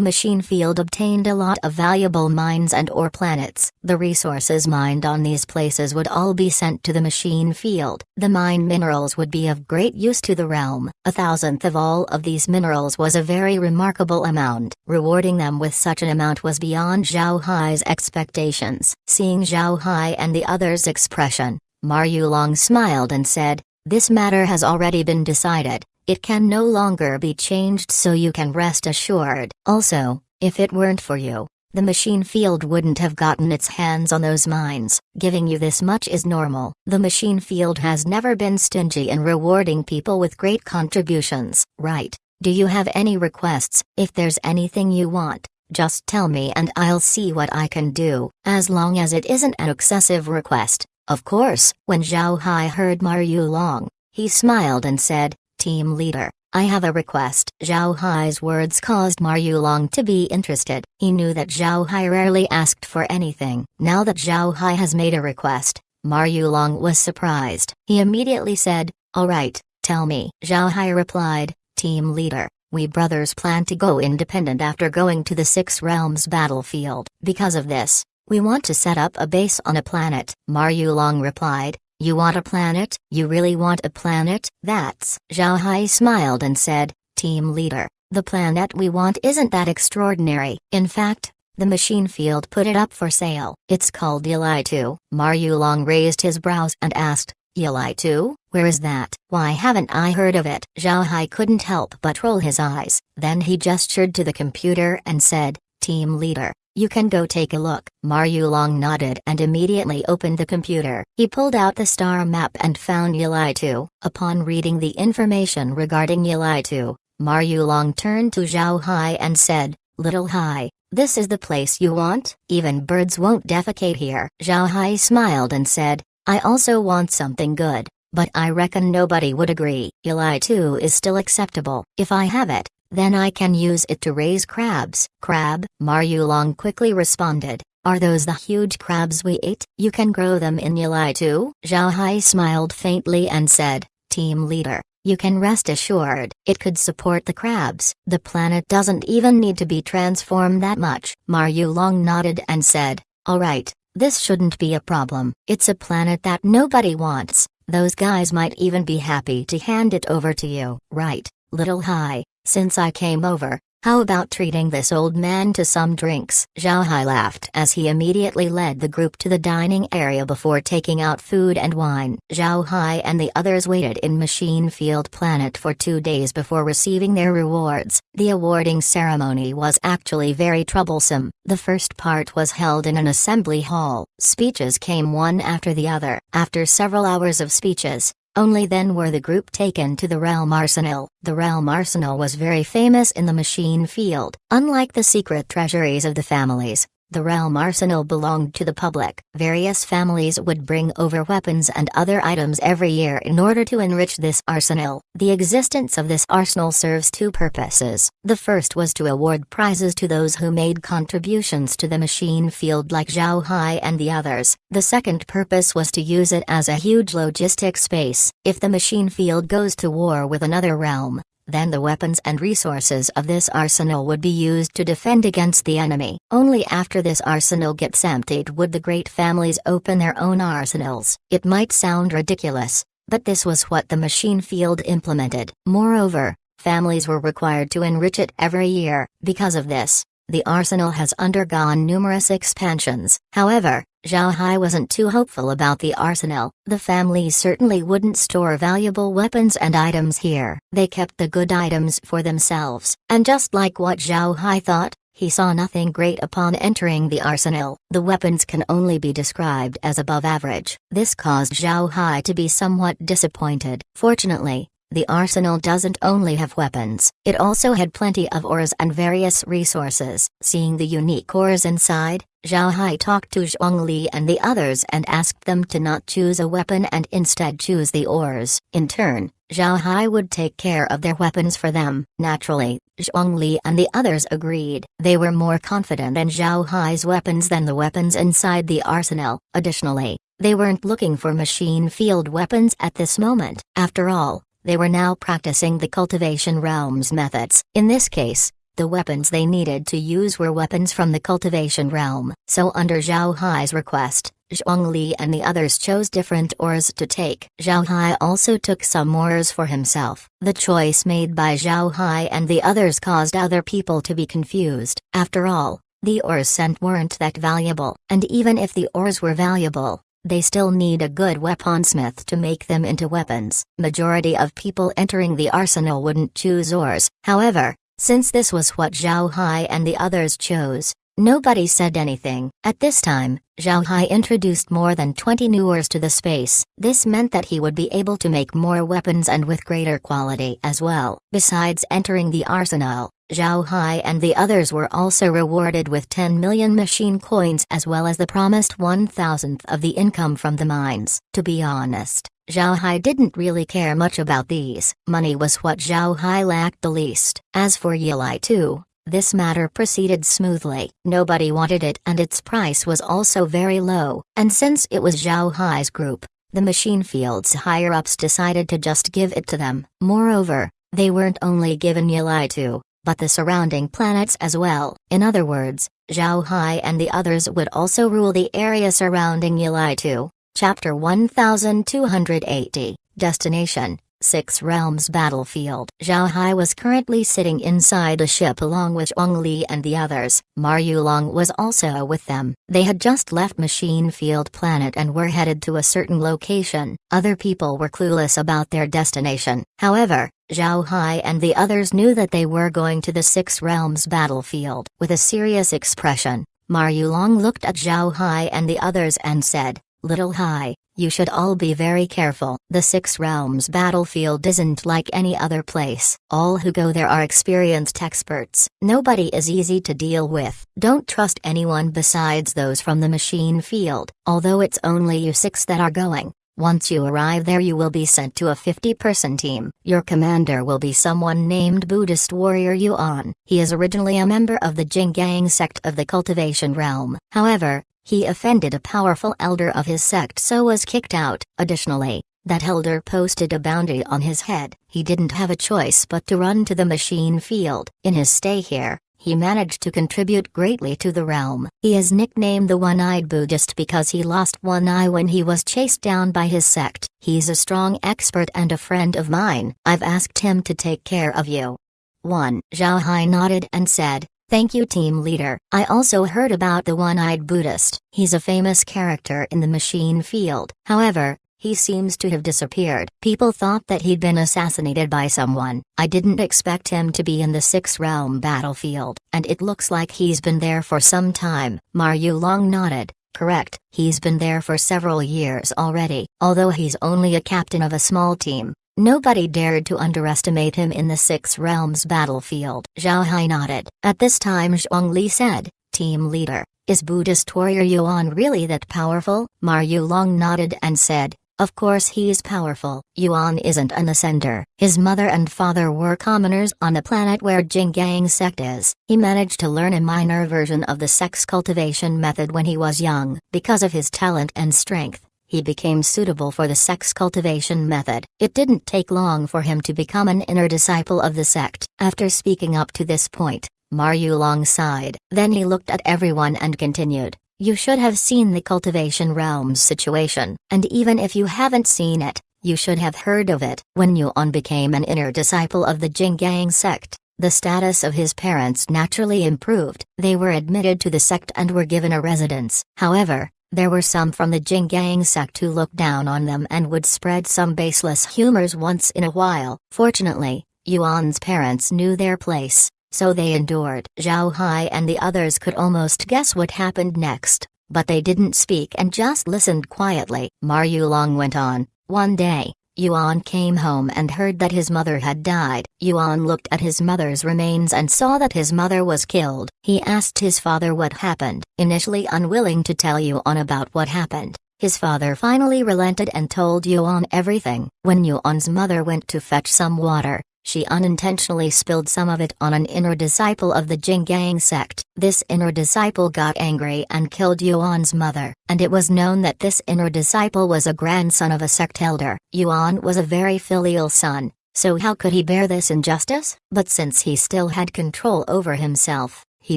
machine field obtained a lot of valuable mines and ore planets. The resources mined on these places would all be sent to the machine field. The mined minerals would be of great use to the realm. 1,000th of all of these minerals was a very remarkable amount. Rewarding them with such an amount was beyond Zhao Hai's expectations. Seeing Zhao Hai and the others' expression, Ma Yulong smiled and said, "This matter has already been decided. It can no longer be changed, so you can rest assured. Also, if it weren't for you, the machine field wouldn't have gotten its hands on those mines. Giving you this much is normal. The machine field has never been stingy in rewarding people with great contributions, right? Do you have any requests? If there's anything you want, just tell me and I'll see what I can do, as long as it isn't an excessive request." Of course, when Zhao Hai heard Ma Yulong, he smiled and said, "Team leader, I have a request." Zhao Hai's words caused Ma Yulong to be interested. He knew that Zhao Hai rarely asked for anything. Now that Zhao Hai has made a request, Ma Yulong was surprised. He immediately said, "All right, tell me." Zhao Hai replied, "Team leader, we brothers plan to go independent after going to the Six Realms battlefield. Because of this, we want to set up a base on a planet." Ma Yulong replied, "You want a planet? You really want a planet?" That's. Zhao Hai smiled and said, "Team leader, the planet we want isn't that extraordinary. In fact, the machine field put it up for sale. It's called Yilai-2. Ma Yulong raised his brows and asked, "Yilai-2? Where is that? Why haven't I heard of it?" Zhao Hai couldn't help but roll his eyes. Then he gestured to the computer and said, "Team leader, you can go take a look." Ma Yulong nodded and immediately opened the computer. He pulled out the star map and found Yilai-2. Upon reading the information regarding Yilai-2, Ma Yulong turned to Zhao Hai and said, "Little Hai, this is the place you want? Even birds won't defecate here." Zhao Hai smiled and said, "I also want something good, but I reckon nobody would agree. Yilai-2 is still acceptable. If I have it, then I can use it to raise crabs." "Crab?" Ma Yulong quickly responded, "Are those the huge crabs we ate? You can grow them in Yilai-2?" Zhao Hai smiled faintly and said, "Team leader, you can rest assured, it could support the crabs. The planet doesn't even need to be transformed that much." Ma Yulong nodded and said, "All right, this shouldn't be a problem. It's a planet that nobody wants. Those guys might even be happy to hand it over to you." "Right, Little Hai. Since I came over, how about treating this old man to some drinks?" Zhao Hai laughed as he immediately led the group to the dining area before taking out food and wine. Zhao Hai and the others waited in Machine Field Planet for 2 days before receiving their rewards. The awarding ceremony was actually very troublesome. The first part was held in an assembly hall. Speeches came one after the other. After several hours of speeches, only then were the group taken to the Realm Arsenal. The Realm Arsenal was very famous in the machine field. Unlike the secret treasuries of the families, the Realm Arsenal belonged to the public. Various families would bring over weapons and other items every year in order to enrich this arsenal. The existence of this arsenal serves 2 purposes. The first was to award prizes to those who made contributions to the machine field like Zhao Hai and the others. The second purpose was to use it as a huge logistic space. If the machine field goes to war with another realm, then the weapons and resources of this arsenal would be used to defend against the enemy. Only after this arsenal gets emptied would the great families open their own arsenals. It might sound ridiculous, but this was what the machine field implemented. Moreover, Families were required to enrich it every year. Because of this, the arsenal has undergone numerous expansions. However, Zhao Hai wasn't too hopeful about the arsenal. The families certainly wouldn't store valuable weapons and items here. They kept the good items for themselves. And just like what Zhao Hai thought, he saw nothing great upon entering the arsenal. The weapons can only be described as above average. This caused Zhao Hai to be somewhat disappointed. Fortunately, the arsenal doesn't only have weapons, it also had plenty of ores and various resources. Seeing the unique ores inside, Zhao Hai talked to Zhongli and the others and asked them to not choose a weapon and instead choose the ores. In turn, Zhao Hai would take care of their weapons for them. Naturally, Zhongli and the others agreed. They were more confident in Zhao Hai's weapons than the weapons inside the arsenal. Additionally, they weren't looking for machine field weapons at this moment. After all, they were now practicing the cultivation realm's methods. In this case, the weapons they needed to use were weapons from the cultivation realm. So under Zhao Hai's request, Zhongli and the others chose different ores to take. Zhao Hai also took some ores for himself. The choice made by Zhao Hai and the others caused other people to be confused. After all, the ores sent weren't that valuable. And even if the ores were valuable, they still need a good weaponsmith to make them into weapons. Majority of people entering the arsenal wouldn't choose ores. However, since this was what Zhao Hai and the others chose, nobody said anything. At this time, Zhao Hai introduced more than 20 new ores to the space. This meant that he would be able to make more weapons and with greater quality as well. Besides entering the arsenal, Zhao Hai and the others were also rewarded with 10 million machine coins as well as the promised 1,000th of the income from the mines. To be honest, Zhao Hai didn't really care much about these. Money was what Zhao Hai lacked the least. As for Yilai too, this matter proceeded smoothly. Nobody wanted it and its price was also very low. And since it was Zhao Hai's group, the machine field's higher-ups decided to just give it to them. Moreover, they weren't only given Yilai too, but the surrounding planets as well. In other words, Zhao Hai and the others would also rule the area surrounding Yilai too. Chapter 1280, Destination, Six Realms Battlefield. Zhao Hai was currently sitting inside a ship along with Zhongli and the others. Ma Yulong was also with them. They had just left Machine Field Planet and were headed to a certain location. Other people were clueless about their destination. However, Zhao Hai and the others knew that they were going to the Six Realms Battlefield. With a serious expression, Ma Yulong looked at Zhao Hai and the others and said, "Little Hai, you should all be very careful. The Six Realms battlefield isn't like any other place. All who go there are experienced experts. Nobody is easy to deal with. Don't trust anyone besides those from the machine field. Although it's only you six that are going, once you arrive there you will be sent to a 50-person team. Your commander will be someone named Buddhist warrior Yuan. He is originally a member of the Jinggang sect of the cultivation realm. However, he offended a powerful elder of his sect so was kicked out. Additionally, that elder posted a bounty on his head. He didn't have a choice but to run to the machine field. In his stay here, he managed to contribute greatly to the realm. He is nicknamed the One-Eyed Buddhist because he lost one eye when he was chased down by his sect. He's a strong expert and a friend of mine. I've asked him to take care of you." 1. Zhao Hai nodded and said, "Thank you, team leader. I also heard about the One-Eyed Buddhist. He's a famous character in the machine field. However, he seems to have disappeared. People thought that he'd been assassinated by someone. I didn't expect him to be in the Six Realm battlefield, and it looks like he's been there for some time." Ma Yulong nodded. "Correct. He's been there for several years already. Although he's only a captain of a small team, nobody dared to underestimate him in the Six Realms battlefield." Zhao Hai nodded. At this time Zhongli said, "Team leader, is Buddhist warrior Yuan really that powerful?" Ma Yulong nodded and said, "Of course he's powerful. Yuan isn't an ascender. His mother and father were commoners on the planet where Jinggang sect is. He managed to learn a minor version of the sex cultivation method when he was young. Because of his talent and strength, he became suitable for the sex cultivation method. It didn't take long for him to become an inner disciple of the sect." After speaking up to this point, Ma Yulong sighed. Then he looked at everyone and continued, "You should have seen the cultivation realm's situation. And even if you haven't seen it, You should have heard of it. When Yuan became an inner disciple of the Jinggang sect, the status of his parents naturally improved. They were admitted to the sect and were given a residence. However, there were some from the Jinggang sect who looked down on them and would spread some baseless humors once in a while. Fortunately, Yuan's parents knew their place, so they endured. Zhao Hai and the others could almost guess what happened next, but they didn't speak and just listened quietly. Ma Yulong went on. One day, Yuan came home and heard that his mother had died. Yuan looked at his mother's remains and saw that his mother was killed. He asked his father what happened. Initially unwilling to tell Yuan about what happened, his father finally relented and told Yuan everything. When Yuan's mother went to fetch some water, she unintentionally spilled some of it on an inner disciple of the Jinggang sect. This inner disciple got angry and killed Yuan's mother, and it was known that this inner disciple was a grandson of a sect elder. Yuan was a very filial son, so how could he bear this injustice? But since he still had control over himself, he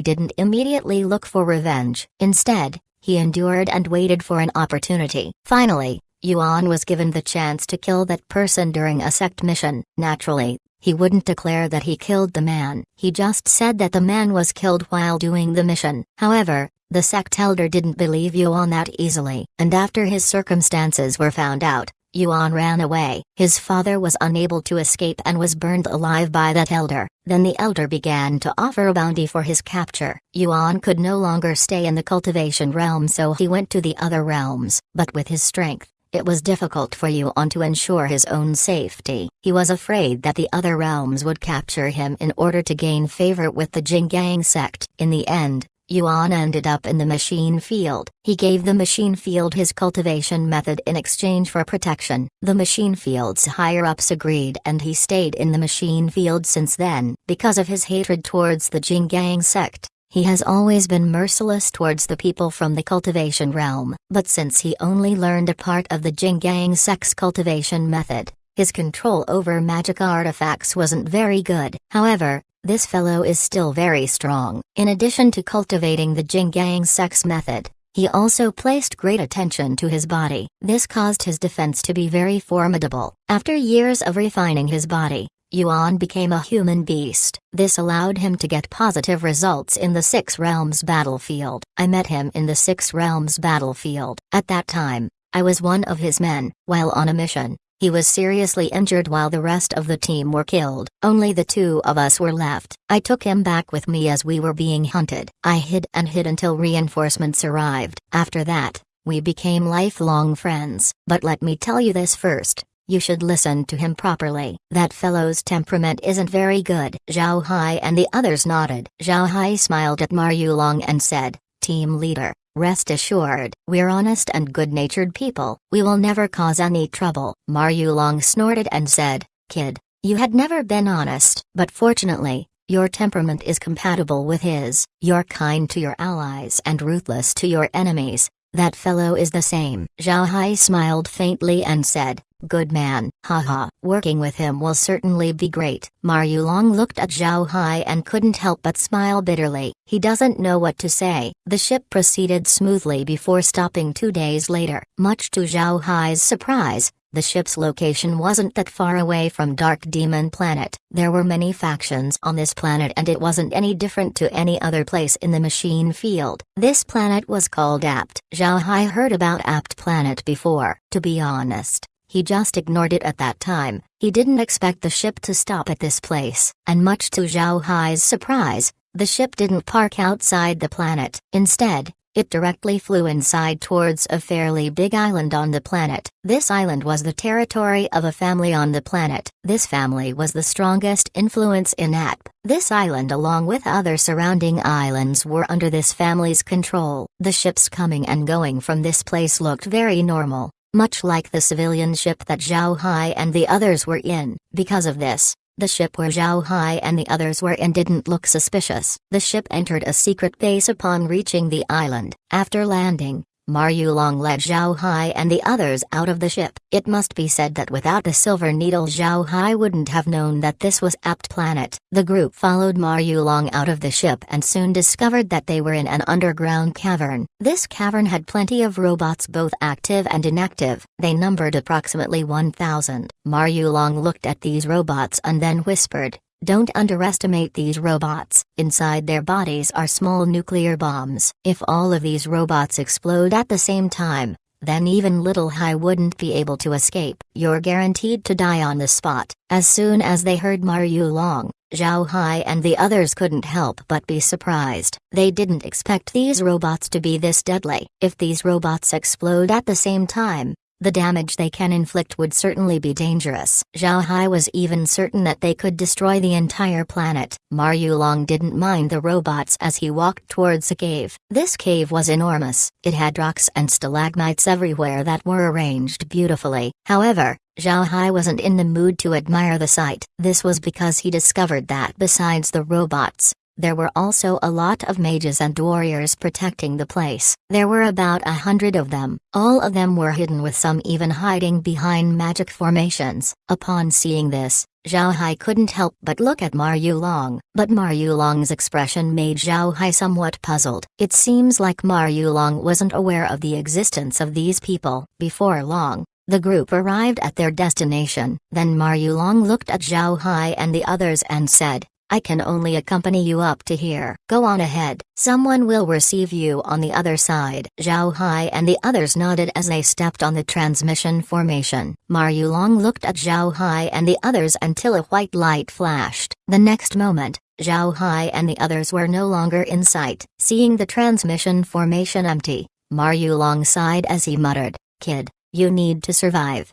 didn't immediately look for revenge. Instead, he endured and waited for an opportunity. Finally, Yuan was given the chance to kill that person during a sect mission. Naturally, he wouldn't declare that he killed the man. He just said that the man was killed while doing the mission. However, the sect elder didn't believe Yuan that easily, and after his circumstances were found out, Yuan ran away. His father was unable to escape and was burned alive by that elder. Then the elder began to offer a bounty for his capture. Yuan could no longer stay in the cultivation realm, so he went to the other realms. But with his strength, it was difficult for Yuan to ensure his own safety. He was afraid that the other realms would capture him in order to gain favor with the Jinggang sect. In the end, Yuan ended up in the machine field. He gave the machine field his cultivation method in exchange for protection. The machine field's higher-ups agreed and he stayed in the machine field since then. Because of his hatred towards the Jinggang sect, he has always been merciless towards the people from the cultivation realm. But since he only learned a part of the Jinggang sect's cultivation method, his control over magic artifacts wasn't very good. However, this fellow is still very strong. In addition to cultivating the Jinggang sect's method, he also placed great attention to his body. This caused his defense to be very formidable. After years of refining his body, Yuan became a human beast. This allowed him to get positive results in the Six Realms battlefield. I met him in the Six Realms battlefield. At that time, I was one of his men. While on a mission, he was seriously injured while the rest of the team were killed. Only the two of us were left. I took him back with me as we were being hunted. I hid and hid until reinforcements arrived. After that, we became lifelong friends. But let me tell you this first. You should listen to him properly. That fellow's temperament isn't very good. Zhao Hai and the others nodded. Zhao Hai smiled at Ma Yulong and said, "Team leader, rest assured, we're honest and good-natured people. We will never cause any trouble." Ma Yulong snorted and said, "Kid, you had never been honest. But fortunately, your temperament is compatible with his. You're kind to your allies and ruthless to your enemies. That fellow is the same." Zhao Hai smiled faintly and said, "Good man. Haha. Working with him will certainly be great." Ma Yulong looked at Zhao Hai and couldn't help but smile bitterly. He doesn't know what to say. The ship proceeded smoothly before stopping 2 days later. Much to Zhao Hai's surprise, the ship's location wasn't that far away from Dark Demon Planet. There were many factions on this planet and it wasn't any different to any other place in the machine field. This planet was called Apt. Zhao Hai heard about Apt Planet before. To be honest, he just ignored it at that time. He didn't expect the ship to stop at this place. And much to Zhao Hai's surprise, the ship didn't park outside the planet. Instead, it directly flew inside towards a fairly big island on the planet. This island was the territory of a family on the planet. This family was the strongest influence in Atp. This island along with other surrounding islands were under this family's control. The ships coming and going from this place looked very normal, much like the civilian ship that Zhao Hai and the others were in. Because of this, the ship where Zhao Hai and the others were in didn't look suspicious. The ship entered a secret base upon reaching the island. After landing, Ma Yulong led Zhao Hai and the others out of the ship. It must be said that without the silver needle Zhao Hai wouldn't have known that this was Apt Planet. The group followed Ma Yulong out of the ship and soon discovered that they were in an underground cavern. This cavern had plenty of robots, both active and inactive. They numbered approximately 1,000. Ma Yulong looked at these robots and then whispered, "Don't underestimate these robots. Inside their bodies are small nuclear bombs. If all of these robots explode at the same time, then even little Hai wouldn't be able to escape. You're guaranteed to die on the spot." As soon as they heard Ma Yulong, Zhao Hai and the others couldn't help but be surprised. They didn't expect these robots to be this deadly. If these robots explode at the same time, the damage they can inflict would certainly be dangerous. Zhao Hai was even certain that they could destroy the entire planet. Ma Yulong didn't mind the robots as he walked towards the cave. This cave was enormous. It had rocks and stalagmites everywhere that were arranged beautifully. However, Zhao Hai wasn't in the mood to admire the sight. This was because he discovered that besides the robots, there were also a lot of mages and warriors protecting the place. There were about 100 of them. All of them were hidden, with some even hiding behind magic formations. Upon seeing this, Zhao Hai couldn't help but look at Ma Yulong. But Ma Yulong's expression made Zhao Hai somewhat puzzled. It seems like Ma Yulong wasn't aware of the existence of these people. Before long, the group arrived at their destination. Then Ma Yulong looked at Zhao Hai and the others and said, "I can only accompany you up to here. Go on ahead. Someone will receive you on the other side." Zhao Hai and the others nodded as they stepped on the transmission formation. Ma Yulong looked at Zhao Hai and the others until a white light flashed. The next moment, Zhao Hai and the others were no longer in sight. Seeing the transmission formation empty, Ma Yulong sighed as he muttered, "Kid, you need to survive."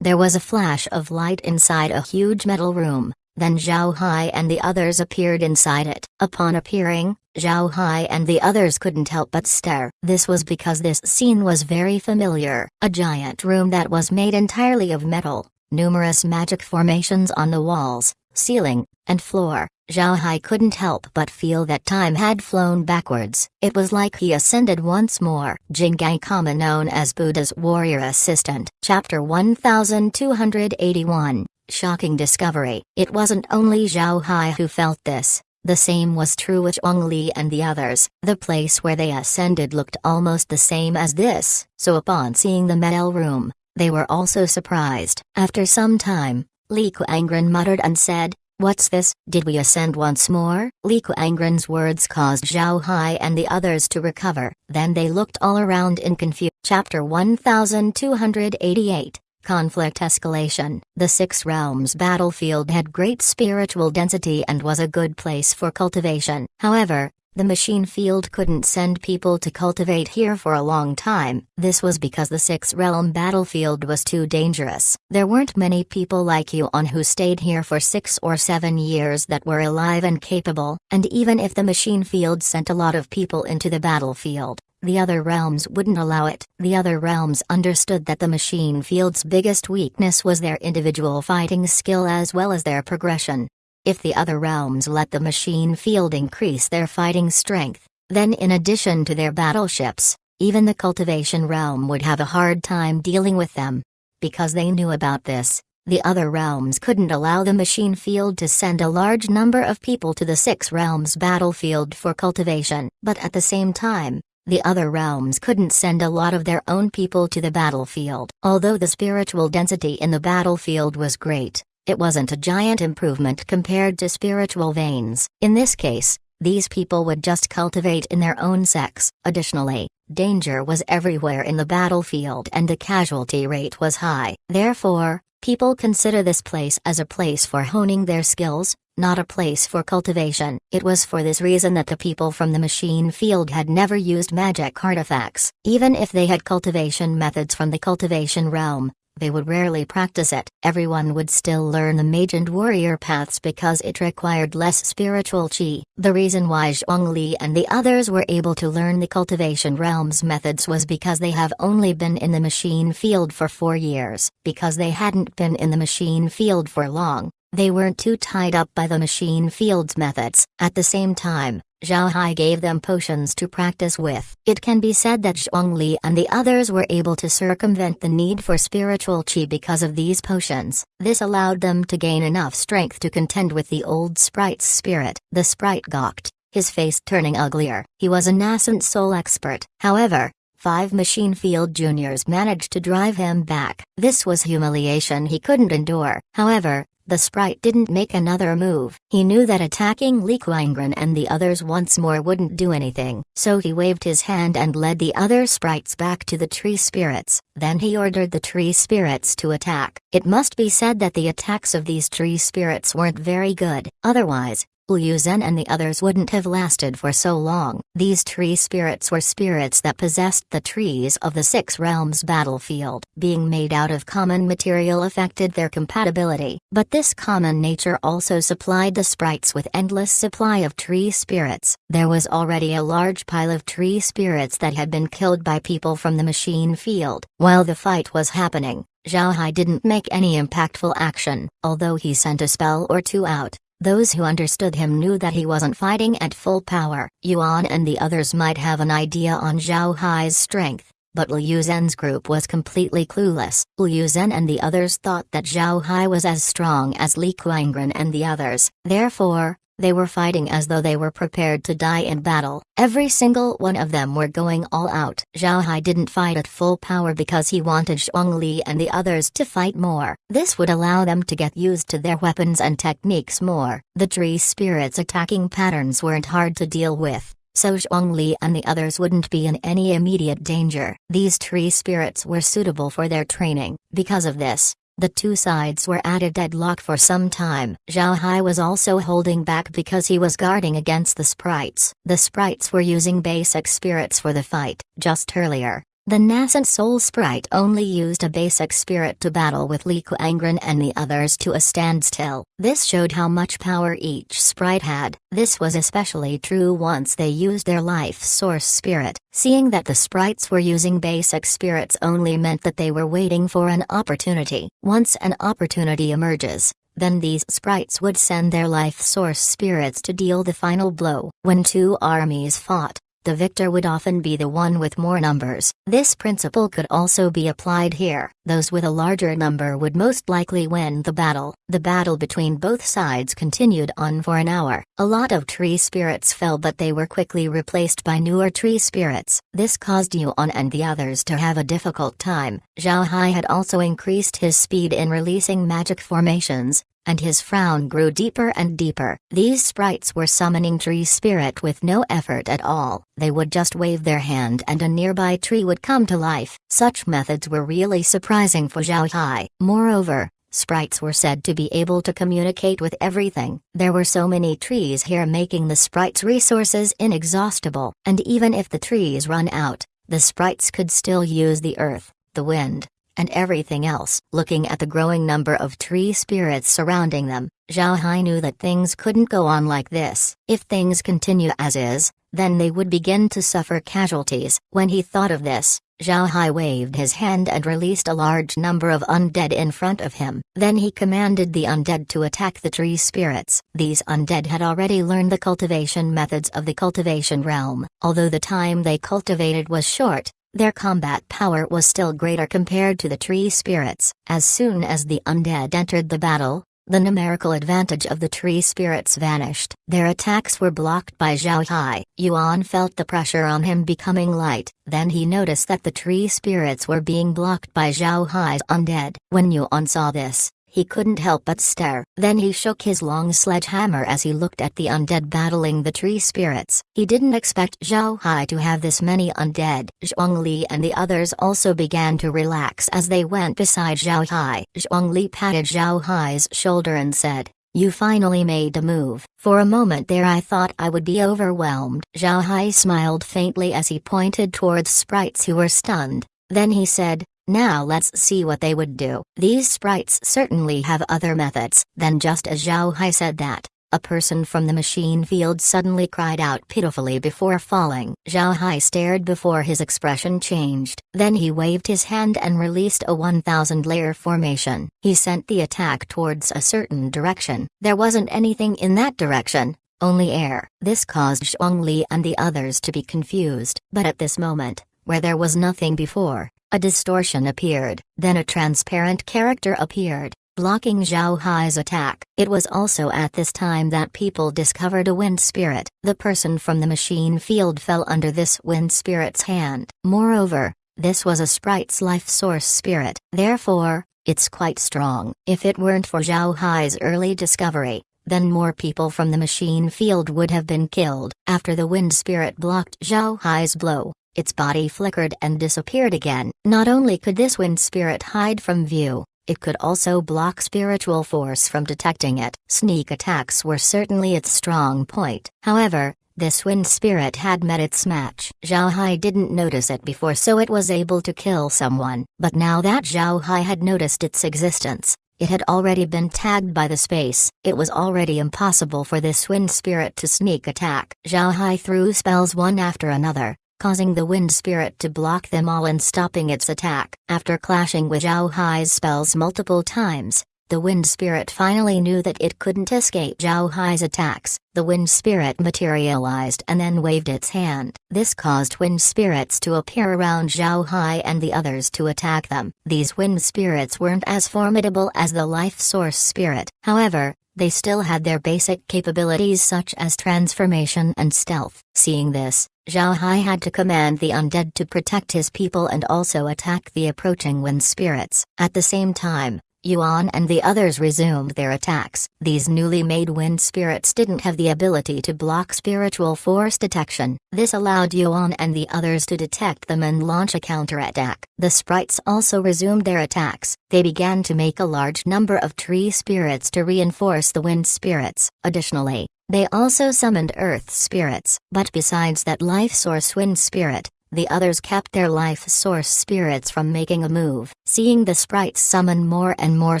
There was a flash of light inside a huge metal room. Then Zhao Hai and the others appeared inside it. Upon appearing, Zhao Hai and the others couldn't help but stare. This was because this scene was very familiar. A giant room that was made entirely of metal, numerous magic formations on the walls, ceiling, and floor. Zhao Hai couldn't help but feel that time had flown backwards. It was like he ascended once more. Jingai Kama, known as Buddha's warrior assistant. Chapter 1281. Shocking discovery. It wasn't only Zhao Hai who felt this. The same was true with Zhongli and the others. The place where they ascended looked almost the same as this, so upon seeing the metal room, they were also surprised. After some time, Li Kuangren muttered and said, "What's this? Did we ascend once more?" Li Kuangren's words caused Zhao Hai and the others to recover. Then they looked all around in confusion. Chapter 1288. Conflict escalation. The Six Realms battlefield had great spiritual density and was a good place for cultivation. However, the machine field couldn't send people to cultivate here for a long time. This was because the Six Realm battlefield was too dangerous. There weren't many people like Yuan who stayed here for 6 or 7 years that were alive and capable, and even if the machine field sent a lot of people into the battlefield, the other realms wouldn't allow it. The other realms understood that the machine field's biggest weakness was their individual fighting skill as well as their progression. If the other realms let the machine field increase their fighting strength, then in addition to their battleships, even the cultivation realm would have a hard time dealing with them. Because they knew about this, the other realms couldn't allow the machine field to send a large number of people to the Six Realms battlefield for cultivation. But at the same time, the other realms couldn't send a lot of their own people to the battlefield. Although the spiritual density in the battlefield was great, it wasn't a giant improvement compared to spiritual veins. In this case, these people would just cultivate in their own sects. Additionally, danger was everywhere in the battlefield and the casualty rate was high. Therefore, people consider this place as a place for honing their skills, not a place for cultivation. It was for this reason that the people from the machine field had never used magic artifacts. Even if they had cultivation methods from the cultivation realm, they would rarely practice it. Everyone would still learn the mage and warrior paths because it required less spiritual chi. The reason why Zhongli and the others were able to learn the cultivation realm's methods was because they have only been in the machine field for 4 years. Because they hadn't been in the machine field for long, they weren't too tied up by the machine field's methods. At the same time, Zhao Hai gave them potions to practice with. It can be said that Zhongli and the others were able to circumvent the need for spiritual qi because of these potions. This allowed them to gain enough strength to contend with the old sprite's spirit. The sprite gawked, his face turning uglier. He was a nascent soul expert. However, 5 machine field juniors managed to drive him back. This was humiliation he couldn't endure. However, the sprite didn't make another move. He knew that attacking Li Kuangren and the others once more wouldn't do anything. So he waved his hand and led the other sprites back to the tree spirits. Then he ordered the tree spirits to attack. It must be said that the attacks of these tree spirits weren't very good. Otherwise, Liu Zhen and the others wouldn't have lasted for so long. These tree spirits were spirits that possessed the trees of the 6 realms battlefield. Being made out of common material affected their compatibility. But this common nature also supplied the sprites with endless supply of tree spirits. There was already a large pile of tree spirits that had been killed by people from the machine field. While the fight was happening, Zhao Hai didn't make any impactful action, although he sent a spell or two out. Those who understood him knew that he wasn't fighting at full power. Yuan and the others might have an idea on Zhao Hai's strength, but Liu Zhen's group was completely clueless. Liu Zhen and the others thought that Zhao Hai was as strong as Li Kuangren and the others. Therefore, they were fighting as though they were prepared to die in battle. Every single one of them were going all out. Zhao Hai didn't fight at full power because he wanted Zhongli and the others to fight more. This would allow them to get used to their weapons and techniques more. The tree spirits' attacking patterns weren't hard to deal with, so Zhongli and the others wouldn't be in any immediate danger. These tree spirits were suitable for their training. Because of this, the two sides were at a deadlock for some time. Zhao Hai was also holding back because he was guarding against the sprites. The sprites were using basic spirits for the fight. Just earlier, the nascent soul sprite only used a basic spirit to battle with Li Kuangren and the others to a standstill. This showed how much power each sprite had. This was especially true once they used their life source spirit. Seeing that the sprites were using basic spirits only meant that they were waiting for an opportunity. Once an opportunity emerges, then these sprites would send their life source spirits to deal the final blow. When two armies fought, the victor would often be the one with more numbers. This principle could also be applied here. Those with a larger number would most likely win the battle. The battle between both sides continued on for an hour. A lot of tree spirits fell, but they were quickly replaced by newer tree spirits. This caused Yuan and the others to have a difficult time. Zhao Hai had also increased his speed in releasing magic formations, and his frown grew deeper and deeper. These sprites were summoning tree spirit with no effort at all. They would just wave their hand and a nearby tree would come to life. Such methods were really surprising for Zhao Hai. Moreover, sprites were said to be able to communicate with everything. There were so many trees here, making the sprites' resources inexhaustible. And even if the trees run out, the sprites could still use the earth, the wind, and everything else. Looking at the growing number of tree spirits surrounding them, Zhao Hai knew that things couldn't go on like this. If things continue as is, then they would begin to suffer casualties. When he thought of this, Zhao Hai waved his hand and released a large number of undead in front of him. Then he commanded the undead to attack the tree spirits. These undead had already learned the cultivation methods of the cultivation realm. Although the time they cultivated was short, their combat power was still greater compared to the tree spirits. As soon as the undead entered the battle, the numerical advantage of the tree spirits vanished. Their attacks were blocked by Zhao Hai. Yuan felt the pressure on him becoming light. Then he noticed that the tree spirits were being blocked by Zhao Hai's undead. When Yuan saw this, he couldn't help but stare. Then he shook his long sledgehammer as he looked at the undead battling the tree spirits. He didn't expect Zhao Hai to have this many undead. Zhongli and the others also began to relax as they went beside Zhao Hai. Zhongli patted Zhao Hai's shoulder and said, "You finally made a move. For a moment there I thought I would be overwhelmed." Zhao Hai smiled faintly as he pointed towards sprites who were stunned. Then he said, "Now let's see what they would do." These sprites certainly have other methods. Then just as Zhao Hai said that, a person from the machine field suddenly cried out pitifully before falling. Zhao Hai stared before his expression changed. Then he waved his hand and released a 1,000-layer formation. He sent the attack towards a certain direction. There wasn't anything in that direction, only air. This caused Zhongli and the others to be confused. But at this moment, where there was nothing before, a distortion appeared. Then a transparent character appeared, blocking Zhao Hai's attack. It was also at this time that people discovered a wind spirit. The person from the machine field fell under this wind spirit's hand. Moreover, this was a sprite's life source spirit. Therefore, it's quite strong. If it weren't for Zhao Hai's early discovery, then more people from the machine field would have been killed. After the wind spirit blocked Zhao Hai's blow, its body flickered and disappeared again. Not only could this wind spirit hide from view, it could also block spiritual force from detecting it. Sneak attacks were certainly its strong point. However, this wind spirit had met its match. Zhao Hai didn't notice it before, so it was able to kill someone. But now that Zhao Hai had noticed its existence, it had already been tagged by the space. It was already impossible for this wind spirit to sneak attack. Zhao Hai threw spells one after another, causing the wind spirit to block them all and stopping its attack. After clashing with Zhao Hai's spells multiple times, the wind spirit finally knew that it couldn't escape Zhao Hai's attacks. The wind spirit materialized and then waved its hand. This caused wind spirits to appear around Zhao Hai and the others to attack them. These wind spirits weren't as formidable as the life source spirit. However, they still had their basic capabilities such as transformation and stealth. Seeing this, Zhao Hai had to command the undead to protect his people and also attack the approaching wind spirits. At the same time, Yuan and the others resumed their attacks. These newly made wind spirits didn't have the ability to block spiritual force detection. This allowed Yuan and the others to detect them and launch a counterattack. The sprites also resumed their attacks. They began to make a large number of tree spirits to reinforce the wind spirits. Additionally, they also summoned earth spirits. But besides that life source wind spirit, the others kept their life source spirits from making a move. Seeing the sprites summon more and more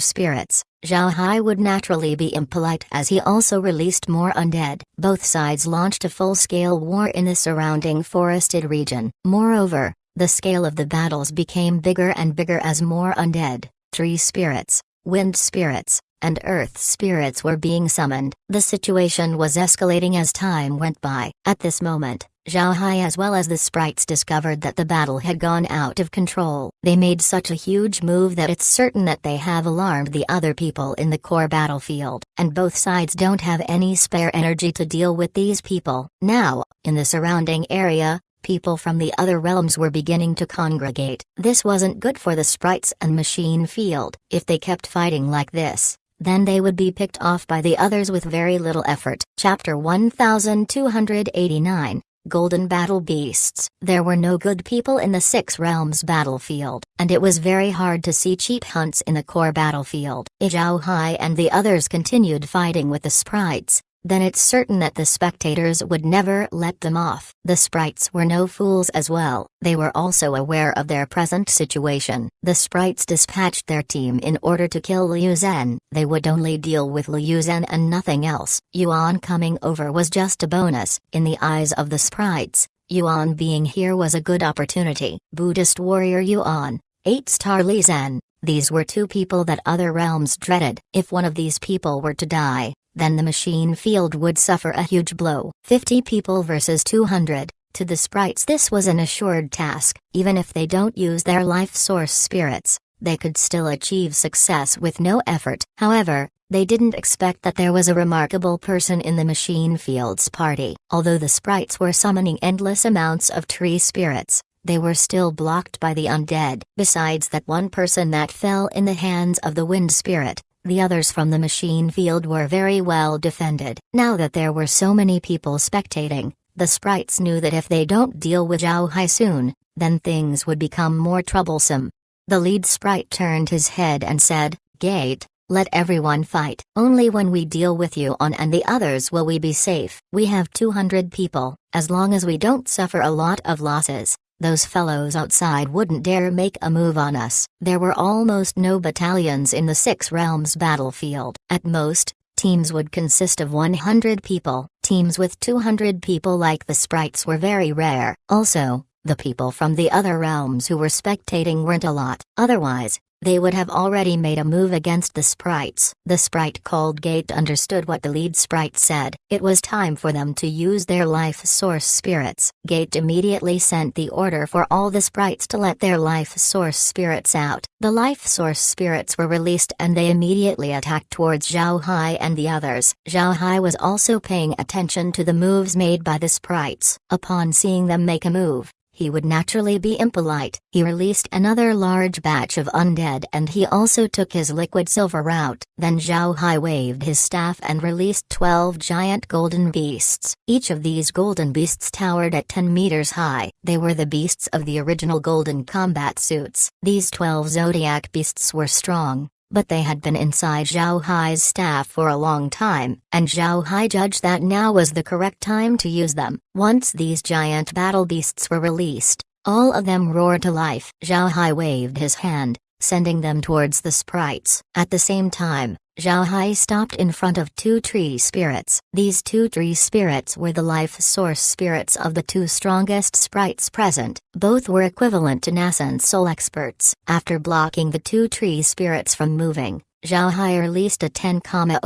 spirits, Zhao Hai would naturally be impolite as he also released more undead. Both sides launched a full-scale war in the surrounding forested region. Moreover, the scale of the battles became bigger and bigger as more undead, tree spirits, wind spirits, and earth spirits were being summoned. The situation was escalating as time went by. At this moment, Zhao Hai as well as the sprites discovered that the battle had gone out of control. They made such a huge move that it's certain that they have alarmed the other people in the core battlefield, and both sides don't have any spare energy to deal with these people. Now, in the surrounding area, people from the other realms were beginning to congregate. This wasn't good for the sprites and machine field. If they kept fighting like this, then they would be picked off by the others with very little effort. Chapter 1289, Golden Battle Beasts. There were no good people in the Six Realms battlefield, and it was very hard to see cheap hunts in the core battlefield. If Zhao Hai and the others continued fighting with the sprites, then it's certain that the spectators would never let them off. The sprites were no fools as well. They were also aware of their present situation. The sprites dispatched their team in order to kill Liu Zhen. They would only deal with Liu Zhen and nothing else. Yuan coming over was just a bonus. In the eyes of the sprites, Yuan being here was a good opportunity. Buddhist warrior Yuan, 8-star Li Zhen. These were two people that other realms dreaded. If one of these people were to die, then the machine field would suffer a huge blow. 50 people versus 200. To the sprites this was an assured task. Even if they don't use their life source spirits, they could still achieve success with no effort. However, they didn't expect that there was a remarkable person in the machine field's party. Although the sprites were summoning endless amounts of tree spirits, they were still blocked by the undead. Besides that one person that fell in the hands of the wind spirit, the others from the machine field were very well defended. Now that there were so many people spectating, the sprites knew that if they don't deal with Zhao Hai soon, then things would become more troublesome. The lead sprite turned his head and said, "Gate, let everyone fight. Only when we deal with you on and the others will we be safe. We have 200 people, as long as we don't suffer a lot of losses. Those fellows outside wouldn't dare make a move on us." There were almost no battalions in the Six Realms battlefield. At most, teams would consist of 100 people. Teams with 200 people like the sprites were very rare. Also, the people from the other realms who were spectating weren't a lot. Otherwise, they would have already made a move against the sprites. The sprite called Gate understood what the lead sprite said. It was time for them to use their life source spirits. Gate immediately sent the order for all the sprites to let their life source spirits out. The life source spirits were released and they immediately attacked towards Zhao Hai and the others. Zhao Hai was also paying attention to the moves made by the sprites. Upon seeing them make a move, he would naturally be impolite. He released another large batch of undead and he also took his liquid silver out. Then Zhao Hai waved his staff and released 12 giant golden beasts. Each of these golden beasts towered at 10 meters high. They were the beasts of the original golden combat suits. These 12 zodiac beasts were strong, but they had been inside Zhao Hai's staff for a long time, and Zhao Hai judged that now was the correct time to use them. Once these giant battle beasts were released, all of them roared to life. Zhao Hai waved his hand, sending them towards the sprites. At the same time, Zhao Hai stopped in front of 2 tree spirits. These 2 tree spirits were the life source spirits of the 2 strongest sprites present. Both were equivalent to nascent soul experts. After blocking the 2 tree spirits from moving, Zhao Hai released a 10,000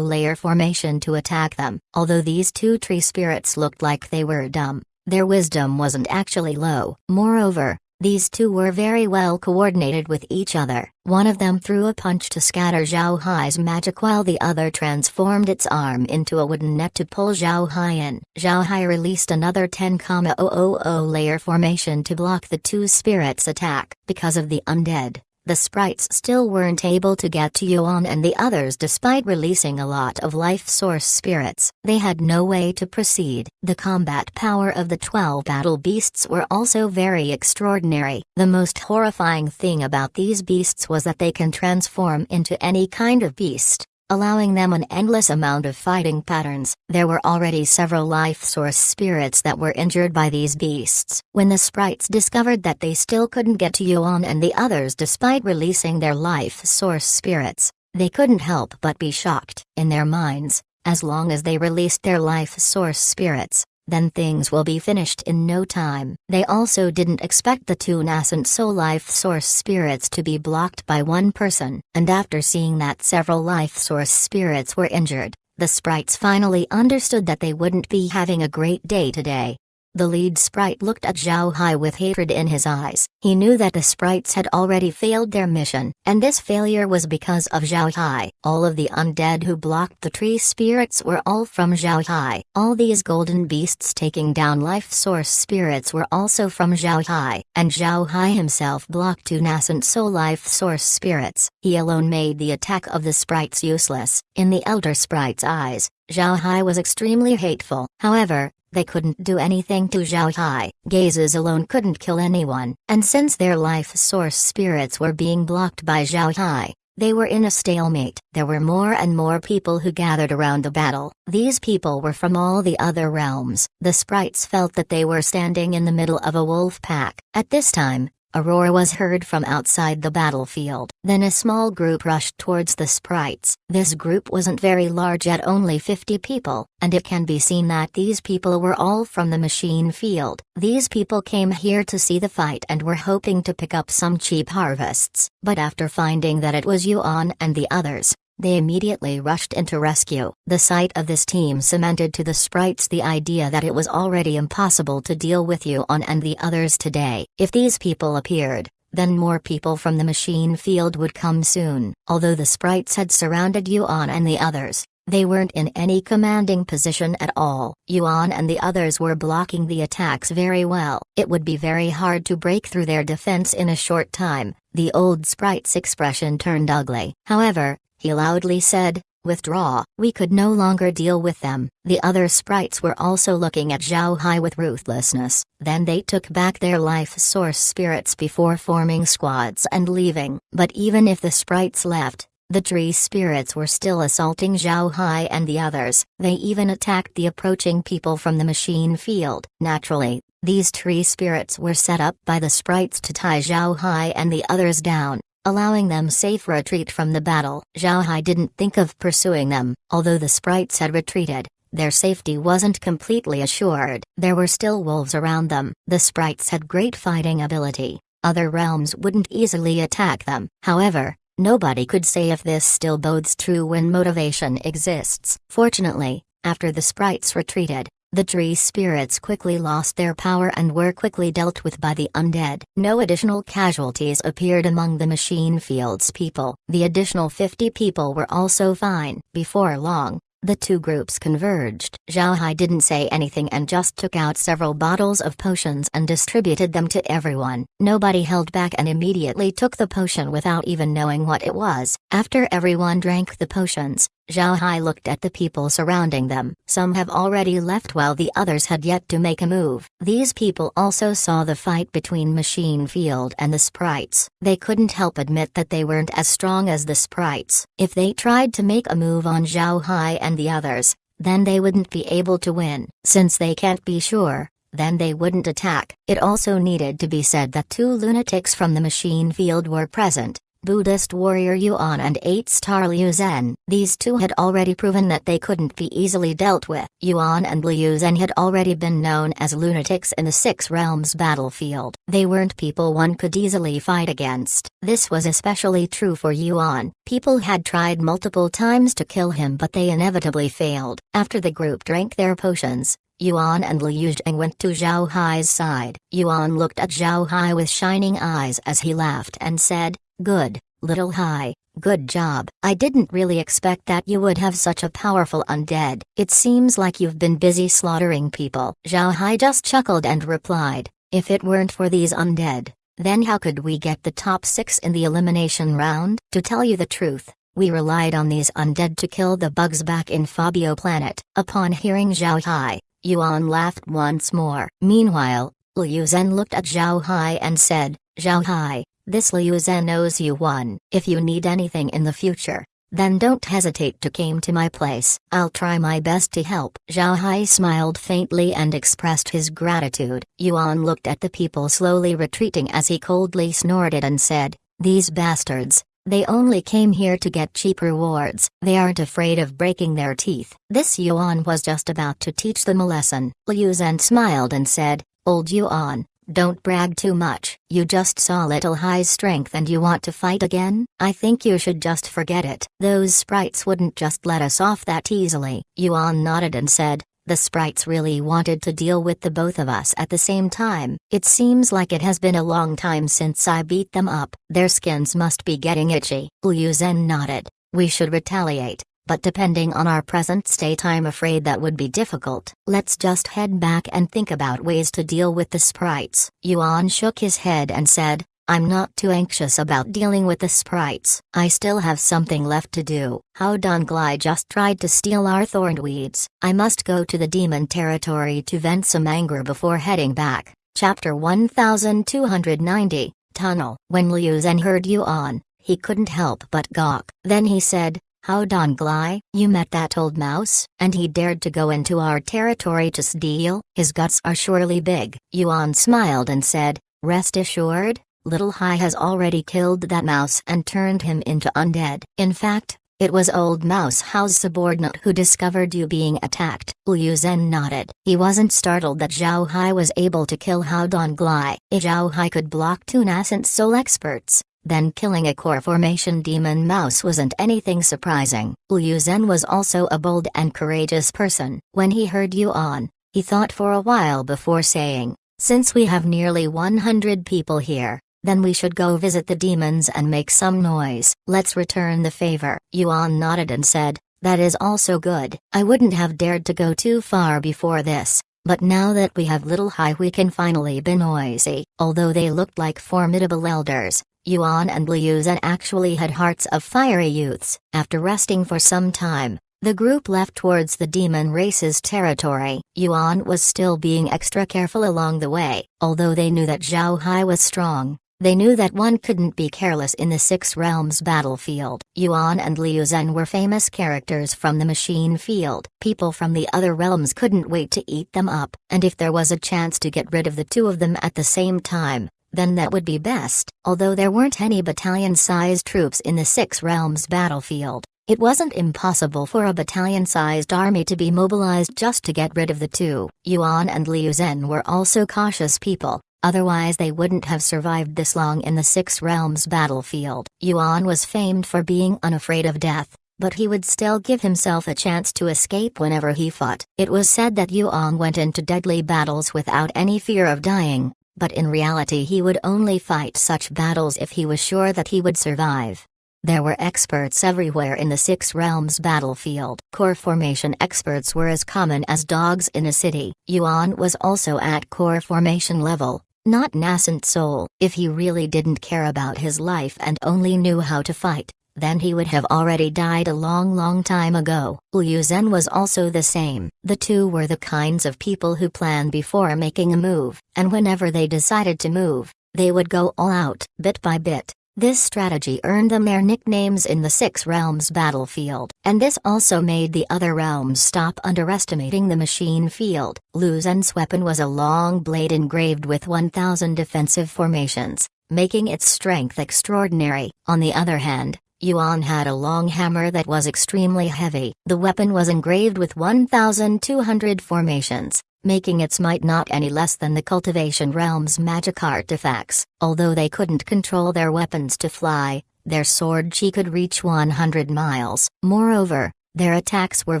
layer formation to attack them. Although these 2 tree spirits looked like they were dumb, their wisdom wasn't actually low. Moreover, these 2 were very well coordinated with each other. One of them threw a punch to scatter Zhao Hai's magic while the other transformed its arm into a wooden net to pull Zhao Hai in. Zhao Hai released another 10,000 layer formation to block the 2 spirits' attack. Because of the undead, the sprites still weren't able to get to Yuan and the others despite releasing a lot of life source spirits. They had no way to proceed. The combat power of the 12 battle beasts were also very extraordinary. The most horrifying thing about these beasts was that they can transform into any kind of beast, allowing them an endless amount of fighting patterns. There were already several life source spirits that were injured by these beasts. When the sprites discovered that they still couldn't get to Yuan and the others despite releasing their life source spirits, they couldn't help but be shocked. In their minds, as long as they released their life source spirits, then things will be finished in no time. They also didn't expect the 2 nascent soul life source spirits to be blocked by one person. And after seeing that several life source spirits were injured, the sprites finally understood that they wouldn't be having a great day today. The lead sprite looked at Zhao Hai with hatred in his eyes. He knew that the sprites had already failed their mission, and this failure was because of Zhao Hai. All of the undead who blocked the tree spirits were all from Zhao Hai. All these golden beasts taking down life source spirits were also from Zhao Hai, and Zhao Hai himself blocked 2 nascent soul life source spirits. He alone made the attack of the sprites useless. In the elder sprite's eyes, Zhao Hai was extremely hateful. However, they couldn't do anything to Zhao Hai. Gazes alone couldn't kill anyone, and since their life source spirits were being blocked by Zhao Hai, they were in a stalemate. There were more and more people who gathered around the battle. These people were from all the other realms. The sprites felt that they were standing in the middle of a wolf pack. At this time, a roar was heard from outside the battlefield. Then a small group rushed towards the sprites. This group wasn't very large at only 50 people, and it can be seen that these people were all from the machine field. These people came here to see the fight and were hoping to pick up some cheap harvests. But after finding that it was Yuan and the others, they immediately rushed into rescue. The sight of this team cemented to the sprites the idea that it was already impossible to deal with Yuan and the others today. If these people appeared, then more people from the machine field would come soon. Although the sprites had surrounded Yuan and the others, they weren't in any commanding position at all. Yuan and the others were blocking the attacks very well. It would be very hard to break through their defense in a short time. The old sprite's expression turned ugly. However, he loudly said, "Withdraw." We could no longer deal with them. The other sprites were also looking at Zhao Hai with ruthlessness. Then they took back their life source spirits before forming squads and leaving. But even if the sprites left, the tree spirits were still assaulting Zhao Hai and the others. They even attacked the approaching people from the machine field. Naturally, these tree spirits were set up by the sprites to tie Zhao Hai and the others down, allowing them safe retreat from the battle. Zhao Hai didn't think of pursuing them. Although the sprites had retreated, their safety wasn't completely assured. There were still wolves around them. The sprites had great fighting ability, other realms wouldn't easily attack them. However, nobody could say if this still bodes true when motivation exists. Fortunately, after the sprites retreated, the tree spirits quickly lost their power and were quickly dealt with by the undead. No additional casualties appeared among the machine field's people. The additional 50 people were also fine. Before long, the two groups converged. Zhao Hai didn't say anything and just took out several bottles of potions and distributed them to everyone. Nobody held back and immediately took the potion without even knowing what it was. After everyone drank the potions, Zhao Hai looked at the people surrounding them. Some have already left while the others had yet to make a move. These people also saw the fight between Machine Field and the sprites. They couldn't help admit that they weren't as strong as the sprites. If they tried to make a move on Zhao Hai and the others, then they wouldn't be able to win. Since they can't be sure, then they wouldn't attack. It also needed to be said that two lunatics from the Machine Field were present. Buddhist warrior Yuan and 8-star Liu Zhen. These two had already proven that they couldn't be easily dealt with. Yuan and Liu Zhen had already been known as lunatics in the Six Realms battlefield. They weren't people one could easily fight against. This was especially true for Yuan. People had tried multiple times to kill him but they inevitably failed. After the group drank their potions, Yuan and Liu Zhen went to Zhao Hai's side. Yuan looked at Zhao Hai with shining eyes as he laughed and said, "Good, little Hai, good job. I didn't really expect that you would have such a powerful undead. It seems like you've been busy slaughtering people." Zhao Hai just chuckled and replied, "If it weren't for these undead, then how could we get the top 6 in the elimination round? To tell you the truth, we relied on these undead to kill the bugs back in Fabio Planet." Upon hearing Zhao Hai, Yuan laughed once more. Meanwhile, Liu Zhen looked at Zhao Hai and said, "Zhao Hai, this Liu Zhen owes you one. If you need anything in the future, then don't hesitate to come to my place. I'll try my best to help." Zhao Hai smiled faintly and expressed his gratitude. Yuan looked at the people slowly retreating as he coldly snorted and said, "These bastards, they only came here to get cheap rewards. They aren't afraid of breaking their teeth." This Yuan was just about to teach them a lesson. Liu Zhen smiled and said, "Old Yuan, don't brag too much. You just saw little Hai's strength and you want to fight again? I think you should just forget it. Those sprites wouldn't just let us off that easily." Yuan nodded and said, "The sprites really wanted to deal with the both of us at the same time. It seems like it has been a long time since I beat them up. Their skins must be getting itchy." Liu Zhen nodded. "We should retaliate, but depending on our present state I'm afraid that would be difficult. Let's just head back and think about ways to deal with the sprites." Yuan shook his head and said, "I'm not too anxious about dealing with the sprites. I still have something left to do. How Donglai just tried to steal our thornweeds. I must go to the demon territory to vent some anger before heading back." Chapter 1290, Tunnel. When Liu Zhen heard Yuan, he couldn't help but gawk. Then he said, "How Donglai? You met that old mouse, and he dared to go into our territory to steal? His guts are surely big." Yuan smiled and said, "Rest assured, little Hai has already killed that mouse and turned him into undead. In fact, it was old Mouse Hao's subordinate who discovered you being attacked." Liu Zhen nodded. He wasn't startled that Zhao Hai was able to kill Hao Donglai. If Zhao Hai could block two nascent soul experts, then killing a core formation demon mouse wasn't anything surprising. Liu Zhen was also a bold and courageous person. When he heard Yuan, he thought for a while before saying, "Since we have nearly 100 people here, then we should go visit the demons and make some noise. Let's return the favor." Yuan nodded and said, "That is also good. I wouldn't have dared to go too far before this, but now that we have little Hai we can finally be noisy." Although they looked like formidable elders, Yuan and Liu Zhen actually had hearts of fiery youths. After resting for some time, the group left towards the demon race's territory. Yuan was still being extra careful along the way. Although they knew that Zhao Hai was strong, they knew that one couldn't be careless in the Six Realms battlefield. Yuan and Liu Zhen were famous characters from the machine field. People from the other realms couldn't wait to eat them up, and if there was a chance to get rid of the two of them at the same time, then that would be best. Although there weren't any battalion-sized troops in the Six Realms battlefield, it wasn't impossible for a battalion-sized army to be mobilized just to get rid of the two. Yuan and Liu Zhen were also cautious people. otherwise they wouldn't have survived this long in the Six Realms battlefield. Yuan was famed for being unafraid of death, but he would still give himself a chance to escape whenever he fought. It was said that Yuan went into deadly battles without any fear of dying, but in reality he would only fight such battles if he was sure that he would survive. There were experts everywhere in the Six Realms battlefield. Core formation experts were as common as dogs in a city. Yuan was also at core formation level, not nascent soul. If he really didn't care about his life and only knew how to fight, then he would have already died a long time ago. Liu Zhen was also the same. The two were the kinds of people who plan before making a move, and whenever they decided to move, they would go all out, bit by bit. This strategy earned them their nicknames in the Six Realms battlefield, and this also made the other realms stop underestimating the machine field. Liu Zhen's weapon was a long blade engraved with 1,000 defensive formations, making its strength extraordinary. On the other hand, Yuan had a long hammer that was extremely heavy. The weapon was engraved with 1,200 formations, making its might not any less than the cultivation realm's magic artifacts. Although they couldn't control their weapons to fly, their sword chi could reach 100 miles. Moreover, their attacks were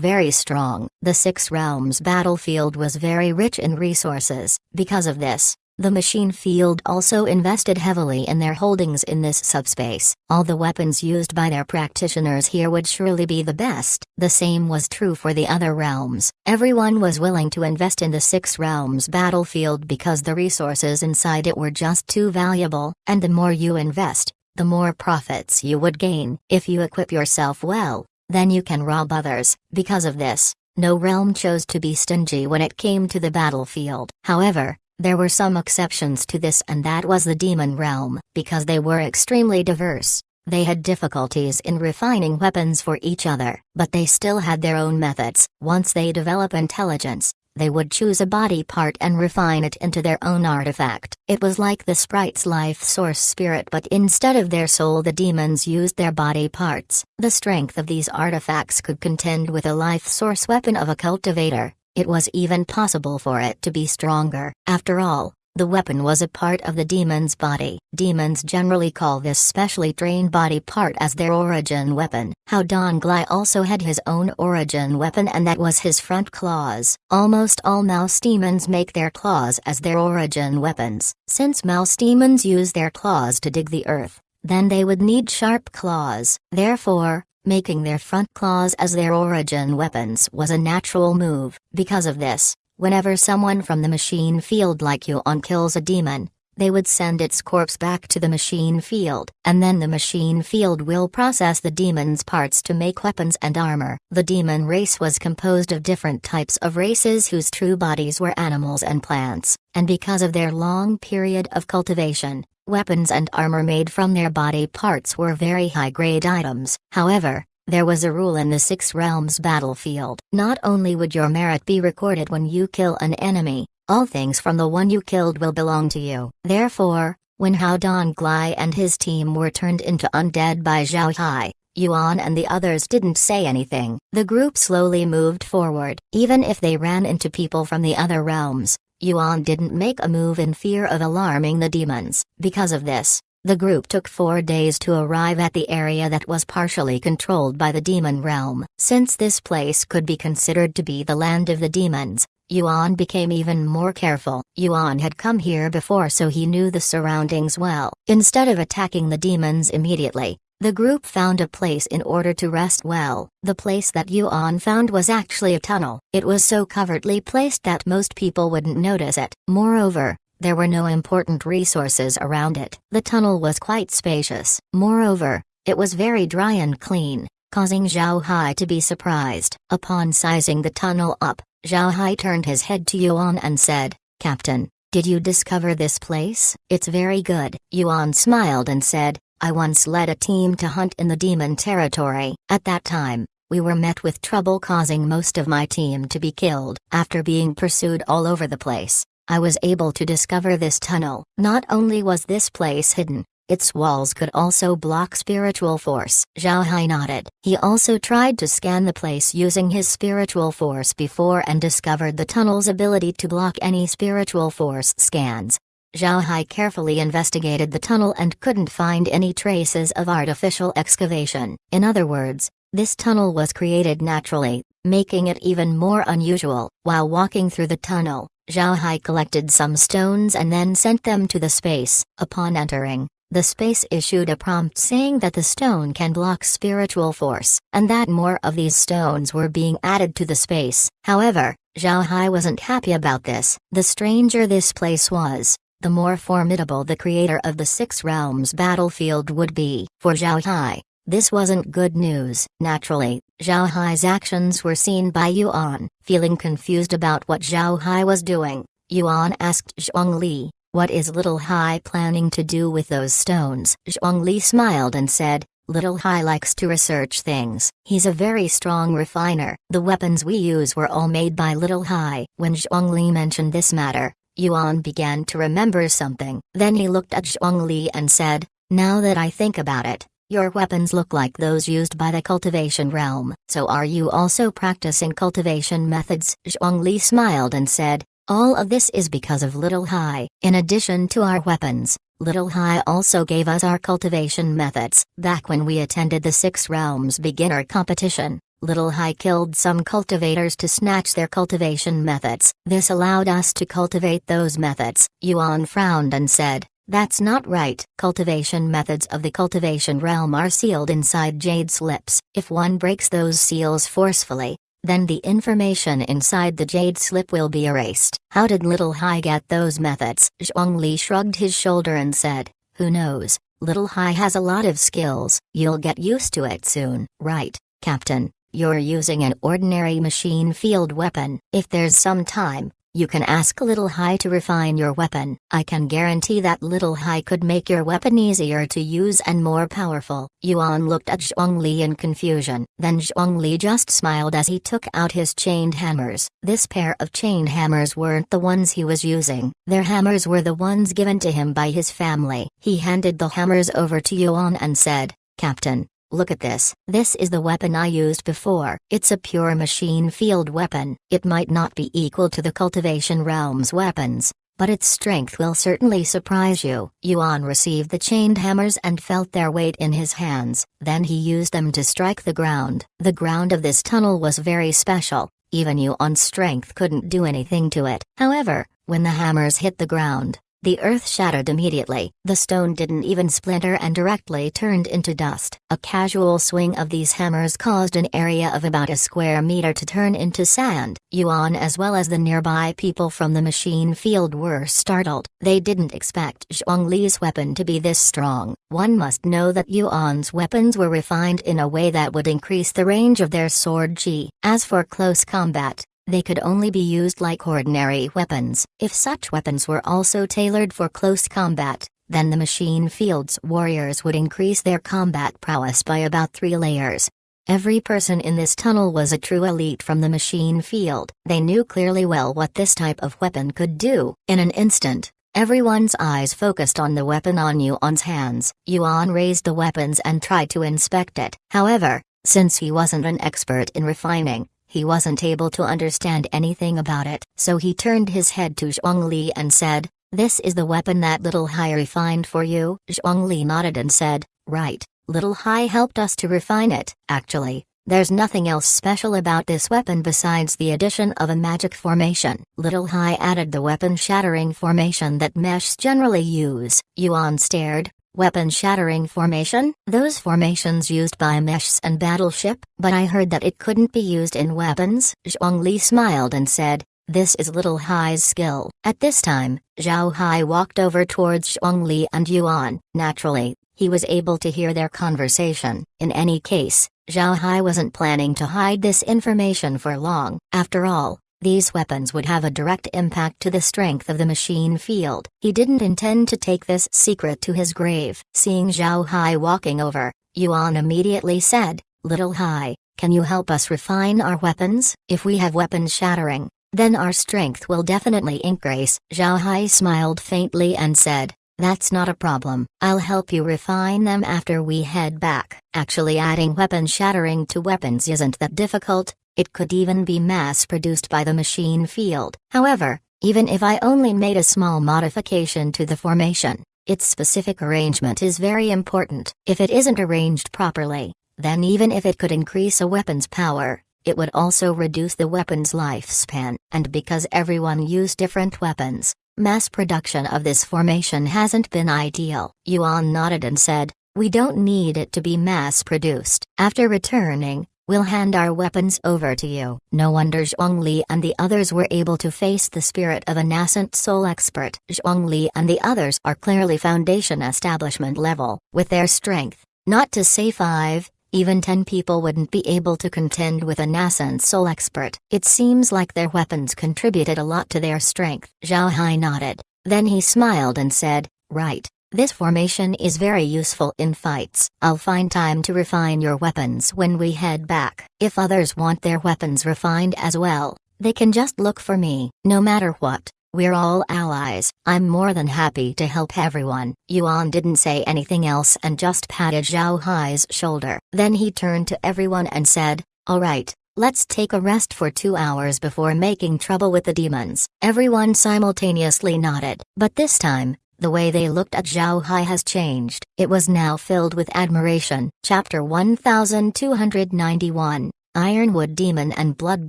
very strong. The Six Realms battlefield was very rich in resources. Because of this, the machine field also invested heavily in their holdings in this subspace. All the weapons used by their practitioners here would surely be the best. The same was true for the other realms. Everyone was willing to invest in the Six Realms battlefield because the resources inside it were just too valuable, and the more you invest, the more profits you would gain. If you equip yourself well, then you can rob others. Because of this, no realm chose to be stingy when it came to the battlefield. However, there were some exceptions to this, and that was the demon realm. Because they were extremely diverse, they had difficulties in refining weapons for each other, but they still had their own methods. Once they develop intelligence, they would choose a body part and refine it into their own artifact. It was like the sprite's life source spirit, but instead of their soul the demons used their body parts. The strength of these artifacts could contend with a life source weapon of a cultivator. It was even possible for it to be stronger. After all, the weapon was a part of the demon's body. Demons generally call this specially trained body part as their origin weapon. How Donglai also had his own origin weapon, and that was his front claws. Almost all mouse demons make their claws as their origin weapons. Since mouse demons use their claws to dig the earth, then they would need sharp claws. Therefore, making their front claws as their origin weapons was a natural move. Because of this, whenever someone from the machine field like Yuan kills a demon, they would send its corpse back to the machine field, and then the machine field will process the demon's parts to make weapons and armor. The demon race was composed of different types of races whose true bodies were animals and plants, and because of their long period of cultivation, weapons and armor made from their body parts were very high-grade items. However, there was a rule in the Six Realms battlefield. Not only would your merit be recorded when you kill an enemy, all things from the one you killed will belong to you. Therefore, when Hao Donglai and his team were turned into undead by Zhao Hai, Yuan and the others didn't say anything. The group slowly moved forward. Even if they ran into people from the other realms, Yuan didn't make a move in fear of alarming the demons. Because of this, the group took 4 days to arrive at the area that was partially controlled by the demon realm. Since this place could be considered to be the land of the demons, Yuan became even more careful. Yuan had come here before, so he knew the surroundings well. Instead of attacking the demons immediately, the group found a place in order to rest well. The place that Yuan found was actually a tunnel. It was so covertly placed that most people wouldn't notice it. Moreover, there were no important resources around it. The tunnel was quite spacious. Moreover, it was very dry and clean, causing Zhao Hai to be surprised. Upon sizing the tunnel up, Zhao Hai turned his head to Yuan and said, "Captain, did you discover this place? It's very good." Yuan smiled and said, "I once led a team to hunt in the demon territory. At that time, we were met with trouble, causing most of my team to be killed. After being pursued all over the place, I was able to discover this tunnel. Not only was this place hidden, its walls could also block spiritual force." Zhao Hai nodded. He also tried to scan the place using his spiritual force before and discovered the tunnel's ability to block any spiritual force scans. Zhao Hai carefully investigated the tunnel and couldn't find any traces of artificial excavation. In other words, this tunnel was created naturally, making it even more unusual. While walking through the tunnel, Zhao Hai collected some stones and then sent them to the space. Upon entering, the space issued a prompt saying that the stone can block spiritual force, and that more of these stones were being added to the space. However, Zhao Hai wasn't happy about this. The stranger this place was, the more formidable the creator of the Six Realms battlefield would be. For Zhao Hai, this wasn't good news. Naturally, Zhao Hai's actions were seen by Yuan. Feeling confused about what Zhao Hai was doing, Yuan asked Zhongli, "What is Little Hai planning to do with those stones?" Zhongli smiled and said, "Little Hai likes to research things. He's a very strong refiner. The weapons we use were all made by Little Hai." When Zhongli mentioned this matter, Yuan began to remember something. Then he looked at Zhongli and said, "Now that I think about it, your weapons look like those used by the cultivation realm. So are you also practicing cultivation methods?" Zhongli smiled and said, "All of this is because of Little Hai. In addition to our weapons, Little Hai also gave us our cultivation methods. Back when we attended the Six Realms beginner competition, Little Hai killed some cultivators to snatch their cultivation methods. This allowed us to cultivate those methods." Yuan frowned and said, "That's not right. Cultivation methods of the cultivation realm are sealed inside jade slips. If one breaks those seals forcefully, then the information inside the jade slip will be erased. How did Little Hai get those methods?" Zhongli shrugged his shoulder and said, "Who knows? Little Hai has a lot of skills. You'll get used to it soon." "Right, Captain. You're using an ordinary machine field weapon. If there's some time, you can ask Little Hai to refine your weapon. I can guarantee that Little Hai could make your weapon easier to use and more powerful." Yuan looked at Zhongli in confusion. Then Zhongli just smiled as he took out his chained hammers. This pair of chained hammers weren't the ones he was using. Their hammers were the ones given to him by his family. He handed the hammers over to Yuan and said, "Captain, look at this. This is the weapon I used before. It's a pure machine field weapon. It might not be equal to the cultivation realm's weapons, but its strength will certainly surprise you." Yuan received the chained hammers and felt their weight in his hands. Then he used them to strike the ground. The ground of this tunnel was very special. Even Yuan's strength couldn't do anything to it. However, when the hammers hit the ground, the earth shattered immediately. The stone didn't even splinter and directly turned into dust. A casual swing of these hammers caused an area of about a square meter to turn into sand. Yuan as well as the nearby people from the machine field were startled. They didn't expect Zhongli's weapon to be this strong. One must know that Yuan's weapons were refined in a way that would increase the range of their sword chi. As for close combat, they could only be used like ordinary weapons. If such weapons were also tailored for close combat, then the machine field's warriors would increase their combat prowess by about 3 layers. Every person in this tunnel was a true elite from the machine field. They knew clearly well what this type of weapon could do. In an instant, everyone's eyes focused on the weapon on Yuan's hands. Yuan raised the weapons and tried to inspect it. However, since he wasn't an expert in refining, he wasn't able to understand anything about it. So he turned his head to Zhongli and said, "This is the weapon that Little Hai refined for you?" Zhongli nodded and said, "Right, Little Hai helped us to refine it. Actually, there's nothing else special about this weapon besides the addition of a magic formation. Little Hai added the weapon-shattering formation that meshs generally use." Yuan stared. "Weapon-shattering formation? Those formations used by meshs and battleship? But I heard that it couldn't be used in weapons." Zhongli smiled and said, "This is Little Hai's skill." At this time, Zhao Hai walked over towards Zhongli and Yuan. Naturally, he was able to hear their conversation. In any case, Zhao Hai wasn't planning to hide this information for long. After all, these weapons would have a direct impact to the strength of the machine field. He didn't intend to take this secret to his grave. Seeing Zhao Hai walking over, Yuan immediately said, "Little Hai, can you help us refine our weapons? If we have weapons shattering, then our strength will definitely increase." Zhao Hai smiled faintly and said, "That's not a problem. I'll help you refine them after we head back." Actually, adding weapon shattering to weapons isn't that difficult. It could even be mass-produced by the machine field. However, Even if I only made a small modification to the formation, its specific arrangement is very important. If it isn't arranged properly, then even if it could increase a weapon's power, it would also reduce the weapon's lifespan. And because everyone used different weapons, mass production of this formation hasn't been ideal. Yuan nodded and said, "We don't need it to be mass-produced. After returning, we'll hand our weapons over to you." No wonder Zhongli and the others were able to face the spirit of a nascent soul expert. Zhongli and the others are clearly foundation establishment level. With their strength, not to say 5, even 10 people wouldn't be able to contend with a nascent soul expert. It seems like their weapons contributed a lot to their strength. Zhao Hai nodded. Then he smiled and said, "Right. This formation is very useful in fights. I'll find time to refine your weapons when we head back. If others want their weapons refined as well, they can just look for me. No matter what, we're all allies. I'm more than happy to help everyone." Yuan didn't say anything else and just patted Zhao Hai's shoulder. Then he turned to everyone and said, "All right, let's take a rest for 2 hours before making trouble with the demons." Everyone simultaneously nodded. But this time, the way they looked at Zhao Hai has changed. It was now filled with admiration. Chapter 1291, Ironwood Demon and Blood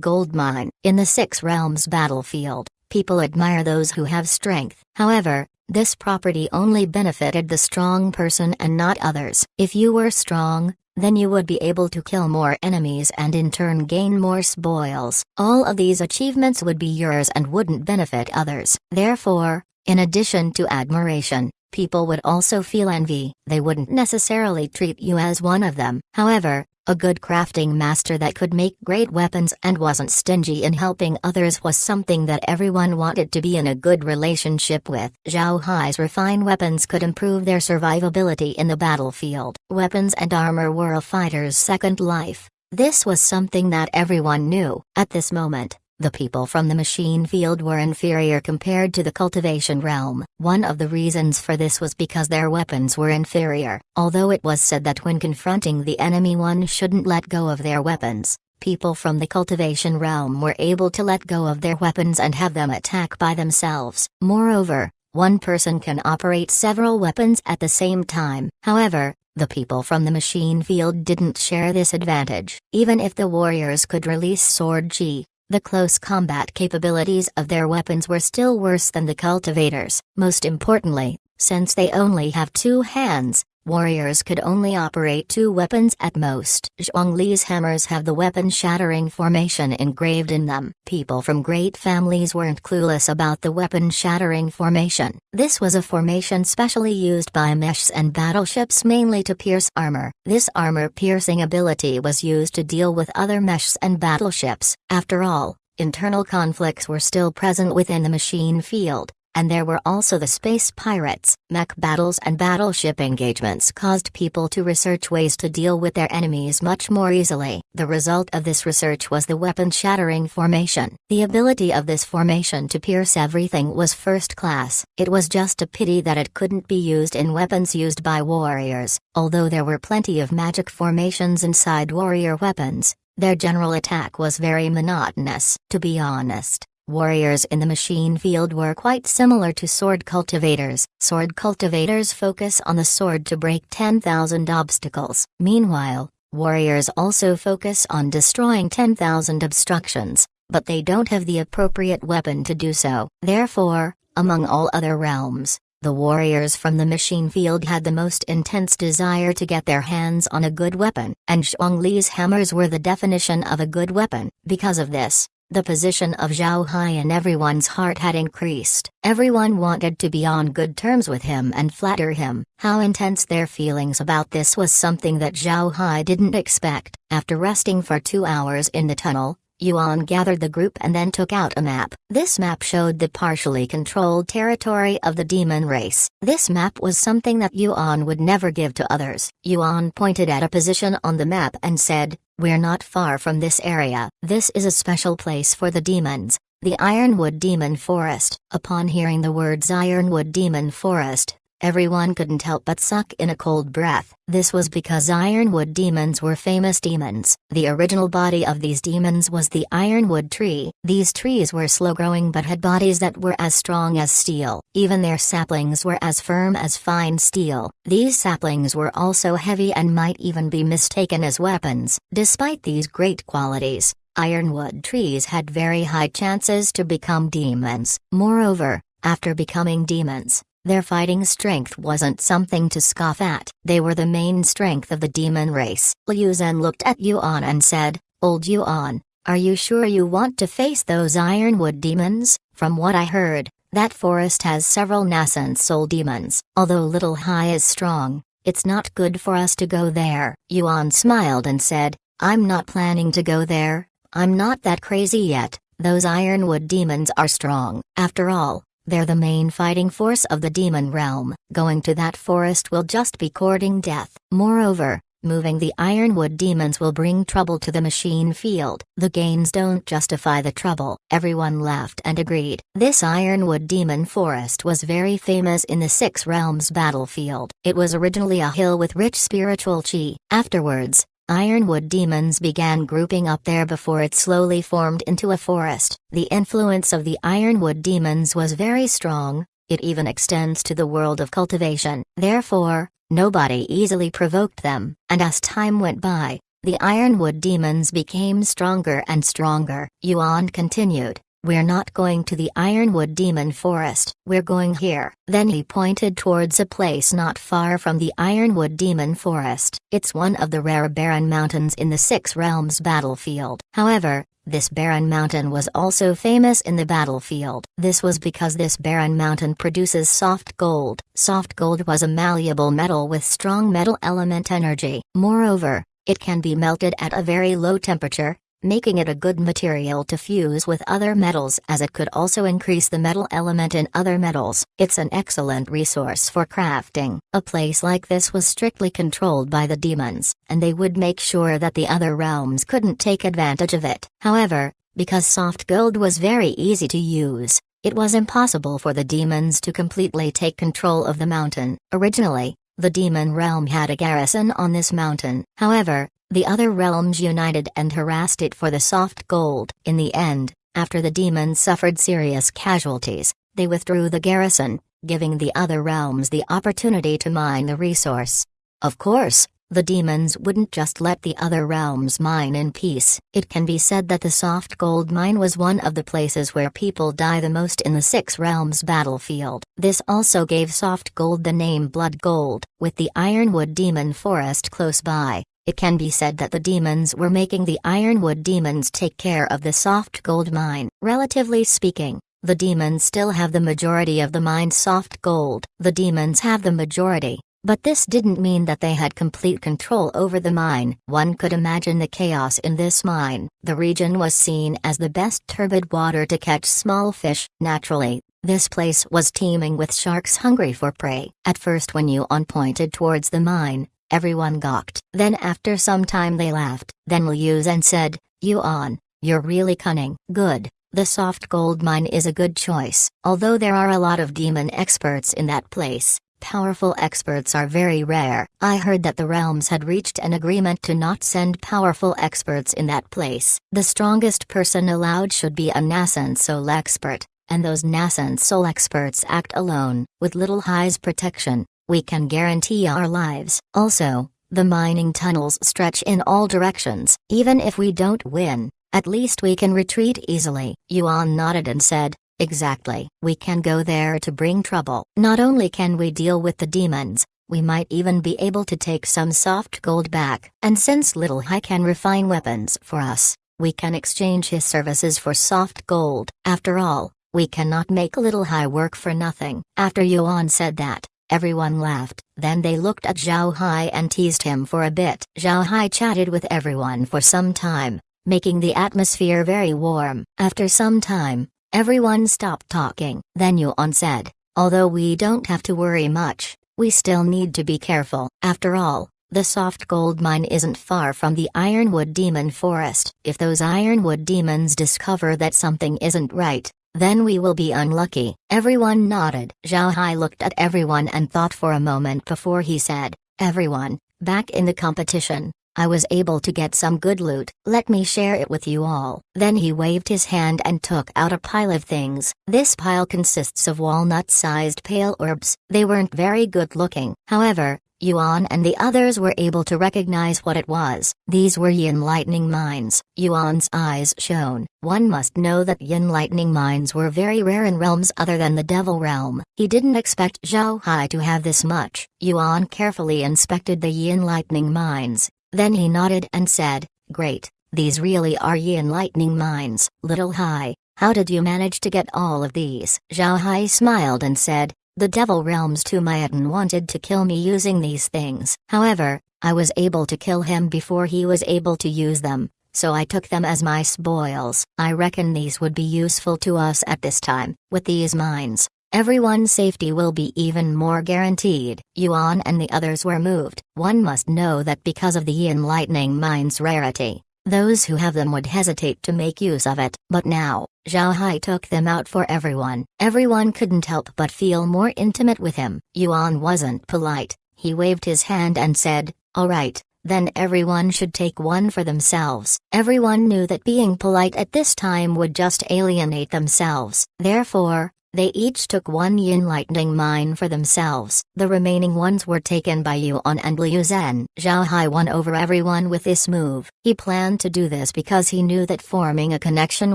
Gold Mine. In the Six Realms battlefield, people admire those who have strength. However, this property only benefited the strong person and not others. If you were strong, then you would be able to kill more enemies and in turn gain more spoils. All of these achievements would be yours and wouldn't benefit others. Therefore, in addition to admiration, people would also feel envy. They wouldn't necessarily treat you as one of them. However, a good crafting master that could make great weapons and wasn't stingy in helping others was something that everyone wanted to be in a good relationship with. Zhao Hai's refined weapons could improve their survivability in the battlefield. Weapons and armor were a fighter's second life. This was something that everyone knew. At this moment, the people from the machine field were inferior compared to the cultivation realm. One of the reasons for this was because their weapons were inferior. Although it was said that when confronting the enemy one shouldn't let go of their weapons, people from the cultivation realm were able to let go of their weapons and have them attack by themselves. Moreover, one person can operate several weapons at the same time. However, the people from the machine field didn't share this advantage. Even if the warriors could release sword chi, the close combat capabilities of their weapons were still worse than the cultivators. Most importantly, since they only have 2 hands, warriors could only operate 2 weapons at most. Zhongli's hammers have the weapon-shattering formation engraved in them. People from great families weren't clueless about the weapon-shattering formation. This was a formation specially used by meshs and battleships mainly to pierce armor. This armor-piercing ability was used to deal with other meshs and battleships. After all, internal conflicts were still present within the machine field. And there were also the space pirates. Mech battles and battleship engagements caused people to research ways to deal with their enemies much more easily. The result of this research was the weapon-shattering formation. The ability of this formation to pierce everything was first class. It was just a pity that it couldn't be used in weapons used by warriors. Although there were plenty of magic formations inside warrior weapons, their general attack was very monotonous. To be honest, warriors in the machine field were quite similar to sword cultivators. Sword cultivators focus on the sword to break 10,000 obstacles. Meanwhile, warriors also focus on destroying 10,000 obstructions, but they don't have the appropriate weapon to do so. Therefore, among all other realms, the warriors from the machine field had the most intense desire to get their hands on a good weapon, and Zhongli's hammers were the definition of a good weapon. Because of this, the position of Zhao Hai in everyone's heart had increased. Everyone wanted to be on good terms with him and flatter him. How intense their feelings about this was something that Zhao Hai didn't expect. After resting for 2 hours in the tunnel, Yuan gathered the group and then took out a map. This map showed the partially controlled territory of the demon race. This map was something that Yuan would never give to others. Yuan pointed at a position on the map and said, "We're not far from this area. This is a special place for the demons, the Ironwood Demon Forest." Upon hearing the words Ironwood Demon Forest, everyone couldn't help but suck in a cold breath. This was because ironwood demons were famous demons. The original body of these demons was the ironwood tree. These trees were slow-growing but had bodies that were as strong as steel. Even their saplings were as firm as fine steel. These saplings were also heavy and might even be mistaken as weapons. Despite these great qualities, ironwood trees had very high chances to become demons. Moreover, after becoming demons, their fighting strength wasn't something to scoff at. They were the main strength of the demon race. Liu Zhen looked at Yuan and said, "Old Yuan, are you sure you want to face those ironwood demons? From what I heard, that forest has several nascent soul demons. Although Little Hai is strong, it's not good for us to go there." Yuan smiled and said, "I'm not planning to go there. I'm not that crazy yet. Those ironwood demons are strong. After all, they're the main fighting force of the demon realm. Going to that forest will just be courting death. Moreover, moving the ironwood demons will bring trouble to the machine field. The gains don't justify the trouble." Everyone laughed and agreed. This ironwood demon forest was very famous in the Six Realms battlefield. It was originally a hill with rich spiritual chi. Afterwards, ironwood demons began grouping up there before it slowly formed into a forest. The influence of the ironwood demons was very strong. It even extends to the world of cultivation. Therefore, nobody easily provoked them. And as time went by, the ironwood demons became stronger and stronger. Yuan continued, "We're not going to the ironwood demon forest. We're going here." Then he pointed towards a place not far from the ironwood demon forest. It's one of the rare barren mountains in the Six Realms battlefield. However, this barren mountain was also famous in the battlefield. This was because this barren mountain produces soft gold. Soft gold was a malleable metal with strong metal element energy. Moreover, it can be melted at a very low temperature, making it a good material to fuse with other metals, as it could also increase the metal element in other metals. It's an excellent resource for crafting. A place like this was strictly controlled by the demons, and they would make sure that the other realms couldn't take advantage of it. However, because soft gold was very easy to use, it was impossible for the demons to completely take control of the mountain. Originally, the demon realm had a garrison on this mountain. However, the other realms united and harassed it for the soft gold. In the end, after the demons suffered serious casualties, they withdrew the garrison, giving the other realms the opportunity to mine the resource. Of course, the demons wouldn't just let the other realms mine in peace. It can be said that the soft gold mine was one of the places where people die the most in the Six Realms battlefield. This also gave soft gold the name Blood Gold. With the ironwood demon forest close by, it can be said that the demons were making the ironwood demons take care of the soft gold mine. Relatively speaking, the demons still have the majority of the mine's soft gold. The demons have the majority, but this didn't mean that they had complete control over the mine. One could imagine the chaos in this mine. The region was seen as the best turbid water to catch small fish. Naturally, this place was teeming with sharks hungry for prey. At first, when Yuan pointed towards the mine, everyone gawked. Then after some time they laughed. Then Liu Zhen said, "Yuan, you're really cunning." "Good. The soft gold mine is a good choice. Although there are a lot of demon experts in that place, powerful experts are very rare. I heard that the realms had reached an agreement to not send powerful experts in that place. The strongest person allowed should be a nascent soul expert, and those nascent soul experts act alone. With Little Hai's protection, we can guarantee our lives. Also, the mining tunnels stretch in all directions. Even if we don't win, at least we can retreat easily." Yuan nodded and said, "Exactly. We can go there to bring trouble. Not only can we deal with the demons, we might even be able to take some soft gold back. And since Little Hai can refine weapons for us, we can exchange his services for soft gold. After all, we cannot make Little Hai work for nothing." After Yuan said that, everyone laughed. Then they looked at Zhao Hai and teased him for a bit. Zhao Hai chatted with everyone for some time, making the atmosphere very warm. After some time, everyone stopped talking. Then Yuan said, "Although we don't have to worry much, we still need to be careful. After all, the soft gold mine isn't far from the ironwood demon forest. If those ironwood demons discover that something isn't right, then we will be unlucky." Everyone nodded. Zhao Hai looked at everyone and thought for a moment before he said, "Everyone, back in the competition, I was able to get some good loot. Let me share it with you all." Then he waved his hand and took out a pile of things. This pile consists of walnut-sized pale orbs. They weren't very good looking. However, Yuan and the others were able to recognize what it was. These were yin lightning mines. Yuan's eyes shone. One must know that yin lightning mines were very rare in realms other than the devil realm. He didn't expect Zhao Hai to have this much. Yuan carefully inspected the yin lightning mines. Then he nodded and said, "Great, these really are yin lightning mines." "Little Hai, how did you manage to get all of these?" Zhao Hai smiled and said, "The devil realm's Tumayan wanted to kill me using these things. However, I was able to kill him before he was able to use them, so I took them as my spoils. I reckon these would be useful to us at this time. With these mines, everyone's safety will be even more guaranteed." Yuan and the others were moved. One must know that because of the yin lightning mine's rarity, those who have them would hesitate to make use of it. But now, Zhao Hai took them out for everyone. Everyone couldn't help but feel more intimate with him. Yuan wasn't polite. He waved his hand and said, "All right, then everyone should take one for themselves." Everyone knew that being polite at this time would just alienate themselves. Therefore, they each took one yin lightning mine for themselves. The remaining ones were taken by Yuan and Liu Zhen. Zhao Hai won over everyone with this move. He planned to do this because he knew that forming a connection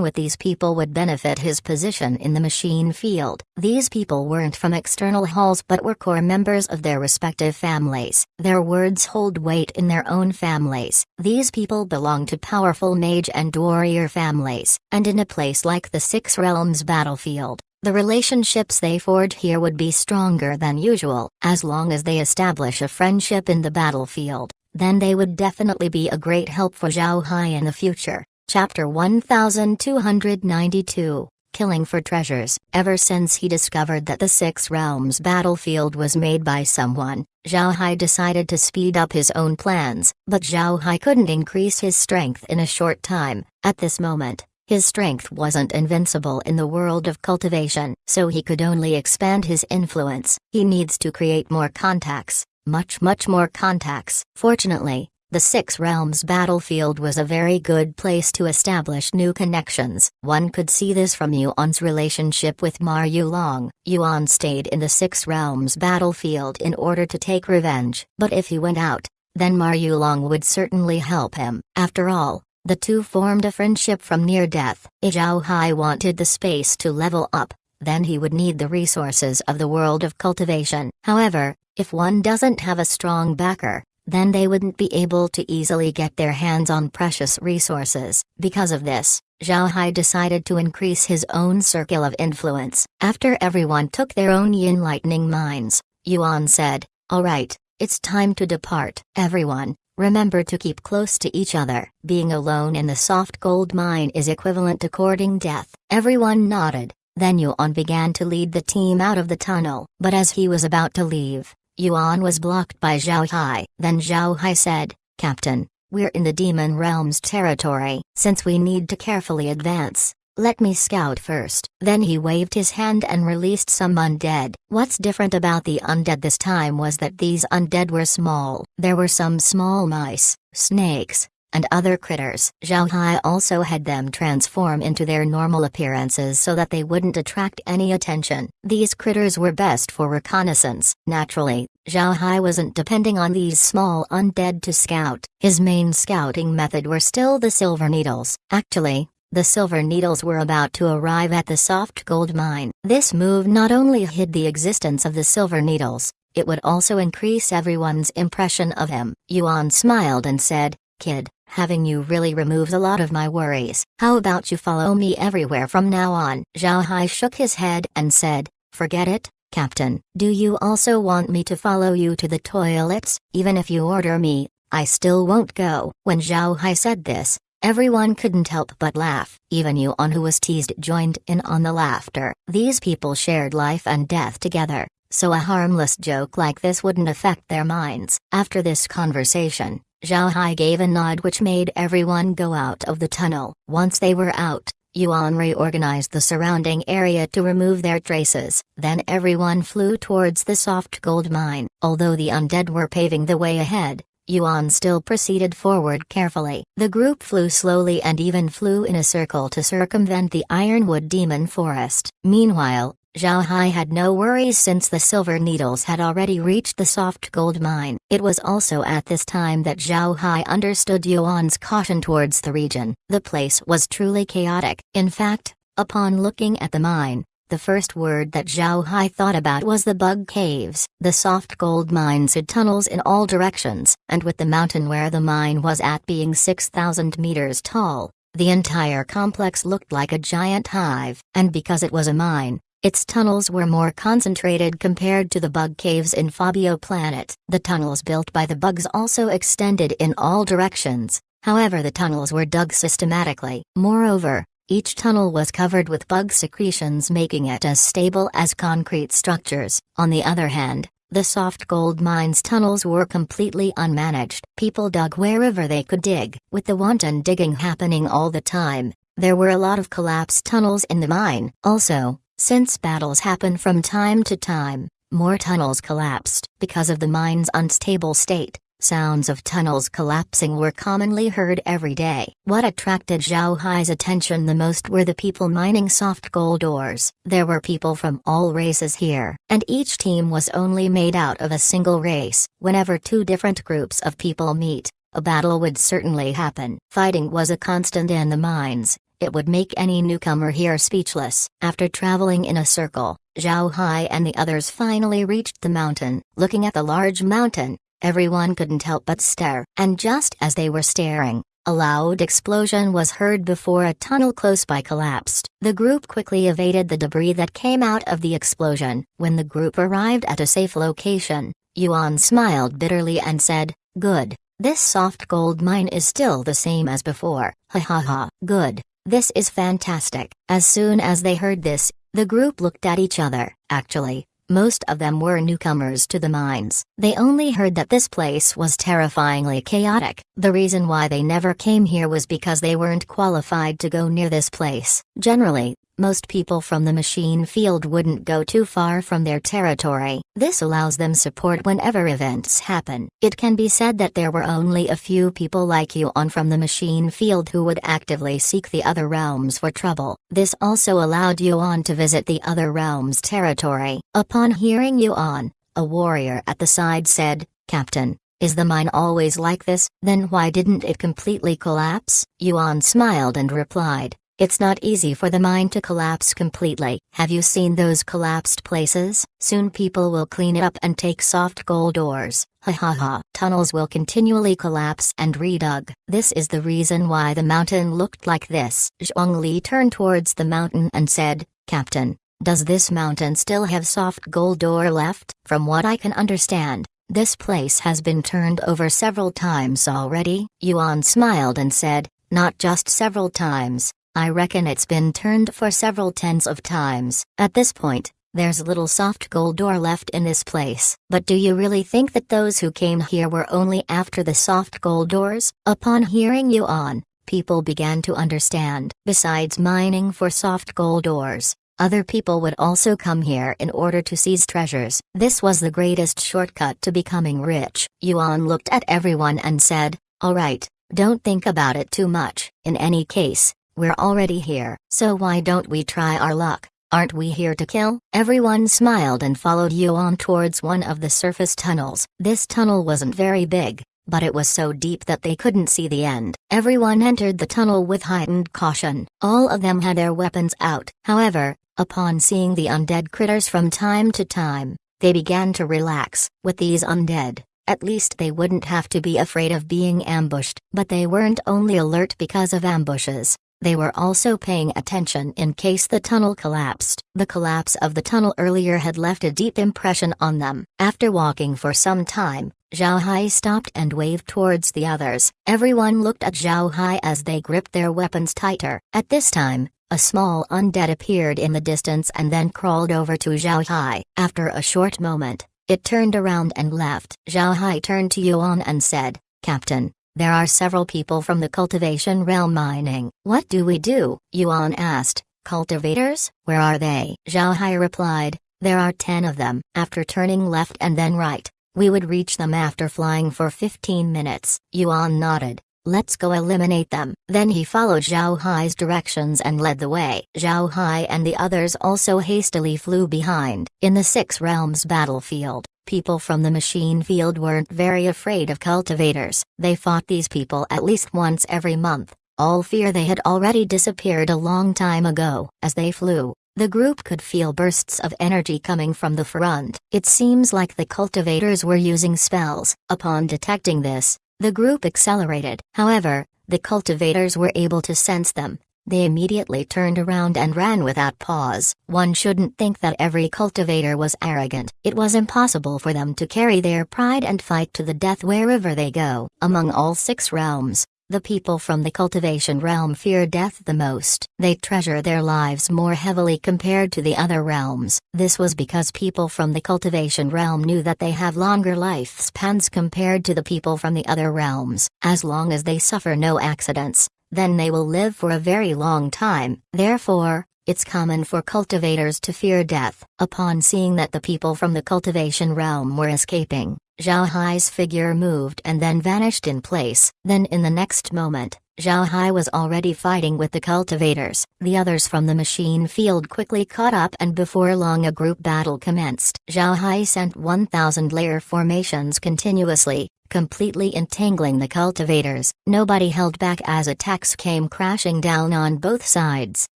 with these people would benefit his position in the machine field. These people weren't from external halls but were core members of their respective families. Their words hold weight in their own families. These people belong to powerful mage and warrior families, and in a place like the Six Realms battlefield, the relationships they forge here would be stronger than usual. As long as they establish a friendship in the battlefield, then they would definitely be a great help for Zhao Hai in the future. Chapter 1292, Killing for Treasures. Ever since he discovered that the Six Realms battlefield was made by someone, Zhao Hai decided to speed up his own plans. But Zhao Hai couldn't increase his strength in a short time. At this moment, his strength wasn't invincible in the world of cultivation, so he could only expand his influence. He needs to create more contacts, much more contacts. Fortunately, the Six Realms battlefield was a very good place to establish new connections. One could see this from Yuan's relationship with Ma Yulong. Yuan stayed in the Six Realms battlefield in order to take revenge, but if he went out, then Ma Yulong would certainly help him. After all, the two formed a friendship from near death. If Zhao Hai wanted the space to level up, then he would need the resources of the world of cultivation. However, if one doesn't have a strong backer, then they wouldn't be able to easily get their hands on precious resources. Because of this, Zhao Hai decided to increase his own circle of influence. After everyone took their own yin lightning mines, Yuan said, "All right, it's time to depart. Everyone, remember to keep close to each other. Being alone in the soft gold mine is equivalent to courting death." Everyone nodded. Then Yuan began to lead the team out of the tunnel. But as he was about to leave, Yuan was blocked by Zhao Hai. Then Zhao Hai said, "Captain, we're in the demon realm's territory. Since we need to carefully advance, let me scout first." Then he waved his hand and released some undead. What's different about the undead this time was that these undead were small. There were some small mice, snakes, and other critters. Zhao Hai also had them transform into their normal appearances so that they wouldn't attract any attention. These critters were best for reconnaissance. Naturally, Zhao Hai wasn't depending on these small undead to scout. His main scouting method were still the silver needles. Actually, the silver needles were about to arrive at the soft gold mine. This move not only hid the existence of the silver needles, it would also increase everyone's impression of him. Yuan smiled and said, "Kid, having you really removes a lot of my worries. How about you follow me everywhere from now on?" Zhao Hai shook his head and said, "Forget it, Captain. Do you also want me to follow you to the toilets? Even if you order me, I still won't go." When Zhao Hai said this, everyone couldn't help but laugh. Even Yuan, who was teased, joined in on the laughter. These people shared life and death together, so a harmless joke like this wouldn't affect their minds. After this conversation, Zhao Hai gave a nod which made everyone go out of the tunnel. Once they were out, Yuan reorganized the surrounding area to remove their traces. Then everyone flew towards the soft gold mine. Although the undead were paving the way ahead, Yuan still proceeded forward carefully. The group flew slowly and even flew in a circle to circumvent the ironwood demon forest. Meanwhile, Zhao Hai had no worries since the silver needles had already reached the soft gold mine. It was also at this time that Zhao Hai understood Yuan's caution towards the region. The place was truly chaotic. In fact, upon looking at the mine, the first word that Zhao Hai thought about was the bug caves. The soft gold mines had tunnels in all directions, and with the mountain where the mine was at being 6,000 meters tall, the entire complex looked like a giant hive. And because it was a mine, its tunnels were more concentrated compared to the bug caves in Fabio Planet. The tunnels built by the bugs also extended in all directions, however the tunnels were dug systematically. Moreover, each tunnel was covered with bug secretions, making it as stable as concrete structures. On the other hand, the soft gold mines tunnels were completely unmanaged. People dug wherever they could dig. With the wanton digging happening all the time, there were a lot of collapsed tunnels in the mine. Also, since battles happen from time to time, more tunnels collapsed. Because of the mine's unstable state, sounds of tunnels collapsing were commonly heard every day. What attracted Zhao Hai's attention the most were the people mining soft gold ores. There were people from all races here, and each team was only made out of a single race. Whenever two different groups of people meet, a battle would certainly happen. Fighting was a constant in the mines. It would make any newcomer here speechless. After traveling in a circle, Zhao Hai and the others finally reached the mountain. Looking at the large mountain, everyone couldn't help but stare. And just as they were staring, a loud explosion was heard before a tunnel close by collapsed. The group quickly evaded the debris that came out of the explosion. When the group arrived at a safe location, Yuan smiled bitterly and said, "Good. This soft gold mine is still the same as before. Ha ha ha. Good. This is fantastic." As soon as they heard this, the group looked at each other. Actually, most of them were newcomers to the mines. They only heard that this place was terrifyingly chaotic. The reason why they never came here was because they weren't qualified to go near this place. Generally, most people from the machine field wouldn't go too far from their territory. This allows them support whenever events happen. It can be said that there were only a few people like Yuan from the machine field who would actively seek the other realms for trouble. This also allowed Yuan to visit the other realms' territory. Upon hearing Yuan, a warrior at the side said, "Captain, is the mine always like this? Then why didn't it completely collapse?" Yuan smiled and replied, "It's not easy for the mine to collapse completely. Have you seen those collapsed places? Soon people will clean it up and take soft gold ores. Ha ha ha. Tunnels will continually collapse and redug. This is the reason why the mountain looked like this." Zhuangli turned towards the mountain and said, "Captain, does this mountain still have soft gold ore left? From what I can understand, this place has been turned over several times already." Yuan smiled and said, "Not just several times. I reckon it's been turned for several tens of times. At this point, there's little soft gold ore left in this place. But do you really think that those who came here were only after the soft gold ores?" Upon hearing Yuan, people began to understand. Besides mining for soft gold ores, other people would also come here in order to seize treasures. This was the greatest shortcut to becoming rich. Yuan looked at everyone and said, "All right, don't think about it too much. In any case, we're already here, so why don't we try our luck? Aren't we here to kill?" Everyone smiled and followed Yuan towards one of the surface tunnels. This tunnel wasn't very big, but it was so deep that they couldn't see the end. Everyone entered the tunnel with heightened caution. All of them had their weapons out. However, upon seeing the undead critters from time to time, they began to relax. With these undead, at least they wouldn't have to be afraid of being ambushed. But they weren't only alert because of ambushes. They were also paying attention in case the tunnel collapsed. The collapse of the tunnel earlier had left a deep impression on them. After walking for some time, Zhao Hai stopped and waved towards the others. Everyone looked at Zhao Hai as they gripped their weapons tighter. At this time, a small undead appeared in the distance and then crawled over to Zhao Hai. After a short moment, it turned around and left. Zhao Hai turned to Yuan and said, "Captain, There are several people from the cultivation realm mining. What do we do? Yuan asked. Cultivators? Where are they? Zhao Hai replied. There are 10 of them. After turning left and then right, we would reach them after flying for 15 minutes. Yuan nodded. Let's go eliminate them. Then he followed Zhao Hai's directions and led the way. Zhao Hai and the others also hastily flew behind. In the Six Realms battlefield, people from the machine field weren't very afraid of cultivators. They fought these people at least once every month. All fear they had already disappeared a long time ago. As they flew, the group could feel bursts of energy coming from the front. It seems like the cultivators were using spells. Upon detecting this, the group accelerated. However, the cultivators were able to sense them. They immediately turned around and ran without pause. One shouldn't think that every cultivator was arrogant. It was impossible for them to carry their pride and fight to the death wherever they go. Among all 6 realms, the people from the cultivation realm fear death the most. They treasure their lives more heavily compared to the other realms. This was because people from the cultivation realm knew that they have longer lifespans compared to the people from the other realms. As long as they suffer no accidents, then they will live for a very long time. Therefore, it's common for cultivators to fear death. Upon seeing that the people from the cultivation realm were escaping, Zhao Hai's figure moved and then vanished in place. Then in the next moment, Zhao Hai was already fighting with the cultivators. The others from the machine field quickly caught up and before long a group battle commenced. Zhao Hai sent 1,000 layer formations continuously, completely entangling the cultivators. Nobody held back as attacks came crashing down on both sides.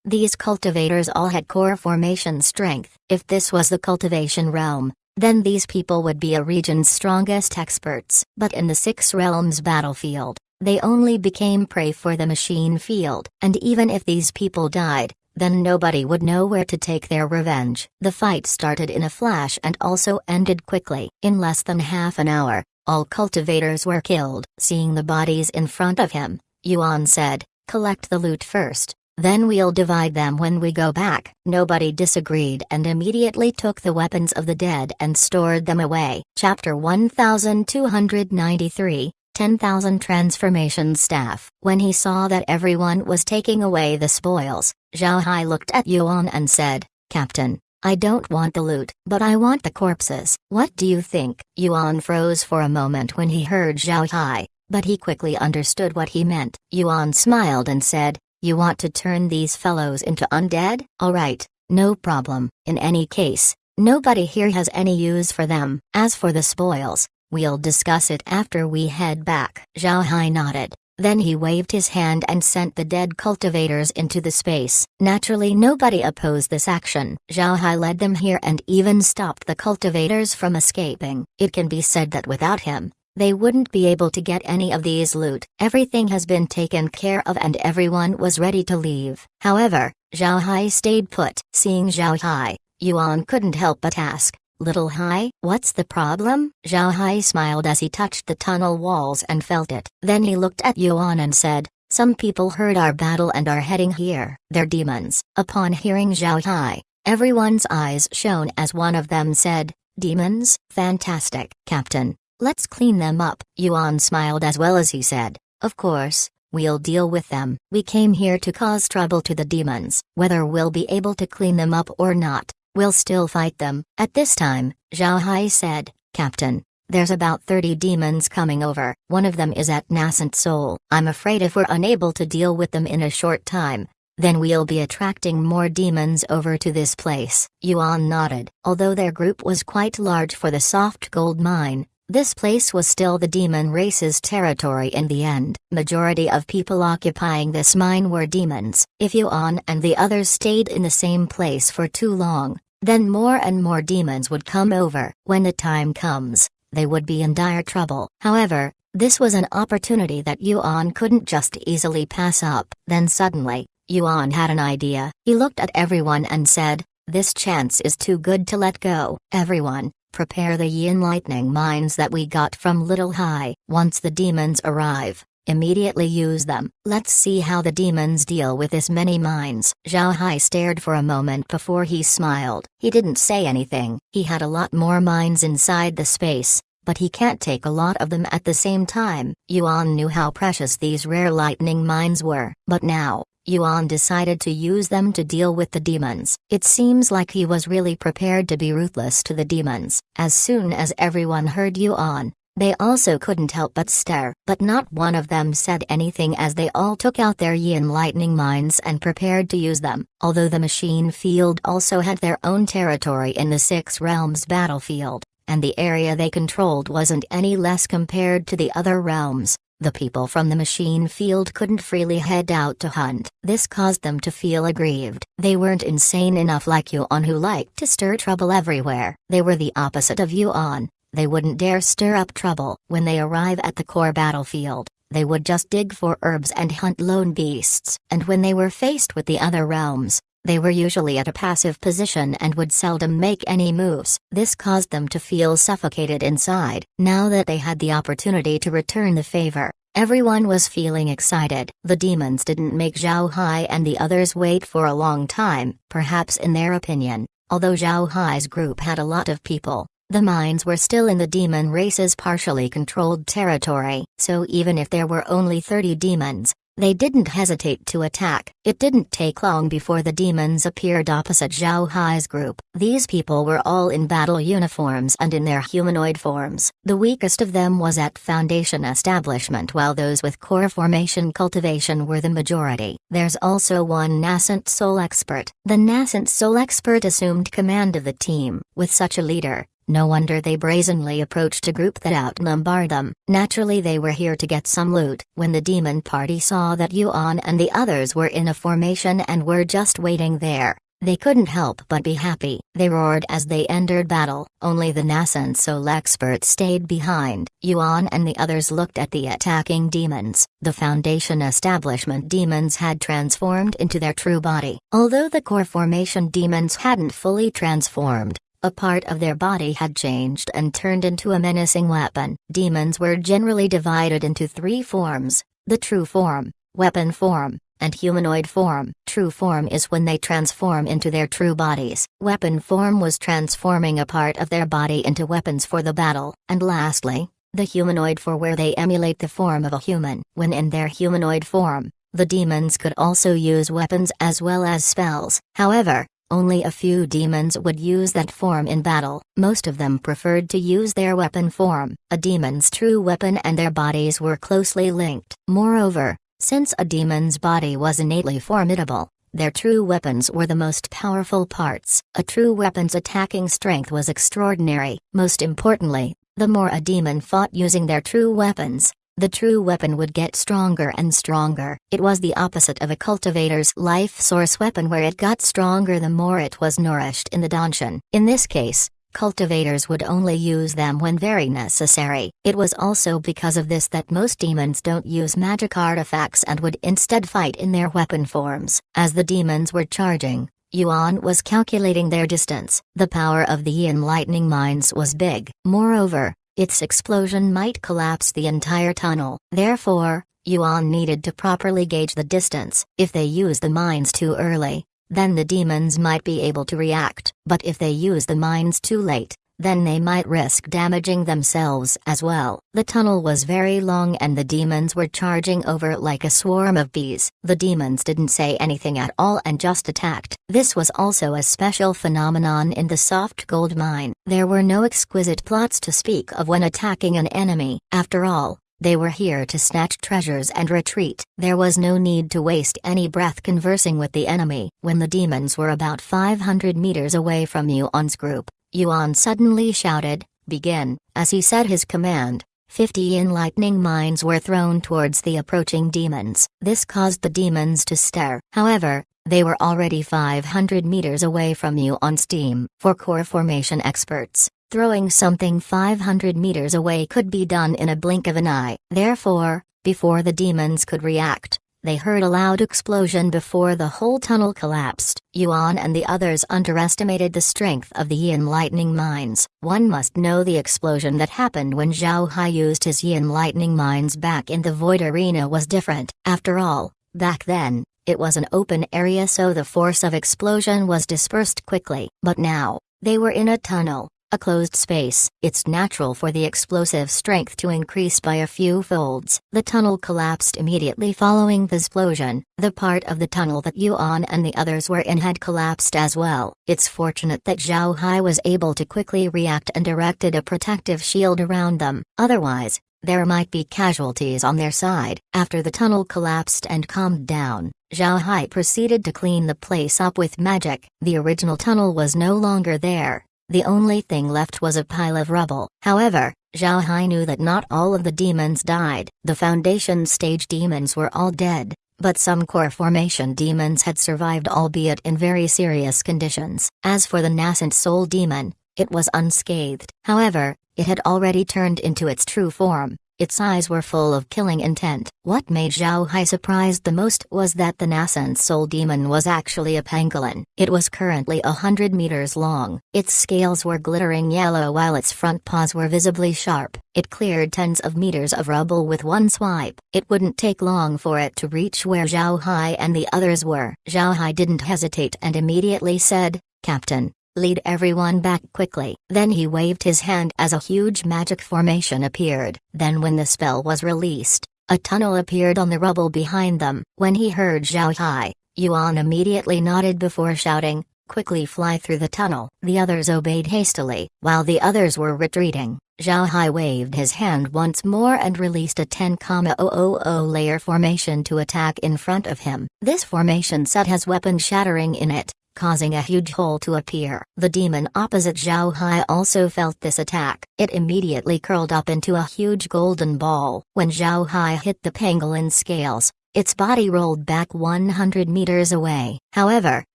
These cultivators all had core formation strength. If this was the cultivation realm, then these people would be a region's strongest experts. But in the 6 realms battlefield, they only became prey for the machine field. And even if these people died, then nobody would know where to take their revenge. The fight started in a flash and also ended quickly. In less than half an hour, all cultivators were killed. Seeing the bodies in front of him, Yuan said, "Collect the loot first. Then we'll divide them when we go back." Nobody disagreed and immediately took the weapons of the dead and stored them away. Chapter 1293, 10,000 Transformation Staff. When he saw that everyone was taking away the spoils, Zhao Hai looked at Yuan and said, "Captain, I don't want the loot, but I want the corpses. What do you think?" Yuan froze for a moment when he heard Zhao Hai, but he quickly understood what he meant. Yuan smiled and said, "You want to turn these fellows into undead? All right, no problem. In any case, nobody here has any use for them. As for the spoils, we'll discuss it after we head back." Zhao Hai nodded. Then he waved his hand and sent the dead cultivators into the space. Naturally, nobody opposed this action. Zhao Hai led them here and even stopped the cultivators from escaping. It can be said that without him, they wouldn't be able to get any of these loot. Everything has been taken care of and everyone was ready to leave. However, Zhao Hai stayed put. Seeing Zhao Hai, Yuan couldn't help but ask, "Little Hai, what's the problem?" Zhao Hai smiled as he touched the tunnel walls and felt it. Then he looked at Yuan and said, "Some people heard our battle and are heading here. They're demons." Upon hearing Zhao Hai, everyone's eyes shone as one of them said, "Demons? Fantastic, Captain. Let's clean them up." Yuan smiled as well as he said, "Of course, we'll deal with them. We came here to cause trouble to the demons. Whether we'll be able to clean them up or not, we'll still fight them." At this time, Zhao Hai said, "Captain, there's about 30 demons coming over. One of them is at Nascent Soul. I'm afraid if we're unable to deal with them in a short time, then we'll be attracting more demons over to this place." Yuan nodded. Although their group was quite large for the soft gold mine, this place was still the demon race's territory in the end. Majority of people occupying this mine were demons. If Yuan and the others stayed in the same place for too long, then more and more demons would come over. When the time comes, they would be in dire trouble. However, this was an opportunity that Yuan couldn't just easily pass up. Then suddenly, Yuan had an idea. He looked at everyone and said, "This chance is too good to let go. Everyone, prepare the yin lightning mines that we got from Little Hai. Once the demons arrive, immediately use them. Let's see how the demons deal with this many mines." Zhao Hai stared for a moment before he smiled. He didn't say anything. He had a lot more mines inside the space, but he can't take a lot of them at the same time. Yuan knew how precious these rare lightning mines were, but now, Yuan decided to use them to deal with the demons. It seems like he was really prepared to be ruthless to the demons. As soon as everyone heard Yuan, they also couldn't help but stare, but not one of them said anything as they all took out their yin lightning mines and prepared to use them. Although the machine field also had their own territory in the Six Realms battlefield, and the area they controlled wasn't any less compared to the other realms, the people from the machine field couldn't freely head out to hunt. This caused them to feel aggrieved. They weren't insane enough like Yuan, who liked to stir trouble everywhere. They were the opposite of Yuan. They wouldn't dare stir up trouble. When they arrive at the core battlefield, they would just dig for herbs and hunt lone beasts. And when they were faced with the other realms, they were usually at a passive position and would seldom make any moves. This caused them to feel suffocated inside. Now that they had the opportunity to return the favor, everyone was feeling excited. The demons didn't make Zhao Hai and the others wait for a long time. Perhaps in their opinion, although Zhao Hai's group had a lot of people, the mines were still in the demon race's partially controlled territory. So even if there were only 30 demons, they didn't hesitate to attack. It didn't take long before the demons appeared opposite Zhao Hai's group. These people were all in battle uniforms and in their humanoid forms. The weakest of them was at Foundation Establishment, while those with core formation cultivation were the majority. There's also one nascent soul expert. The nascent soul expert assumed command of the team. With such a leader, no wonder they brazenly approached a group that outnumbered them. Naturally, they were here to get some loot. When the demon party saw that Yuan and the others were in a formation and were just waiting there, they couldn't help but be happy. They roared as they entered battle. Only the nascent soul expert stayed behind. Yuan and the others looked at the attacking demons. The Foundation Establishment demons had transformed into their true body. Although the core formation demons hadn't fully transformed, a part of their body had changed and turned into a menacing weapon. Demons were generally divided into 3 forms: the true form, weapon form, and humanoid form. True form is when they transform into their true bodies. Weapon form was transforming a part of their body into weapons for the battle. And lastly, the humanoid form, where they emulate the form of a human. When in their humanoid form, the demons could also use weapons as well as spells. However, only a few demons would use that form in battle. Most of them preferred to use their weapon form. A demon's true weapon and their bodies were closely linked. Moreover, since a demon's body was innately formidable, their true weapons were the most powerful parts. A true weapon's attacking strength was extraordinary. Most importantly, the more a demon fought using their true weapons, the true weapon would get stronger and stronger. It was the opposite of a cultivator's life source weapon, where it got stronger the more it was nourished in the Danshan. In this case, cultivators would only use them when very necessary. It was also because of this that most demons don't use magic artifacts and would instead fight in their weapon forms. As the demons were charging, Yuan was calculating their distance. The power of the yin lightning mines was big. Moreover, its explosion might collapse the entire tunnel. Therefore, Yuan needed to properly gauge the distance. If they use the mines too early, then the demons might be able to react. But if they use the mines too late, then they might risk damaging themselves as well. The tunnel was very long and the demons were charging over it like a swarm of bees. The demons didn't say anything at all and just attacked. This was also a special phenomenon in the soft gold mine. There were no exquisite plots to speak of when attacking an enemy. After all, they were here to snatch treasures and retreat. There was no need to waste any breath conversing with the enemy. When the demons were about 500 meters away from Yuan's group, Yuan suddenly shouted, "Begin!" As he said his command, 50 yin lightning mines were thrown towards the approaching demons. This caused the demons to stare. However, they were already 500 meters away from Yuan's team. For core formation experts, throwing something 500 meters away could be done in a blink of an eye. Therefore, before the demons could react, they heard a loud explosion before the whole tunnel collapsed. Yuan and the others underestimated the strength of the yin lightning mines. One must know the explosion that happened when Zhao Hai used his yin lightning mines back in the void arena was different. After all, back then, it was an open area, so the force of explosion was dispersed quickly. But now, they were in a tunnel. a closed space. It's natural for the explosive strength to increase by a few folds. The tunnel collapsed immediately following the explosion. The part of the tunnel that Yuan and the others were in had collapsed as well. It's fortunate that Zhao Hai was able to quickly react and erected a protective shield around them. Otherwise, there might be casualties on their side. After the tunnel collapsed and calmed down, Zhao Hai proceeded to clean the place up with magic. The original tunnel was no longer there. The only thing left was a pile of rubble. However, Zhao Hai knew that not all of the demons died. The foundation stage demons were all dead, but some core formation demons had survived, albeit in very serious conditions. As for the nascent soul demon, it was unscathed. However, it had already turned into its true form. Its eyes were full of killing intent. What made Zhao Hai surprised the most was that the nascent soul demon was actually a pangolin. It was currently 100 meters long. Its scales were glittering yellow while its front paws were visibly sharp. It cleared tens of meters of rubble with one swipe. It wouldn't take long for it to reach where Zhao Hai and the others were. Zhao Hai didn't hesitate and immediately said, "Captain, lead everyone back quickly." Then he waved his hand as a huge magic formation appeared. Then when the spell was released, a tunnel appeared on the rubble behind them. When he heard Zhao Hai, Yuan immediately nodded before shouting, "Quickly fly through the tunnel." The others obeyed hastily. While the others were retreating, Zhao Hai waved his hand once more and released a 10,000 layer formation to attack in front of him. This formation set has weapon shattering in it, causing a huge hole to appear. The demon opposite Zhao Hai also felt this attack. It immediately curled up into a huge golden ball. When Zhao Hai hit the pangolin's scales, its body rolled back 100 meters away. However,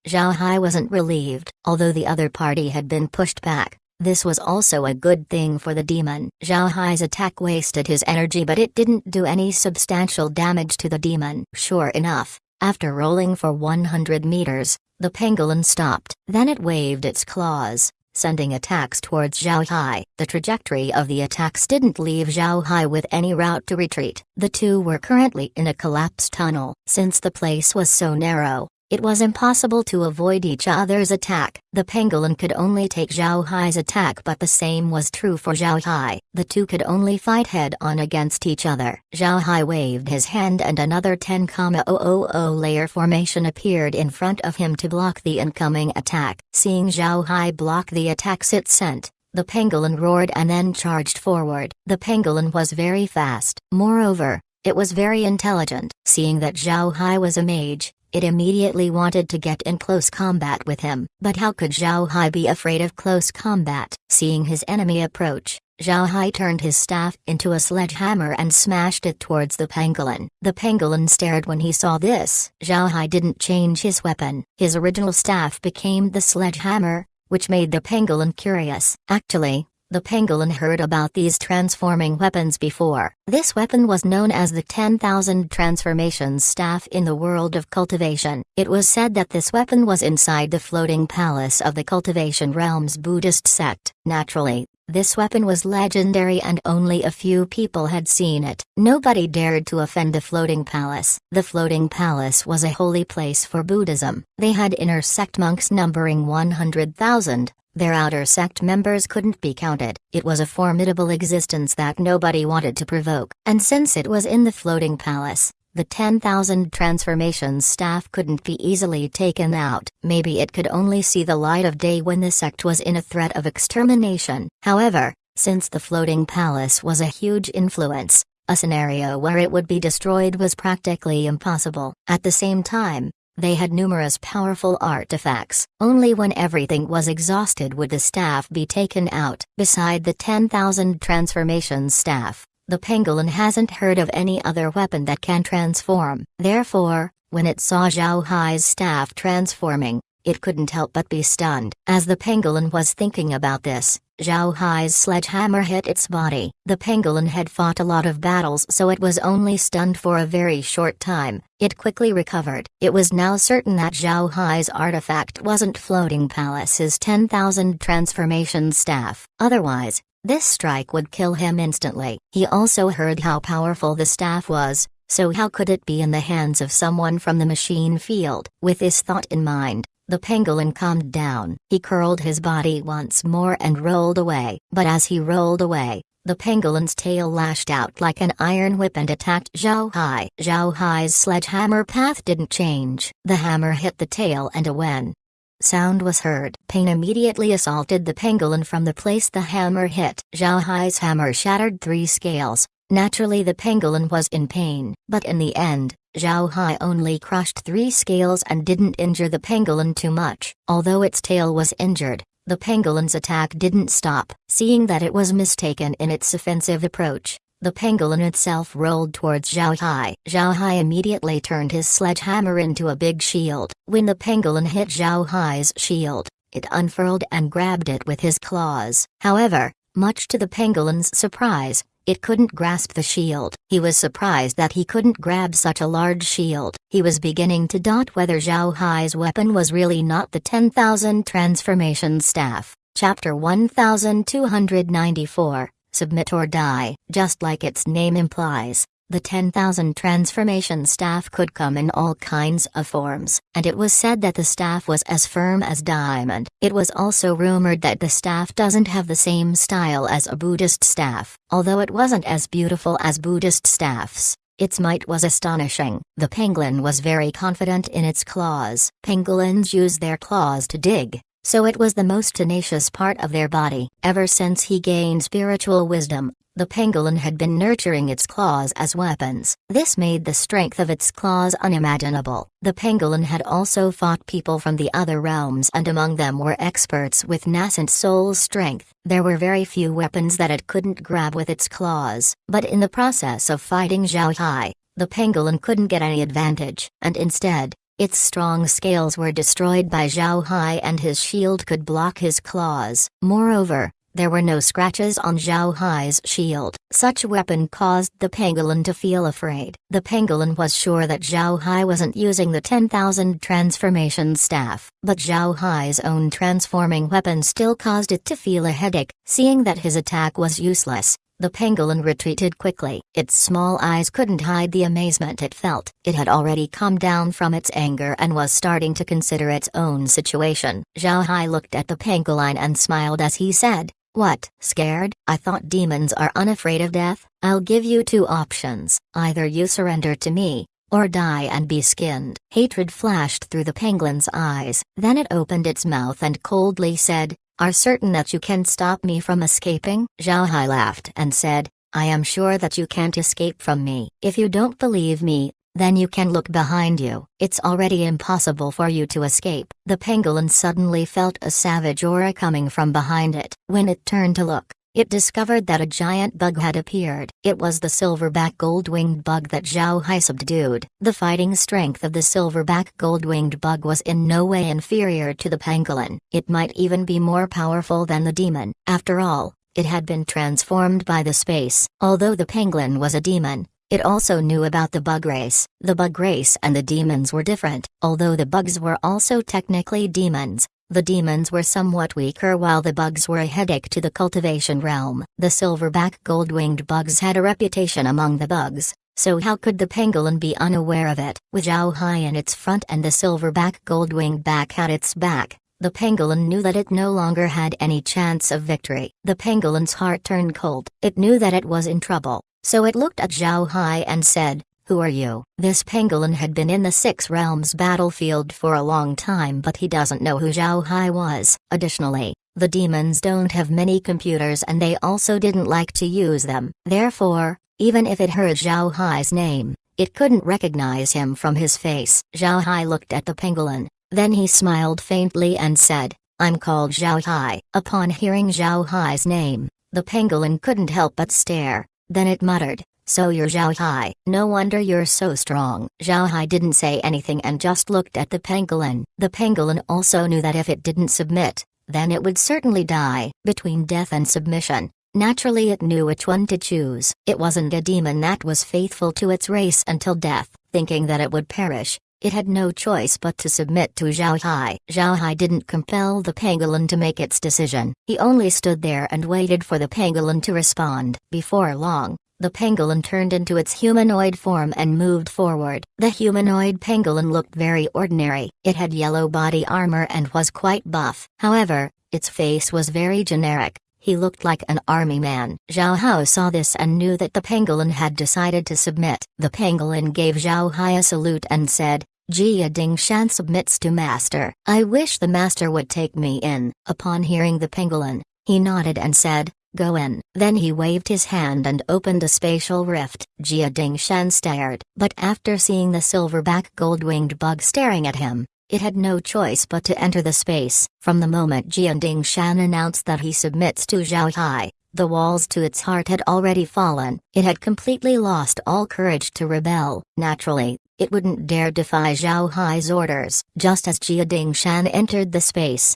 Zhao Hai wasn't relieved. Although the other party had been pushed back, this was also a good thing for the demon. Zhao Hai's attack wasted his energy, but it didn't do any substantial damage to the demon. Sure enough, after rolling for 100 meters, the pangolin stopped. Then it waved its claws, sending attacks towards Zhao Hai. The trajectory of the attacks didn't leave Zhao Hai with any route to retreat. The two were currently in a collapsed tunnel. Since the place was so narrow, it was impossible to avoid each other's attack. The pangolin could only take Zhao Hai's attack, but the same was true for Zhao Hai. The two could only fight head-on against each other. Zhao Hai waved his hand and another 10,000 layer formation appeared in front of him to block the incoming attack. Seeing Zhao Hai block the attacks it sent, the pangolin roared and then charged forward. The pangolin was very fast. Moreover, it was very intelligent. Seeing that Zhao Hai was a mage, it immediately wanted to get in close combat with him. But how could Zhao Hai be afraid of close combat? Seeing his enemy approach, Zhao Hai turned his staff into a sledgehammer and smashed it towards the pangolin. The pangolin stared when he saw this. Zhao Hai didn't change his weapon. His original staff became the sledgehammer, which made the pangolin curious. Actually, the pangolin heard about these transforming weapons before. This weapon was known as the 10,000 transformations staff in the world of cultivation. It was said that this weapon was inside the floating palace of the cultivation realm's Buddhist sect. Naturally, this weapon was legendary and only a few people had seen it. Nobody dared to offend the floating palace. The floating palace was a holy place for Buddhism. They had inner sect monks numbering 100,000. Their outer sect members couldn't be counted. It was a formidable existence that nobody wanted to provoke. And since it was in the floating palace, the 10,000 transformations staff couldn't be easily taken out. Maybe it could only see the light of day when the sect was in a threat of extermination. However, since the floating palace was a huge influence, a scenario where it would be destroyed was practically impossible. At the same time, they had numerous powerful artifacts. Only when everything was exhausted would the staff be taken out. Beside the 10,000 transformations staff, the pangolin hasn't heard of any other weapon that can transform. Therefore, when it saw Zhao Hai's staff transforming, it couldn't help but be stunned. As the pangolin was thinking about this, Zhao Hai's sledgehammer hit its body. The pangolin had fought a lot of battles, so it was only stunned for a very short time. It quickly recovered. It was now certain that Zhao Hai's artifact wasn't Floating Palace's 10,000 transformation staff. Otherwise, this strike would kill him instantly. He also heard how powerful the staff was, so how could it be in the hands of someone from the machine field? With this thought in mind, The pangolin calmed down. He curled his body once more and rolled away. But as he rolled away, the pangolin's tail lashed out like an iron whip and attacked Zhao Hai. Zhao Hai's sledgehammer path didn't change. The hammer hit the tail and a when sound was heard. Pain immediately assaulted the pangolin from the place the hammer hit. Zhao Hai's hammer shattered 3 scales. Naturally the pangolin was in pain. But in the end, Zhao Hai only crushed 3 scales and didn't injure the pangolin too much. Although its tail was injured, the pangolin's attack didn't stop. Seeing that it was mistaken in its offensive approach, the pangolin itself rolled towards Zhao Hai. Zhao Hai immediately turned his sledgehammer into a big shield. When the pangolin hit Zhao Hai's shield, it unfurled and grabbed it with his claws. However, much to the pangolin's surprise, it couldn't grasp the shield. He was surprised that he couldn't grab such a large shield. He was beginning to doubt whether Zhao Hai's weapon was really not the 10,000 transformation staff. Chapter 1294. Submit or die. Just like its name implies, the 10,000 transformation staff could come in all kinds of forms, and it was said that the staff was as firm as diamond. It was also rumored that the staff doesn't have the same style as a Buddhist staff. Although it wasn't as beautiful as Buddhist staffs, its might was astonishing. The pangolin was very confident in its claws. Pangolins use their claws to dig, so it was the most tenacious part of their body. Ever since he gained spiritual wisdom, the pangolin had been nurturing its claws as weapons. This made the strength of its claws unimaginable. The pangolin had also fought people from the other realms, and among them were experts with nascent soul strength. There were very few weapons that it couldn't grab with its claws. But in the process of fighting Zhao Hai, the pangolin couldn't get any advantage, and instead, its strong scales were destroyed by Zhao Hai and his shield could block his claws. Moreover, there were no scratches on Zhao Hai's shield. Such a weapon caused the pangolin to feel afraid. The pangolin was sure that Zhao Hai wasn't using the 10,000 transformation staff, but Zhao Hai's own transforming weapon still caused it to feel a headache. Seeing that his attack was useless, the pangolin retreated quickly. Its small eyes couldn't hide the amazement it felt. It had already calmed down from its anger and was starting to consider its own situation. Zhao Hai looked at the pangolin and smiled as he said, "What, scared? I thought demons are unafraid of death. I'll give you 2 options. Either you surrender to me, or die and be skinned." Hatred flashed through the penguin's eyes. Then it opened its mouth and coldly said, "Are certain that you can stop me from escaping?" Zhao Hai laughed and said, "I am sure that you can't escape from me. If you don't believe me, then you can look behind you. It's already impossible for you to escape." The pangolin suddenly felt a savage aura coming from behind it. When it turned to look, it discovered that a giant bug had appeared. It was the silverback gold-winged bug that Zhao Hai subdued. The fighting strength of the silverback gold-winged bug was in no way inferior to the pangolin. It might even be more powerful than the demon. After all, it had been transformed by the space. Although the pangolin was a demon, it also knew about the bug race. The bug race and the demons were different. Although the bugs were also technically demons, the demons were somewhat weaker while the bugs were a headache to the cultivation realm. The silverback gold-winged bugs had a reputation among the bugs, so how could the pangolin be unaware of it? With Zhao Hai in its front and the silverback gold-winged back at its back, the pangolin knew that it no longer had any chance of victory. The pangolin's heart turned cold. It knew that it was in trouble. So it looked at Zhao Hai and said, "Who are you?" This pangolin had been in the 6 realms battlefield for a long time, but he doesn't know who Zhao Hai was. Additionally, the demons don't have many computers and they also didn't like to use them. Therefore, even if it heard Zhao Hai's name, it couldn't recognize him from his face. Zhao Hai looked at the pangolin, then he smiled faintly and said, "I'm called Zhao Hai." Upon hearing Zhao Hai's name, the pangolin couldn't help but stare. Then it muttered, "So you're Zhao Hai. No wonder you're so strong." Zhao Hai didn't say anything and just looked at the pangolin. The pangolin also knew that if it didn't submit, then it would certainly die. Between death and submission, naturally it knew which one to choose. It wasn't a demon that was faithful to its race until death. Thinking that it would perish, it had no choice but to submit to Zhao Hai. Zhao Hai didn't compel the pangolin to make its decision. He only stood there and waited for the pangolin to respond. Before long, the pangolin turned into its humanoid form and moved forward. The humanoid pangolin looked very ordinary. It had yellow body armor and was quite buff. However, its face was very generic. He looked like an army man. Zhao Hao saw this and knew that the pangolin had decided to submit. The pangolin gave Zhao Hai a salute and said, "Jia Dingshan submits to master. I wish the master would take me in." Upon hearing the pangolin, he nodded and said, "Go in." Then he waved his hand and opened a spatial rift. Jia Dingshan stared. But after seeing the silverback gold-winged bug staring at him, it had no choice but to enter the space. From the moment Jia Dingshan announced that he submits to Zhao Hai, the walls to its heart had already fallen. It had completely lost all courage to rebel. Naturally, it wouldn't dare defy Zhao Hai's orders. Just as Jia Dingshan entered the space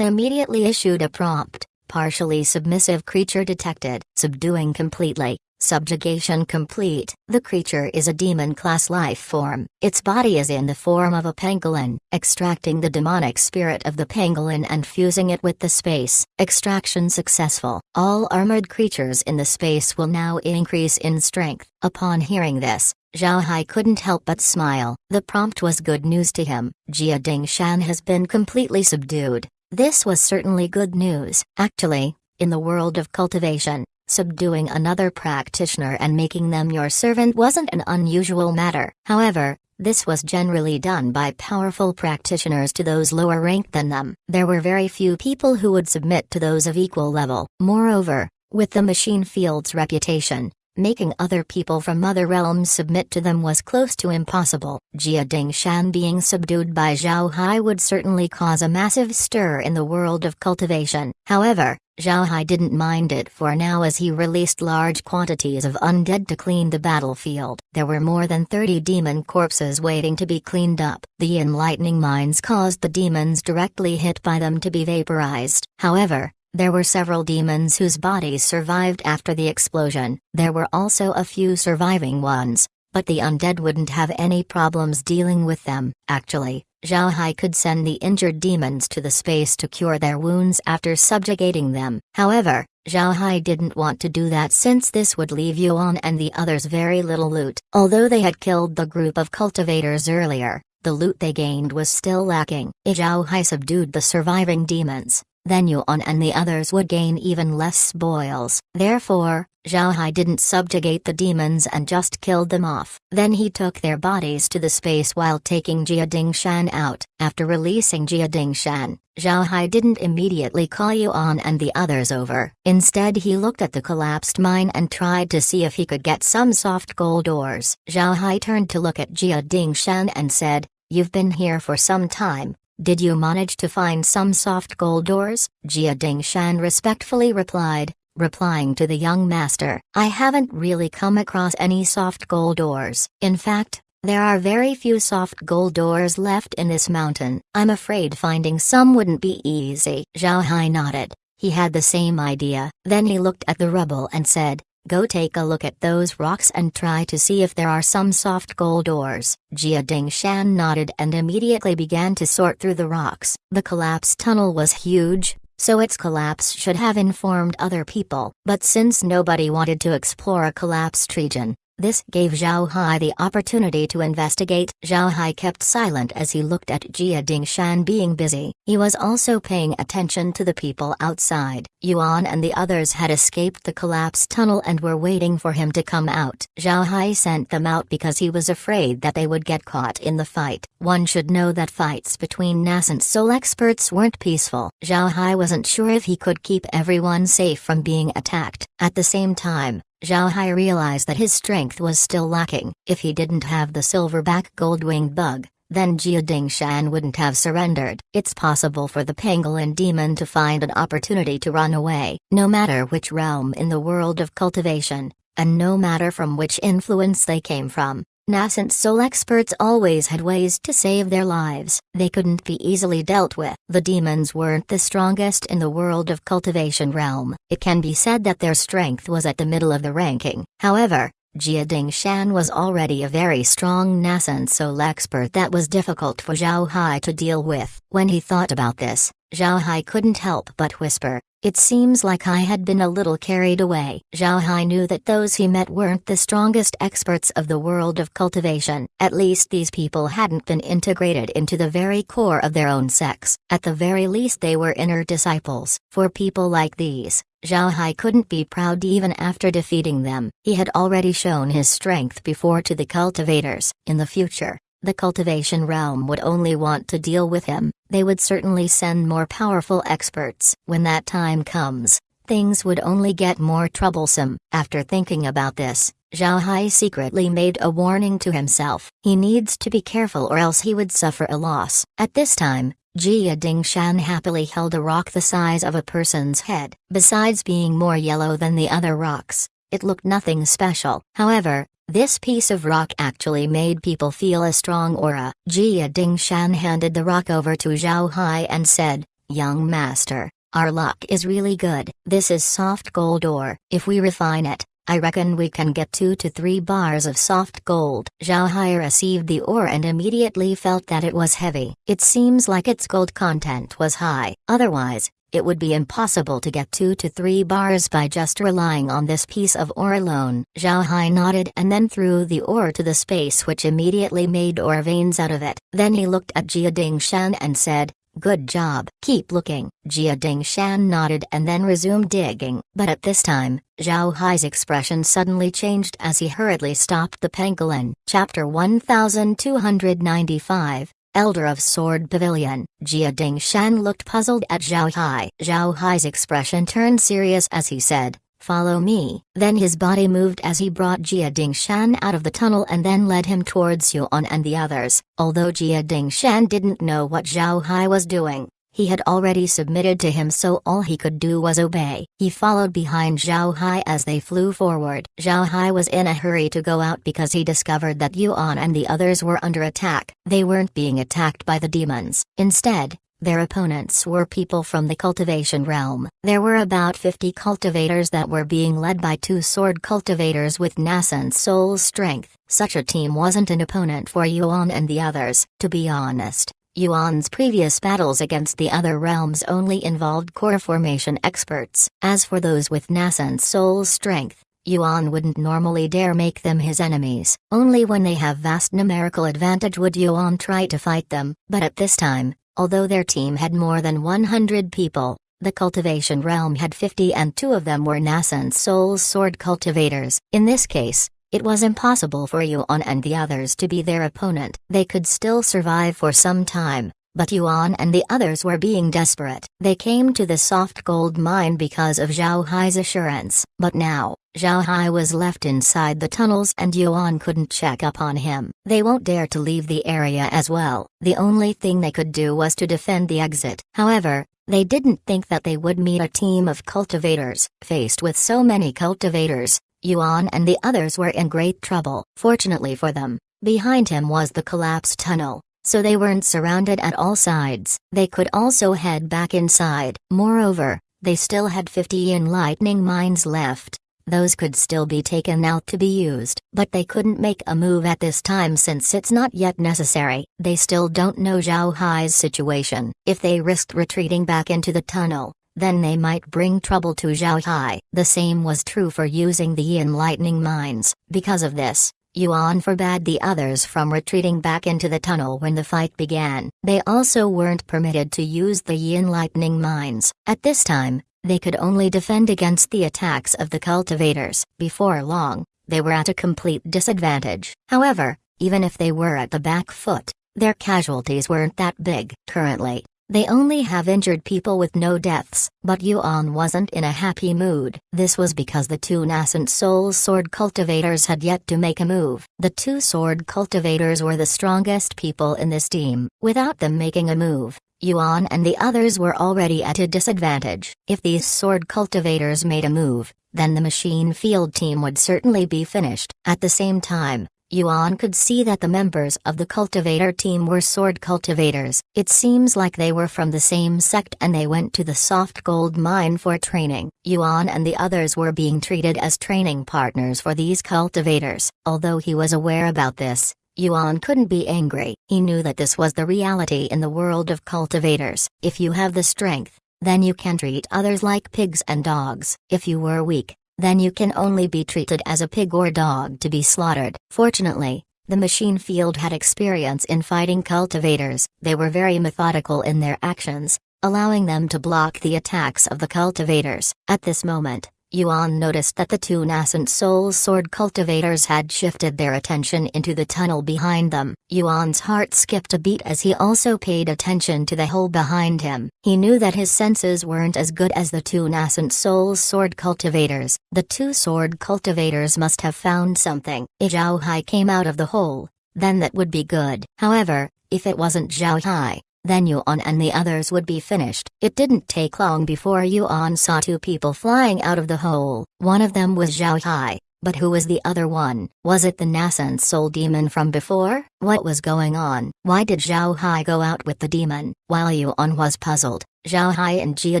immediately issued a prompt. Partially submissive creature detected. Subduing completely. Subjugation complete. The creature is a demon-class life form. Its body is in the form of a pangolin. Extracting the demonic spirit of the pangolin and fusing it with the space. Extraction successful. All armored creatures in the space will now increase in strength. Upon hearing this, Zhao Hai couldn't help but smile. The prompt was good news to him. Jia Dingshan has been completely subdued. This was certainly good news. Actually, in the world of cultivation, subduing another practitioner and making them your servant wasn't an unusual matter. However, this was generally done by powerful practitioners to those lower ranked than them. There were very few people who would submit to those of equal level. Moreover, with the machine field's reputation, making other people from other realms submit to them was close to impossible. Jia Dingshan being subdued by Zhao Hai would certainly cause a massive stir in the world of cultivation. However, Zhao Hai didn't mind it for now as he released large quantities of undead to clean the battlefield. There were more than 30 demon corpses waiting to be cleaned up. The enlightening mines caused the demons directly hit by them to be vaporized. However, there were several demons whose bodies survived after the explosion. There were also a few surviving ones, but the undead wouldn't have any problems dealing with them. Actually, Zhao Hai could send the injured demons to the space to cure their wounds after subjugating them. However, Zhao Hai didn't want to do that since this would leave Yuan and the others very little loot. Although they had killed the group of cultivators earlier, the loot they gained was still lacking. If Zhao Hai subdued the surviving demons, then Yuan and the others would gain even less spoils. Therefore, Zhao Hai didn't subjugate the demons and just killed them off. Then he took their bodies to the space while taking Jia Dingshan out. After releasing Jia Dingshan, Zhao Hai didn't immediately call Yuan and the others over. Instead he looked at the collapsed mine and tried to see if he could get some soft gold ores. Zhao Hai turned to look at Jia Dingshan and said, "You've been here for some time. Did you manage to find some soft gold ores?" Jia Dingshan respectfully replied, replying to the young master, "I haven't really come across any soft gold ores. In fact, there are very few soft gold ores left in this mountain. I'm afraid finding some wouldn't be easy." Zhao Hai nodded. He had the same idea. Then he looked at the rubble and said, "Go take a look at those rocks and try to see if there are some soft gold ores." Jia Dingshan nodded and immediately began to sort through the rocks. The collapsed tunnel was huge, so its collapse should have informed other people. But since nobody wanted to explore a collapsed region, this gave Zhao Hai the opportunity to investigate. Zhao Hai kept silent as he looked at Jia Dingshan being busy. He was also paying attention to the people outside. Yuan and the others had escaped the collapsed tunnel and were waiting for him to come out. Zhao Hai sent them out because he was afraid that they would get caught in the fight. One should know that fights between nascent soul experts weren't peaceful. Zhao Hai wasn't sure if he could keep everyone safe from being attacked. At the same time, Zhao Hai realized that his strength was still lacking. If he didn't have the silverback gold-winged bug, then Jia Dingshan wouldn't have surrendered. It's possible for the pangolin demon to find an opportunity to run away. No matter which realm in the world of cultivation, and no matter from which influence they came from, nascent soul experts always had ways to save their lives. They couldn't be easily dealt with. The demons weren't the strongest in the world of cultivation realm. It can be said that their strength was at the middle of the ranking. However, Jia Dingshan was already a very strong nascent soul expert that was difficult for Zhao Hai to deal with. When he thought about this, Zhao Hai couldn't help but whisper, "It seems like I had been a little carried away." Zhao Hai knew that those he met weren't the strongest experts of the world of cultivation. At least these people hadn't been integrated into the very core of their own sex. At the very least they were inner disciples. For people like these, Zhao Hai couldn't be proud even after defeating them. He had already shown his strength before to the cultivators. In the future, the cultivation realm would only want to deal with him. They would certainly send more powerful experts. When that time comes, things would only get more troublesome. After thinking about this, Zhao Hai secretly made a warning to himself. He needs to be careful or else he would suffer a loss. At this time, Jia Dingshan happily held a rock the size of a person's head. Besides being more yellow than the other rocks, it looked nothing special. However, this piece of rock actually made people feel a strong aura. Jia Dingshan handed the rock over to Zhao Hai and said, "Young master, our luck is really good. This is soft gold ore. If we refine it, I reckon we can get 2 to 3 bars of soft gold." Zhao Hai received the ore and immediately felt that it was heavy. It seems like its gold content was high. Otherwise, it would be impossible to get 2 to 3 bars by just relying on this piece of ore alone. Zhao Hai nodded and then threw the ore to the space, which immediately made ore veins out of it. Then he looked at Jia Dingshan and said, "Good job. Keep looking." Jia Dingshan nodded and then resumed digging. But at this time, Zhao Hai's expression suddenly changed as he hurriedly stopped the pangolin. Chapter 1295, Elder of Sword Pavilion. Jia Dingshan looked puzzled at Zhao Hai. Zhao Hai's expression turned serious as he said, "Follow me." Then his body moved as he brought Jia Dingshan out of the tunnel and then led him towards Yuan and the others. Although Jia Dingshan didn't know what Zhao Hai was doing, he had already submitted to him, so all he could do was obey. He followed behind Zhao Hai as they flew forward. Zhao Hai was in a hurry to go out because he discovered that Yuan and the others were under attack. They weren't being attacked by the demons. Instead, their opponents were people from the cultivation realm. There were about 50 cultivators that were being led by 2 sword cultivators with nascent soul strength. Such a team wasn't an opponent for Yuan and the others. To be honest, Yuan's previous battles against the other realms only involved core formation experts. As for those with nascent soul strength, Yuan wouldn't normally dare make them his enemies. Only when they have vast numerical advantage would Yuan try to fight them. But at this time, although their team had more than 100 people, the cultivation realm had 50 and 2 of them were nascent soul sword cultivators. In this case, it was impossible for Yuan and the others to be their opponent. They could still survive for some time, but Yuan and the others were being desperate. They came to the soft gold mine because of Zhao Hai's assurance. But now, Zhao Hai was left inside the tunnels and Yuan couldn't check up on him. They won't dare to leave the area as well. The only thing they could do was to defend the exit. However, they didn't think that they would meet a team of cultivators. Faced with so many cultivators, Yuan and the others were in great trouble. Fortunately for them, behind him was the collapsed tunnel, so they weren't surrounded at all sides. They could also head back inside. Moreover, they still had 50 yin lightning mines left. Those could still be taken out to be used. But they couldn't make a move at this time since it's not yet necessary. They still don't know Zhao Hai's situation. If they risked retreating back into the tunnel, then they might bring trouble to Zhao Hai. The same was true for using the yin lightning mines. Because of this, Yuan forbade the others from retreating back into the tunnel when the fight began. They also weren't permitted to use the yin lightning mines. At this time, they could only defend against the attacks of the cultivators. Before long, they were at a complete disadvantage. However, even if they were at the back foot, their casualties weren't that big. Currently, they only have injured people with no deaths. But Yuan wasn't in a happy mood. This was because the 2 nascent soul sword cultivators had yet to make a move. The 2 sword cultivators were the strongest people in this team. Without them making a move, Yuan and the others were already at a disadvantage. If these sword cultivators made a move, then the machine field team would certainly be finished. At the same time, Yuan could see that the members of the cultivator team were sword cultivators. It seems like they were from the same sect and they went to the soft gold mine for training. Yuan and the others were being treated as training partners for these cultivators. Although he was aware about this, Yuan couldn't be angry. He knew that this was the reality in the world of cultivators. If you have the strength, then you can treat others like pigs and dogs. If you were weak, then you can only be treated as a pig or dog to be slaughtered. Fortunately, the machine field had experience in fighting cultivators. They were very methodical in their actions, allowing them to block the attacks of the cultivators. At this moment, Yuan noticed that the two nascent soul sword cultivators had shifted their attention into the tunnel behind them. Yuan's heart skipped a beat as he also paid attention to the hole behind him. He knew that his senses weren't as good as the two nascent soul sword cultivators. The two sword cultivators must have found something. If Zhao Hai came out of the hole, then that would be good. However, if it wasn't Zhao Hai, then Yuan and the others would be finished. It didn't take long before Yuan saw two people flying out of the hole. One of them was Zhao Hai, but who was the other one? Was it the nascent soul demon from before? What was going on? Why did Zhao Hai go out with the demon? While Yuan was puzzled, Zhao Hai and Jia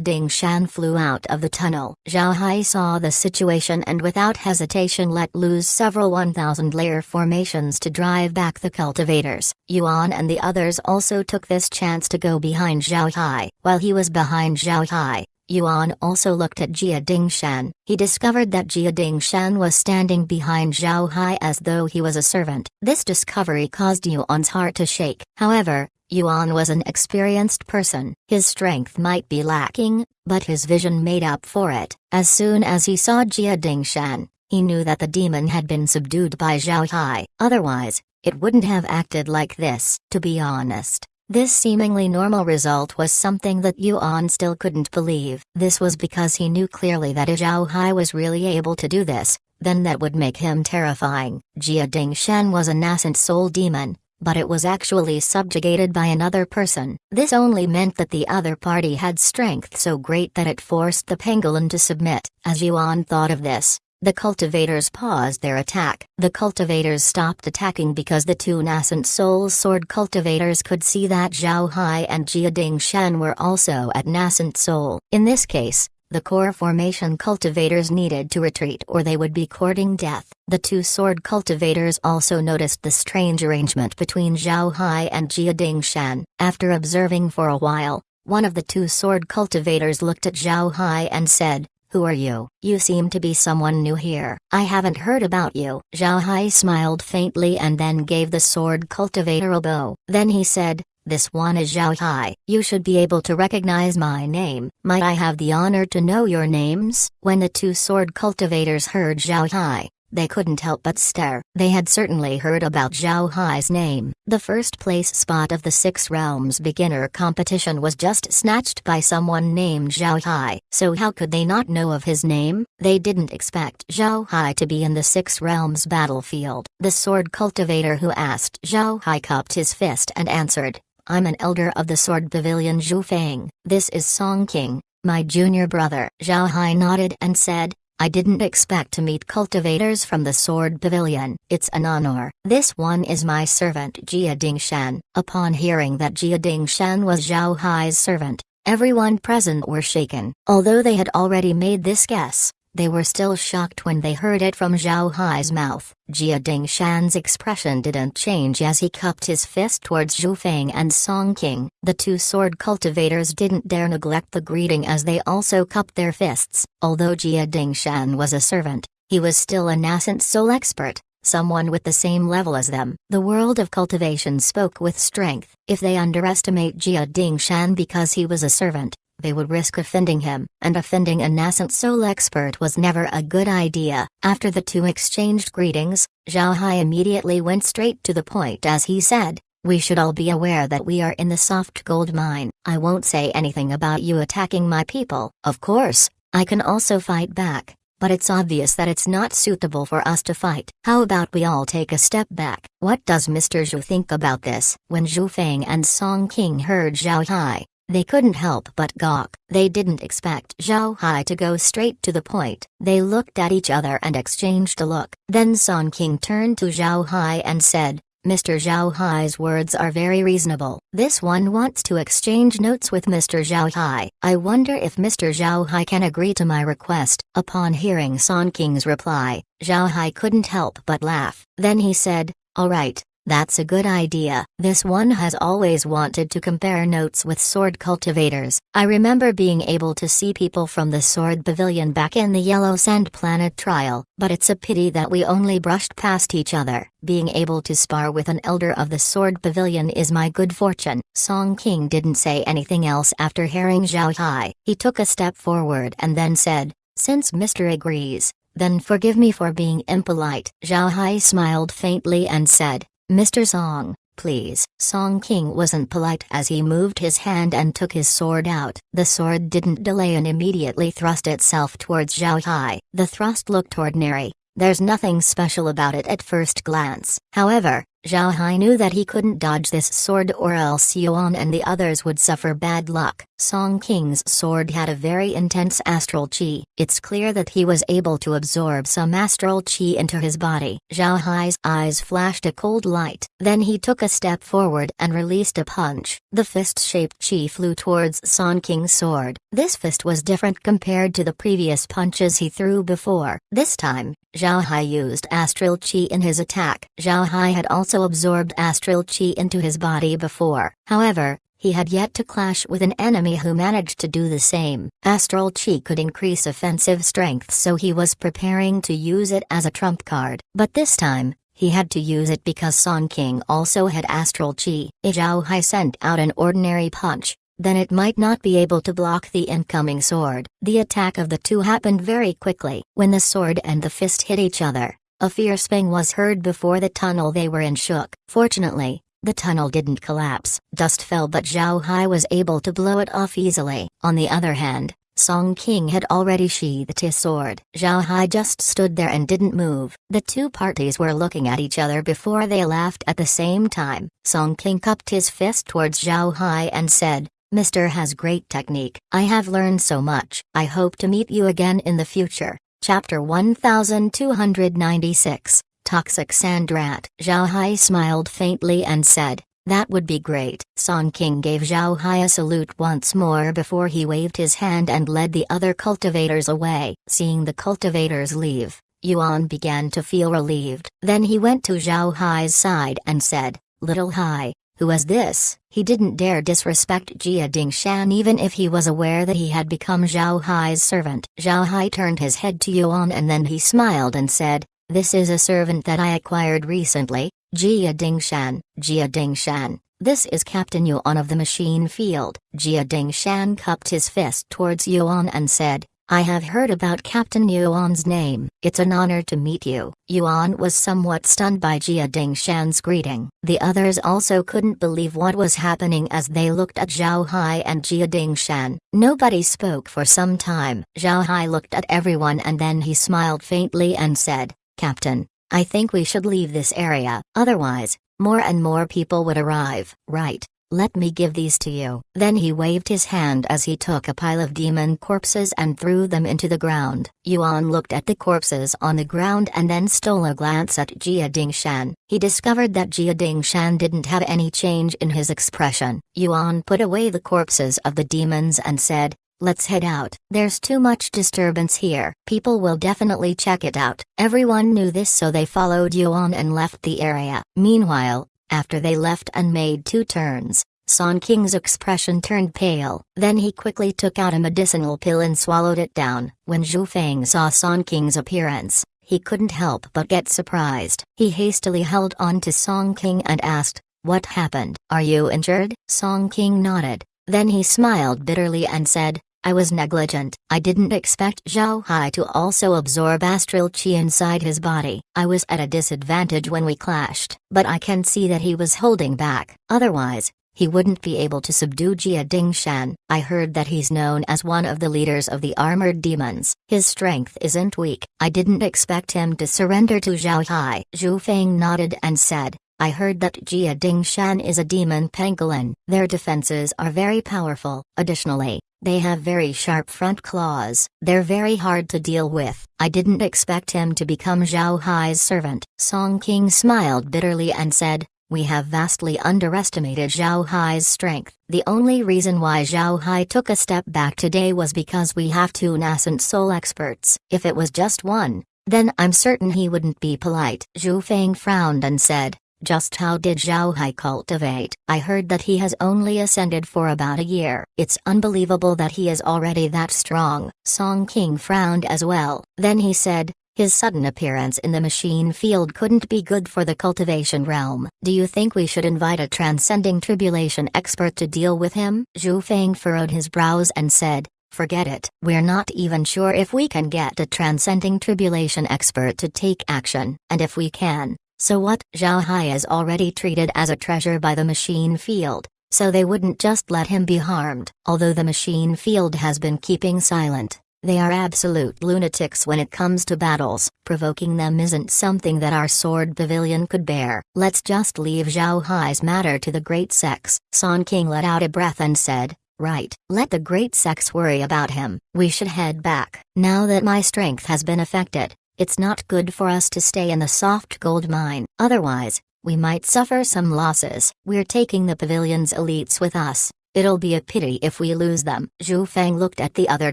Dingshan flew out of the tunnel. Zhao Hai saw the situation and without hesitation let loose several 1,000-layer formations to drive back the cultivators. Yuan and the others also took this chance to go behind Zhao Hai. While he was behind Zhao Hai, Yuan also looked at Jia Dingshan. He discovered that Jia Dingshan was standing behind Zhao Hai as though he was a servant. This discovery caused Yuan's heart to shake. However, Yuan was an experienced person. His strength might be lacking, but his vision made up for it. As soon as he saw Jia Dingshan, he knew that the demon had been subdued by Zhao Hai. Otherwise, it wouldn't have acted like this. To be honest, this seemingly normal result was something that Yuan still couldn't believe. This was because he knew clearly that if Zhao Hai was really able to do this, then that would make him terrifying. Jia Dingshan was a nascent soul demon, but it was actually subjugated by another person. This only meant that the other party had strength so great that it forced the pangolin to submit. As Yuan thought of this, the cultivators paused their attack. The cultivators stopped attacking because the two nascent soul sword cultivators could see that Zhao Hai and Jia Dingshan were also at nascent soul. In this case, the core formation cultivators needed to retreat or they would be courting death. The two sword cultivators also noticed the strange arrangement between Zhao Hai and Jia Dingshan. After observing for a while, one of the two sword cultivators looked at Zhao Hai and said, "Who are you? You seem to be someone new here. I haven't heard about you." Zhao Hai smiled faintly and then gave the sword cultivator a bow. Then he said, "This one is Zhao Hai. You should be able to recognize my name. Might I have the honor to know your names?" When the two sword cultivators heard Zhao Hai, they couldn't help but stare. They had certainly heard about Zhao Hai's name. The first place spot of the Six Realms beginner competition was just snatched by someone named Zhao Hai. So how could they not know of his name? They didn't expect Zhao Hai to be in the Six Realms battlefield. The sword cultivator who asked Zhao Hai cupped his fist and answered, "I'm an elder of the Sword Pavilion Zhu Feng. This is Song King, my junior brother." Zhao Hai nodded and said, "I didn't expect to meet cultivators from the Sword Pavilion. It's an honor. This one is my servant Jia Dingshan." Upon hearing that Jia Dingshan was Zhao Hai's servant, everyone present were shaken. Although they had already made this guess, they were still shocked when they heard it from Zhao Hai's mouth. Jia Dingshan's expression didn't change as he cupped his fist towards Zhu Feng and Song King. The two sword cultivators didn't dare neglect the greeting as they also cupped their fists. Although Jia Dingshan was a servant, he was still a nascent soul expert, someone with the same level as them. The world of cultivation spoke with strength. If they underestimate Jia Dingshan because he was a servant, they would risk offending him, and offending a nascent soul expert was never a good idea. After the two exchanged greetings, Zhao Hai immediately went straight to the point as he said, "We should all be aware that we are in the soft gold mine. I won't say anything about you attacking my people. Of course, I can also fight back, but it's obvious that it's not suitable for us to fight. How about we all take a step back? What does Mr. Zhu think about this?" When Zhu Feng and Song King heard Zhao Hai, They couldn't help but gawk. They didn't expect Zhao Hai to go straight to the point. They looked at each other and exchanged a look. Then Song King turned to Zhao Hai and said, Mr. Zhao Hai's words are very reasonable. This one wants to exchange notes with Mr. Zhao Hai. I wonder if Mr. Zhao Hai can agree to my request. Upon hearing Song King's reply, Zhao Hai couldn't help but laugh. Then he said, all right. That's a good idea. This one has always wanted to compare notes with sword cultivators. I remember being able to see people from the sword pavilion back in the Yellow Sand Planet trial, but it's a pity that we only brushed past each other. Being able to spar with an elder of the sword pavilion is my good fortune. Song King didn't say anything else after hearing Zhao Hai. He took a step forward and then said, since Mr. agrees, then forgive me for being impolite. Zhao Hai smiled faintly and said, Mr. Song, please. Song King wasn't polite as he moved his hand and took his sword out. The sword didn't delay and immediately thrust itself towards Zhao Hai. The thrust looked ordinary. There's nothing special about it at first glance. However, Zhao Hai knew that he couldn't dodge this sword or else Yuan and the others would suffer bad luck. Song King's sword had a very intense astral chi. It's clear that he was able to absorb some astral chi into his body. Zhao Hai's eyes flashed a cold light. Then he took a step forward and released a punch. The fist-shaped chi flew towards Song King's sword. This fist was different compared to the previous punches he threw before. This time, Zhao Hai used astral chi in his attack. Zhao Hai had also absorbed astral chi into his body before. However, he had yet to clash with an enemy who managed to do the same. Astral chi could increase offensive strength, so he was preparing to use it as a trump card. But this time, he had to use it because Song King also had astral chi. If Zhao Hai sent out an ordinary punch, then it might not be able to block the incoming sword. The attack of the two happened very quickly. When the sword and the fist hit each other, a fierce bang was heard before the tunnel they were in shook. Fortunately, the tunnel didn't collapse. Dust fell, but Zhao Hai was able to blow it off easily. On the other hand, Song King had already sheathed his sword. Zhao Hai just stood there and didn't move. The two parties were looking at each other before they laughed at the same time. Song King cupped his fist towards Zhao Hai and said, Mr. has great technique. I have learned so much. I hope to meet you again in the future. Chapter 1296, Toxic Sand Rat. Zhao Hai smiled faintly and said, that would be great. Song King gave Zhao Hai a salute once more before he waved his hand and led the other cultivators away. Seeing the cultivators leave, Yuan began to feel relieved. Then he went to Zhao Hai's side and said, Little Hai, who is this? He didn't dare disrespect Jia Dingshan even if he was aware that he had become Zhao Hai's servant. Zhao Hai turned his head to Yuan and then he smiled and said, this is a servant that I acquired recently, Jia Dingshan. Jia Dingshan, this is Captain Yuan of the machine field. Jia Dingshan cupped his fist towards Yuan and said, I have heard about Captain Yuan's name. It's an honor to meet you. Yuan was somewhat stunned by Jia Dingshan's greeting. The others also couldn't believe what was happening as they looked at Zhao Hai and Jia Dingshan. Nobody spoke for some time. Zhao Hai looked at everyone and then he smiled faintly and said, Captain, I think we should leave this area. Otherwise, more and more people would arrive. Right. Let me give these to you. Then he waved his hand as he took a pile of demon corpses and threw them into the ground. Yuan looked at the corpses on the ground and then stole a glance at Jia Dingshan. He discovered that Jia Dingshan didn't have any change in his expression. Yuan put away the corpses of the demons and said, let's head out. There's too much disturbance here. People will definitely check it out. Everyone knew this, so they followed Yuan and left the area. Meanwhile, after they left and made two turns, Song King's expression turned pale. Then he quickly took out a medicinal pill and swallowed it down. When Zhu Feng saw Song King's appearance, he couldn't help but get surprised. He hastily held on to Song King and asked, what happened? Are you injured? Song King nodded. Then he smiled bitterly and said, I was negligent. I didn't expect Zhao Hai to also absorb astral chi inside his body. I was at a disadvantage when we clashed, but I can see that he was holding back. Otherwise, he wouldn't be able to subdue Jia Dingshan. I heard that he's known as one of the leaders of the armored demons. His strength isn't weak. I didn't expect him to surrender to Zhao Hai. Zhu Feng nodded and said, I heard that Jia Dingshan is a demon pangolin. Their defenses are very powerful. Additionally, they have very sharp front claws. They're very hard to deal with. I didn't expect him to become Zhao Hai's servant. Song King smiled bitterly and said, we have vastly underestimated Zhao Hai's strength. The only reason why Zhao Hai took a step back today was because we have two nascent soul experts. If it was just one, then I'm certain he wouldn't be polite. Zhu Feng frowned and said, just how did Zhao Hai cultivate? I heard that he has only ascended for about a year. It's unbelievable that he is already that strong. Song King frowned as well. Then he said, his sudden appearance in the machine field couldn't be good for the cultivation realm. Do you think we should invite a transcending tribulation expert to deal with him? Zhu Feng furrowed his brows and said, forget it. We're not even sure if we can get a transcending tribulation expert to take action. And if we can, so what? Zhao Hai is already treated as a treasure by the machine field, so they wouldn't just let him be harmed. Although the machine field has been keeping silent, they are absolute lunatics when it comes to battles. Provoking them isn't something that our sword pavilion could bear. Let's just leave Zhao Hai's matter to the Great Sex. Song King let out a breath and said, right, let the Great Sex worry about him. We should head back. Now that my strength has been affected, it's not good for us to stay in the soft gold mine. Otherwise, we might suffer some losses. We're taking the pavilion's elites with us. It'll be a pity if we lose them. Zhu Feng looked at the other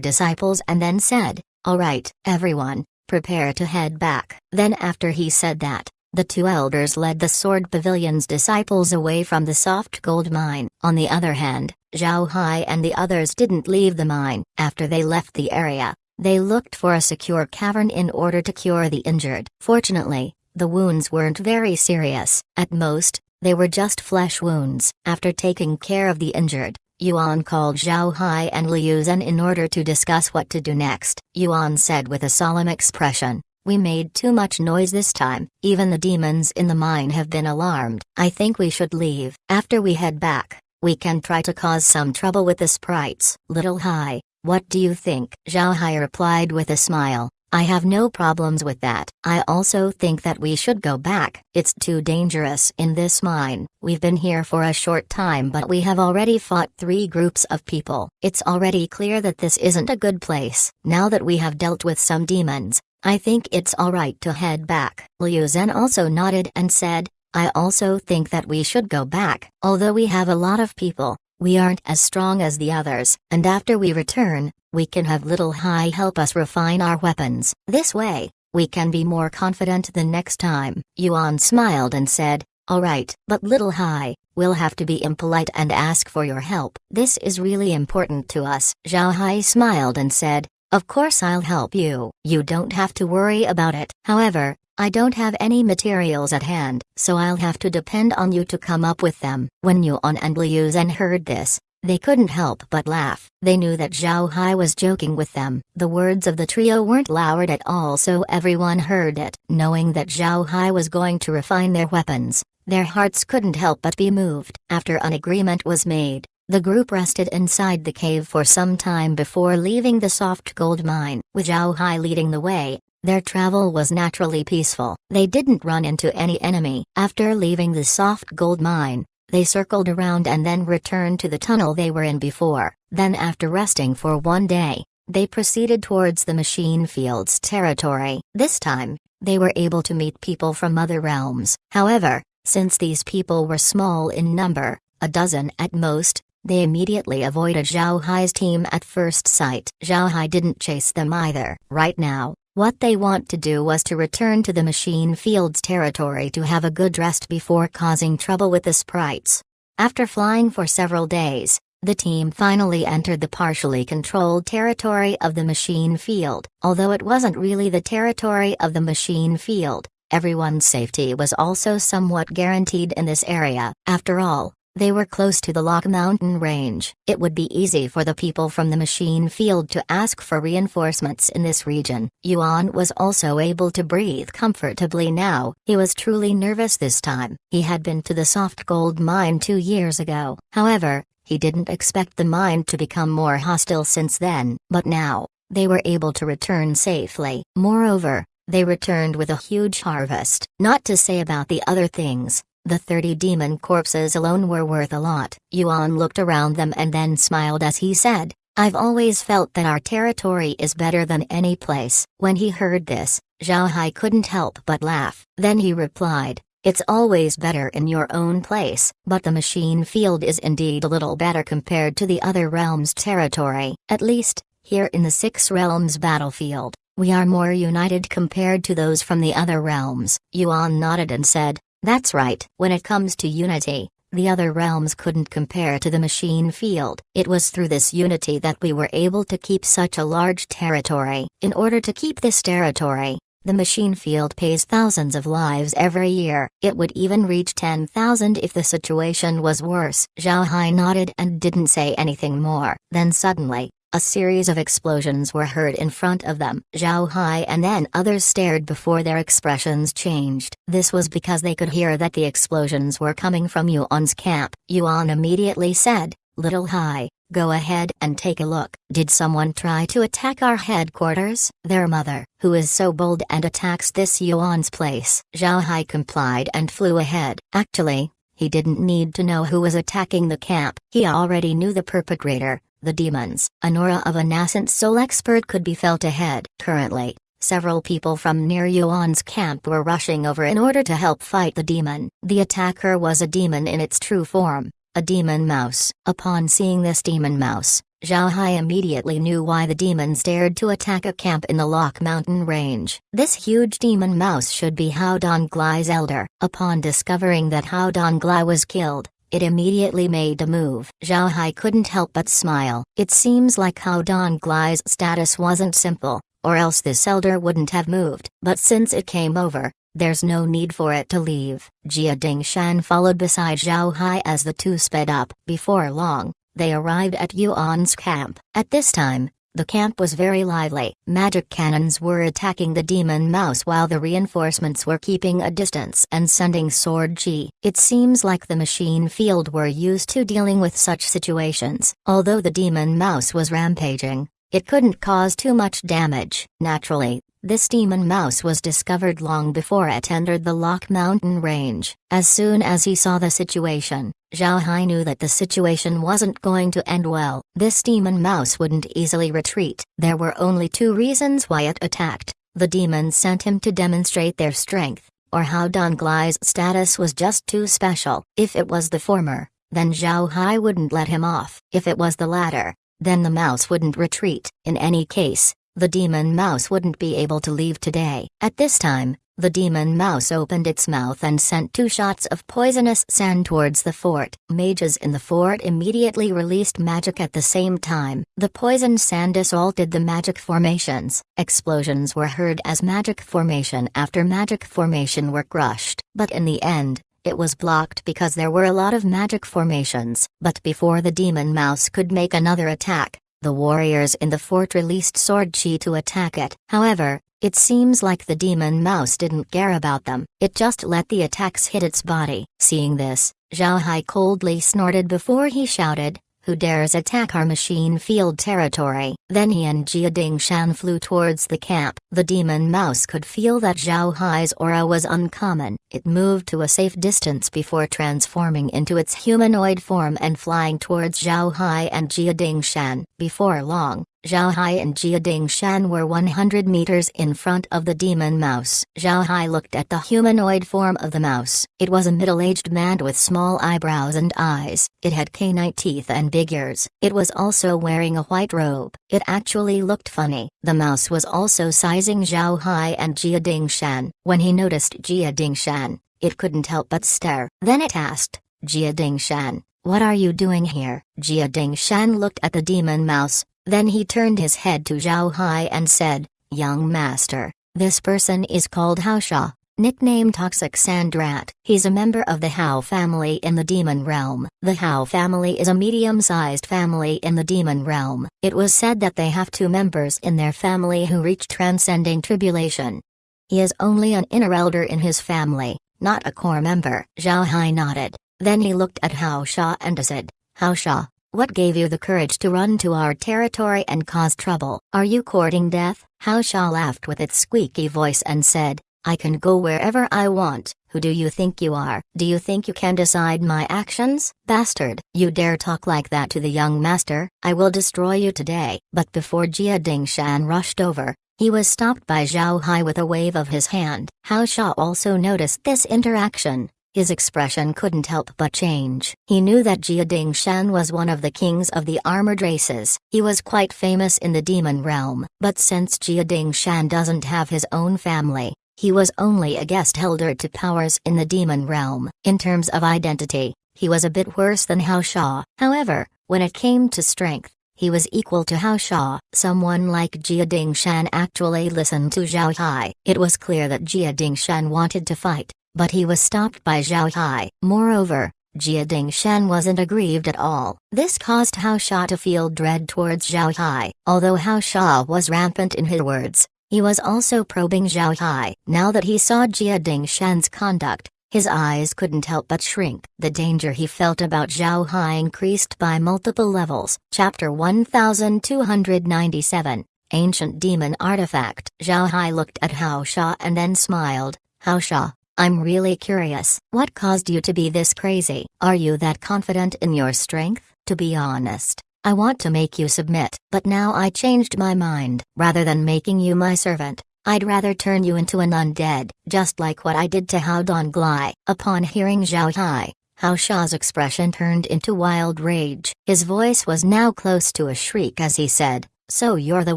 disciples and then said, all right, everyone, prepare to head back. Then after he said that, the two elders led the sword pavilion's disciples away from the soft gold mine. On the other hand, Zhao Hai and the others didn't leave the mine. After they left the area, they looked for a secure cavern in order to cure the injured. Fortunately, the wounds weren't very serious. At most, they were just flesh wounds. After taking care of the injured, Yuan called Zhao Hai and Liu Zhen in order to discuss what to do next. Yuan said with a solemn expression, we made too much noise this time. Even the demons in the mine have been alarmed. I think we should leave. After we head back, we can try to cause some trouble with the sprites. Little Hai, what do you think? Zhao Hai replied with a smile, I have no problems with that. I also think that we should go back. It's too dangerous in this mine. We've been here for a short time but we have already fought 3 groups of people. It's already clear that this isn't a good place. Now that we have dealt with some demons, I think it's alright to head back. Liu Zhen also nodded and said, I also think that we should go back. Although we have a lot of people, we aren't as strong as the others, and after we return, we can have Little Hai help us refine our weapons. This way, we can be more confident the next time. Yuan smiled and said, alright, but Little Hai, we'll have to be impolite and ask for your help. This is really important to us. Zhao Hai smiled and said, of course I'll help you. You don't have to worry about it. However, I don't have any materials at hand, so I'll have to depend on you to come up with them. When Yuan and Liu Zhen heard this, they couldn't help but laugh. They knew that Zhao Hai was joking with them. The words of the trio weren't loud at all, so everyone heard it. Knowing that Zhao Hai was going to refine their weapons, their hearts couldn't help but be moved. After an agreement was made, the group rested inside the cave for some time before leaving the soft gold mine. With Zhao Hai leading the way, their travel was naturally peaceful. They didn't run into any enemy. After leaving the soft gold mine, they circled around and then returned to the tunnel they were in before. Then after resting for one day, they proceeded towards the machine field's territory. This time, they were able to meet people from other realms. However, since these people were small in number, a dozen at most, they immediately avoided Zhao Hai's team at first sight. Zhao Hai didn't chase them either. Right now, what they want to do was to return to the machine field's territory to have a good rest before causing trouble with the sprites. After flying for several days, the team finally entered the partially controlled territory of the machine field. Although it wasn't really the territory of the machine field, everyone's safety was also somewhat guaranteed in this area. After all, they were close to the Lock Mountain range. It would be easy for the people from the machine field to ask for reinforcements in this region. Yuan was also able to breathe comfortably now. He was truly nervous this time. He had been to the soft gold mine 2 years ago. However, he didn't expect the mine to become more hostile since then. But now, they were able to return safely. Moreover, they returned with a huge harvest. Not to say about the other things, The 30 demon corpses alone were worth a lot. Yuan looked around them and then smiled as he said, I've always felt that our territory is better than any place. When he heard this, Zhao Hai couldn't help but laugh. Then he replied, it's always better in your own place, but the machine field is indeed a little better compared to the other realms' territory. At least, here in the 6 realms battlefield, we are more united compared to those from the other realms. Yuan nodded and said, that's right. When it comes to unity, the other realms couldn't compare to the machine field. It was through this unity that we were able to keep such a large territory. In order to keep this territory, the machine field pays thousands of lives every year. It would even reach 10,000 if the situation was worse. Zhao Hai nodded and didn't say anything more. Then suddenly, a series of explosions were heard in front of them. Zhao Hai and then others stared before their expressions changed. This was because they could hear that the explosions were coming from Yuan's camp. Yuan immediately said, Little Hai, go ahead and take a look. Did someone try to attack our headquarters? Their mother, who is so bold and attacks this Yuan's place. Zhao Hai complied and flew ahead. Actually, he didn't need to know who was attacking the camp. He already knew the perpetrator. The demons. An aura of a nascent soul expert could be felt ahead. Currently, several people from near Yuan's camp were rushing over in order to help fight the demon. The attacker was a demon in its true form, a demon mouse. Upon seeing this demon mouse, Zhao Hai immediately knew why the demons dared to attack a camp in the Lock Mountain range. This huge demon mouse should be Hao Donglai's elder. Upon discovering that Hao Donglai was killed, it immediately made a move. Zhao Hai couldn't help but smile. It seems like Hao Donglai's status wasn't simple, or else this elder wouldn't have moved. But since it came over, there's no need for it to leave. Jia Dingshan followed beside Zhao Hai as the two sped up. Before long, they arrived at Yuan's camp. At this time, the camp was very lively. Magic cannons were attacking the demon mouse while the reinforcements were keeping a distance and sending sword chi. It seems like the machine field were used to dealing with such situations. Although the demon mouse was rampaging, it couldn't cause too much damage. Naturally, this demon mouse was discovered long before it entered the Lock Mountain range. As soon as he saw the situation, Zhao Hai knew that the situation wasn't going to end well. This demon mouse wouldn't easily retreat. There were only 2 reasons why it attacked. The demons sent him to demonstrate their strength, or Hao Donglai's status was just too special. If it was the former, then Zhao Hai wouldn't let him off. If it was the latter, then the mouse wouldn't retreat. In any case, the demon mouse wouldn't be able to leave today. At this time, the demon mouse opened its mouth and sent 2 shots of poisonous sand towards the fort. Mages in the fort immediately released magic at the same time. The poisoned sand assaulted the magic formations. Explosions were heard as magic formation after magic formation were crushed. But in the end, it was blocked because there were a lot of magic formations. But before the demon mouse could make another attack, the warriors in the fort released sword chi to attack it. However, it seems like the demon mouse didn't care about them. It just let the attacks hit its body. Seeing this, Zhao Hai coldly snorted before he shouted, Who dares attack our machine field territory? Then he and Jia Dingshan flew towards the camp. The demon mouse could feel that Zhao Hai's aura was uncommon. It moved to a safe distance before transforming into its humanoid form and flying towards Zhao Hai and Jia Dingshan. Before long, Zhao Hai and Jia Dingshan were 100 meters in front of the demon mouse. Zhao Hai looked at the humanoid form of the mouse. It was a middle-aged man with small eyebrows and eyes. It had canine teeth and big ears. It was also wearing a white robe. It actually looked funny. The mouse was also sizing Zhao Hai and Jia Dingshan. When he noticed Jia Dingshan, it couldn't help but stare. Then it asked, Jia Dingshan, what are you doing here? Jia Dingshan looked at the demon mouse. Then he turned his head to Zhao Hai and said, Young master, this person is called Hao Sha, nicknamed Toxic Sand Rat. He's a member of the Hao family in the demon realm. The Hao family is a medium-sized family in the demon realm. It was said that they have 2 members in their family who reach transcending tribulation. He is only an inner elder in his family, not a core member. Zhao Hai nodded. Then he looked at Hao Sha and said, Hao Sha, what gave you the courage to run to our territory and cause trouble? Are you courting death? Hao Sha laughed with its squeaky voice and said, I can go wherever I want. Who do you think you are? Do you think you can decide my actions? Bastard, you dare talk like that to the young master? I will destroy you today. But before Jia Dingshan rushed over, he was stopped by Zhao Hai with a wave of his hand. Hao Sha also noticed this interaction. His expression couldn't help but change. He knew that Jia Dingshan was one of the kings of the armored races. He was quite famous in the demon realm. But since Jia Dingshan doesn't have his own family, he was only a guest elder to powers in the demon realm. In terms of identity, he was a bit worse than Hao Sha. However, when it came to strength, he was equal to Hao Sha. Someone like Jia Dingshan actually listened to Zhao Hai. It was clear that Jia Dingshan wanted to fight, but he was stopped by Zhao Hai. Moreover, Jia Dingshan wasn't aggrieved at all. This caused Hao Sha to feel dread towards Zhao Hai. Although Hao Sha was rampant in his words, he was also probing Zhao Hai. Now that he saw Jia Dingshan's conduct, his eyes couldn't help but shrink. The danger he felt about Zhao Hai increased by multiple levels. Chapter 1297, Ancient Demon Artifact. Zhao Hai looked at Hao Sha and then smiled. Hao Sha, I'm really curious. What caused you to be this crazy? Are you that confident in your strength? To be honest, I want to make you submit, but now I changed my mind. Rather than making you my servant, I'd rather turn you into an undead, just like what I did to Hao Donglai. Upon hearing Zhao Hai, Hao Sha's expression turned into wild rage. His voice was now close to a shriek as he said, So you're the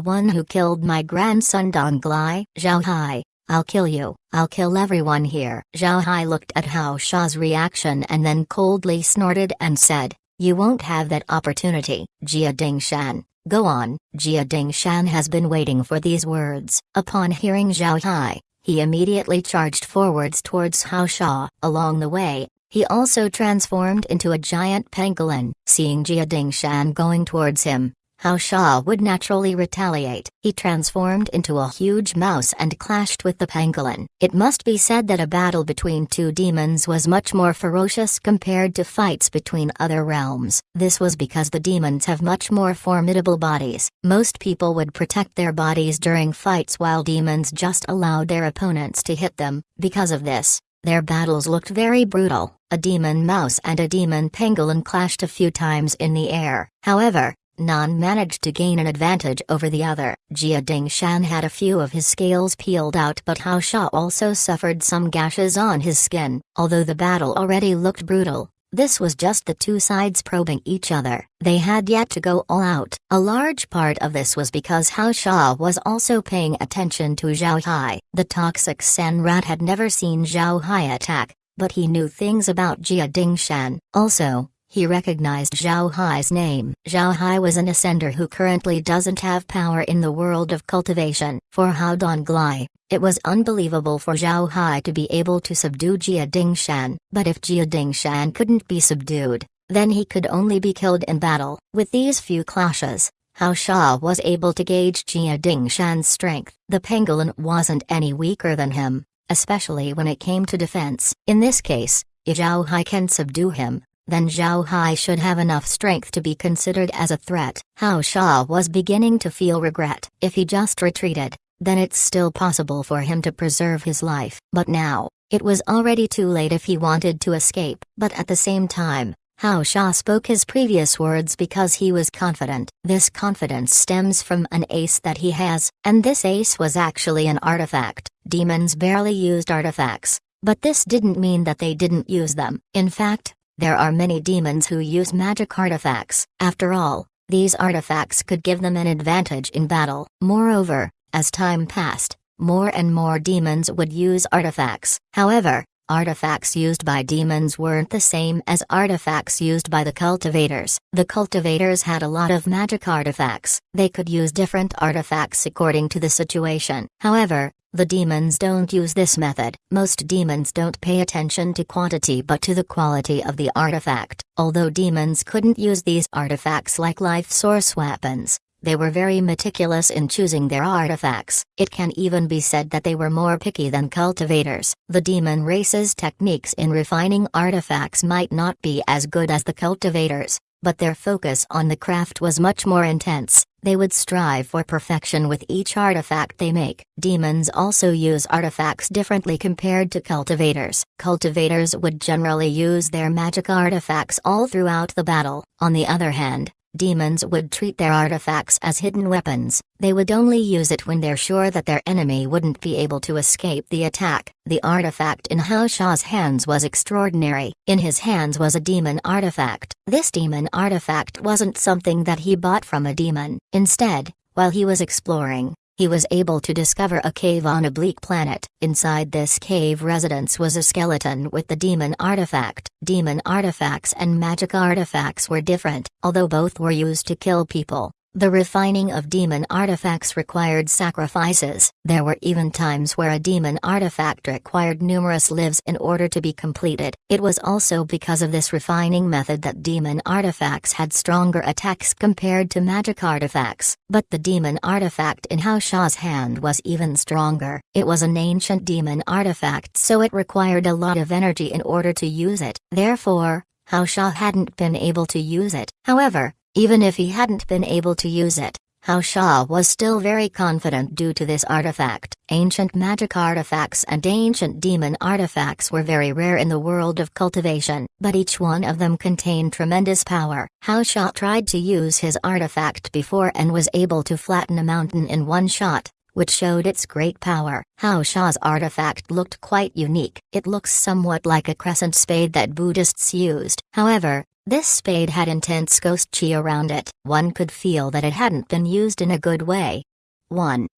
one who killed my grandson Donglai? Zhao Hai, I'll kill you. I'll kill everyone here. Zhao Hai looked at Hao Sha's reaction and then coldly snorted and said, You won't have that opportunity. Jia Dingshan, go on. Jia Dingshan has been waiting for these words. Upon hearing Zhao Hai, he immediately charged forwards towards Hao Sha. Along the way, he also transformed into a giant pangolin. Seeing Jia Dingshan going towards him, Hao Sha would naturally retaliate. He transformed into a huge mouse and clashed with the pangolin. It must be said that a battle between two demons was much more ferocious compared to fights between other realms. This was because the demons have much more formidable bodies. Most people would protect their bodies during fights while demons just allowed their opponents to hit them. Because of this, their battles looked very brutal. A demon mouse and a demon pangolin clashed a few times in the air. However, none managed to gain an advantage over the other. Jia Dingshan had a few of his scales peeled out, but Hao Sha also suffered some gashes on his skin. Although the battle already looked brutal, this was just the two sides probing each other. They had yet to go all out. A large part of this was because Hao Sha was also paying attention to Zhao Hai. The toxic Sen Rat had never seen Zhao Hai attack, but he knew things about Jia Dingshan. Also, he recognized Zhao Hai's name. Zhao Hai was an ascender who currently doesn't have power in the world of cultivation. For Hao Donglai, it was unbelievable for Zhao Hai to be able to subdue Jia Dingshan. But if Jia Dingshan couldn't be subdued, then he could only be killed in battle. With these few clashes, Hao Sha was able to gauge Jia Dingshan's strength. The pangolin wasn't any weaker than him, especially when it came to defense. In this case, if Zhao Hai can subdue him, then Zhao Hai should have enough strength to be considered as a threat. Hao Sha was beginning to feel regret. If he just retreated, then it's still possible for him to preserve his life. But now, it was already too late if he wanted to escape. But at the same time, Hao Sha spoke his previous words because he was confident. This confidence stems from an ace that he has, and this ace was actually an artifact. Demons barely used artifacts, but this didn't mean that they didn't use them. In fact, there are many demons who use magic artifacts. After all, these artifacts could give them an advantage in battle. Moreover, as time passed, more and more demons would use artifacts. However, artifacts used by demons weren't the same as artifacts used by the cultivators. The cultivators had a lot of magic artifacts. They could use different artifacts according to the situation. However, the demons don't use this method. Most demons don't pay attention to quantity but to the quality of the artifact. Although demons couldn't use these artifacts like life source weapons, they were very meticulous in choosing their artifacts. It can even be said that they were more picky than cultivators. The demon race's techniques in refining artifacts might not be as good as the cultivators, but their focus on the craft was much more intense. They would strive for perfection with each artifact they make. Demons also use artifacts differently compared to cultivators. Cultivators would generally use their magic artifacts all throughout the battle. On the other hand, demons would treat their artifacts as hidden weapons. They would only use it when they're sure that their enemy wouldn't be able to escape the attack. The artifact in Hao Sha's hands was extraordinary. In his hands was a demon artifact. This demon artifact wasn't something that he bought from a demon. Instead, while he was exploring, he was able to discover a cave on a bleak planet. Inside this cave residence was a skeleton with the demon artifact. Demon artifacts and magic artifacts were different, although both were used to kill people. The refining of demon artifacts required sacrifices. There were even times where a demon artifact required numerous lives in order to be completed. It was also because of this refining method that demon artifacts had stronger attacks compared to magic artifacts. But the demon artifact in Hao Sha's hand was even stronger. It was an ancient demon artifact, so it required a lot of energy in order to use it. Therefore, Hao Sha hadn't been able to use it. However, even if he hadn't been able to use it, Hao Sha was still very confident due to this artifact. Ancient magic artifacts and ancient demon artifacts were very rare in the world of cultivation, but each one of them contained tremendous power. Hao Sha tried to use his artifact before and was able to flatten a mountain in one shot, which showed its great power. Hao Sha's artifact looked quite unique. It looks somewhat like a crescent spade that Buddhists used. However, this spade had intense ghost chi around it. One could feel that it hadn't been used in a good way.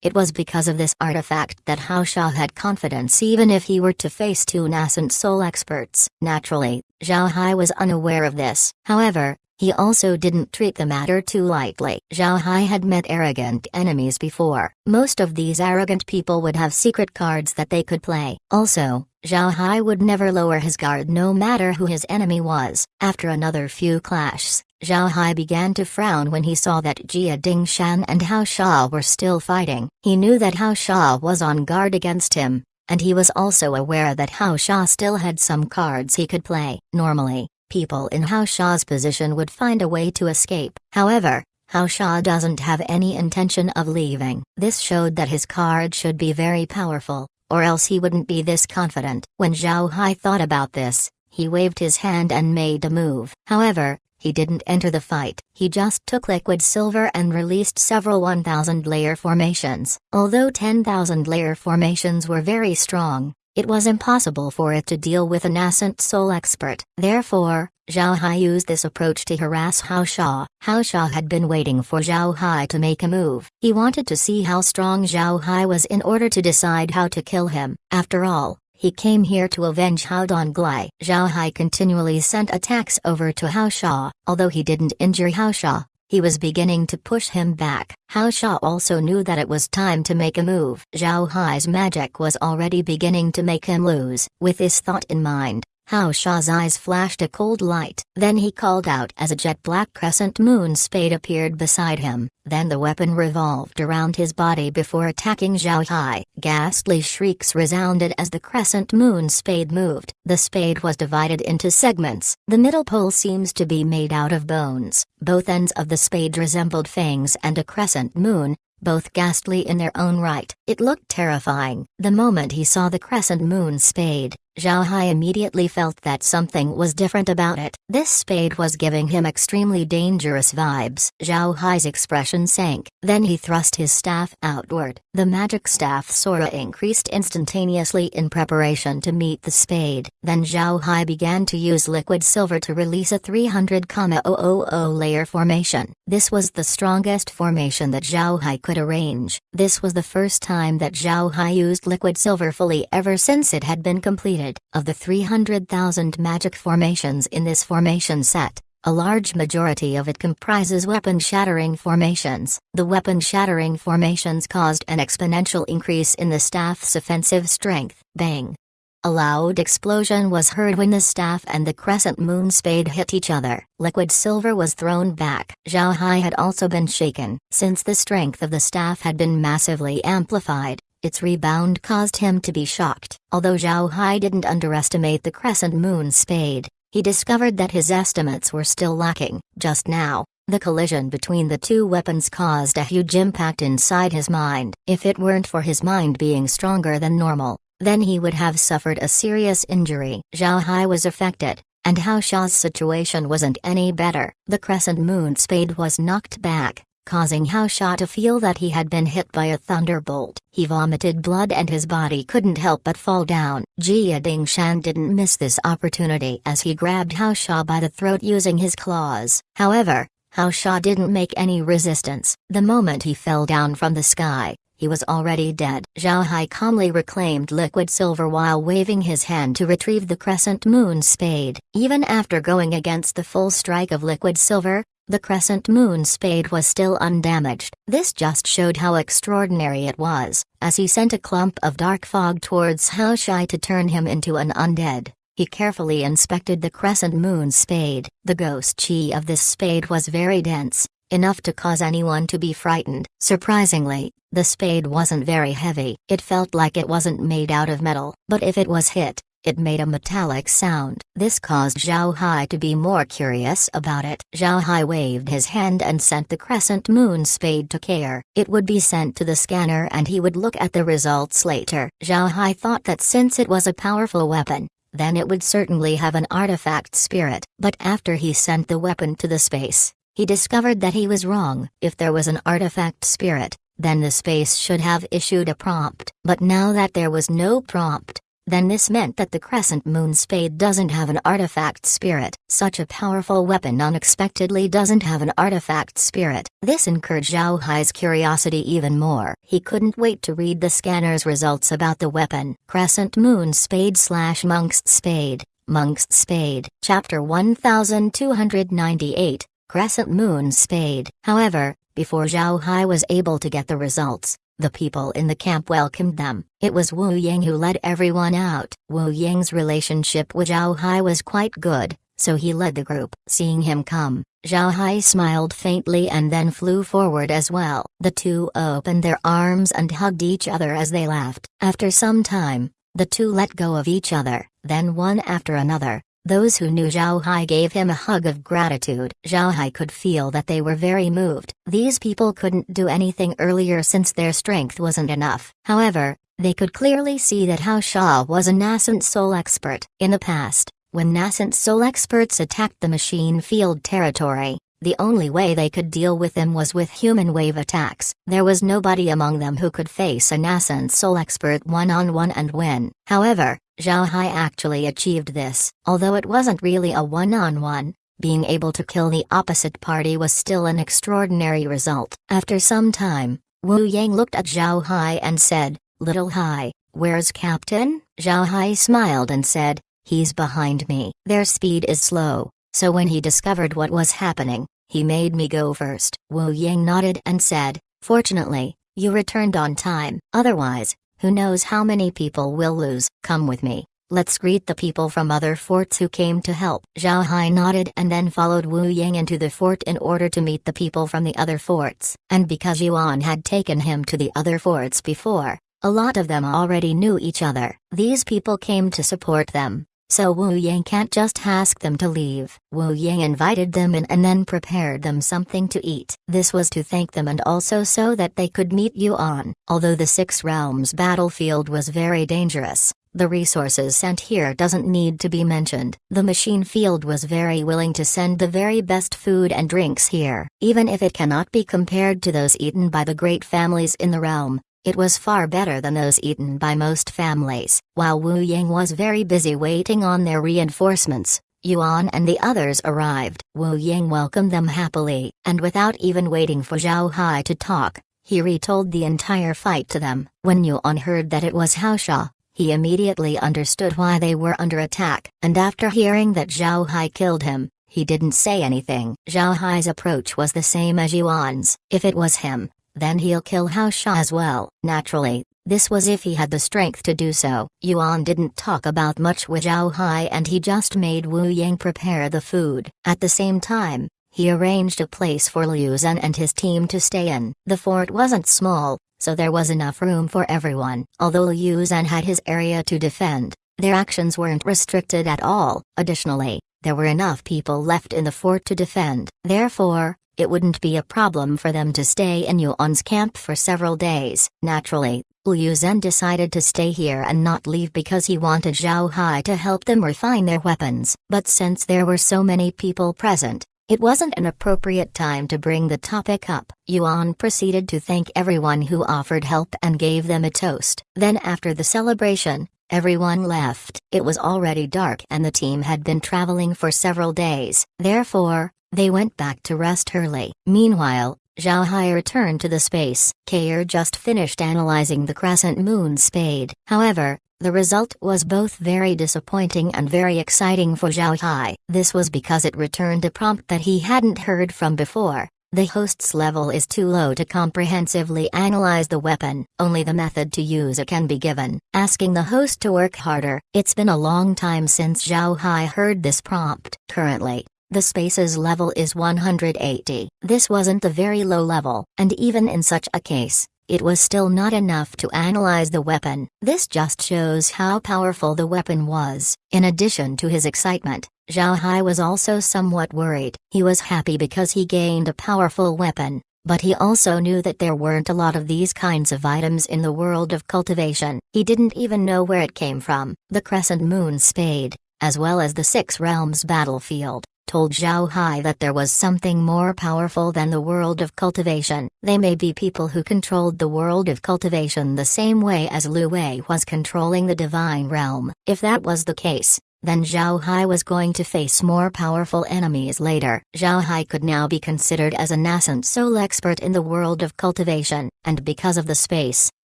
It was because of this artifact that Hao Sha had confidence even if he were to face two nascent soul experts. Naturally, Zhao Hai was unaware of this. However, he also didn't treat the matter too lightly. Zhao Hai had met arrogant enemies before. Most of these arrogant people would have secret cards that they could play. Also, Zhao Hai would never lower his guard no matter who his enemy was. After another few clashes, Zhao Hai began to frown when he saw that Jia Dingshan and Hao Sha were still fighting. He knew that Hao Sha was on guard against him, and he was also aware that Hao Sha still had some cards he could play. Normally, people in Hao Sha's position would find a way to escape. However, Hao Sha doesn't have any intention of leaving. This showed that his card should be very powerful, or else he wouldn't be this confident. When Zhao Hai thought about this, he waved his hand and made a move. However, he didn't enter the fight. He just took liquid silver and released several 1,000-layer formations. Although 10,000 layer formations were very strong, it was impossible for it to deal with a nascent soul expert. Therefore, Zhao Hai used this approach to harass Hao Sha. Hao Sha had been waiting for Zhao Hai to make a move. He wanted to see how strong Zhao Hai was in order to decide how to kill him. After all, he came here to avenge Hao Donglai. Zhao Hai continually sent attacks over to Hao Sha. Although he didn't injure Hao Sha, he was beginning to push him back. Hao Sha also knew that it was time to make a move. Zhao Hai's magic was already beginning to make him lose. With this thought in mind, Hao Sha's eyes flashed a cold light. Then he called out as a jet-black crescent moon spade appeared beside him. Then the weapon revolved around his body before attacking Zhao Hai. Ghastly shrieks resounded as the crescent moon spade moved. The spade was divided into segments. The middle pole seems to be made out of bones. Both ends of the spade resembled fangs and a crescent moon, both ghastly in their own right. It looked terrifying. The moment he saw the crescent moon spade, Zhao Hai immediately felt that something was different about it. This spade was giving him extremely dangerous vibes. Zhao Hai's expression sank. Then he thrust his staff outward. The magic staff Sora increased instantaneously in preparation to meet the spade. Then Zhao Hai began to use liquid silver to release a 300,000 layer formation. This was the strongest formation that Zhao Hai could arrange. This was the first time that Zhao Hai used liquid silver fully ever since it had been completed. Of the 300,000 magic formations in this formation set, a large majority of it comprises weapon-shattering formations. The weapon-shattering formations caused an exponential increase in the staff's offensive strength. Bang! A loud explosion was heard when the staff and the crescent moon spade hit each other. Liquid silver was thrown back. Zhao Hai had also been shaken. Since the strength of the staff had been massively amplified, its rebound caused him to be shocked. Although Zhao Hai didn't underestimate the crescent moon spade, he discovered that his estimates were still lacking. Just now, The collision between the two weapons caused a huge impact inside his mind. If it weren't for his mind being stronger than normal, then he would have suffered a serious injury. Zhao Hai was affected, and Hao Sha's situation wasn't any better. The crescent moon spade was knocked back, causing Hao Sha to feel that he had been hit by a thunderbolt. He vomited blood and his body couldn't help but fall down. Jia Dingshan didn't miss this opportunity as he grabbed Hao Sha by the throat using his claws. However, Hao Sha didn't make any resistance. The moment he fell down from the sky, he was already dead. Zhao Hai calmly reclaimed liquid silver while waving his hand to retrieve the crescent moon spade. Even after going against the full strike of liquid silver, the crescent moon spade was still undamaged. This just showed how extraordinary it was. As he sent a clump of dark fog towards Hao Shai to turn him into an undead, he carefully inspected the crescent moon spade. The ghost chi of this spade was very dense, enough to cause anyone to be frightened. Surprisingly, the spade wasn't very heavy. It felt like it wasn't made out of metal, but if it was hit, it made a metallic sound. This caused Zhao Hai to be more curious about it. Zhao Hai waved his hand and sent the crescent moon spade to Care. It would be sent to the scanner and he would look at the results later. Zhao Hai thought that since it was a powerful weapon, then it would certainly have an artifact spirit. But after he sent the weapon to the space, he discovered that he was wrong. If there was an artifact spirit, then the space should have issued a prompt. But now that there was no prompt, then this meant that the crescent moon spade doesn't have an artifact spirit. Such a powerful weapon unexpectedly doesn't have an artifact spirit. This encouraged Zhao Hai's curiosity even more. He couldn't wait to read the scanner's results about the weapon. Crescent moon spade / monk's spade. Monk's spade. Chapter 1298. Crescent moon spade. However, before Zhao Hai was able to get the results, the people in the camp welcomed them. It was Wu Ying who led everyone out. Wu Ying's relationship with Zhao Hai was quite good, so he led the group. Seeing him come, Zhao Hai smiled faintly and then flew forward as well. The two opened their arms and hugged each other as they laughed. After some time, the two let go of each other, then one after another. Those who knew Zhao Hai gave him a hug of gratitude. Zhao Hai could feel that they were very moved. These people couldn't do anything earlier since their strength wasn't enough. However, they could clearly see that Hao Sha was a nascent soul expert. In the past, when nascent soul experts attacked the machine field territory, the only way they could deal with them was with human wave attacks. There was nobody among them who could face a nascent soul expert one-on-one and win. However, Zhao Hai actually achieved this. Although it wasn't really a one-on-one, being able to kill the opposite party was still an extraordinary result. After some time, Wu Yang looked at Zhao Hai and said, "Little Hai, where's Captain?" Zhao Hai smiled and said, "He's behind me." Their speed is slow, so when he discovered what was happening, he made me go first. Wu Yang nodded and said, "Fortunately, you returned on time. Otherwise, who knows how many people will lose. Come with me. Let's greet the people from other forts who came to help." Zhao Hai nodded and then followed Wu Yang into the fort in order to meet the people from the other forts. And because Yuan had taken him to the other forts before, a lot of them already knew each other. These people came to support them, so Wu Yang can't just ask them to leave. Wu Yang invited them in and then prepared them something to eat. This was to thank them and also so that they could meet Yuan. Although the Six Realms battlefield was very dangerous, the resources sent here doesn't need to be mentioned. The machine field was very willing to send the very best food and drinks here. Even if it cannot be compared to those eaten by the great families in the realm, it was far better than those eaten by most families. While Wu Yang was very busy waiting on their reinforcements, Yuan and the others arrived. Wu Yang welcomed them happily, and without even waiting for Zhao Hai to talk, he retold the entire fight to them. When Yuan heard that it was Hao Sha, he immediately understood why they were under attack. And after hearing that Zhao Hai killed him, he didn't say anything. Zhao Hai's approach was the same as Yuan's. If it was him, then he'll kill Hao Sha as well. Naturally, this was if he had the strength to do so. Yuan didn't talk about much with Zhao Hai and he just made Wu Yang prepare the food. At the same time, he arranged a place for Liu Zhen and his team to stay in. The fort wasn't small, so there was enough room for everyone. Although Liu Zhen had his area to defend, their actions weren't restricted at all. Additionally, there were enough people left in the fort to defend. Therefore, it wouldn't be a problem for them to stay in Yuan's camp for several days. Naturally, Liu Zhen decided to stay here and not leave because he wanted Zhao Hai to help them refine their weapons. But since there were so many people present, it wasn't an appropriate time to bring the topic up. Yuan proceeded to thank everyone who offered help and gave them a toast. Then after the celebration, everyone left. It was already dark and the team had been traveling for several days. Therefore, they went back to rest early. Meanwhile, Zhao Hai returned to the space. Kair just finished analyzing the crescent moon spade. However, the result was both very disappointing and very exciting for Zhao Hai. This was because it returned a prompt that he hadn't heard from before. The host's level is too low to comprehensively analyze the weapon. Only the method to use it can be given, asking the host to work harder. It's been a long time since Zhao Hai heard this prompt. Currently, the space's level is 180. This wasn't a very low level, and even in such a case, it was still not enough to analyze the weapon. This just shows how powerful the weapon was. In addition to his excitement, Zhao Hai was also somewhat worried. He was happy because he gained a powerful weapon, but he also knew that there weren't a lot of these kinds of items in the world of cultivation. He didn't even know where it came from. The Crescent Moon Spade, as well as the Six Realms battlefield, told Zhao Hai that there was something more powerful than the world of cultivation. They may be people who controlled the world of cultivation the same way as Lu Wei was controlling the divine realm. If that was the case, then Zhao Hai was going to face more powerful enemies later. Zhao Hai could now be considered as a nascent soul expert in the world of cultivation, and because of the space,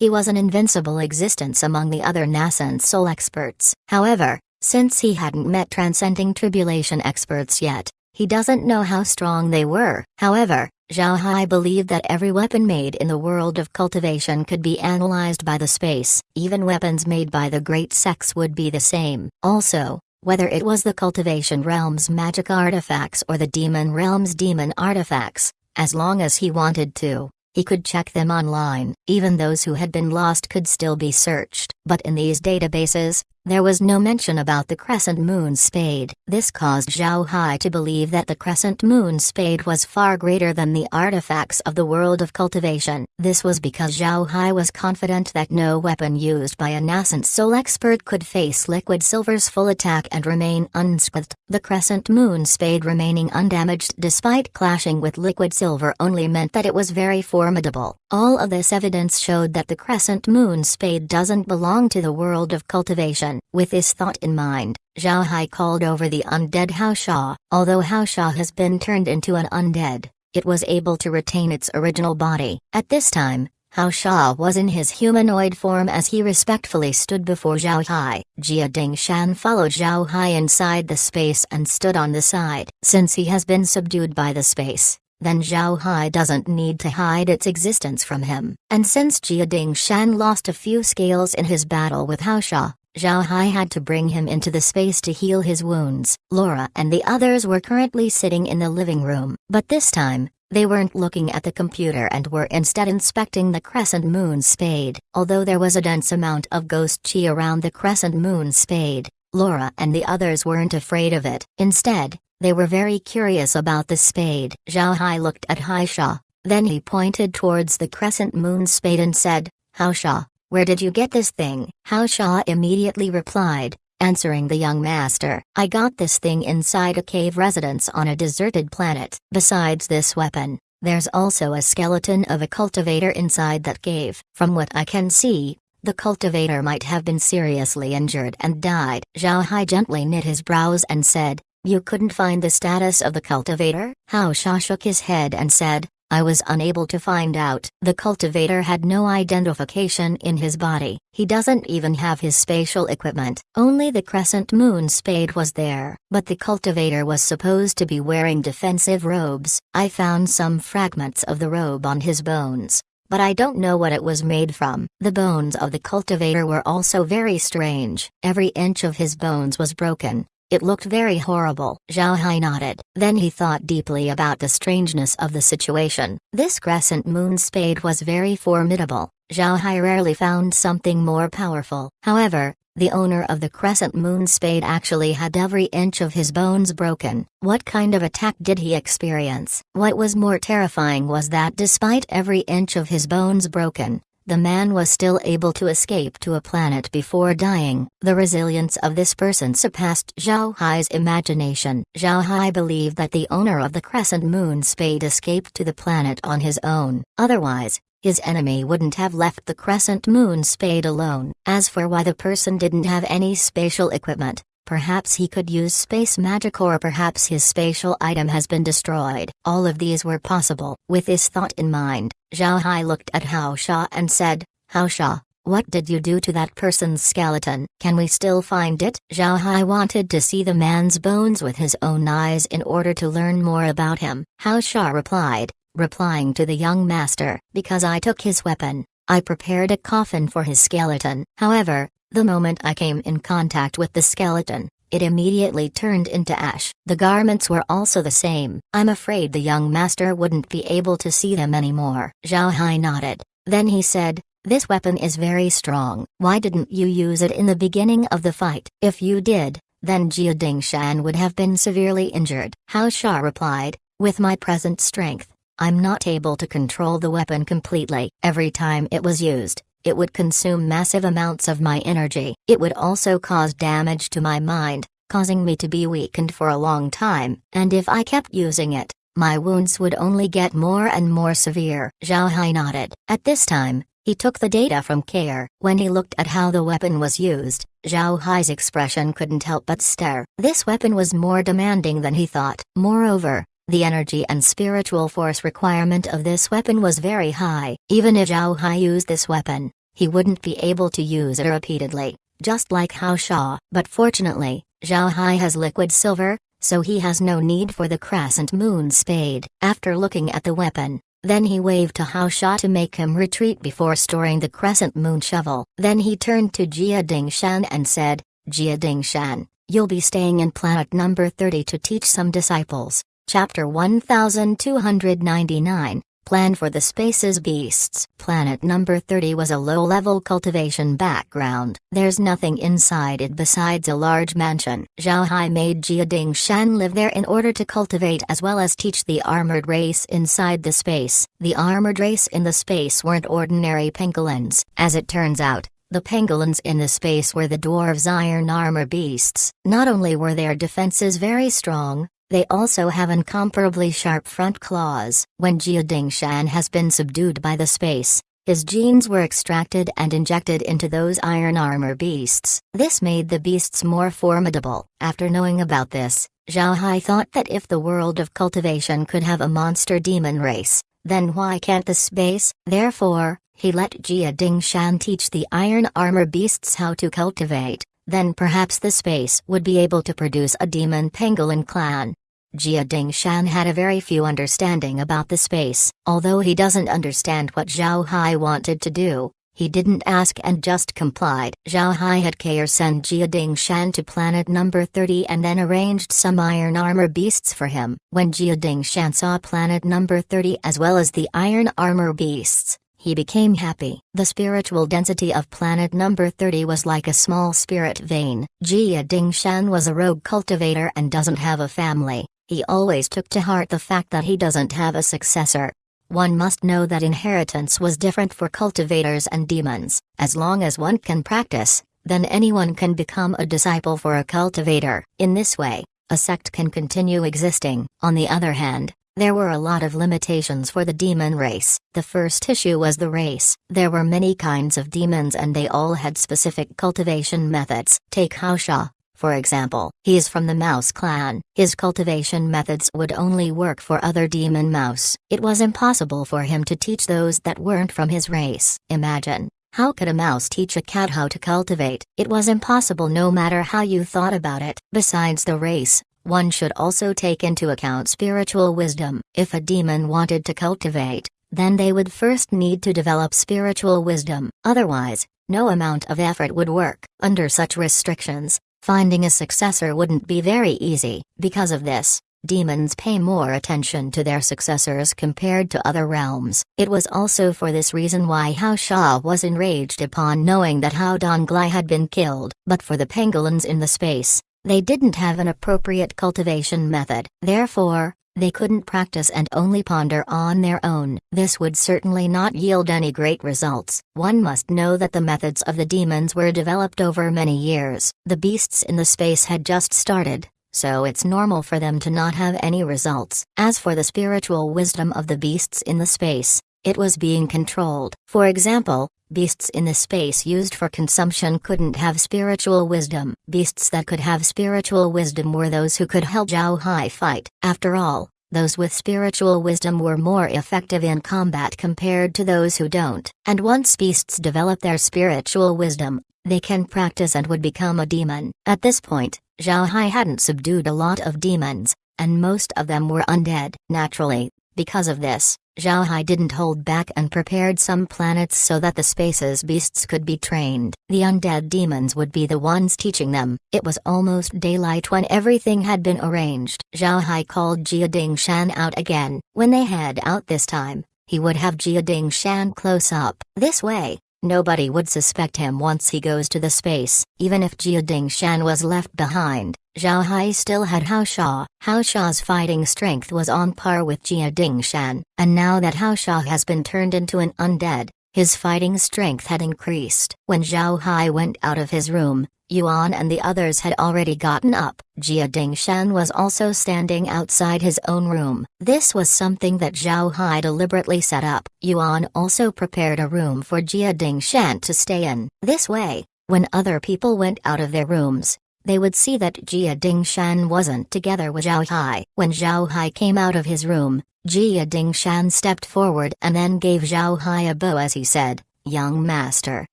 he was an invincible existence among the other nascent soul experts. However, since he hadn't met transcending tribulation experts yet, he doesn't know how strong they were. However, Zhao Hai believed that every weapon made in the world of cultivation could be analyzed by the space. Even weapons made by the Great Sects would be the same. Also, whether it was the cultivation realm's magic artifacts or the demon realm's demon artifacts, as long as he wanted to, he could check them online. Even those who had been lost could still be searched. But in these databases, there was no mention about the Crescent Moon Spade. This caused Zhao Hai to believe that the Crescent Moon Spade was far greater than the artifacts of the world of cultivation. This was because Zhao Hai was confident that no weapon used by a nascent soul expert could face Liquid Silver's full attack and remain unscathed. The Crescent Moon Spade remaining undamaged despite clashing with Liquid Silver only meant that it was very formidable. All of this evidence showed that the Crescent Moon Spade doesn't belong to the world of cultivation. With this thought in mind, Zhao Hai called over the undead Hao Sha. Although Hao Sha has been turned into an undead, it was able to retain its original body. At this time, Hao Sha was in his humanoid form as he respectfully stood before Zhao Hai. Jia Dingshan followed Zhao Hai inside the space and stood on the side. Since he has been subdued by the space, then Zhao Hai doesn't need to hide its existence from him. And since Jia Dingshan lost a few scales in his battle with Hao Sha, Zhao Hai had to bring him into the space to heal his wounds. Laura and the others were currently sitting in the living room, but this time, they weren't looking at the computer and were instead inspecting the Crescent Moon Spade. Although there was a dense amount of ghost chi around the Crescent Moon Spade, Laura and the others weren't afraid of it. Instead, they were very curious about the spade. Zhao Hai looked at Hai Sha, then he pointed towards the Crescent Moon Spade and said, "Hao Sha, where did you get this thing?" Hao Sha immediately replied, answering the young master, "I got this thing inside a cave residence on a deserted planet. Besides this weapon, there's also a skeleton of a cultivator inside that cave. From what I can see, the cultivator might have been seriously injured and died." Zhao Hai gently knit his brows and said, "You couldn't find the status of the cultivator?" Hao Sha shook his head and said, "I was unable to find out. The cultivator had no identification in his body. He doesn't even have his spatial equipment. Only the Crescent Moon Spade was there. But the cultivator was supposed to be wearing defensive robes. I found some fragments of the robe on his bones, but I don't know what it was made from." The bones of the cultivator were also very strange. Every inch of his bones was broken. It looked very horrible. Zhao Hai nodded. Then he thought deeply about the strangeness of the situation. This Crescent Moon Spade was very formidable. Zhao Hai rarely found something more powerful. However, The owner of the crescent moon spade actually had every inch of his bones broken. What kind of attack did he experience? What was more terrifying was that despite every inch of his bones broken, the man was still able to escape to a planet before dying. The resilience of this person surpassed Zhao Hai's imagination. Zhao Hai believed that the owner of the crescent moon spade escaped to the planet on his own. Otherwise, his enemy wouldn't have left the crescent moon spade alone. As for why the person didn't have any spatial equipment, perhaps he could use space magic, or perhaps his spatial item has been destroyed. All of these were possible. With this thought in mind, Zhao Hai looked at Hao Sha and said, "Hao Sha, what did you do to that person's skeleton? Can we still find it?" Zhao Hai wanted to see the man's bones with his own eyes in order to learn more about him. Hao Sha replied, replying to the young master, "Because I took his weapon, I prepared a coffin for his skeleton. However, the moment I came in contact with the skeleton, it immediately turned into ash. The garments were also the same. I'm afraid the young master wouldn't be able to see them anymore." Zhao Hai nodded. Then he said, "This weapon is very strong. Why didn't you use it in the beginning of the fight? If you did, then Jia Dingshan would have been severely injured." Hao Sha replied, "With my present strength, I'm not able to control the weapon completely. Every time it was used, it would consume massive amounts of my energy. It would also cause damage to my mind, causing me to be weakened for a long time. And if I kept using it, my wounds would only get more and more severe." Zhao Hai nodded. At this time, he took the data from Care. When he looked at how the weapon was used, Zhao Hai's expression couldn't help but stare. This weapon was more demanding than he thought. Moreover, the energy and spiritual force requirement of this weapon was very high. Even if Zhao Hai used this weapon, he wouldn't be able to use it repeatedly, just like Hao Sha. But fortunately, Zhao Hai has liquid silver, so he has no need for the crescent moon spade. After looking at the weapon, then he waved to Hao Sha to make him retreat before storing the crescent moon shovel. Then he turned to Jia Dingshan and said, "Jia Dingshan, you'll be staying in planet number 30 to teach some disciples." Chapter 1299, Plan for the Space's Beasts. Planet number 30 was a low-level cultivation background. There's nothing inside it besides a large mansion. Zhao Hai made Jia Dingshan live there in order to cultivate as well as teach the armored race inside the space. The armored race in the space weren't ordinary pangolins. As it turns out, the pangolins in the space were the dwarves' iron armor beasts. Not only were their defenses very strong, they also have incomparably sharp front claws. When Jia Dingshan has been subdued by the space, his genes were extracted and injected into those iron armor beasts. This made the beasts more formidable. After knowing about this, Zhao Hai thought that if the world of cultivation could have a monster demon race, then why can't the space? Therefore, he let Jia Dingshan teach the iron armor beasts how to cultivate. Then perhaps the space would be able to produce a demon pangolin clan. Jia Dingshan had a very few understanding about the space. Although he doesn't understand what Zhao Hai wanted to do, he didn't ask and just complied. Zhao Hai had Care send Jia Dingshan to planet number 30 and then arranged some iron armor beasts for him. When Jia Dingshan saw planet number 30 as well as the iron armor beasts, he became happy. The spiritual density of planet number 30 was like a small spirit vein. Jia Dingshan was a rogue cultivator and doesn't have a family. He always took to heart the fact that he doesn't have a successor. One must know that inheritance was different for cultivators and demons. As long as one can practice, then anyone can become a disciple for a cultivator. In this way, a sect can continue existing. On the other hand, there were a lot of limitations for the demon race. The first issue was the race. There were many kinds of demons and they all had specific cultivation methods. Take Hao Sha, for example. He is from the mouse clan. His cultivation methods would only work for other demon mouse. It was impossible for him to teach those that weren't from his race. Imagine, how could a mouse teach a cat how to cultivate? It was impossible no matter how you thought about it. Besides the race, one should also take into account spiritual wisdom. If a demon wanted to cultivate, then they would first need to develop spiritual wisdom. Otherwise, no amount of effort would work. Under such restrictions, finding a successor wouldn't be very easy. Because of this, demons pay more attention to their successors compared to other realms. It was also for this reason why Hao Sha was enraged upon knowing that Hao Donglai had been killed. But for the pangolins in the space, they didn't have an appropriate cultivation method. Therefore, they couldn't practice and only ponder on their own. This would certainly not yield any great results. One must know that the methods of the demons were developed over many years. The beasts in the space had just started, so it's normal for them to not have any results. As for the spiritual wisdom of the beasts in the space, it was being controlled. For example, beasts in the space used for consumption couldn't have spiritual wisdom. Beasts that could have spiritual wisdom were those who could help Zhao Hai fight. After all, those with spiritual wisdom were more effective in combat compared to those who don't. And once beasts develop their spiritual wisdom, they can practice and would become a demon. At this point, Zhao Hai hadn't subdued a lot of demons, and most of them were undead. Naturally, because of this, Zhao Hai didn't hold back and prepared some planets so that the space's beasts could be trained. The undead demons would be the ones teaching them. It was almost daylight when everything had been arranged. Zhao Hai called Jia Dingshan out again. When they head out this time, he would have Jia Dingshan close up. This way, nobody would suspect him once he goes to the space. Even if Jia Dingshan was left behind, Zhao Hai still had Hao Sha. Hao Sha's fighting strength was on par with Jia Dingshan, and now that Hao Sha has been turned into an undead, his fighting strength had increased. When Zhao Hai went out of his room, Yuan and the others had already gotten up. Jia Dingshan was also standing outside his own room. This was something that Zhao Hai deliberately set up. Yuan also prepared a room for Jia Dingshan to stay in. This way, when other people went out of their rooms, they would see that Jia Dingshan wasn't together with Zhao Hai. When Zhao Hai came out of his room, Jia Dingshan stepped forward and then gave Zhao Hai a bow as he said, "Young master,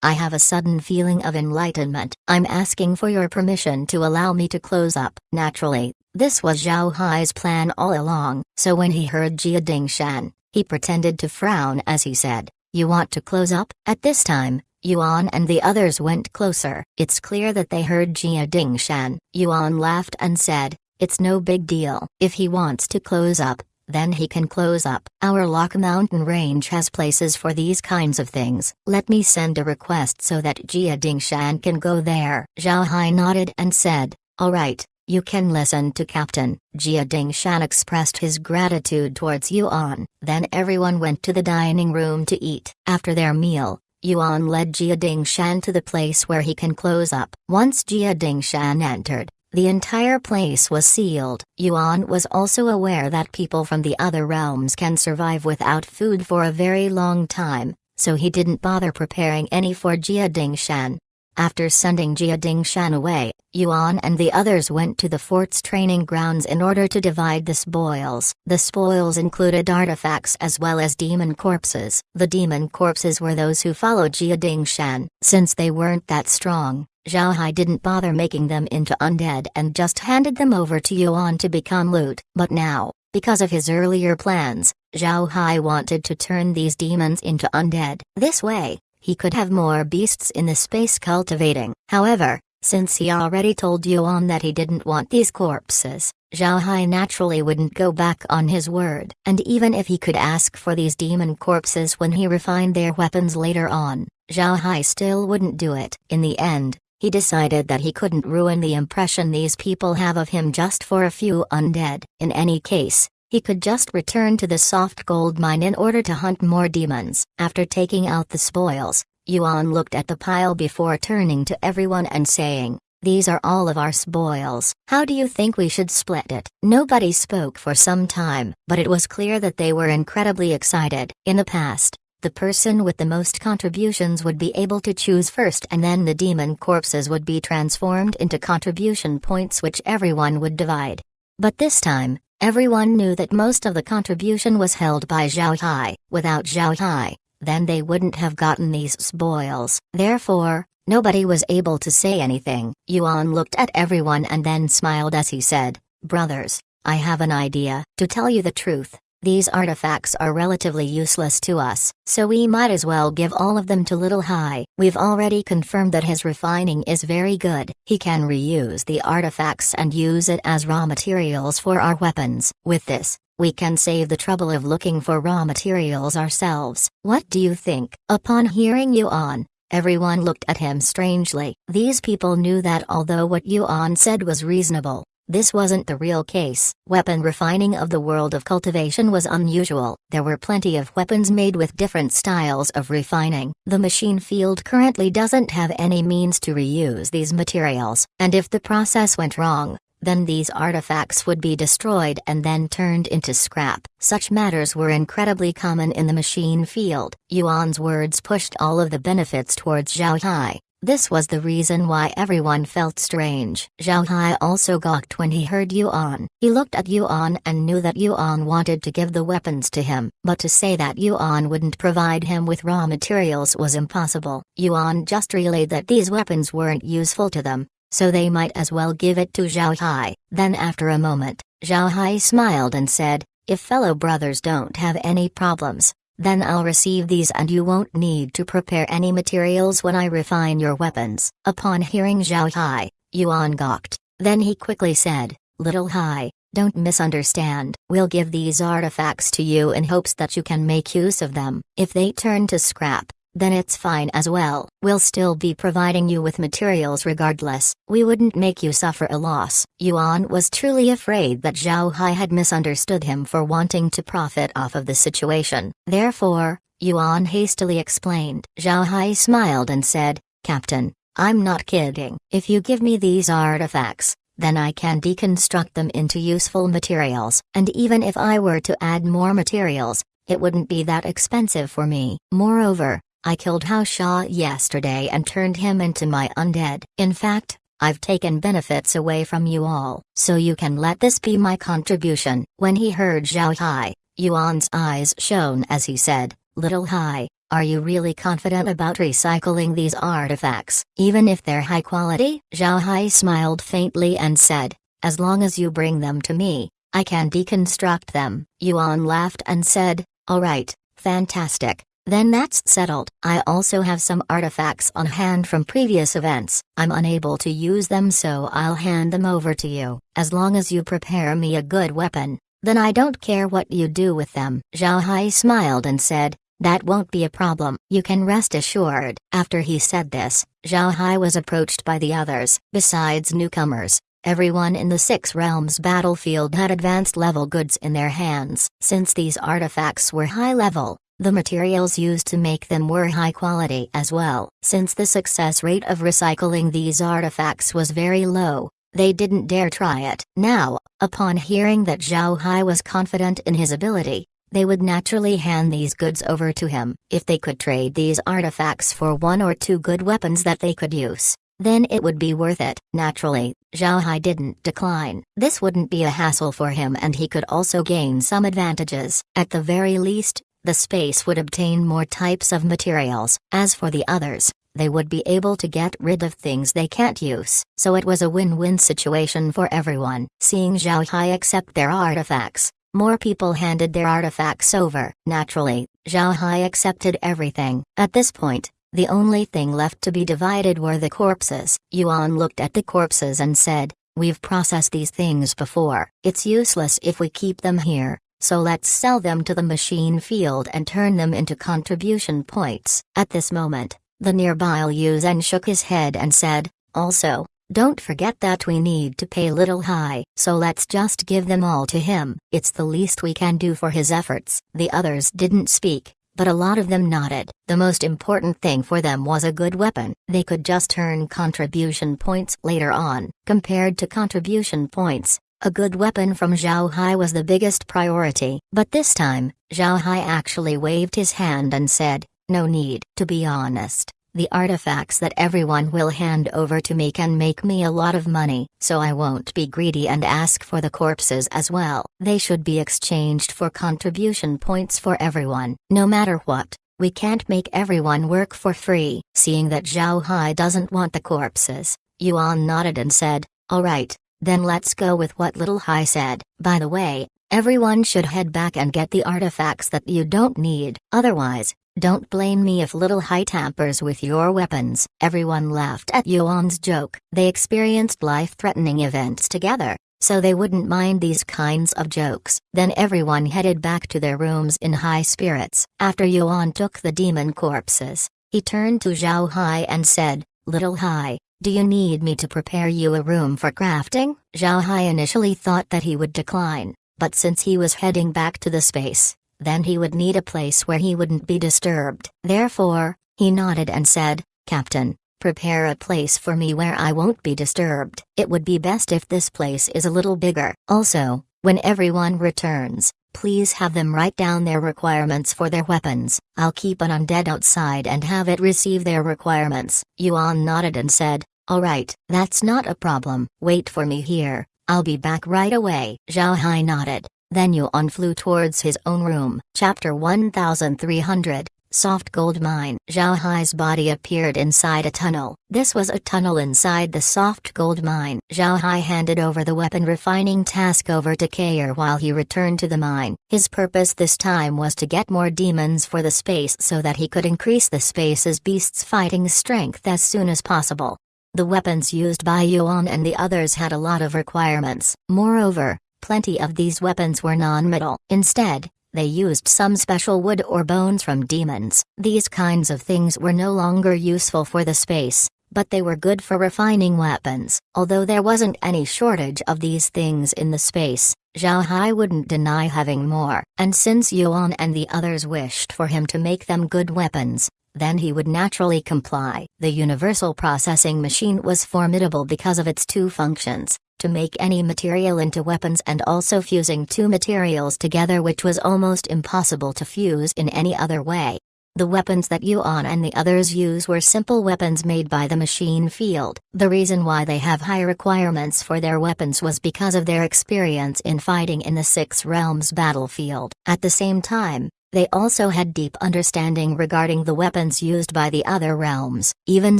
I have a sudden feeling of enlightenment. I'm asking for your permission to allow me to close up." Naturally, this was Zhao Hai's plan all along, so when he heard Jia Dingshan, he pretended to frown as he said, "You want to close up?" At this time, Yuan and the others went closer. It's clear that they heard Jia Dingshan. Yuan laughed and said, "It's no big deal. If he wants to close up, then he can close up. Our Lock Mountain range has places for these kinds of things. Let me send a request so that Jia Dingshan can go there." Zhao Hai nodded and said, "All right, you can listen to Captain." Jia Dingshan expressed his gratitude towards Yuan. Then everyone went to the dining room to eat. After their meal, Yuan led Jia Dingshan to the place where he can close up. Once Jia Dingshan entered, the entire place was sealed. Yuan was also aware that people from the other realms can survive without food for a very long time, so he didn't bother preparing any for Jia Dingshan. After sending Jia Dingshan away, Yuan and the others went to the fort's training grounds in order to divide the spoils. The spoils included artifacts as well as demon corpses. The demon corpses were those who followed Jia Dingshan. Since they weren't that strong, Zhao Hai didn't bother making them into undead and just handed them over to Yuan to become loot. But now, because of his earlier plans, Zhao Hai wanted to turn these demons into undead. This way, he could have more beasts in the space cultivating. However, since he already told Yuan that he didn't want these corpses, Zhao Hai naturally wouldn't go back on his word. And even if he could ask for these demon corpses when he refined their weapons later on, Zhao Hai still wouldn't do it. In the end, he decided that he couldn't ruin the impression these people have of him just for a few undead. In any case, he could just return to the soft gold mine in order to hunt more demons. After taking out the spoils, Yuan looked at the pile before turning to everyone and saying, "These are all of our spoils. How do you think we should split it?" Nobody spoke for some time, but it was clear that they were incredibly excited. In the past, the person with the most contributions would be able to choose first, and then the demon corpses would be transformed into contribution points which everyone would divide. But this time, everyone knew that most of the contribution was held by Zhao Hai. Without Zhao Hai, then they wouldn't have gotten these spoils. Therefore, nobody was able to say anything. Yuan looked at everyone and then smiled as he said, "Brothers, I have an idea. To tell you the truth, These artifacts are relatively useless to us, so we might as well give all of them to Little Hai. We've already confirmed that his refining is very good. He can reuse the artifacts and use it as raw materials for our weapons. With this, we can save the trouble of looking for raw materials ourselves. What do you think? Upon hearing Yuan, everyone looked at him strangely. These people knew that although what Yuan said was reasonable, this wasn't the real case. Weapon refining of the world of cultivation was unusual. There were plenty of weapons made with different styles of refining. The machine field currently doesn't have any means to reuse these materials, and if the process went wrong, then these artifacts would be destroyed and then turned into scrap. Such matters were incredibly common in the machine field. Yuan's words pushed all of the benefits towards Zhao Hai. This was the reason why everyone felt strange. Zhao Hai also gawked when he heard Yuan. He looked at Yuan and knew that Yuan wanted to give the weapons to him, but to say that Yuan wouldn't provide him with raw materials was impossible. Yuan just relayed that these weapons weren't useful to them, so they might as well give it to Zhao Hai. Then after a moment, Zhao Hai smiled and said, "If fellow brothers don't have any problems, then I'll receive these and you won't need to prepare any materials when I refine your weapons." Upon hearing Zhao Hai, Yuan gawked. Then he quickly said, "Little Hai, don't misunderstand. We'll give these artifacts to you in hopes that you can make use of them. If they turn to scrap, then it's fine as well. We'll still be providing you with materials regardless. We wouldn't make you suffer a loss." Yuan was truly afraid that Zhao Hai had misunderstood him for wanting to profit off of the situation. Therefore, Yuan hastily explained. Zhao Hai smiled and said, "Captain, I'm not kidding. If you give me these artifacts, then I can deconstruct them into useful materials, and even if I were to add more materials, it wouldn't be that expensive for me. Moreover, I killed Hao Sha yesterday and turned him into my undead. In fact, I've taken benefits away from you all, so you can let this be my contribution." When he heard Zhao Hai, Yuan's eyes shone as he said, "Little Hai, are you really confident about recycling these artifacts, even if they're high quality?" Zhao Hai smiled faintly and said, "As long as you bring them to me, I can deconstruct them." Yuan laughed and said, "All right, fantastic. Then that's settled. I also have some artifacts on hand from previous events. I'm unable to use them, so I'll hand them over to you. As long as you prepare me a good weapon, then I don't care what you do with them." Zhao Hai smiled and said, "That won't be a problem. You can rest assured." After he said this, Zhao Hai was approached by the others. Besides newcomers, everyone in the Six Realms battlefield had advanced level goods in their hands. Since these artifacts were high level, the materials used to make them were high quality as well. Since the success rate of recycling these artifacts was very low, they didn't dare try it. Now, upon hearing that Zhao Hai was confident in his ability, they would naturally hand these goods over to him. If they could trade these artifacts for one or two good weapons that they could use, then it would be worth it. Naturally, Zhao Hai didn't decline. This wouldn't be a hassle for him and he could also gain some advantages. At the very least, the space would obtain more types of materials. As for the others, they would be able to get rid of things they can't use. So it was a win-win situation for everyone. Seeing Zhao Hai accept their artifacts, more people handed their artifacts over. Naturally, Zhao Hai accepted everything. At this point, the only thing left to be divided were the corpses. Yuan looked at the corpses and said, "We've processed these things before. It's useless if we keep them here. So let's sell them to the machine field and turn them into contribution points." At this moment, the nearby Liu Zhen shook his head and said, "Also, don't forget that we need to pay Little Hai, so let's just give them all to him. It's the least we can do for his efforts." The others didn't speak, but a lot of them nodded. The most important thing for them was a good weapon. They could just earn contribution points later on. Compared to contribution points, a good weapon from Zhao Hai was the biggest priority. But this time, Zhao Hai actually waved his hand and said, "No need." To be honest, the artifacts that everyone will hand over to me can make me a lot of money, so I won't be greedy and ask for the corpses as well. They should be exchanged for contribution points for everyone. No matter what, we can't make everyone work for free. Seeing that Zhao Hai doesn't want the corpses, Yuan nodded and said, "All right. Then let's go with what Little Hai said. By the way, Everyone should head back and get the artifacts that you don't need. Otherwise, don't blame me if little Hai tampers with your weapons." Everyone laughed at Yuan's joke. They experienced life-threatening events together, so they wouldn't mind these kinds of jokes. Then everyone headed back to their rooms in high spirits. After Yuan took the demon corpses, he turned to Zhao Hai and said, "Little Hai, do you need me to prepare you a room for crafting?" Zhao Hai initially thought that he would decline, but since he was heading back to the space, then he would need a place where he wouldn't be disturbed. Therefore, he nodded and said, "Captain, prepare a place for me where I won't be disturbed. It would be best if this place is a little bigger. Also, when everyone returns, please have them write down their requirements for their weapons. I'll keep an undead outside and have it receive their requirements." Yuan nodded and said, "All right, that's not a problem. Wait for me here, I'll be back right away." Zhao Hai nodded, then Yuan flew towards his own room. Chapter 1300, Soft Gold Mine. Zhao Hai's body appeared inside a tunnel. This was a tunnel inside the soft gold mine. Zhao Hai handed over the weapon refining task over to Kair while he returned to the mine. His purpose this time was to get more demons for the space so that he could increase the space's beasts' fighting strength as soon as possible. The weapons used by Yuan and the others had a lot of requirements. Moreover, plenty of these weapons were non-metal. Instead, they used some special wood or bones from demons. These kinds of things were no longer useful for the space, but they were good for refining weapons. Although there wasn't any shortage of these things in the space, Zhao Hai wouldn't deny having more. And since Yuan and the others wished for him to make them good weapons, then he would naturally comply. The universal processing machine was formidable because of its two functions: to make any material into weapons and also fusing two materials together, which was almost impossible to fuse in any other way. The weapons that Yuan and the others use were simple weapons made by the machine field. The reason why they have high requirements for their weapons was because of their experience in fighting in the Six Realms battlefield. At the same time, they also had deep understanding regarding the weapons used by the other realms. Even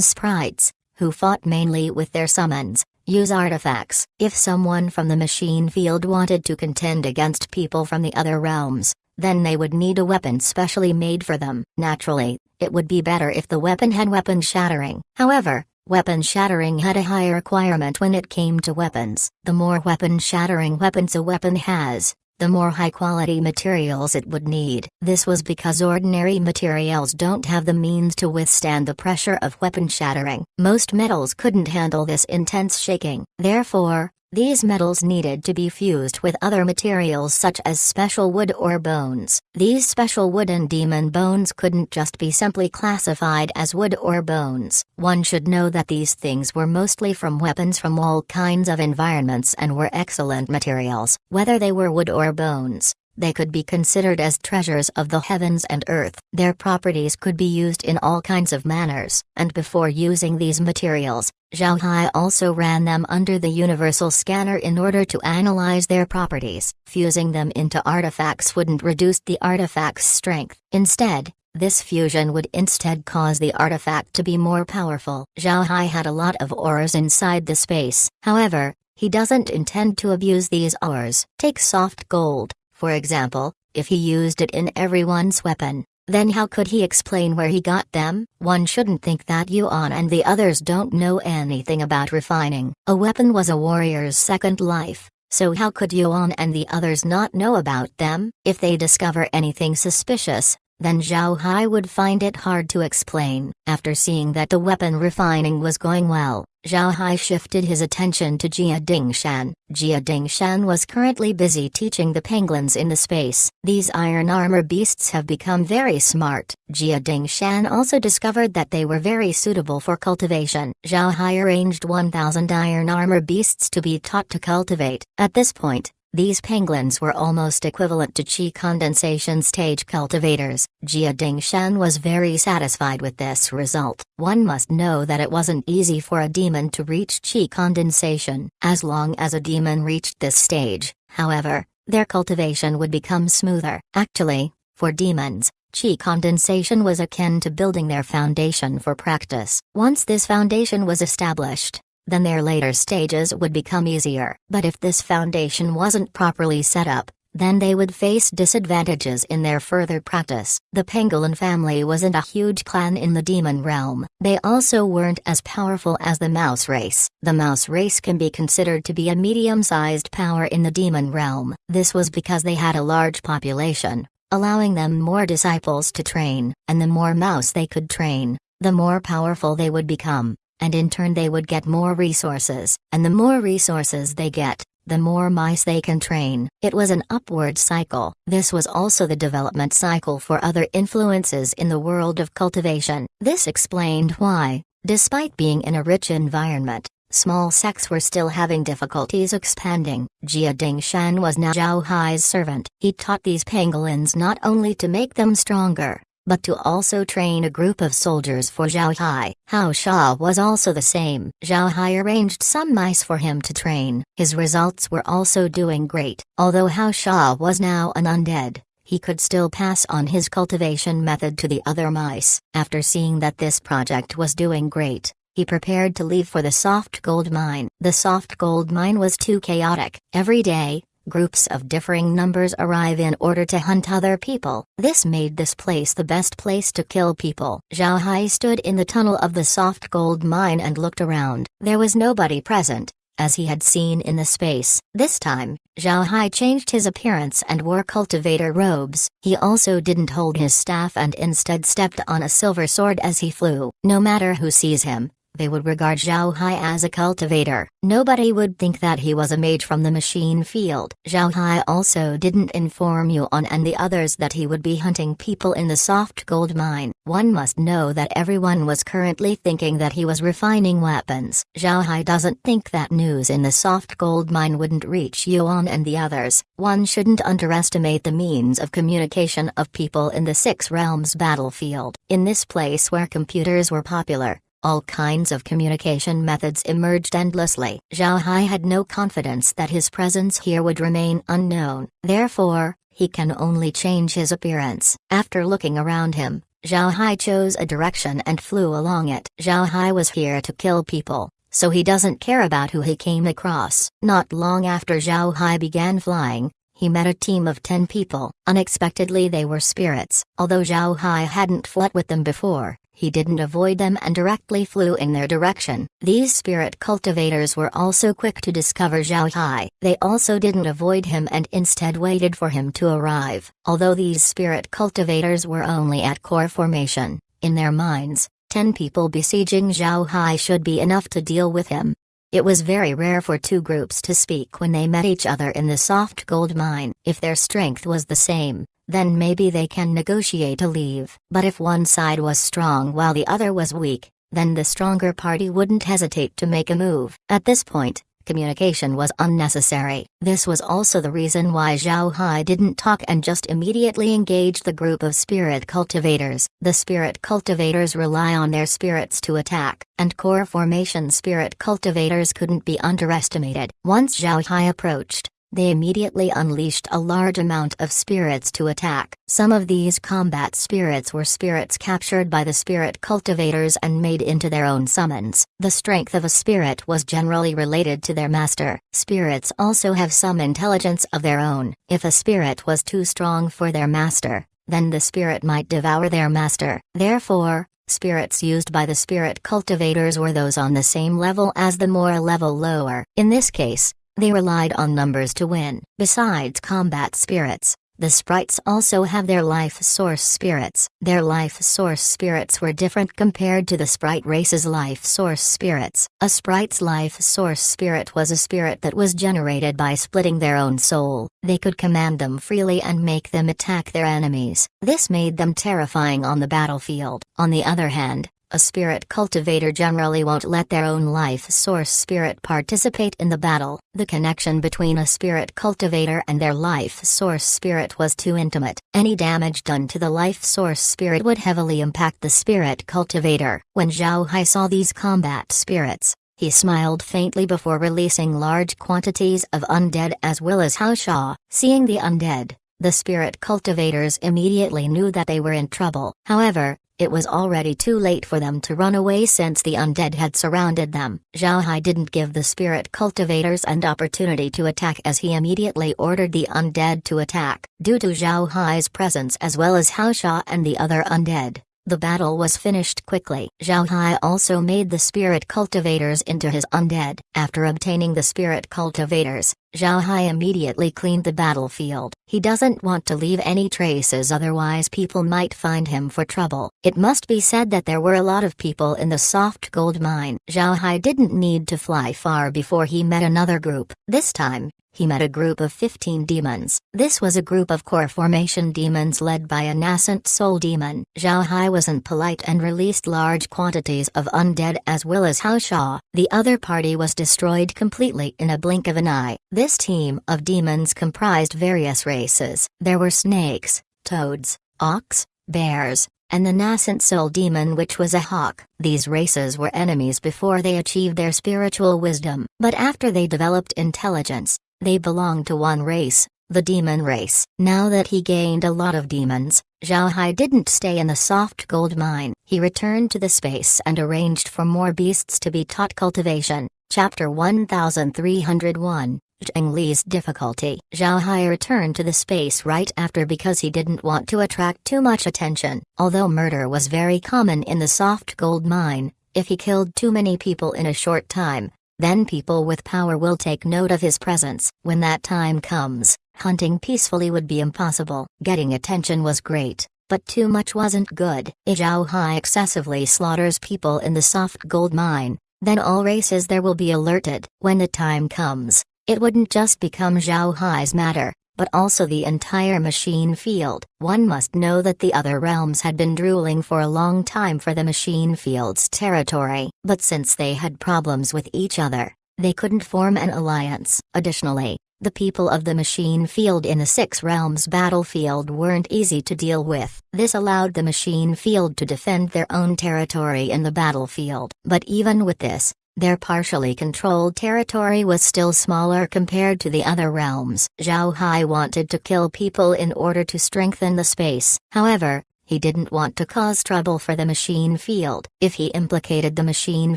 sprites, who fought mainly with their summons, use artifacts. If someone from the machine field wanted to contend against people from the other realms, then they would need a weapon specially made for them. Naturally, it would be better if the weapon had weapon shattering. However, weapon shattering had a higher requirement when it came to weapons. The more weapon shattering weapons a weapon has, the more high-quality materials it would need. This was because ordinary materials don't have the means to withstand the pressure of weapon shattering. Most metals couldn't handle this intense shaking. Therefore, these metals needed to be fused with other materials such as special wood or bones. These special wood and demon bones couldn't just be simply classified as wood or bones. One should know that these things were mostly from weapons from all kinds of environments and were excellent materials. Whether they were wood or bones, they could be considered as treasures of the heavens and earth. Their properties could be used in all kinds of manners. And before using these materials, Zhao Hai also ran them under the universal scanner in order to analyze their properties. Fusing them into artifacts wouldn't reduce the artifact's strength. Instead, this fusion would instead cause the artifact to be more powerful. Zhao Hai had a lot of ores inside the space. However, he doesn't intend to abuse these ores. Take soft gold, for example. If he used it in everyone's weapon, then how could he explain where he got them? One shouldn't think that Yuan and the others don't know anything about refining. A weapon was a warrior's second life, so how could Yuan and the others not know about them? If they discover anything suspicious, then Zhao Hai would find it hard to explain. After seeing that the weapon refining was going well, Zhao Hai shifted his attention to Jia Dingshan. Jia Dingshan was currently busy teaching the penguins in the space. These iron armor beasts have become very smart. Jia Dingshan also discovered that they were very suitable for cultivation. Zhao Hai arranged 1,000 iron armor beasts to be taught to cultivate. At this point, these penguins were almost equivalent to qi condensation stage cultivators. Jia Dingshan was very satisfied with this result. One must know that it wasn't easy for a demon to reach qi condensation. As long as a demon reached this stage, however, their cultivation would become smoother. Actually, for demons, qi condensation was akin to building their foundation for practice. Once this foundation was established, then their later stages would become easier. But if this foundation wasn't properly set up, then they would face disadvantages in their further practice. The pangolin family wasn't a huge clan in the demon realm. They also weren't as powerful as the mouse race. The mouse race can be considered to be a medium-sized power in the demon realm. This was because they had a large population, allowing them more disciples to train, and the more mouse they could train, the more powerful they would become, and in turn they would get more resources, and the more resources they get, the more mice they can train. It was an upward cycle. This was also the development cycle for other influences in the world of cultivation. This explained why, despite being in a rich environment, small sects were still having difficulties expanding. Jia Dingshan was now Zhao Hai's servant. He taught these pangolins not only to make them stronger, but to also train a group of soldiers for Zhao Hai. Hao Sha was also the same. Zhao Hai arranged some mice for him to train. His results were also doing great. Although Hao Sha was now an undead, he could still pass on his cultivation method to the other mice. After seeing that this project was doing great, he prepared to leave for the soft gold mine. The soft gold mine was too chaotic. Every day, groups of differing numbers arrive in order to hunt other people. This made this place the best place to kill people. Zhao Hai stood in the tunnel of the soft gold mine and looked around. There was nobody present, as he had seen in the space. This time, Zhao Hai changed his appearance and wore cultivator robes. He also didn't hold his staff and instead stepped on a silver sword as he flew. No matter who sees him, they would regard Zhao Hai as a cultivator. Nobody would think that he was a mage from the machine field. Zhao Hai also didn't inform Yuan and the others that he would be hunting people in the soft gold mine. One must know that everyone was currently thinking that he was refining weapons. Zhao Hai doesn't think that news in the soft gold mine wouldn't reach Yuan and the others. One shouldn't underestimate the means of communication of people in the Six Realms battlefield. In this place where computers were popular, all kinds of communication methods emerged endlessly. Zhao Hai had no confidence that his presence here would remain unknown. Therefore, he can only change his appearance. After looking around him, Zhao Hai chose a direction and flew along it. Zhao Hai was here to kill people, so he doesn't care about who he came across. Not long after Zhao Hai began flying, he met a team of 10 people. Unexpectedly they were spirits. Although Zhao Hai hadn't fought with them before, he didn't avoid them and directly flew in their direction. These spirit cultivators were also quick to discover Zhao Hai. They also didn't avoid him and instead waited for him to arrive. Although these spirit cultivators were only at core formation, in their minds, 10 people besieging Zhao Hai should be enough to deal with him. It was very rare for two groups to speak when they met each other in the soft gold mine. If their strength was the same, then maybe they can negotiate a leave. But if one side was strong while the other was weak, then the stronger party wouldn't hesitate to make a move. At this point, communication was unnecessary. This was also the reason why Zhao Hai didn't talk and just immediately engaged the group of spirit cultivators. The spirit cultivators rely on their spirits to attack, and core formation spirit cultivators couldn't be underestimated. Once Zhao Hai approached, they immediately unleashed a large amount of spirits to attack. Some of these combat spirits were spirits captured by the spirit cultivators and made into their own summons. The strength of a spirit was generally related to their master. Spirits also have some intelligence of their own. If a spirit was too strong for their master, then the spirit might devour their master. Therefore, spirits used by the spirit cultivators were those on the same level as the more level lower. In this case, they relied on numbers to win. Besides combat spirits, the sprites also have their life source spirits. Their life source spirits were different compared to the sprite race's life source spirits. A sprite's life source spirit was a spirit that was generated by splitting their own soul. They could command them freely and make them attack their enemies. This made them terrifying on the battlefield. On the other hand, a spirit cultivator generally won't let their own life source spirit participate in the battle. The connection between a spirit cultivator and their life source spirit was too intimate. Any damage done to the life source spirit would heavily impact the spirit cultivator. When Zhao Hai saw these combat spirits, he smiled faintly before releasing large quantities of undead as well as Hao Sha. Seeing the undead, the spirit cultivators immediately knew that they were in trouble. However, It was already too late for them to run away since the undead had surrounded them. Zhao Hai didn't give the spirit cultivators an opportunity to attack as he immediately ordered the undead to attack. Due to Zhao Hai's presence as well as Hao Sha and the other undead, the battle was finished quickly. Zhao Hai also made the spirit cultivators into his undead. After obtaining the spirit cultivators, Zhao Hai immediately cleaned the battlefield. He doesn't want to leave any traces, otherwise people might find him for trouble. It must be said that there were a lot of people in the soft gold mine. Zhao Hai didn't need to fly far before he met another group. This time, he met a group of 15 demons. This was a group of core formation demons led by a nascent soul demon. Zhao Hai wasn't polite and released large quantities of undead as well as Hao Sha. The other party was destroyed completely in a blink of an eye. This team of demons comprised various races. There were snakes, toads, ox, bears, and the nascent soul demon, which was a hawk. These races were enemies before they achieved their spiritual wisdom, but after they developed intelligence, they belonged to one race, the demon race. Now that he gained a lot of demons, Zhao Hai didn't stay in the soft gold mine. He returned to the space and arranged for more beasts to be taught cultivation. Chapter 1301, Zheng Li's difficulty. Zhao Hai returned to the space right after because he didn't want to attract too much attention. Although murder was very common in the soft gold mine, if he killed too many people in a short time, then people with power will take note of his presence. When that time comes, hunting peacefully would be impossible. Getting attention was great, but too much wasn't good. If Zhao Hai excessively slaughters people in the soft gold mine, then all races there will be alerted. When the time comes, it wouldn't just become Zhao Hai's matter, but also the entire machine field. One must know that the other realms had been drooling for a long time for the machine field's territory, but since they had problems with each other, they couldn't form an alliance. Additionally, the people of the machine field in the 6 realms battlefield weren't easy to deal with. This allowed the machine field to defend their own territory in the battlefield. But even with this, their partially controlled territory was still smaller compared to the other realms. Zhao Hai wanted to kill people in order to strengthen the space. However, he didn't want to cause trouble for the machine field. If he implicated the machine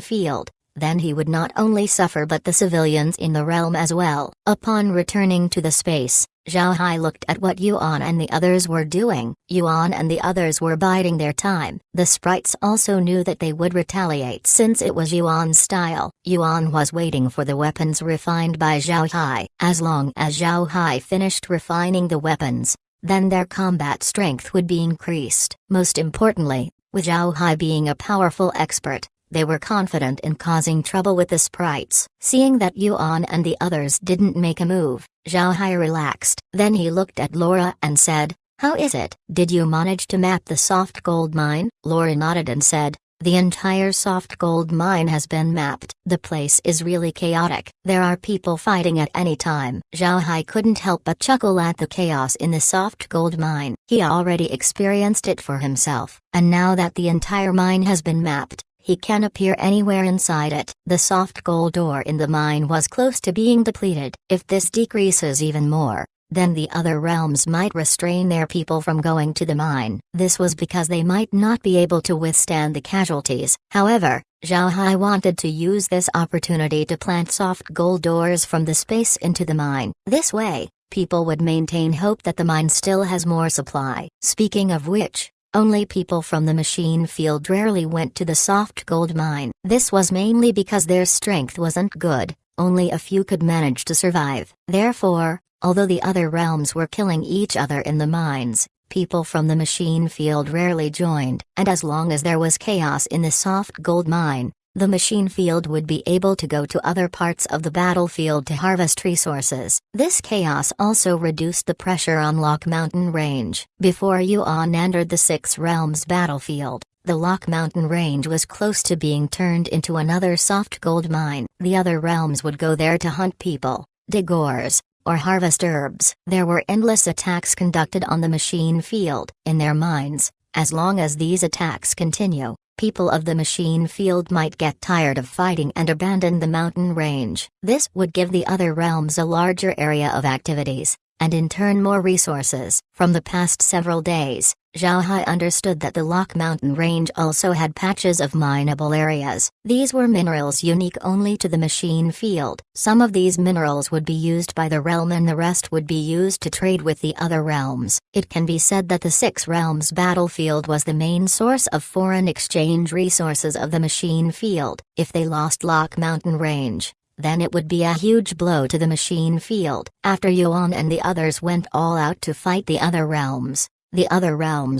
field, then he would not only suffer but the civilians in the realm as well. Upon returning to the space, Zhao Hai looked at what Yuan and the others were doing. Yuan and the others were biding their time. The sprites also knew that they would retaliate since it was Yuan's style. Yuan was waiting for the weapons refined by Zhao Hai. As long as Zhao Hai finished refining the weapons, then their combat strength would be increased. Most importantly, with Zhao Hai being a powerful expert, they were confident in causing trouble with the sprites. Seeing that Yuan and the others didn't make a move, Zhao Hai relaxed. Then he looked at Laura and said, "How is it? Did you manage to map the soft gold mine?" Laura nodded and said, "The entire soft gold mine has been mapped. The place is really chaotic. There are people fighting at any time." Zhao Hai couldn't help but chuckle at the chaos in the soft gold mine. He already experienced it for himself, and now that the entire mine has been mapped, he can appear anywhere inside it. The soft gold ore in the mine was close to being depleted. If this decreases even more, then the other realms might restrain their people from going to the mine. This was because they might not be able to withstand the casualties. However, Zhao Hai wanted to use this opportunity to plant soft gold ores from the space into the mine. This way, people would maintain hope that the mine still has more supply. Speaking of which, only people from the machine field rarely went to the soft gold mine. This was mainly because their strength wasn't good, only a few could manage to survive. Therefore, although the other realms were killing each other in the mines, people from the machine field rarely joined. And as long as there was chaos in the soft gold mine, the machine field would be able to go to other parts of the battlefield to harvest resources. This chaos also reduced the pressure on Lock Mountain Range. Before Yuan entered the 6 realms battlefield, the Lock Mountain Range was close to being turned into another soft gold mine. The other realms would go there to hunt people, dig ores, or harvest herbs. There were endless attacks conducted on the machine field. In their minds, as long as these attacks continue, people of the machine field might get tired of fighting and abandon the mountain range. This would give the other realms a larger area of activities. and in turn more resources. From the past several days, Zhao Hai understood that the Lock Mountain Range also had patches of mineable areas. These were minerals unique only to the machine field. Some of these minerals would be used by the realm and the rest would be used to trade with the other realms. It can be said that the Six Realms battlefield was the main source of foreign exchange resources of the machine field. If they lost Lock Mountain Range, then it would be a huge blow to the machine field. After Yuan and the others went all out to fight the other realms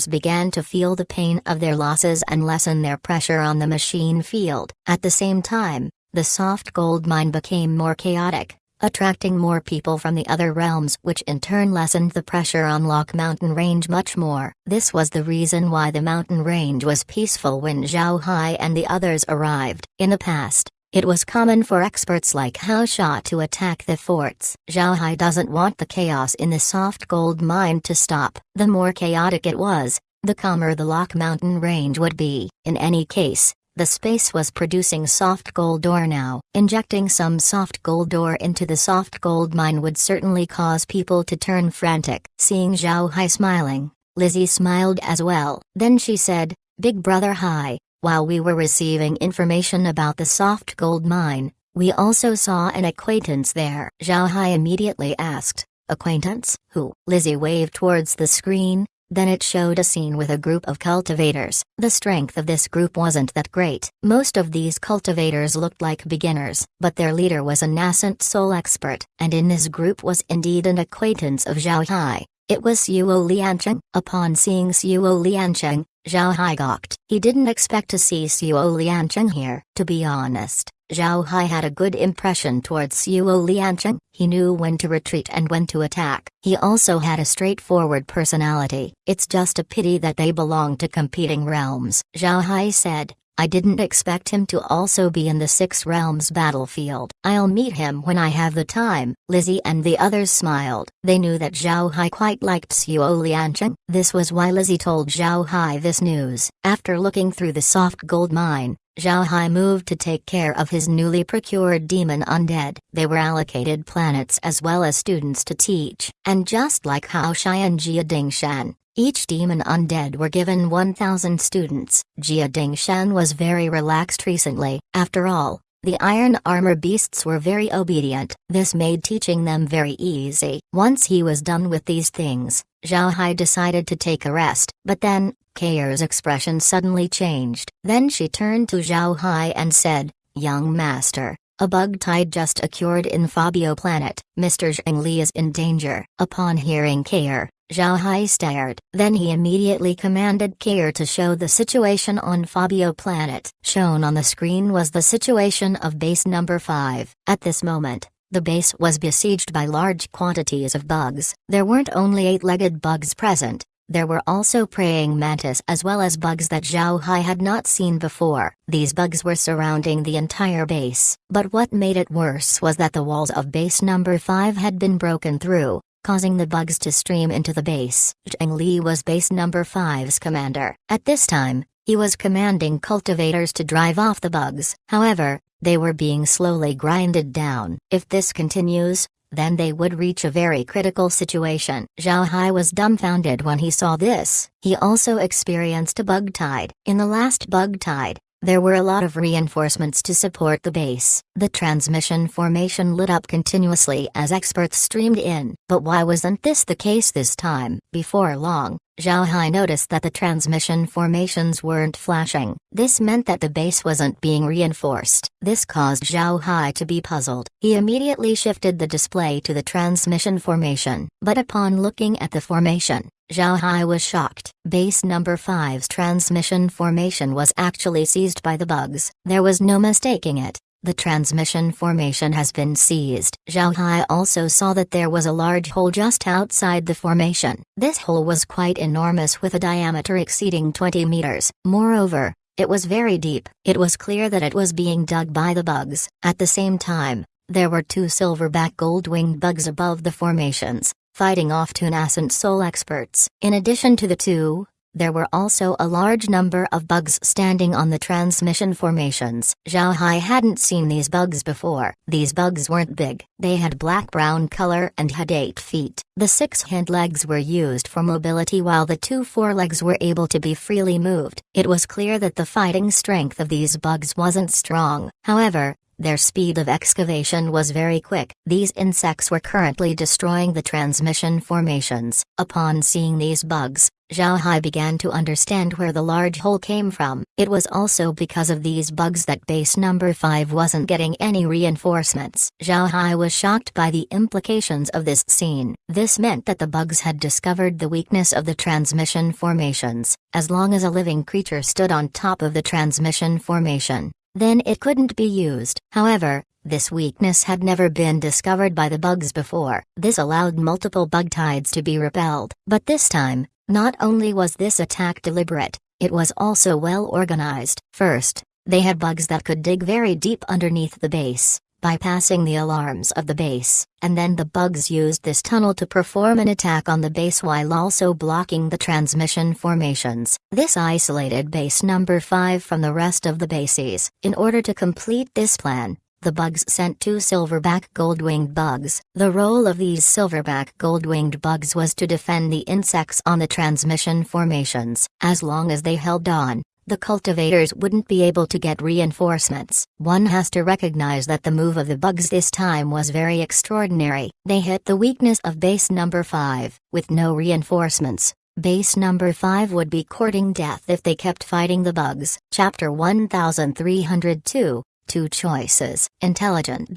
began to feel the pain of their losses and lessen their pressure on the machine field. At the same time, the soft gold mine became more chaotic, attracting more people from the other realms, which in turn lessened the pressure on Lock Mountain Range much more. This was the reason why the mountain range was peaceful when Zhao Hai and the others arrived. In the past, it was common for experts like Hao Sha to attack the forts. Zhao Hai doesn't want the chaos in the soft gold mine to stop. The more chaotic it was, the calmer the Lock Mountain Range would be. In any case, the space was producing soft gold ore now. Injecting some soft gold ore into the soft gold mine would certainly cause people to turn frantic. Seeing Zhao Hai smiling, Lizzie smiled as well. Then she said, "Big brother Hai, while we were receiving information about the soft gold mine, we also saw an acquaintance there." Zhao Hai immediately asked, "Acquaintance? Who?" Lizzie waved towards the screen, then it showed a scene with a group of cultivators. The strength of this group wasn't that great. Most of these cultivators looked like beginners, but their leader was a nascent soul expert, and in this group was indeed an acquaintance of Zhao Hai. It was Suo Liancheng. Upon seeing Suo Liancheng, Zhao Hai gawked. He didn't expect to see Suo Liancheng here. To be honest, Zhao Hai had a good impression towards Suo Liancheng. He knew when to retreat and when to attack. He also had a straightforward personality. It's just a pity that they belong to competing realms. Zhao Hai said, "I didn't expect him to also be in the Six Realms battlefield. I'll meet him when I have the time." Lizzie and the others smiled. They knew that Zhao Hai quite liked Suo Liancheng. This was why Lizzie told Zhao Hai this news. After looking through the soft gold mine, Zhao Hai moved to take care of his newly procured demon undead. They were allocated planets as well as students to teach. And just like Hao Shai and Jia Dingshan, each demon undead were given 1,000 students. Jia Dingshan was very relaxed recently. After all, the iron armor beasts were very obedient. This made teaching them very easy. Once he was done with these things, Zhao Hai decided to take a rest. But then, Kair's expression suddenly changed. Then she turned to Zhao Hai and said, "Young master, a bug tide just occurred in Fabio planet. Mr. Zhengli is in danger." Upon hearing Kair, Zhao Hai stared. Then he immediately commanded Kair to show the situation on Fabio planet. Shown on the screen was the situation of base number 5. At this moment, the base was besieged by large quantities of bugs. There weren't only 8-legged bugs present, there were also praying mantis as well as bugs that Zhao Hai had not seen before. These bugs were surrounding the entire base. But what made it worse was that the walls of base number 5 had been broken through, causing the bugs to stream into the base. Zheng Li was base number 5's commander. At this time, he was commanding cultivators to drive off the bugs. However, they were being slowly grinded down. If this continues, then they would reach a very critical situation. Zhao Hai was dumbfounded when he saw this. He also experienced a bug tide. In the last bug tide, there were a lot of reinforcements to support the base. The transmission formation lit up continuously as experts streamed in. But why wasn't this the case this time? Before long, Zhao Hai noticed that the transmission formations weren't flashing. This meant that the base wasn't being reinforced. This caused Zhao Hai to be puzzled. He immediately shifted the display to the transmission formation. But upon looking at the formation, Zhao Hai was shocked. Base number 5's transmission formation was actually seized by the bugs. There was no mistaking it. The transmission formation has been seized. Zhao Hai also saw that there was a large hole just outside the formation. This hole was quite enormous with a diameter exceeding 20 meters. Moreover, it was very deep. It was clear that it was being dug by the bugs. At the same time, there were 2 silverback gold-winged bugs above the formations, fighting off 2 nascent soul experts. In addition to the 2, There were also a large number of bugs standing on the transmission formations. Zhao Hai hadn't seen these bugs before. These bugs weren't big. They had black-brown color and had 8 feet. The 6 hind legs were used for mobility while the 2 forelegs were able to be freely moved. It was clear that the fighting strength of these bugs wasn't strong. However, their speed of excavation was very quick. These insects were currently destroying the transmission formations. Upon seeing these bugs, Zhao Hai began to understand where the large hole came from. It was also because of these bugs that base number 5 wasn't getting any reinforcements. Zhao Hai was shocked by the implications of this scene. This meant that the bugs had discovered the weakness of the transmission formations. As long as a living creature stood on top of the transmission formation, then it couldn't be used. However, this weakness had never been discovered by the bugs before. This allowed multiple bug tides to be repelled. But this time, not only was this attack deliberate, it was also well organized. First, they had bugs that could dig very deep underneath the base, bypassing the alarms of the base, and then the bugs used this tunnel to perform an attack on the base while also blocking the transmission formations. This isolated base number 5 from the rest of the bases. In order to complete this plan, the bugs sent 2 silverback gold-winged bugs. The role of these silverback gold-winged bugs was to defend the insects on the transmission formations. As long as they held on, the cultivators wouldn't be able to get reinforcements. One has to recognize that the move of the bugs this time was very extraordinary. They hit the weakness of base number 5. With no reinforcements, base number 5 would be courting death if they kept fighting the bugs. Chapter 1302. 2 choices. Intelligent.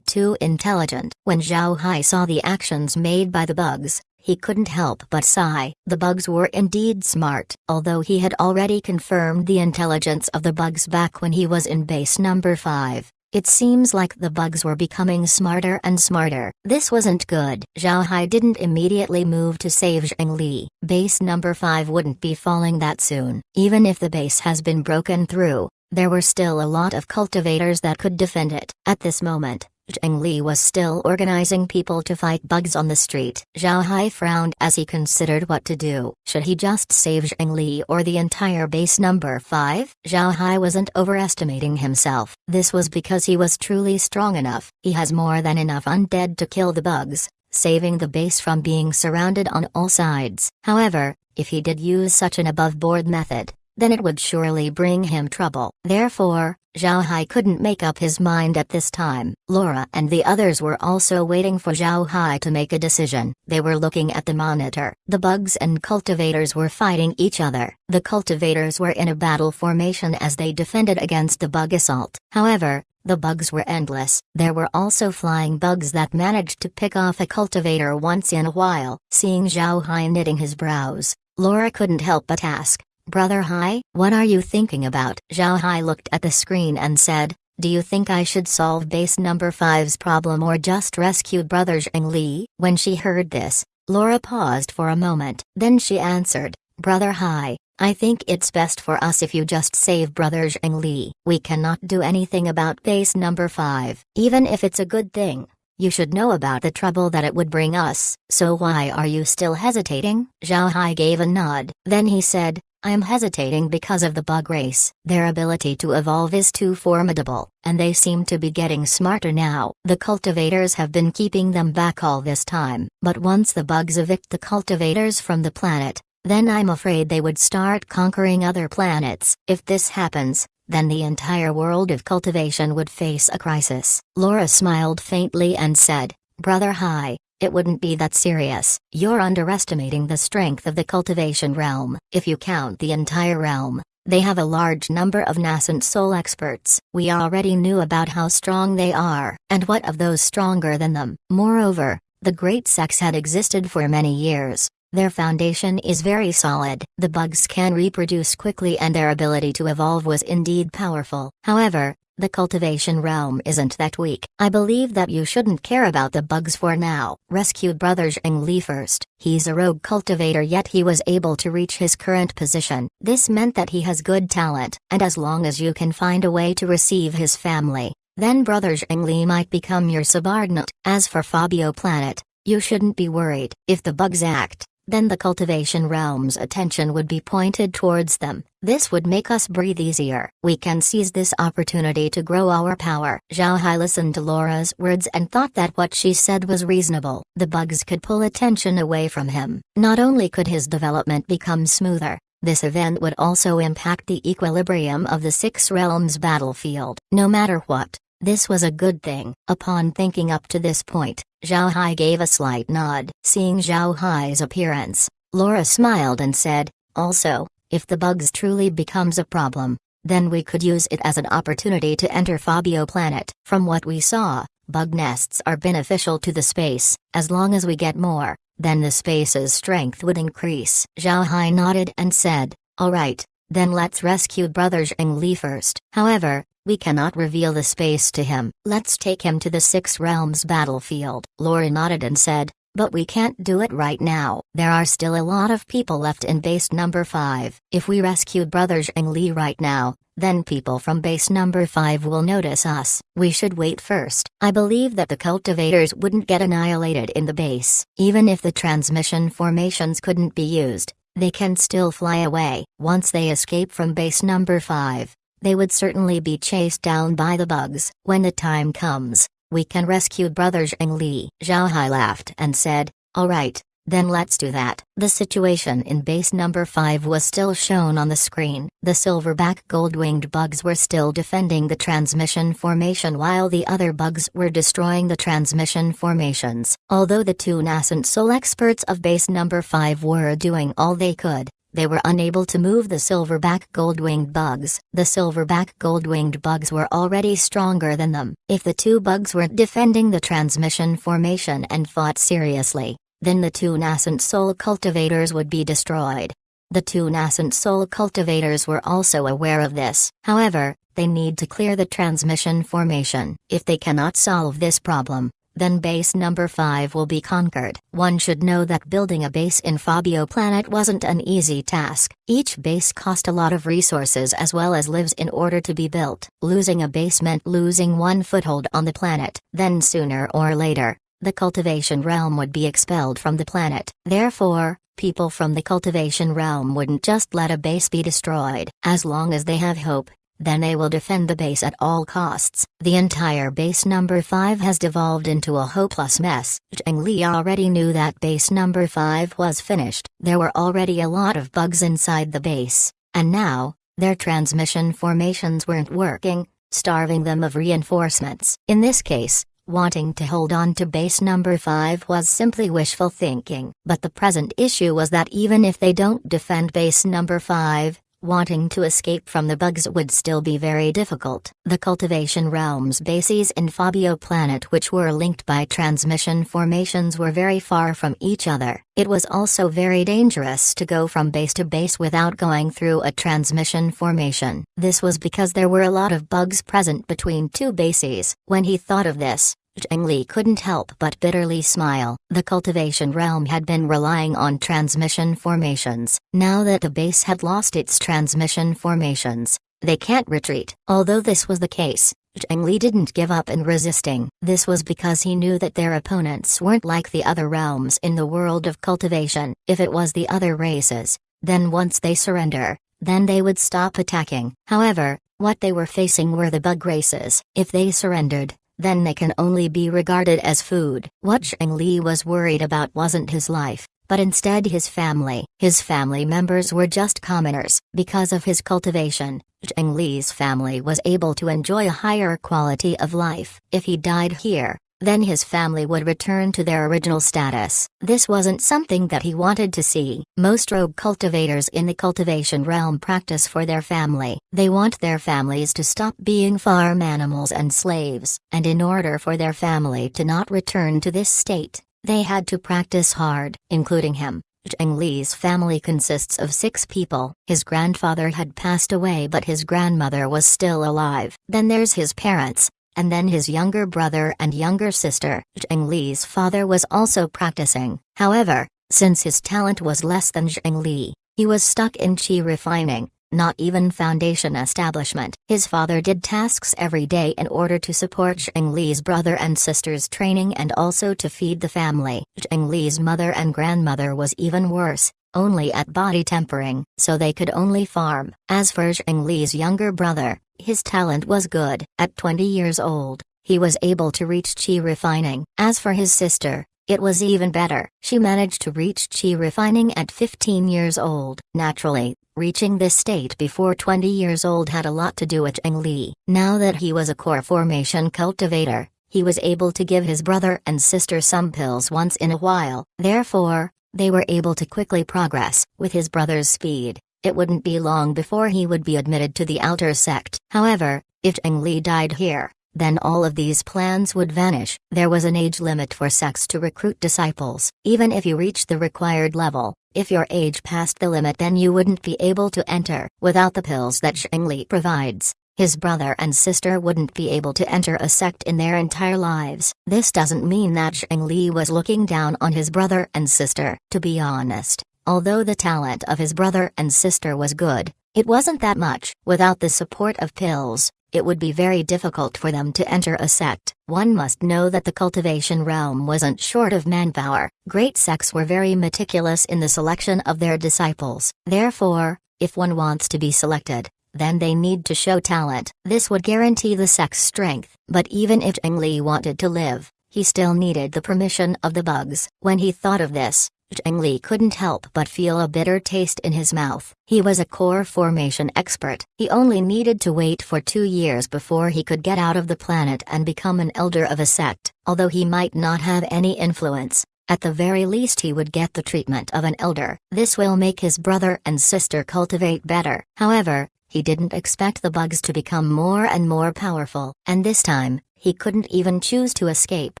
2 Intelligent. When Zhao Hai saw the actions made by the bugs, he couldn't help but sigh. The bugs were indeed smart. Although he had already confirmed the intelligence of the bugs back when he was in base number 5, it seems like the bugs were becoming smarter and smarter. This wasn't good. Zhao Hai didn't immediately move to save Zhengli. Base number 5 wouldn't be falling that soon. Even if the base has been broken through, there were still a lot of cultivators that could defend it. At this moment, Zhengli was still organizing people to fight bugs on the street. Zhao Hai frowned as he considered what to do. Should he just save Zhengli or the entire base number 5? Zhao Hai wasn't overestimating himself. This was because he was truly strong enough. He has more than enough undead to kill the bugs, saving the base from being surrounded on all sides. However, if he did use such an above-board method, then it would surely bring him trouble. Therefore, Zhao Hai couldn't make up his mind at this time. Laura and the others were also waiting for Zhao Hai to make a decision. They were looking at the monitor. The bugs and cultivators were fighting each other. The cultivators were in a battle formation as they defended against the bug assault. However, the bugs were endless. There were also flying bugs that managed to pick off a cultivator once in a while. Seeing Zhao Hai knitting his brows, Laura couldn't help but ask, "Brother Hai, what are you thinking about?" Zhao Hai looked at the screen and said, "Do you think I should solve base number 5's problem or just rescue Brother Zhengli?" When she heard this, Laura paused for a moment. Then she answered, "Brother Hai, I think it's best for us if you just save Brother Zhengli. We cannot do anything about base number 5. Even if it's a good thing, you should know about the trouble that it would bring us. So why are you still hesitating?" Zhao Hai gave a nod. Then he said, "I am hesitating because of the bug race. Their ability to evolve is too formidable, and they seem to be getting smarter now. The cultivators have been keeping them back all this time. But once the bugs evict the cultivators from the planet, then I'm afraid they would start conquering other planets. If this happens, then the entire world of cultivation would face a crisis." Laura smiled faintly and said, "Brother Hai, it wouldn't be that serious. You're underestimating the strength of the cultivation realm. If you count the entire realm, they have a large number of nascent soul experts. We already knew about how strong they are, and what of those stronger than them. Moreover, the great sects had existed for many years. Their foundation is very solid. The bugs can reproduce quickly and their ability to evolve was indeed powerful. However, the cultivation realm isn't that weak. I believe that you shouldn't care about the bugs for now. Rescue Brother Zhengli first. He's a rogue cultivator, yet he was able to reach his current position. This meant that he has good talent, and as long as you can find a way to receive his family, then Brother Zhengli might become your subordinate. As for Fabio Planet, you shouldn't be worried. If the bugs act, then the cultivation realm's attention would be pointed towards them. This would make us breathe easier. We can seize this opportunity to grow our power. Zhao Hai listened to Laura's words and thought that what she said was reasonable. The bugs could pull attention away from him. Not only could his development become smoother, this event would also impact the equilibrium of the Six Realms battlefield. No matter what, this was a good thing. Upon thinking up to this point, Zhao Hai gave a slight nod. Seeing Zhao Hai's appearance, Laura smiled and said, "Also, if the bugs truly becomes a problem, then we could use it as an opportunity to enter Fabio planet. From what we saw, bug nests are beneficial to the space. As long as we get more, then the space's strength would increase." Zhao Hai nodded and said, "Alright, then let's rescue Brother Zhengli first. However, we cannot reveal the space to him. Let's take him to the Six Realms battlefield." Laura nodded and said, "But we can't do it right now. There are still a lot of people left in base number 5. If we rescue Brother Zhengli right now, then people from base number 5 will notice us. We should wait first." I believe that the cultivators wouldn't get annihilated in the base. Even if the transmission formations couldn't be used, they can still fly away. Once they escape from base number 5, they would certainly be chased down by the bugs. When the time comes, we can rescue Brother Zhengli. Zhao Hai laughed and said, "Alright, then let's do that." The situation in base number 5 was still shown on the screen. The silverback gold-winged bugs were still defending the transmission formation while the other bugs were destroying the transmission formations. Although the two nascent soul experts of base number 5 were doing all they could, they were unable to move the silverback gold-winged bugs. The silverback gold-winged bugs were already stronger than them. If the two bugs weren't defending the transmission formation and fought seriously, then the two nascent soul cultivators would be destroyed. The two nascent soul cultivators were also aware of this. However, they need to clear the transmission formation. If they cannot solve this problem, then base number 5 will be conquered. One should know that building a base in Fabio planet wasn't an easy task. Each base cost a lot of resources as well as lives in order to be built. Losing a base meant losing one foothold on the planet. Then sooner or later, the cultivation realm would be expelled from the planet. Therefore, people from the cultivation realm wouldn't just let a base be destroyed. As long as they have hope, then they will defend the base at all costs. The entire base number 5 has devolved into a hopeless mess. Zhengli already knew that base number 5 was finished. There were already a lot of bugs inside the base, and now, their transmission formations weren't working, starving them of reinforcements. In this case, wanting to hold on to base number 5 was simply wishful thinking. But the present issue was that even if they don't defend base number 5, wanting to escape from the bugs would still be very difficult. The cultivation realm's bases in Fabio planet which were linked by transmission formations were very far from each other. It was also very dangerous to go from base to base without going through a transmission formation. This was because there were a lot of bugs present between two bases. When he thought of this, Zhengli couldn't help but bitterly smile. The cultivation realm had been relying on transmission formations. Now that the base had lost its transmission formations, they can't retreat. Although this was the case, Zhengli didn't give up in resisting. This was because he knew that their opponents weren't like the other realms in the world of cultivation. If it was the other races, then once they surrender, then they would stop attacking. However, what they were facing were the bug races. If they surrendered, then they can only be regarded as food. What Zhengli was worried about wasn't his life, but instead his family. His family members were just commoners. Because of his cultivation, Zhengli's family was able to enjoy a higher quality of life. If he died here, then his family would return to their original status. This wasn't something that he wanted to see. Most rogue cultivators in the cultivation realm practice for their family. They want their families to stop being farm animals and slaves, and in order for their family to not return to this state, they had to practice hard, including him. Zhengli's family consists of 6 people. His grandfather had passed away but his grandmother was still alive. Then there's his parents, and then his younger brother and younger sister. Zhengli's father was also practicing. However, since his talent was less than Zhengli, he was stuck in qi refining, not even foundation establishment. His father did tasks every day in order to support Zheng Li's brother and sister's training and also to feed the family. Zheng Li's mother and grandmother was even worse, only at body tempering, so they could only farm. As for Zheng Li's younger brother, his talent was good. At 20 years old, he was able to reach qi refining. As for his sister, it was even better. She managed to reach qi refining at 15 years old. Naturally, reaching this state before 20 years old had a lot to do with Zheng Li. Now that he was a core formation cultivator, he was able to give his brother and sister some pills once in a while. Therefore, they were able to quickly progress. With his brother's speed, it wouldn't be long before he would be admitted to the outer sect. However, if Zheng Li died here, then all of these plans would vanish. There was an age limit for sects to recruit disciples. Even if you reach the required level, if your age passed the limit, then you wouldn't be able to enter. Without the pills that Zheng Li provides, his brother and sister wouldn't be able to enter a sect in their entire lives. This doesn't mean that Zheng Li was looking down on his brother and sister. To be honest, although the talent of his brother and sister was good, it wasn't that much. Without the support of pills, it would be very difficult for them to enter a sect. One must know that the cultivation realm wasn't short of manpower. Great sects were very meticulous in the selection of their disciples. Therefore, if one wants to be selected, then they need to show talent. This would guarantee the sect's strength. But even if Zheng Li wanted to live, he still needed the permission of the bugs. When he thought of this, Zheng Li couldn't help but feel a bitter taste in his mouth. He was a core formation expert. He only needed to wait for 2 years before he could get out of the planet and become an elder of a sect. Although he might not have any influence, at the very least he would get the treatment of an elder. This will make his brother and sister cultivate better. However, he didn't expect the bugs to become more and more powerful. And this time, he couldn't even choose to escape.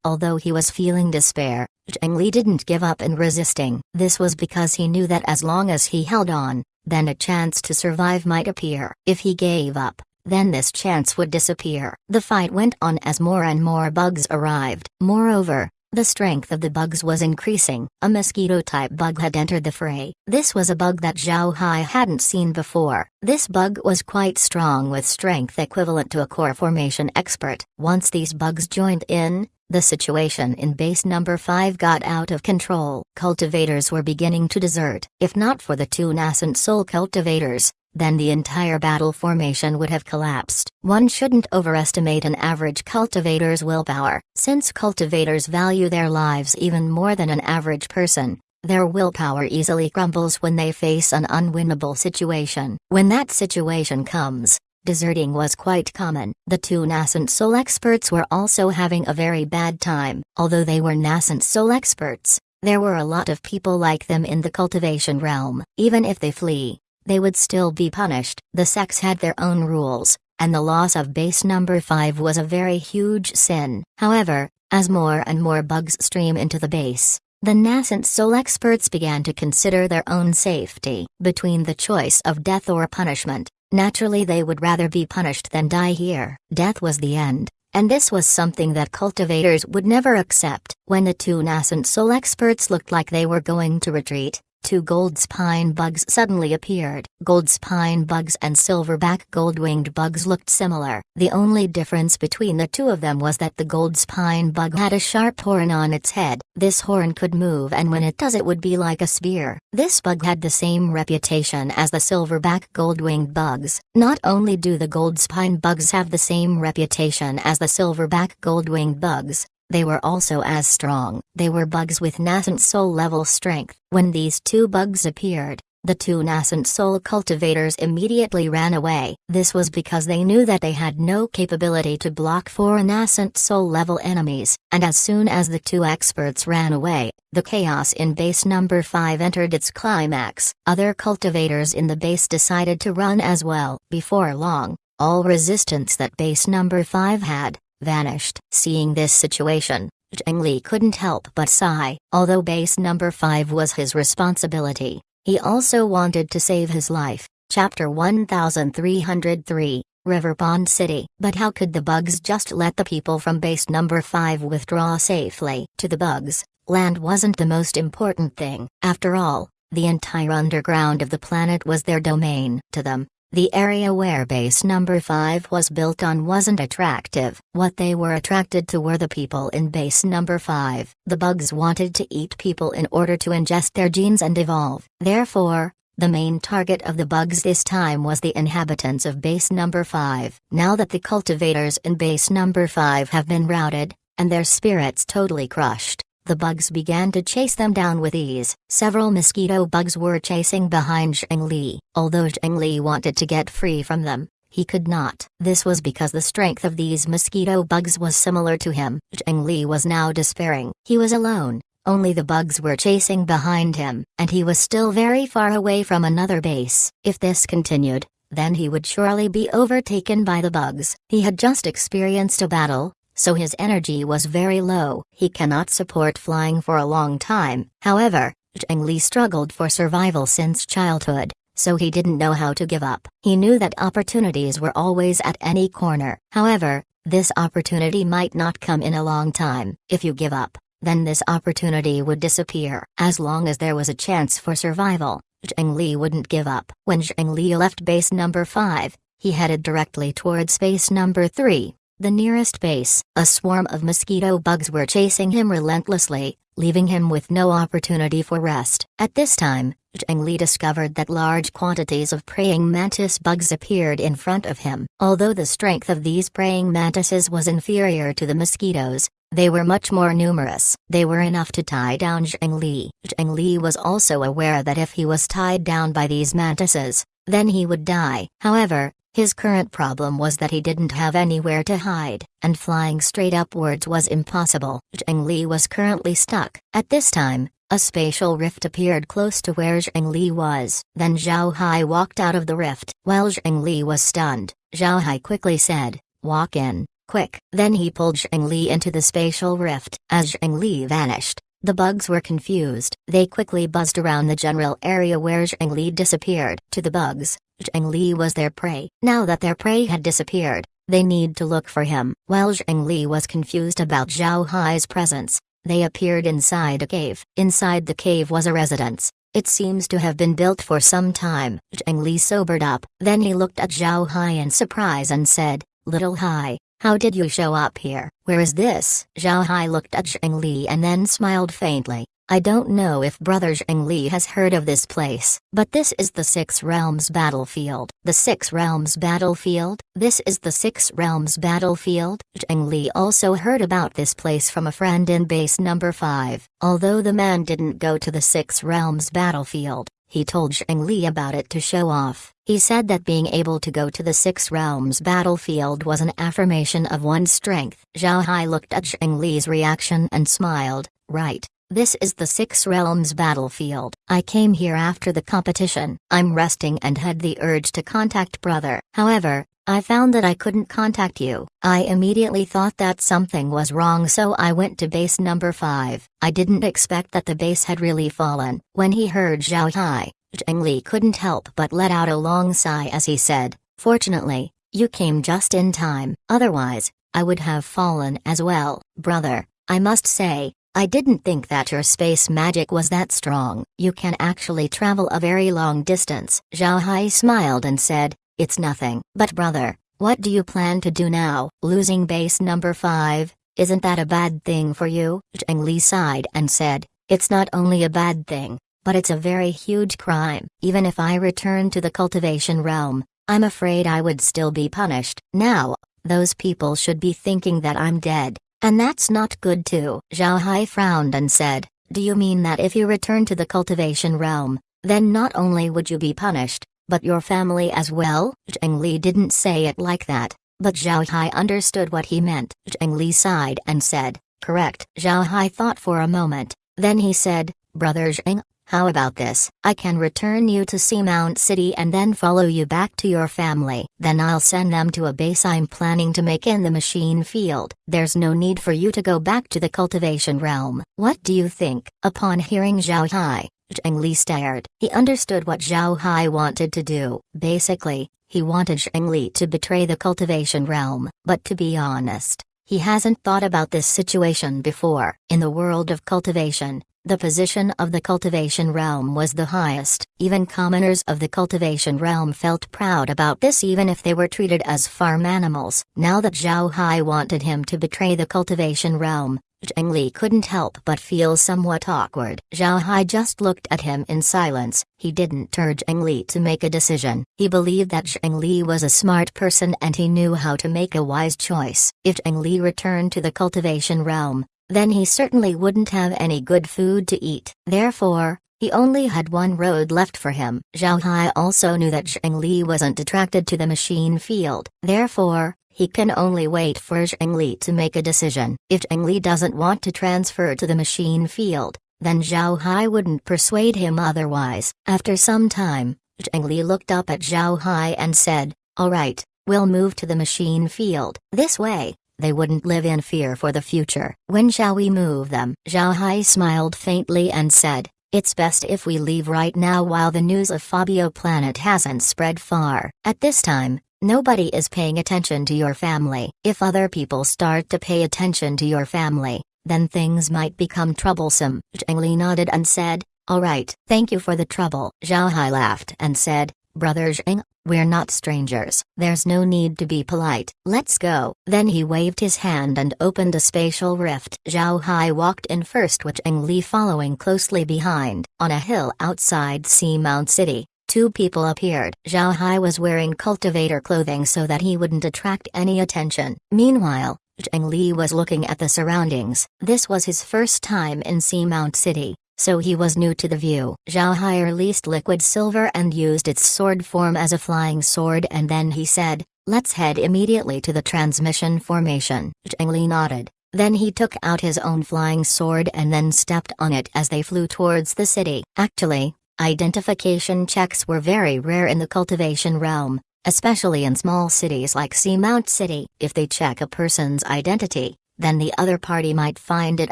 Although he was feeling despair, Zheng Li didn't give up in resisting. This was because he knew that as long as he held on, then a chance to survive might appear. If he gave up, then this chance would disappear. The fight went on as more and more bugs arrived. Moreover, the strength of the bugs was increasing. A mosquito-type bug had entered the fray. This was a bug that Zhao Hai hadn't seen before. This bug was quite strong with strength equivalent to a core formation expert. Once these bugs joined in, the situation in base number 5 got out of control. Cultivators were beginning to desert. If not for the 2 nascent soul cultivators, then the entire battle formation would have collapsed. One shouldn't overestimate an average cultivator's willpower. Since cultivators value their lives even more than an average person, their willpower easily crumbles when they face an unwinnable situation. When that situation comes, deserting was quite common. The 2 nascent soul experts were also having a very bad time. Although they were nascent soul experts, there were a lot of people like them in the cultivation realm. Even if they flee, they would still be punished. The sects had their own rules, and the loss of base number 5 was a very huge sin. However, as more and more bugs stream into the base, the nascent soul experts began to consider their own safety. Between the choice of death or punishment, naturally they would rather be punished than die here. Death was the end, and this was something that cultivators would never accept. When the 2 nascent soul experts looked like they were going to retreat, 2 gold spine bugs suddenly appeared. Gold spine bugs and silverback gold-winged bugs looked similar. The only difference between the 2 of them was that the gold spine bug had a sharp horn on its head. This horn could move, and when it does it would be like a spear. This bug had the same reputation as the silverback gold-winged bugs. Not only do the gold spine bugs have the same reputation as the silverback gold-winged bugs, they were also as strong. They were bugs with nascent soul level strength. When these 2 bugs appeared, the 2 nascent soul cultivators immediately ran away. This was because they knew that they had no capability to block 4 nascent soul level enemies. And as soon as the 2 experts ran away, the chaos in base number 5 entered its climax. Other cultivators in the base decided to run as well. Before long, all resistance that base number 5 had vanished. Seeing this situation, Zheng Li couldn't help but sigh. Although base number 5 was his responsibility, he also wanted to save his life. Chapter 1303, River Pond City. But how could the bugs just let the people from base number 5 withdraw safely? To the bugs, land wasn't the most important thing. After all, The entire underground of the planet was their domain. To them, the area where base number 5 was built on wasn't attractive. What they were attracted to were the people in base number 5. The bugs wanted to eat people in order to ingest their genes and evolve. Therefore, the main target of the bugs this time was the inhabitants of base number 5. Now that the cultivators in base number 5 have been routed, and their spirits totally crushed, the bugs began to chase them down with ease. Several mosquito bugs were chasing behind Zhengli. Although Zhengli wanted to get free from them, he could not. This was because the strength of these mosquito bugs was similar to him. Zhengli was now despairing. He was alone. Only the bugs were chasing behind him, and he was still very far away from another base. If this continued, then he would surely be overtaken by the bugs. He had just experienced a battle, so his energy was very low. He cannot support flying for a long time. However, Zhengli struggled for survival since childhood, so he didn't know how to give up. He knew that opportunities were always at any corner. However, this opportunity might not come in a long time. If you give up, then this opportunity would disappear. As long as there was a chance for survival, Zhengli wouldn't give up. When Zhengli left base number 5, he headed directly towards base number 3, the nearest base. A swarm of mosquito bugs were chasing him relentlessly, leaving him with no opportunity for rest. At this time, Zhengli discovered that large quantities of praying mantis bugs appeared in front of him. Although the strength of these praying mantises was inferior to the mosquitoes, they were much more numerous. They were enough to tie down Zhengli. Zhengli was also aware that if he was tied down by these mantises, then he would die. However, his current problem was that he didn't have anywhere to hide, and flying straight upwards was impossible. Zhengli was currently stuck. At this time, a spatial rift appeared close to where Zhengli was. Then Zhao Hai walked out of the rift. While Zhengli was stunned, Zhao Hai quickly said, "Walk in. Quick." Then he pulled Zhengli into the spatial rift. As Zhengli vanished, the bugs were confused. They quickly buzzed around the general area where Zhengli disappeared. To the bugs, Zhengli was their prey. Now that their prey had disappeared, they need to look for him. While Zhengli was confused about Zhao Hai's presence, they appeared inside a cave. Inside the cave was a residence. It seems to have been built for some time. Zhengli sobered up. Then he looked at Zhao Hai in surprise and said, "Little Hai, how did you show up here? Where is this?" Zhao Hai looked at Zhengli and then smiled faintly. "I don't know if Brother Zhengli has heard of this place, but this is the Six Realms battlefield." "The Six Realms battlefield? This is the Six Realms battlefield?" Zhengli also heard about this place from a friend in base number 5. Although the man didn't go to the Six Realms battlefield, he told Zhengli about it to show off. He said that being able to go to the Six Realms battlefield was an affirmation of one's strength. Zhao Hai looked at Zhengli's reaction and smiled. "Right. This is the Six Realms battlefield. I came here after the competition. I'm resting and had the urge to contact brother. However, I found that I couldn't contact you. I immediately thought that something was wrong, so I went to base number 5. I didn't expect that the base had really fallen." When he heard Zhao Hai, Zhengli couldn't help but let out a long sigh as he said, "Fortunately, you came just in time. Otherwise, I would have fallen as well." "Brother, I must say, I didn't think that your space magic was that strong. You can actually travel a very long distance." Zhao Hai smiled and said, "It's nothing." "But brother, what do you plan to do now? Losing base number 5, isn't that a bad thing for you?" Zhengli sighed and said, "It's not only a bad thing, but it's a very huge crime. Even if I return to the cultivation realm, I'm afraid I would still be punished. Now, those people should be thinking that I'm dead. And that's not good too." Zhao Hai frowned and said, "Do you mean that if you return to the cultivation realm, then not only would you be punished, but your family as well?" Zhengli didn't say it like that, but Zhao Hai understood what he meant. Zhengli sighed and said, "Correct." Zhao Hai thought for a moment, then he said, "Brother Zheng, how about this? I can return you to Seamount City and then follow you back to your family. Then I'll send them to a base I'm planning to make in the machine field. There's no need for you to go back to the cultivation realm. What do you think?" Upon hearing Zhao Hai, Zhengli stared. He understood what Zhao Hai wanted to do. Basically, he wanted Zhengli to betray the cultivation realm. But to be honest, he hasn't thought about this situation before. In the world of cultivation, The position of the cultivation realm was the highest. Even commoners of the cultivation realm felt proud about this, even if they were treated as farm animals. Now that Zhao Hai wanted him to betray the cultivation realm, Zheng Li couldn't help but feel somewhat awkward. Zhao Hai just looked at him in silence. He didn't urge Zheng Li to make a decision. He believed that Zheng Li was a smart person and he knew how to make a wise choice. If Zheng Li returned to the cultivation realm, then he certainly wouldn't have any good food to eat. Therefore, he only had one road left for him. Zhao Hai also knew that Zheng Li wasn't attracted to the machine field. Therefore, he can only wait for Zheng Li to make a decision. If Zheng Li doesn't want to transfer to the machine field, then Zhao Hai wouldn't persuade him otherwise. After some time, Zheng Li looked up at Zhao Hai and said, "All right, we'll move to the machine field. This way, they wouldn't live in fear for the future." "When shall we move them?" Zhao Hai smiled faintly and said, "It's best if we leave right now while the news of Fabio Planet hasn't spread far. At this time, nobody is paying attention to your family. If other people start to pay attention to your family, then things might become troublesome." Zheng Li nodded and said, "All right, thank you for the trouble." Zhao Hai laughed and said, "Brother Zheng, we're not strangers. There's no need to be polite. Let's go." Then he waved his hand and opened a spatial rift. Zhao Hai walked in first with Zheng Li following closely behind. On a hill outside Seamount City, two people appeared. Zhao Hai was wearing cultivator clothing so that he wouldn't attract any attention. Meanwhile, Zheng Li was looking at the surroundings. This was his first time in Seamount City, so he was new to the view. Zhao Hai released liquid silver and used its sword form as a flying sword, and then he said, "Let's head immediately to the transmission formation." Zheng Li nodded. Then he took out his own flying sword and then stepped on it as they flew towards the city. Actually, identification checks were very rare in the cultivation realm, especially in small cities like Seamount City. If they check a person's identity, then the other party might find it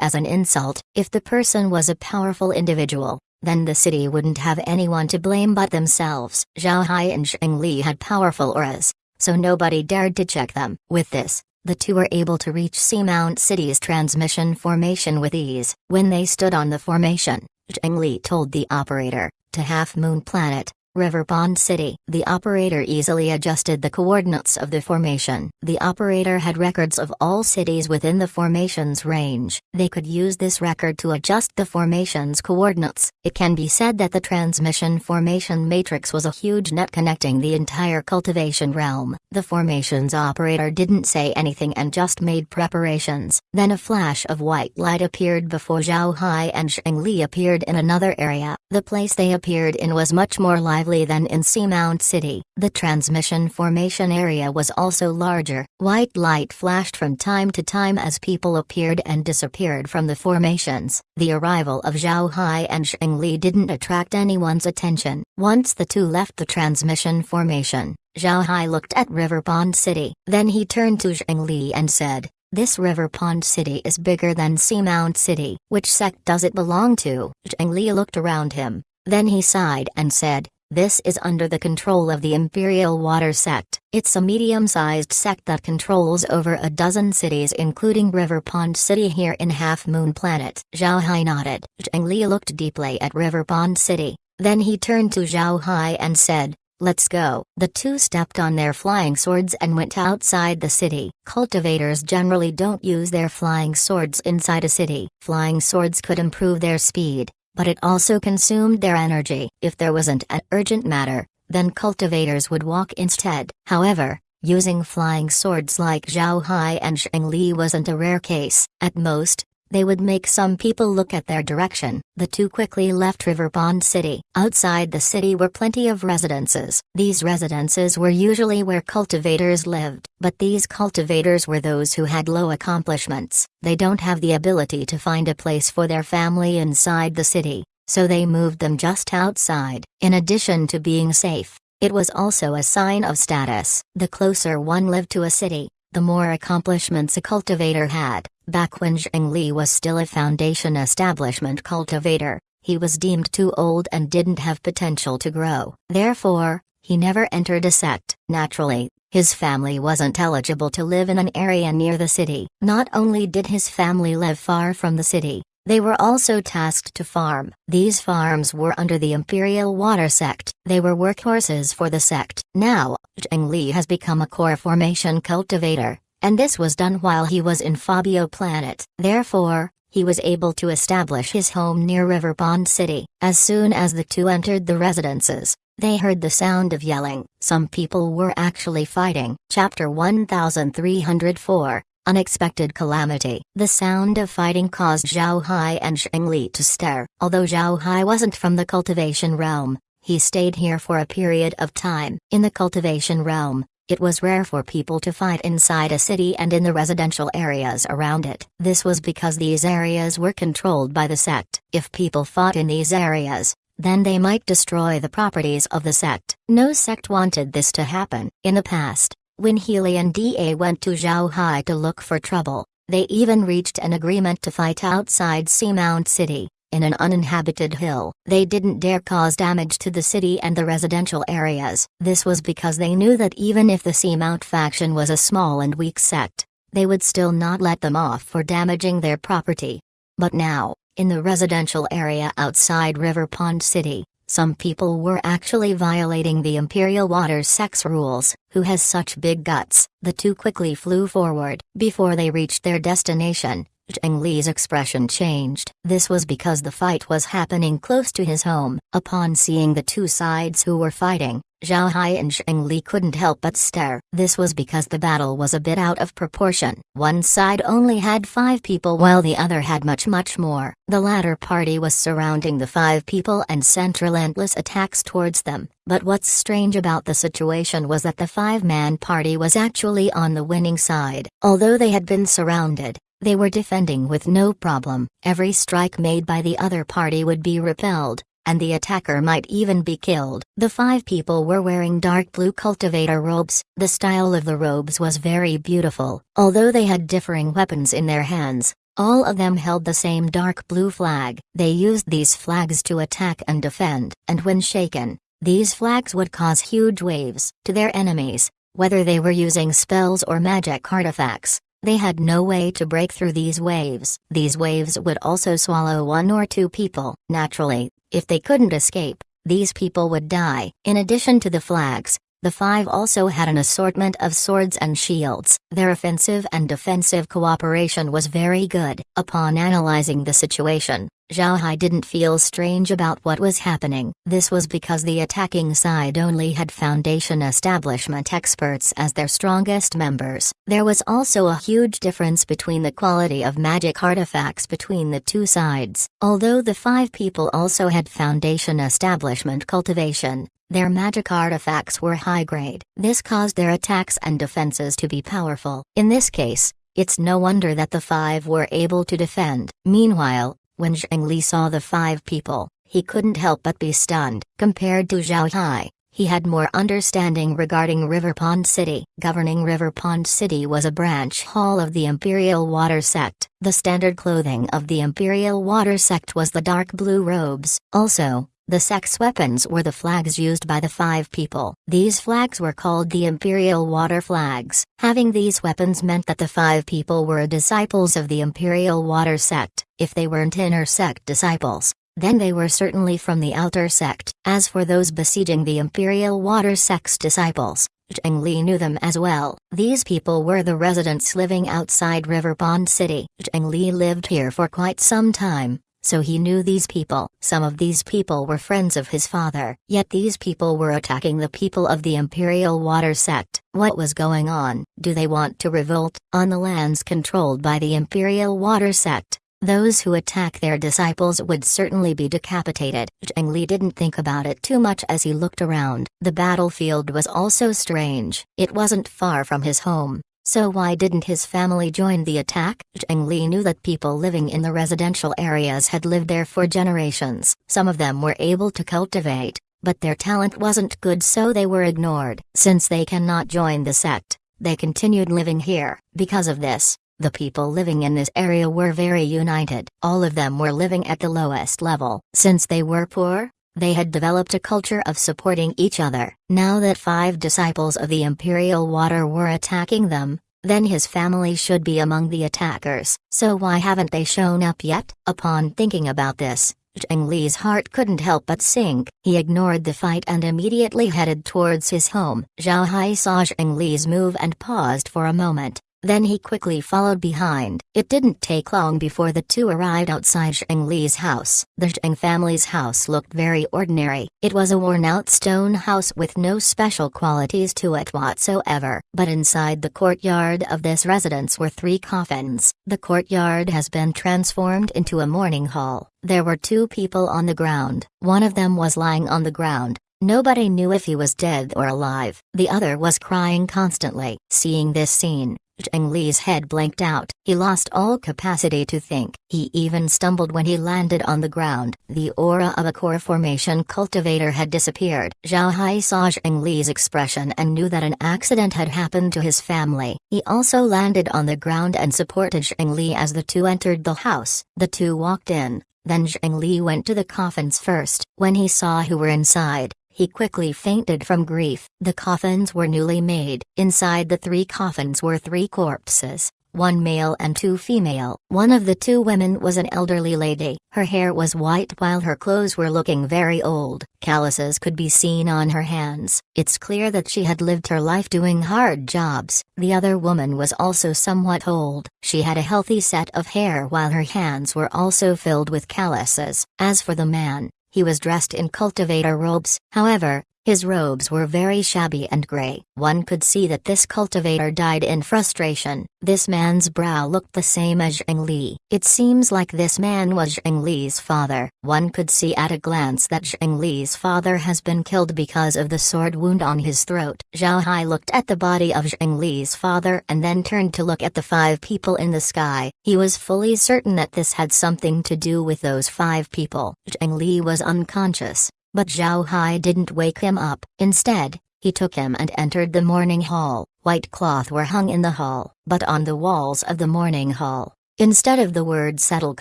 as an insult. If the person was a powerful individual, then the city wouldn't have anyone to blame but themselves. Zhao Hai and Zheng Li had powerful auras, so nobody dared to check them. With this, the two were able to reach Seamount City's transmission formation with ease. When they stood on the formation, Zheng Li told the operator, "To Half Moon Planet, River Pond City." The operator easily adjusted the coordinates of the formation. The operator had records of all cities within the formation's range. They could use this record to adjust the formation's coordinates. It can be said that the transmission formation matrix was a huge net connecting the entire cultivation realm. The formation's operator didn't say anything and just made preparations. Then a flash of white light appeared before Zhao Hai and Zheng Li appeared in another area. The place they appeared in was much more lively than in Seamount City. The transmission formation area was also larger. White light flashed from time to time as people appeared and disappeared from the formations. The arrival of Zhao Hai and Zheng Li didn't attract anyone's attention. Once the two left the transmission formation, Zhao Hai looked at River Pond City. Then he turned to Zheng Li and said, "This River Pond City is bigger than Seamount City. Which sect does it belong to?" Zheng Li looked around him. Then he sighed and said, "This is under the control of the Imperial Water Sect. It's a medium-sized sect that controls over a dozen cities including River Pond City here in Half Moon Planet." Zhao Hai nodded. Zheng Li looked deeply at River Pond City. Then he turned to Zhao Hai and said, "Let's go." The two stepped on their flying swords and went outside the city. Cultivators generally don't use their flying swords inside a city. Flying swords could improve their speed, but it also consumed their energy. If there wasn't an urgent matter, then cultivators would walk instead. However, using flying swords like Zhao Hai and Zheng Li wasn't a rare case. At most, they would make some people look at their direction. The two quickly left River Pond City. Outside the city were plenty of residences. These residences were usually where cultivators lived, but these cultivators were those who had low accomplishments. They don't have the ability to find a place for their family inside the city, so they moved them just outside. In addition to being safe, it was also a sign of status. The closer one lived to a city, the more accomplishments a cultivator had. Back when Zheng Li was still a foundation establishment cultivator, he was deemed too old and didn't have potential to grow. Therefore, he never entered a sect. Naturally, his family wasn't eligible to live in an area near the city. Not only did his family live far from the city, They were also tasked to farm. These farms were under the Imperial Water Sect. They were workhorses for the sect. Now, Zhengli has become a core formation cultivator, and this was done while he was in Fabio Planet. Therefore, he was able to establish his home near River Pond City. As soon as the two entered the residences, they heard the sound of yelling. Some people were actually fighting. Chapter 1304, Unexpected Calamity. The sound of fighting caused Zhao Hai and Zhengli to stare. Although Zhao Hai wasn't from the cultivation realm, he stayed here for a period of time. In the cultivation realm, it was rare for people to fight inside a city and in the residential areas around it. This was because these areas were controlled by the sect. If people fought in these areas, then they might destroy the properties of the sect. No sect wanted this to happen. In the past, when Healy and Da went to Zhao Hai to look for trouble, they even reached an agreement to fight outside Seamount City, in an uninhabited hill. They didn't dare cause damage to the city and the residential areas. This was because they knew that even if the Seamount faction was a small and weak sect, they would still not let them off for damaging their property. But now, in the residential area outside River Pond City, some people were actually violating the Imperial Water Sect's rules. Who has such big guts? The two quickly flew forward. Before they reached their destination, Zhengli's expression changed. This was because the fight was happening close to his home. Upon seeing the two sides who were fighting, Zhao Hai and Zhengli couldn't help but stare. This was because the battle was a bit out of proportion. One side only had 5 people while the other had much more. The latter party was surrounding the 5 people and sent relentless attacks towards them. But what's strange about the situation was that the 5-man party was actually on the winning side. Although they had been surrounded, they were defending with no problem. Every strike made by the other party would be repelled, and the attacker might even be killed. The 5 people were wearing dark blue cultivator robes. The style of the robes was very beautiful. Although they had differing weapons in their hands, all of them held the same dark blue flag. They used these flags to attack and defend, and when shaken, these flags would cause huge waves to their enemies. Whether they were using spells or magic artifacts, they had no way to break through these waves. These waves would also swallow 1 or 2 people. Naturally, if they couldn't escape, these people would die. In addition to the flags, the 5 also had an assortment of swords and shields. Their offensive and defensive cooperation was very good. Upon analyzing the situation, Zhao Hai didn't feel strange about what was happening. This was because the attacking side only had Foundation Establishment experts as their strongest members. There was also a huge difference between the quality of magic artifacts between the two sides. Although the 5 people also had Foundation Establishment cultivation, their magic artifacts were high grade. This caused their attacks and defenses to be powerful. In this case, it's no wonder that the 5 were able to defend. Meanwhile, when Zhengli saw the 5 people, he couldn't help but be stunned. Compared to Zhao Hai, he had more understanding regarding River Pond City. Governing River Pond City was a branch hall of the Imperial Water Sect. The standard clothing of the Imperial Water Sect was the dark blue robes. Also, the sect's weapons were the flags used by the 5 people. These flags were called the Imperial Water Flags. Having these weapons meant that the 5 people were disciples of the Imperial Water Sect. If they weren't inner sect disciples, then they were certainly from the outer sect. As for those besieging the Imperial Water Sect's disciples, Zhengli knew them as well. These people were the residents living outside River Pond City. Zhengli lived here for quite some time, so he knew these people. Some of these people were friends of his father, yet these people were attacking the people of the Imperial Water Sect. What was going on? Do they want to revolt? On the lands controlled by the Imperial Water Sect, those who attack their disciples would certainly be decapitated. Zhengli didn't think about it too much as he looked around. The battlefield was also strange. It wasn't far from his home. So why didn't his family join the attack? Zhengli knew that people living in the residential areas had lived there for generations. Some of them were able to cultivate, but their talent wasn't good, so they were ignored. Since they cannot join the sect, they continued living here. Because of this, the people living in this area were very united. All of them were living at the lowest level. Since they were poor, they had developed a culture of supporting each other. Now that 5 disciples of the Imperial Water were attacking them, then his family should be among the attackers. So why haven't they shown up yet? Upon thinking about this, Zheng Li's heart couldn't help but sink. He ignored the fight and immediately headed towards his home. Zhao Hai saw Zheng Li's move and paused for a moment. Then he quickly followed behind. It didn't take long before the two arrived outside Zheng Li's house. The Zheng family's house looked very ordinary. It was a worn-out stone house with no special qualities to it whatsoever. But inside the courtyard of this residence were 3 coffins. The courtyard has been transformed into a mourning hall. There were 2 people on the ground. One of them was lying on the ground. Nobody knew if he was dead or alive. The other was crying constantly. Seeing this scene, Zheng Li's head blanked out. He lost all capacity to think. He even stumbled when he landed on the ground. The aura of a core formation cultivator had disappeared. Zhao Hai saw Zheng Li's expression and knew that an accident had happened to his family. He also landed on the ground and supported Zheng Li as the two entered the house. The two walked in. Then Zheng Li went to the coffins first. When he saw who were inside, he quickly fainted from grief. The coffins were newly made. Inside the 3 coffins were 3 corpses, 1 male and 2 female. One of the 2 women was an elderly lady. Her hair was white while her clothes were looking very old. Calluses could be seen on her hands. It's clear that she had lived her life doing hard jobs. The other woman was also somewhat old. She had a healthy set of hair while her hands were also filled with calluses. As for the man, he was dressed in cultivator robes. However, his robes were very shabby and gray. One could see that this cultivator died in frustration. This man's brow looked the same as Zheng Li. It seems like this man was Zheng Li's father. One could see at a glance that Zheng Li's father has been killed because of the sword wound on his throat. Zhao Hai looked at the body of Zheng Li's father and then turned to look at the 5 people in the sky. He was fully certain that this had something to do with those 5 people. Zheng Li was unconscious, but Zhao Hai didn't wake him up. Instead, he took him and entered the mourning hall. White cloth were hung in the hall, but on the walls of the mourning hall, instead of the word settle,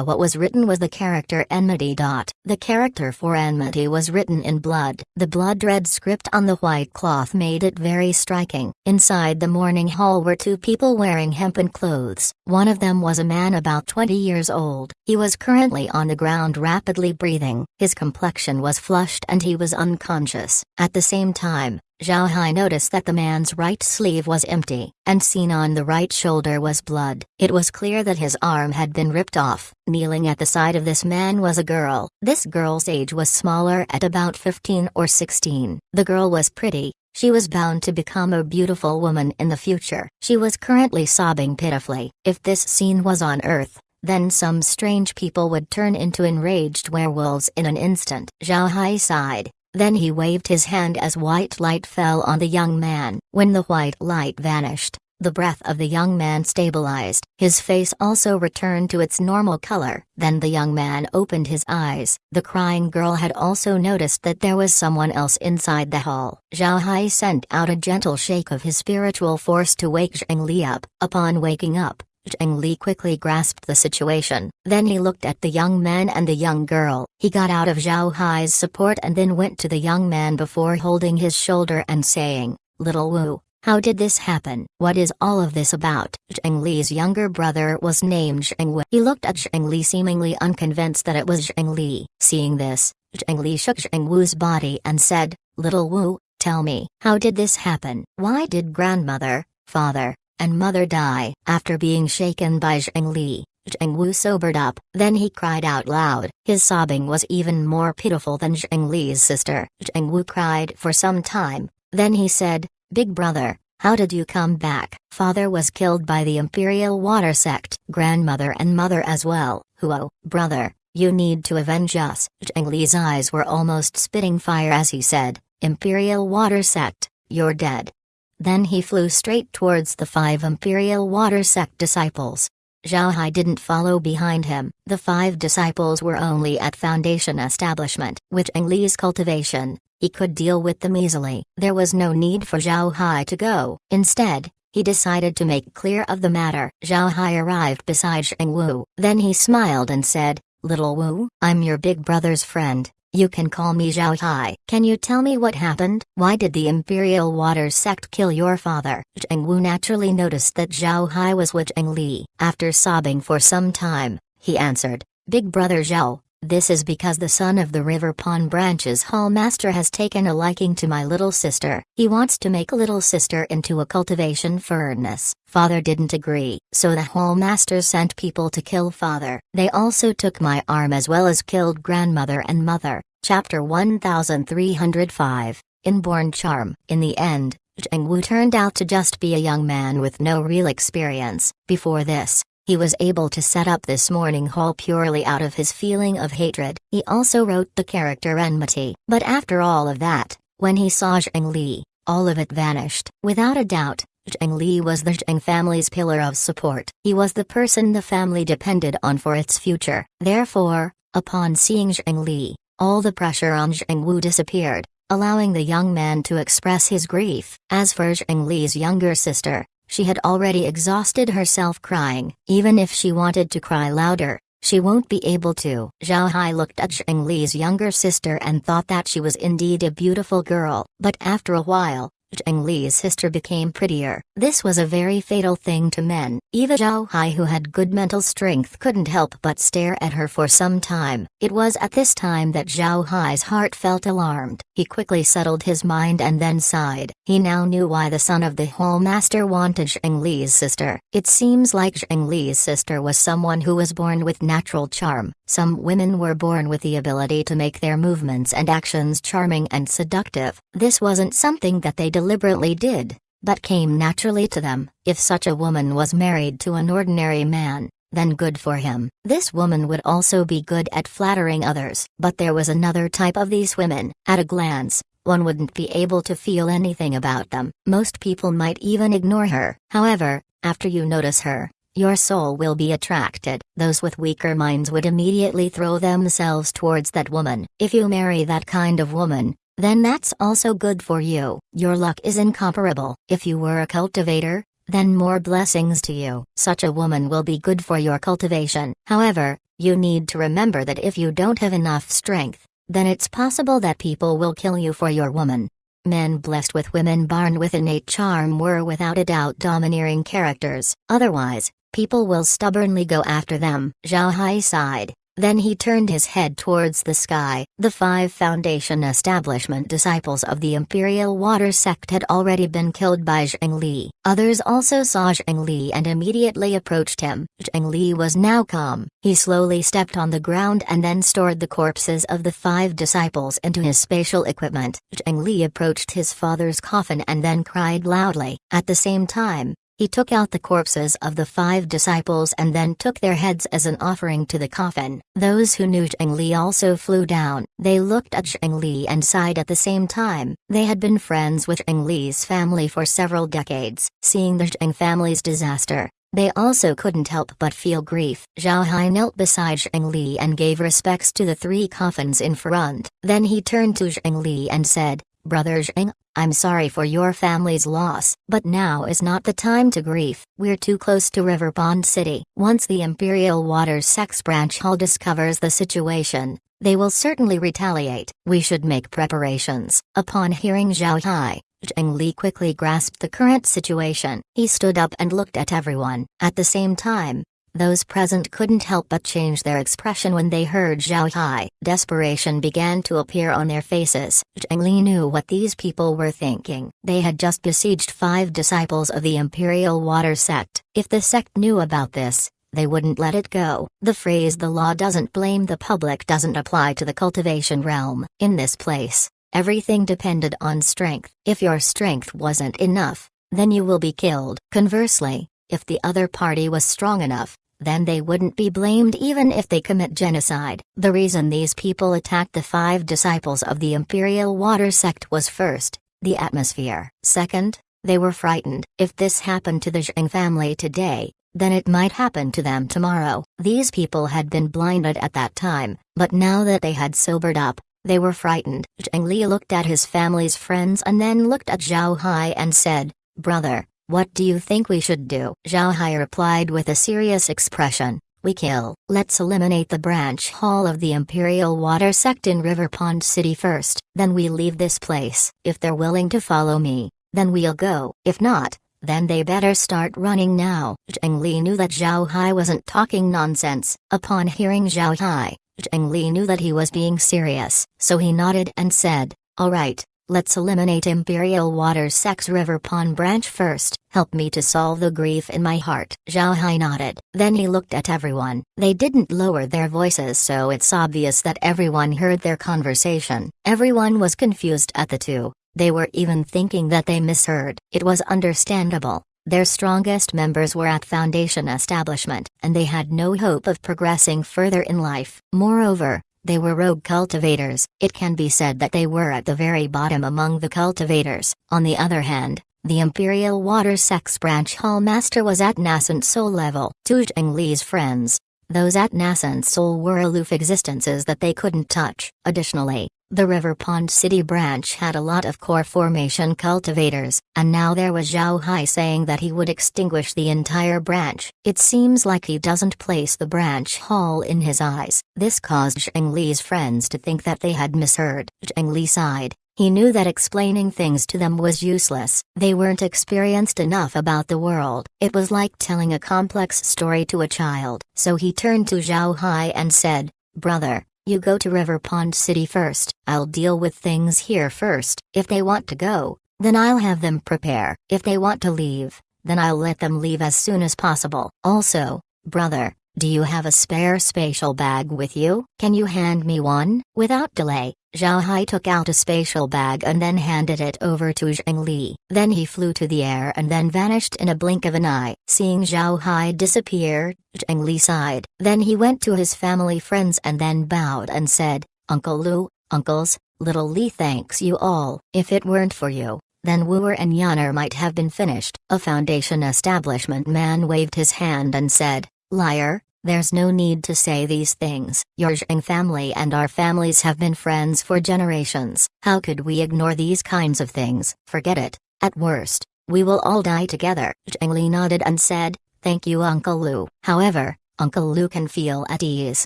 what was written was the character enmity. The character for enmity was written in blood. The blood red script on the white cloth made it very striking. Inside the mourning hall were 2 people wearing hempen clothes. One of them was a man about 20 years old. He was currently on the ground rapidly breathing. His complexion was flushed and he was unconscious. At the same time, Zhao Hai noticed that the man's right sleeve was empty, and seen on the right shoulder was blood. It was clear that his arm had been ripped off. Kneeling at the side of this man was a girl. This girl's age was smaller at about 15 or 16. The girl was pretty. She was bound to become a beautiful woman in the future. She was currently sobbing pitifully. If this scene was on Earth, then some strange people would turn into enraged werewolves in an instant. Zhao Hai sighed. Then he waved his hand as white light fell on the young man. When the white light vanished, the breath of the young man stabilized. His face also returned to its normal color. Then the young man opened his eyes. The crying girl had also noticed that there was someone else inside the hall. Zhao Hai sent out a gentle shake of his spiritual force to wake Zheng Li up. Upon waking up, Zheng Li quickly grasped the situation. Then he looked at the young man and the young girl. He got out of Zhao Hai's support and then went to the young man before holding his shoulder and saying, "Little Wu, how did this happen? What is all of this about?" Zheng Li's younger brother was named Zheng Wu. He looked at Zheng Li seemingly unconvinced that it was Zheng Li. Seeing this, Zheng Li shook Zheng Wu's body and said, "Little Wu, tell me, how did this happen? Why did grandmother, father, and mother die?" After being shaken by Zheng Li, Zheng Wu sobered up. Then he cried out loud. His sobbing was even more pitiful than Zheng Li's sister. Zheng Wu cried for some time. Then he said, "Big brother, how did you come back? Father was killed by the Imperial Water Sect. Grandmother and mother as well. Huo, brother, you need to avenge us." Zheng Li's eyes were almost spitting fire as he said, "Imperial Water Sect, you're dead." Then he flew straight towards the 5 Imperial Water Sect disciples. Zhao Hai didn't follow behind him. The 5 disciples were only at Foundation Establishment. With Zheng Li's cultivation, he could deal with them easily. There was no need for Zhao Hai to go. Instead, he decided to make clear of the matter. Zhao Hai arrived beside Zheng Wu. Then he smiled and said, "Little Wu, I'm your big brother's friend. You can call me Zhao Hai. Can you tell me what happened? Why did the Imperial Water Sect kill your father? Zheng Wu naturally noticed that Zhao Hai was with Zheng Li. After sobbing for some time, he answered, Big brother Zhao, this is because the son of the River Pond Branch's hall master has taken a liking to my little sister. He wants to make little sister into a cultivation furnace. Father didn't agree, so the hall master sent people to kill father. They also took my arm as well as killed grandmother and mother. Chapter 1305, Inborn Charm. In the end, Zheng Wu turned out to just be a young man with no real experience. Before this, he was able to set up this morning hall purely out of his feeling of hatred. He also wrote the character enmity. But after all of that, when he saw Zheng Li, all of it vanished. Without a doubt, Zheng Li was the Zheng family's pillar of support. He was the person the family depended on for its future. Therefore, upon seeing Zheng Li, all the pressure on Zheng Wu disappeared, allowing the young man to express his grief. As for Zheng Li's younger sister, she had already exhausted herself crying. Even if she wanted to cry louder, she won't be able to. Zhao Hai looked at Zheng Li's younger sister and thought that she was indeed a beautiful girl. But after a while, Zheng Li's sister became prettier. This was a very fatal thing to men. Even Zhao Hai, who had good mental strength, couldn't help but stare at her for some time. It was at this time that Zhao Hai's heart felt alarmed. He quickly settled his mind and then sighed. He now knew why the son of the hall master wanted Zheng Li's sister. It seems like Zheng Li's sister was someone who was born with natural charm. Some women were born with the ability to make their movements and actions charming and seductive. This wasn't something that they deliberately did, but came naturally to them. If such a woman was married to an ordinary man, then good for him. This woman would also be good at flattering others. But there was another type of these women. At a glance, one wouldn't be able to feel anything about them. Most people might even ignore her. However, after you notice her, your soul will be attracted. Those with weaker minds would immediately throw themselves towards that woman. If you marry that kind of woman, then that's also good for you. Your luck is incomparable. If you were a cultivator, then more blessings to you. Such a woman will be good for your cultivation. However, you need to remember that if you don't have enough strength, then it's possible that people will kill you for your woman. Men blessed with women born with innate charm were without a doubt domineering characters. Otherwise, people will stubbornly go after them. Zhao Hai sighed. Then he turned his head towards the sky. The 5 Foundation Establishment disciples of the Imperial Water Sect had already been killed by Zheng Li. Others also saw Zheng Li and immediately approached him. Zheng Li was now calm. He slowly stepped on the ground and then stored the corpses of the 5 disciples into his spatial equipment. Zheng Li approached his father's coffin and then cried loudly. At the same time, he took out the corpses of the 5 disciples and then took their heads as an offering to the coffin. Those who knew Zheng Li also flew down. They looked at Zheng Li and sighed at the same time. They had been friends with Zheng Li's family for several decades. Seeing the Zheng family's disaster, they also couldn't help but feel grief. Zhao Hai knelt beside Zheng Li and gave respects to the 3 coffins in front. Then he turned to Zheng Li and said, Brother Zheng, I'm sorry for your family's loss, but now is not the time to grieve. We're too close to River Pond City. Once the Imperial Water Sect's branch hall discovers the situation, they will certainly retaliate. We should make preparations. Upon hearing Zhao Hai, Zheng Li quickly grasped the current situation. He stood up and looked at everyone. At the same time, those present couldn't help but change their expression when they heard Zhao Hai. Desperation began to appear on their faces. Zheng Li knew what these people were thinking. They had just besieged 5 disciples of the Imperial Water Sect. If the sect knew about this, they wouldn't let it go. The phrase "the law doesn't blame the public" doesn't apply to the cultivation realm. In this place, everything depended on strength. If your strength wasn't enough, then you will be killed. Conversely, if the other party was strong enough, then they wouldn't be blamed even if they commit genocide. The reason these people attacked the 5 disciples of the Imperial Water Sect was first, the atmosphere. Second, they were frightened. If this happened to the Zheng family today, then it might happen to them tomorrow. These people had been blinded at that time, but now that they had sobered up, they were frightened. Zheng Li looked at his family's friends and then looked at Zhao Hai and said, Brother, what do you think we should do? Zhao Hai replied with a serious expression, We kill. Let's eliminate the branch hall of the Imperial Water Sect in River Pond City first. Then we leave this place. If they're willing to follow me, then we'll go. If not, then they better start running now." Zheng Li knew that Zhao Hai wasn't talking nonsense. Upon hearing Zhao Hai, Zheng Li knew that he was being serious, so he nodded and said, "All right. Let's eliminate Imperial Water Sect's River Pond branch first. Help me to solve the grief in my heart." Zhao Hai nodded. Then he looked at everyone. They didn't lower their voices, so it's obvious that everyone heard their conversation. Everyone was confused at the two. They were even thinking that they misheard. It was understandable. Their strongest members were at Foundation establishment, and they had no hope of progressing further in life. Moreover, they were rogue cultivators. It can be said that they were at the very bottom among the cultivators. On the other hand, the Imperial Water Sect's branch hall master was at nascent soul level. To Zheng Li's friends, those at nascent soul were aloof existences that they couldn't touch. Additionally, the River Pond City branch had a lot of core formation cultivators, and now there was Zhao Hai saying that he would extinguish the entire branch. It seems like he doesn't place the branch hall in his eyes. This caused Zheng Li's friends to think that they had misheard. Zheng Li sighed. He knew that explaining things to them was useless. They weren't experienced enough about the world. It was like telling a complex story to a child. So he turned to Zhao Hai and said, "Brother, you go to River Pond City first. I'll deal with things here first. If they want to go, then I'll have them prepare. If they want to leave, then I'll let them leave as soon as possible. Also, brother, do you have a spare spatial bag with you? Can you hand me one?" Without delay, Zhao Hai took out a spatial bag and then handed it over to Zheng Li. Then he flew to the air and then vanished in a blink of an eye. Seeing Zhao Hai disappear, Zheng Li sighed. Then he went to his family friends and then bowed and said, "Uncle Lu, uncles, little Li thanks you all. If it weren't for you, then Wu and Yaner might have been finished." A Foundation establishment man waved his hand and said, "Liar. There's no need to say these things. Your Zheng family and our families have been friends for generations. How could we ignore these kinds of things? Forget it. At worst, we will all die together." Zheng Li nodded and said, "Thank you, Uncle Lu." However, Uncle Lu can feel at ease.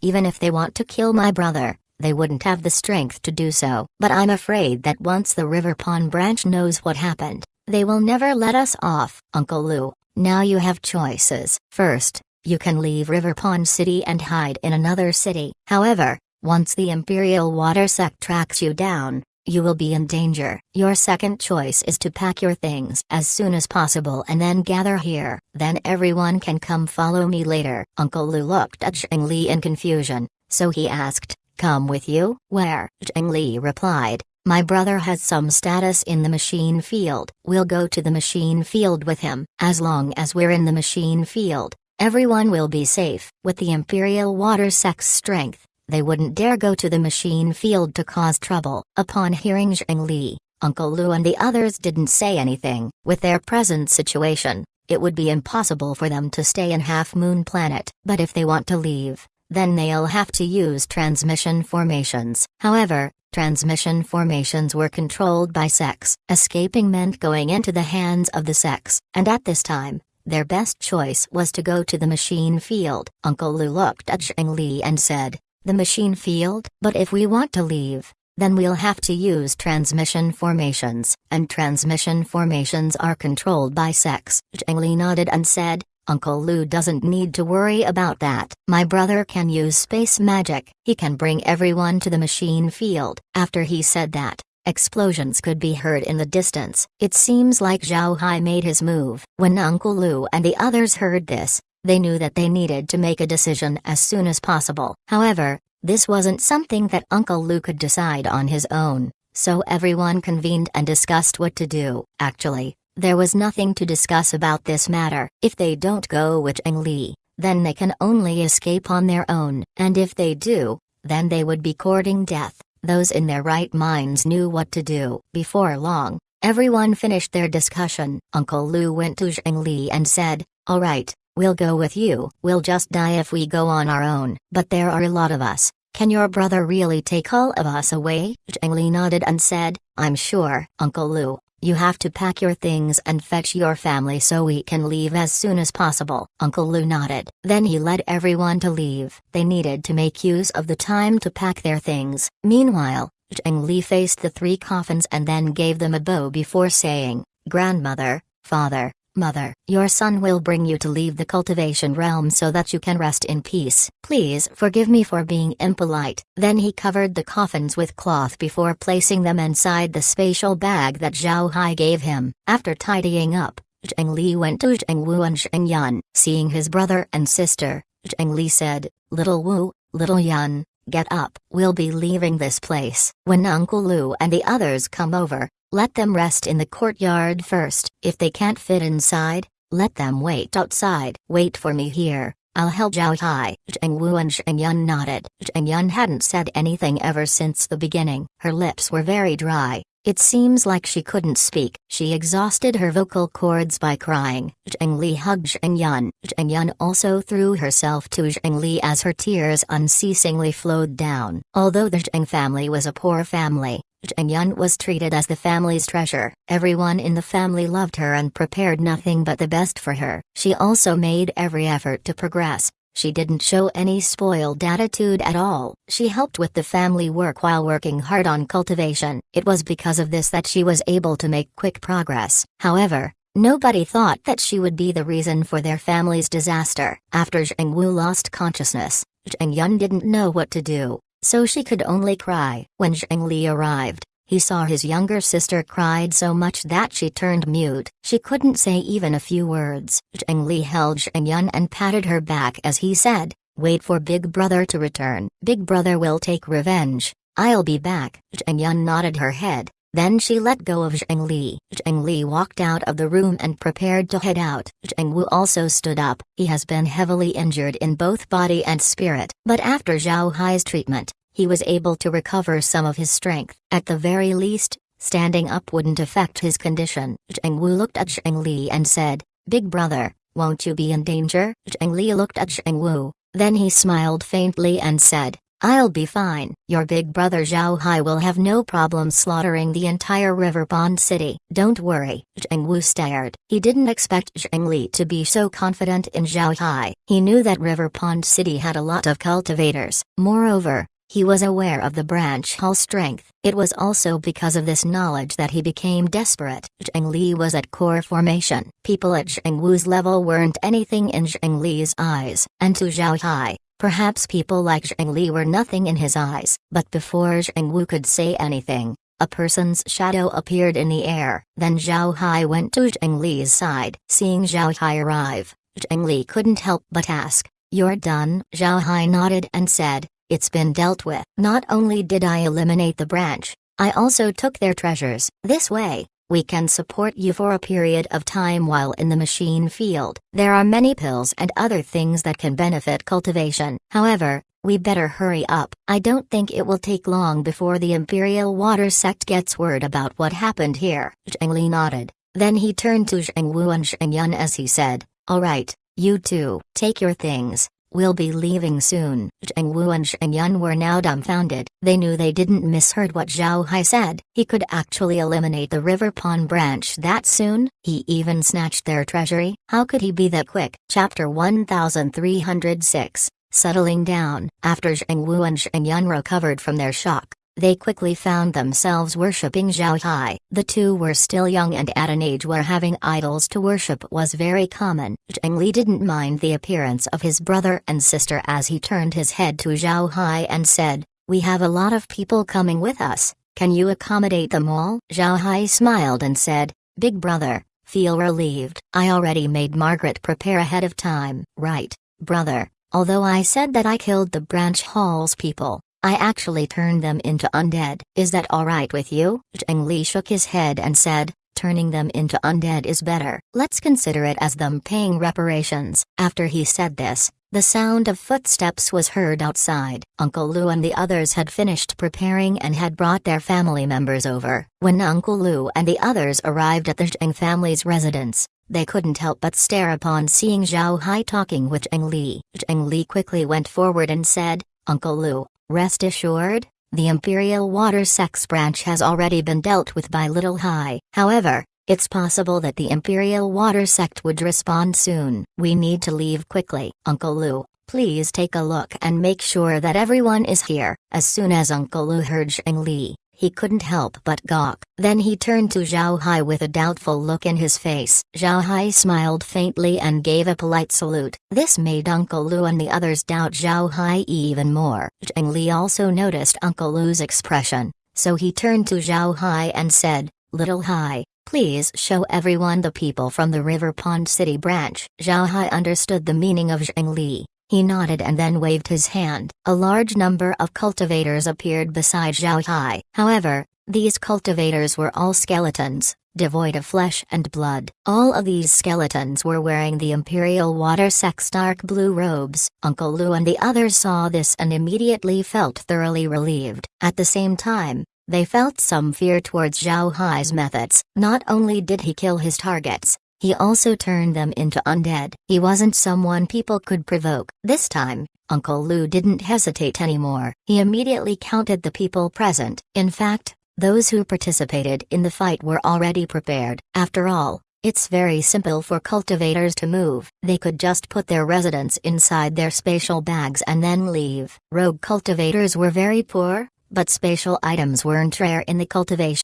Even if they want to kill my brother, they wouldn't have the strength to do so. But I'm afraid that once the River Pond branch knows what happened, they will never let us off. Uncle Lu, now you have choices. First, you can leave River Pond City and hide in another city. However, once the Imperial Water Sect tracks you down, you will be in danger. Your second choice is to pack your things as soon as possible and then gather here. Then everyone can come follow me later. Uncle Lu looked at Zheng Li in confusion, so he asked, "Come with you?" "Where?" Zheng Li replied, "My brother has some status in the machine field. We'll go to the machine field with him. As long as we're in the machine field, everyone will be safe." With the Imperial Water Sect's strength, they wouldn't dare go to the machine field to cause trouble. Upon hearing Zheng Li, Uncle Lu and the others didn't say anything. With their present situation, it would be impossible for them to stay in Half Moon Planet. But if they want to leave, then they'll have to use transmission formations. However, transmission formations were controlled by sects. Escaping meant going into the hands of the sects, and at this time, their best choice was to go to the machine field. Uncle Lu looked at Zheng Li and said, "The machine field? But if we want to leave, then we'll have to use transmission formations, and transmission formations are controlled by sects." Zheng Li nodded and said, "Uncle Lu doesn't need to worry about that. My brother can use space magic. He can bring everyone to the machine field." After he said that, explosions could be heard in the distance. It seems like Zhao Hai made his move. When Uncle Lu and the others heard this, they knew that they needed to make a decision as soon as possible. However, this wasn't something that Uncle Lu could decide on his own, so everyone convened and discussed what to do. Actually, there was nothing to discuss about this matter. If they don't go with Zheng Li, then they can only escape on their own. And if they do, then they would be courting death. Those in their right minds knew what to do. Before long, everyone finished their discussion. Uncle Lu went to Zheng Li and said, "All right, we'll go with you. We'll just die if we go on our own. But there are a lot of us. Can your brother really take all of us away?" Zheng Li nodded and said, "I'm sure." Uncle Lu, You have to pack your things and fetch your family so we can leave as soon as possible." Uncle Lu nodded. Then he led everyone to leave. They needed to make use of the time to pack their things. Meanwhile, Zheng Li faced the 3 coffins and then gave them a bow before saying, "Grandmother, father, mother, your son will bring you to leave the cultivation realm so that you can rest in peace. Please forgive me for being impolite." Then he covered the coffins with cloth before placing them inside the spatial bag that Zhao Hai gave him. After tidying up, Zheng Li went to Zheng Wu and Zheng Yun. Seeing his brother and sister, Zheng Li said, "Little Wu, little Yun, get up. We'll be leaving this place. When Uncle Lu and the others come over, let them rest in the courtyard first. If they can't fit inside, let them wait outside. Wait for me here. I'll help Zhao Hai." Zheng Wu and Zheng Yun nodded. Zheng Yun hadn't said anything ever since the beginning. Her lips were very dry. It seems like she couldn't speak. She exhausted her vocal cords by crying. Zheng Li hugged Zheng Yun. Zheng Yun also threw herself to Zheng Li as her tears unceasingly flowed down. Although the Zheng family was a poor family, Zheng Yun was treated as the family's treasure. Everyone in the family loved her and prepared nothing but the best for her. She also made every effort to progress. She didn't show any spoiled attitude at all. She helped with the family work while working hard on cultivation. It was because of this that she was able to make quick progress. However, nobody thought that she would be the reason for their family's disaster. After Zheng Wu lost consciousness, Zheng Yun didn't know what to do, so she could only cry. When Zheng Li arrived, he saw his younger sister cried so much that she turned mute. She couldn't say even a few words. Zheng Li held Zheng Yun and patted her back as he said, "Wait for Big Brother to return. Big Brother will take revenge. I'll be back." Zheng Yun nodded her head. Then she let go of Zheng Li. Zheng Li walked out of the room and prepared to head out. Zheng Wu also stood up. He has been heavily injured in both body and spirit. But after Zhao Hai's treatment, he was able to recover some of his strength. At the very least, standing up wouldn't affect his condition. Zheng Wu looked at Zheng Li and said, "Big brother, won't you be in danger?" Zheng Li looked at Zheng Wu. Then he smiled faintly and said, "I'll be fine. Your big brother Zhao Hai will have no problem slaughtering the entire River Pond City. Don't worry." Zheng Wu stared. He didn't expect Zheng Li to be so confident in Zhao Hai. He knew that River Pond City had a lot of cultivators. Moreover, he was aware of the branch hall strength. It was also because of this knowledge that he became desperate. Zheng Li was at core formation. People at Zheng Wu's level weren't anything in Zheng Li's eyes. And to Zhao Hai, perhaps people like Zheng Li were nothing in his eyes. But before Zheng Wu could say anything, a person's shadow appeared in the air. Then Zhao Hai went to Zheng Li's side. Seeing Zhao Hai arrive, Zheng Li couldn't help but ask, "You're done?" Zhao Hai nodded and said, "It's been dealt with. Not only did I eliminate the branch, I also took their treasures. This way, we can support you for a period of time while in the machine field. There are many pills and other things that can benefit cultivation. However, we better hurry up. I don't think it will take long before the Imperial Water Sect gets word about what happened here." Zheng Li nodded. Then he turned to Zheng Wu and Zheng Yun as he said, "All right, you two, take your things. We'll be leaving soon." Zheng Wu and Zheng Yun were now dumbfounded. They knew they didn't misheard what Zhao Hai said. He could actually eliminate the River Pond branch that soon? He even snatched their treasury? How could he be that quick? Chapter 1306, Settling Down. After Zheng Wu and Zheng Yun recovered from their shock, they quickly found themselves worshipping Zhao Hai. The two were still young and at an age where having idols to worship was very common. Zheng Li didn't mind the appearance of his brother and sister as he turned his head to Zhao Hai and said, "We have a lot of people coming with us. Can you accommodate them all?" Zhao Hai smiled and said, "Big brother, feel relieved. I already made Margaret prepare ahead of time." "Right, brother. Although I said that I killed the branch hall's people, I actually turned them into undead. Is that alright with you?" Zheng Li shook his head and said, "Turning them into undead is better. Let's consider it as them paying reparations." After he said this, the sound of footsteps was heard outside. Uncle Lu and the others had finished preparing and had brought their family members over. When Uncle Lu and the others arrived at the Zheng family's residence, they couldn't help but stare upon seeing Zhao Hai talking with Zheng Li. Zheng Li quickly went forward and said, "Uncle Lu, rest assured, the Imperial Water Sex branch has already been dealt with by Little Hai. However, it's possible that the Imperial Water Sect would respond soon. We need to leave quickly. Uncle Lu, please take a look and make sure that everyone is here. As soon as Uncle Lu heard Zheng Li, he couldn't help but gawk. Then he turned to Zhao Hai with a doubtful look in his face. Zhao Hai smiled faintly and gave a polite salute. This made Uncle Lu and the others doubt Zhao Hai even more. Zheng Li also noticed Uncle Lu's expression, so he turned to Zhao Hai and said, "Little Hai, please show everyone the people from the River Pond City branch." Zhao Hai understood the meaning of Zheng Li. He nodded and then waved his hand. A large number of cultivators appeared beside Zhao Hai. However, these cultivators were all skeletons, devoid of flesh and blood. All of these skeletons were wearing the Imperial Water Sect's dark blue robes. Uncle Lu and the others saw this and immediately felt thoroughly relieved. At the same time, they felt some fear towards Zhao Hai's methods. Not only did he kill his targets, he also turned them into undead. He wasn't someone people could provoke. This time, Uncle Lu didn't hesitate anymore. He immediately counted the people present. In fact, those who participated in the fight were already prepared. After all, it's very simple for cultivators to move. They could just put their residents inside their spatial bags and then leave. Rogue cultivators were very poor, but spatial items weren't rare in the cultivation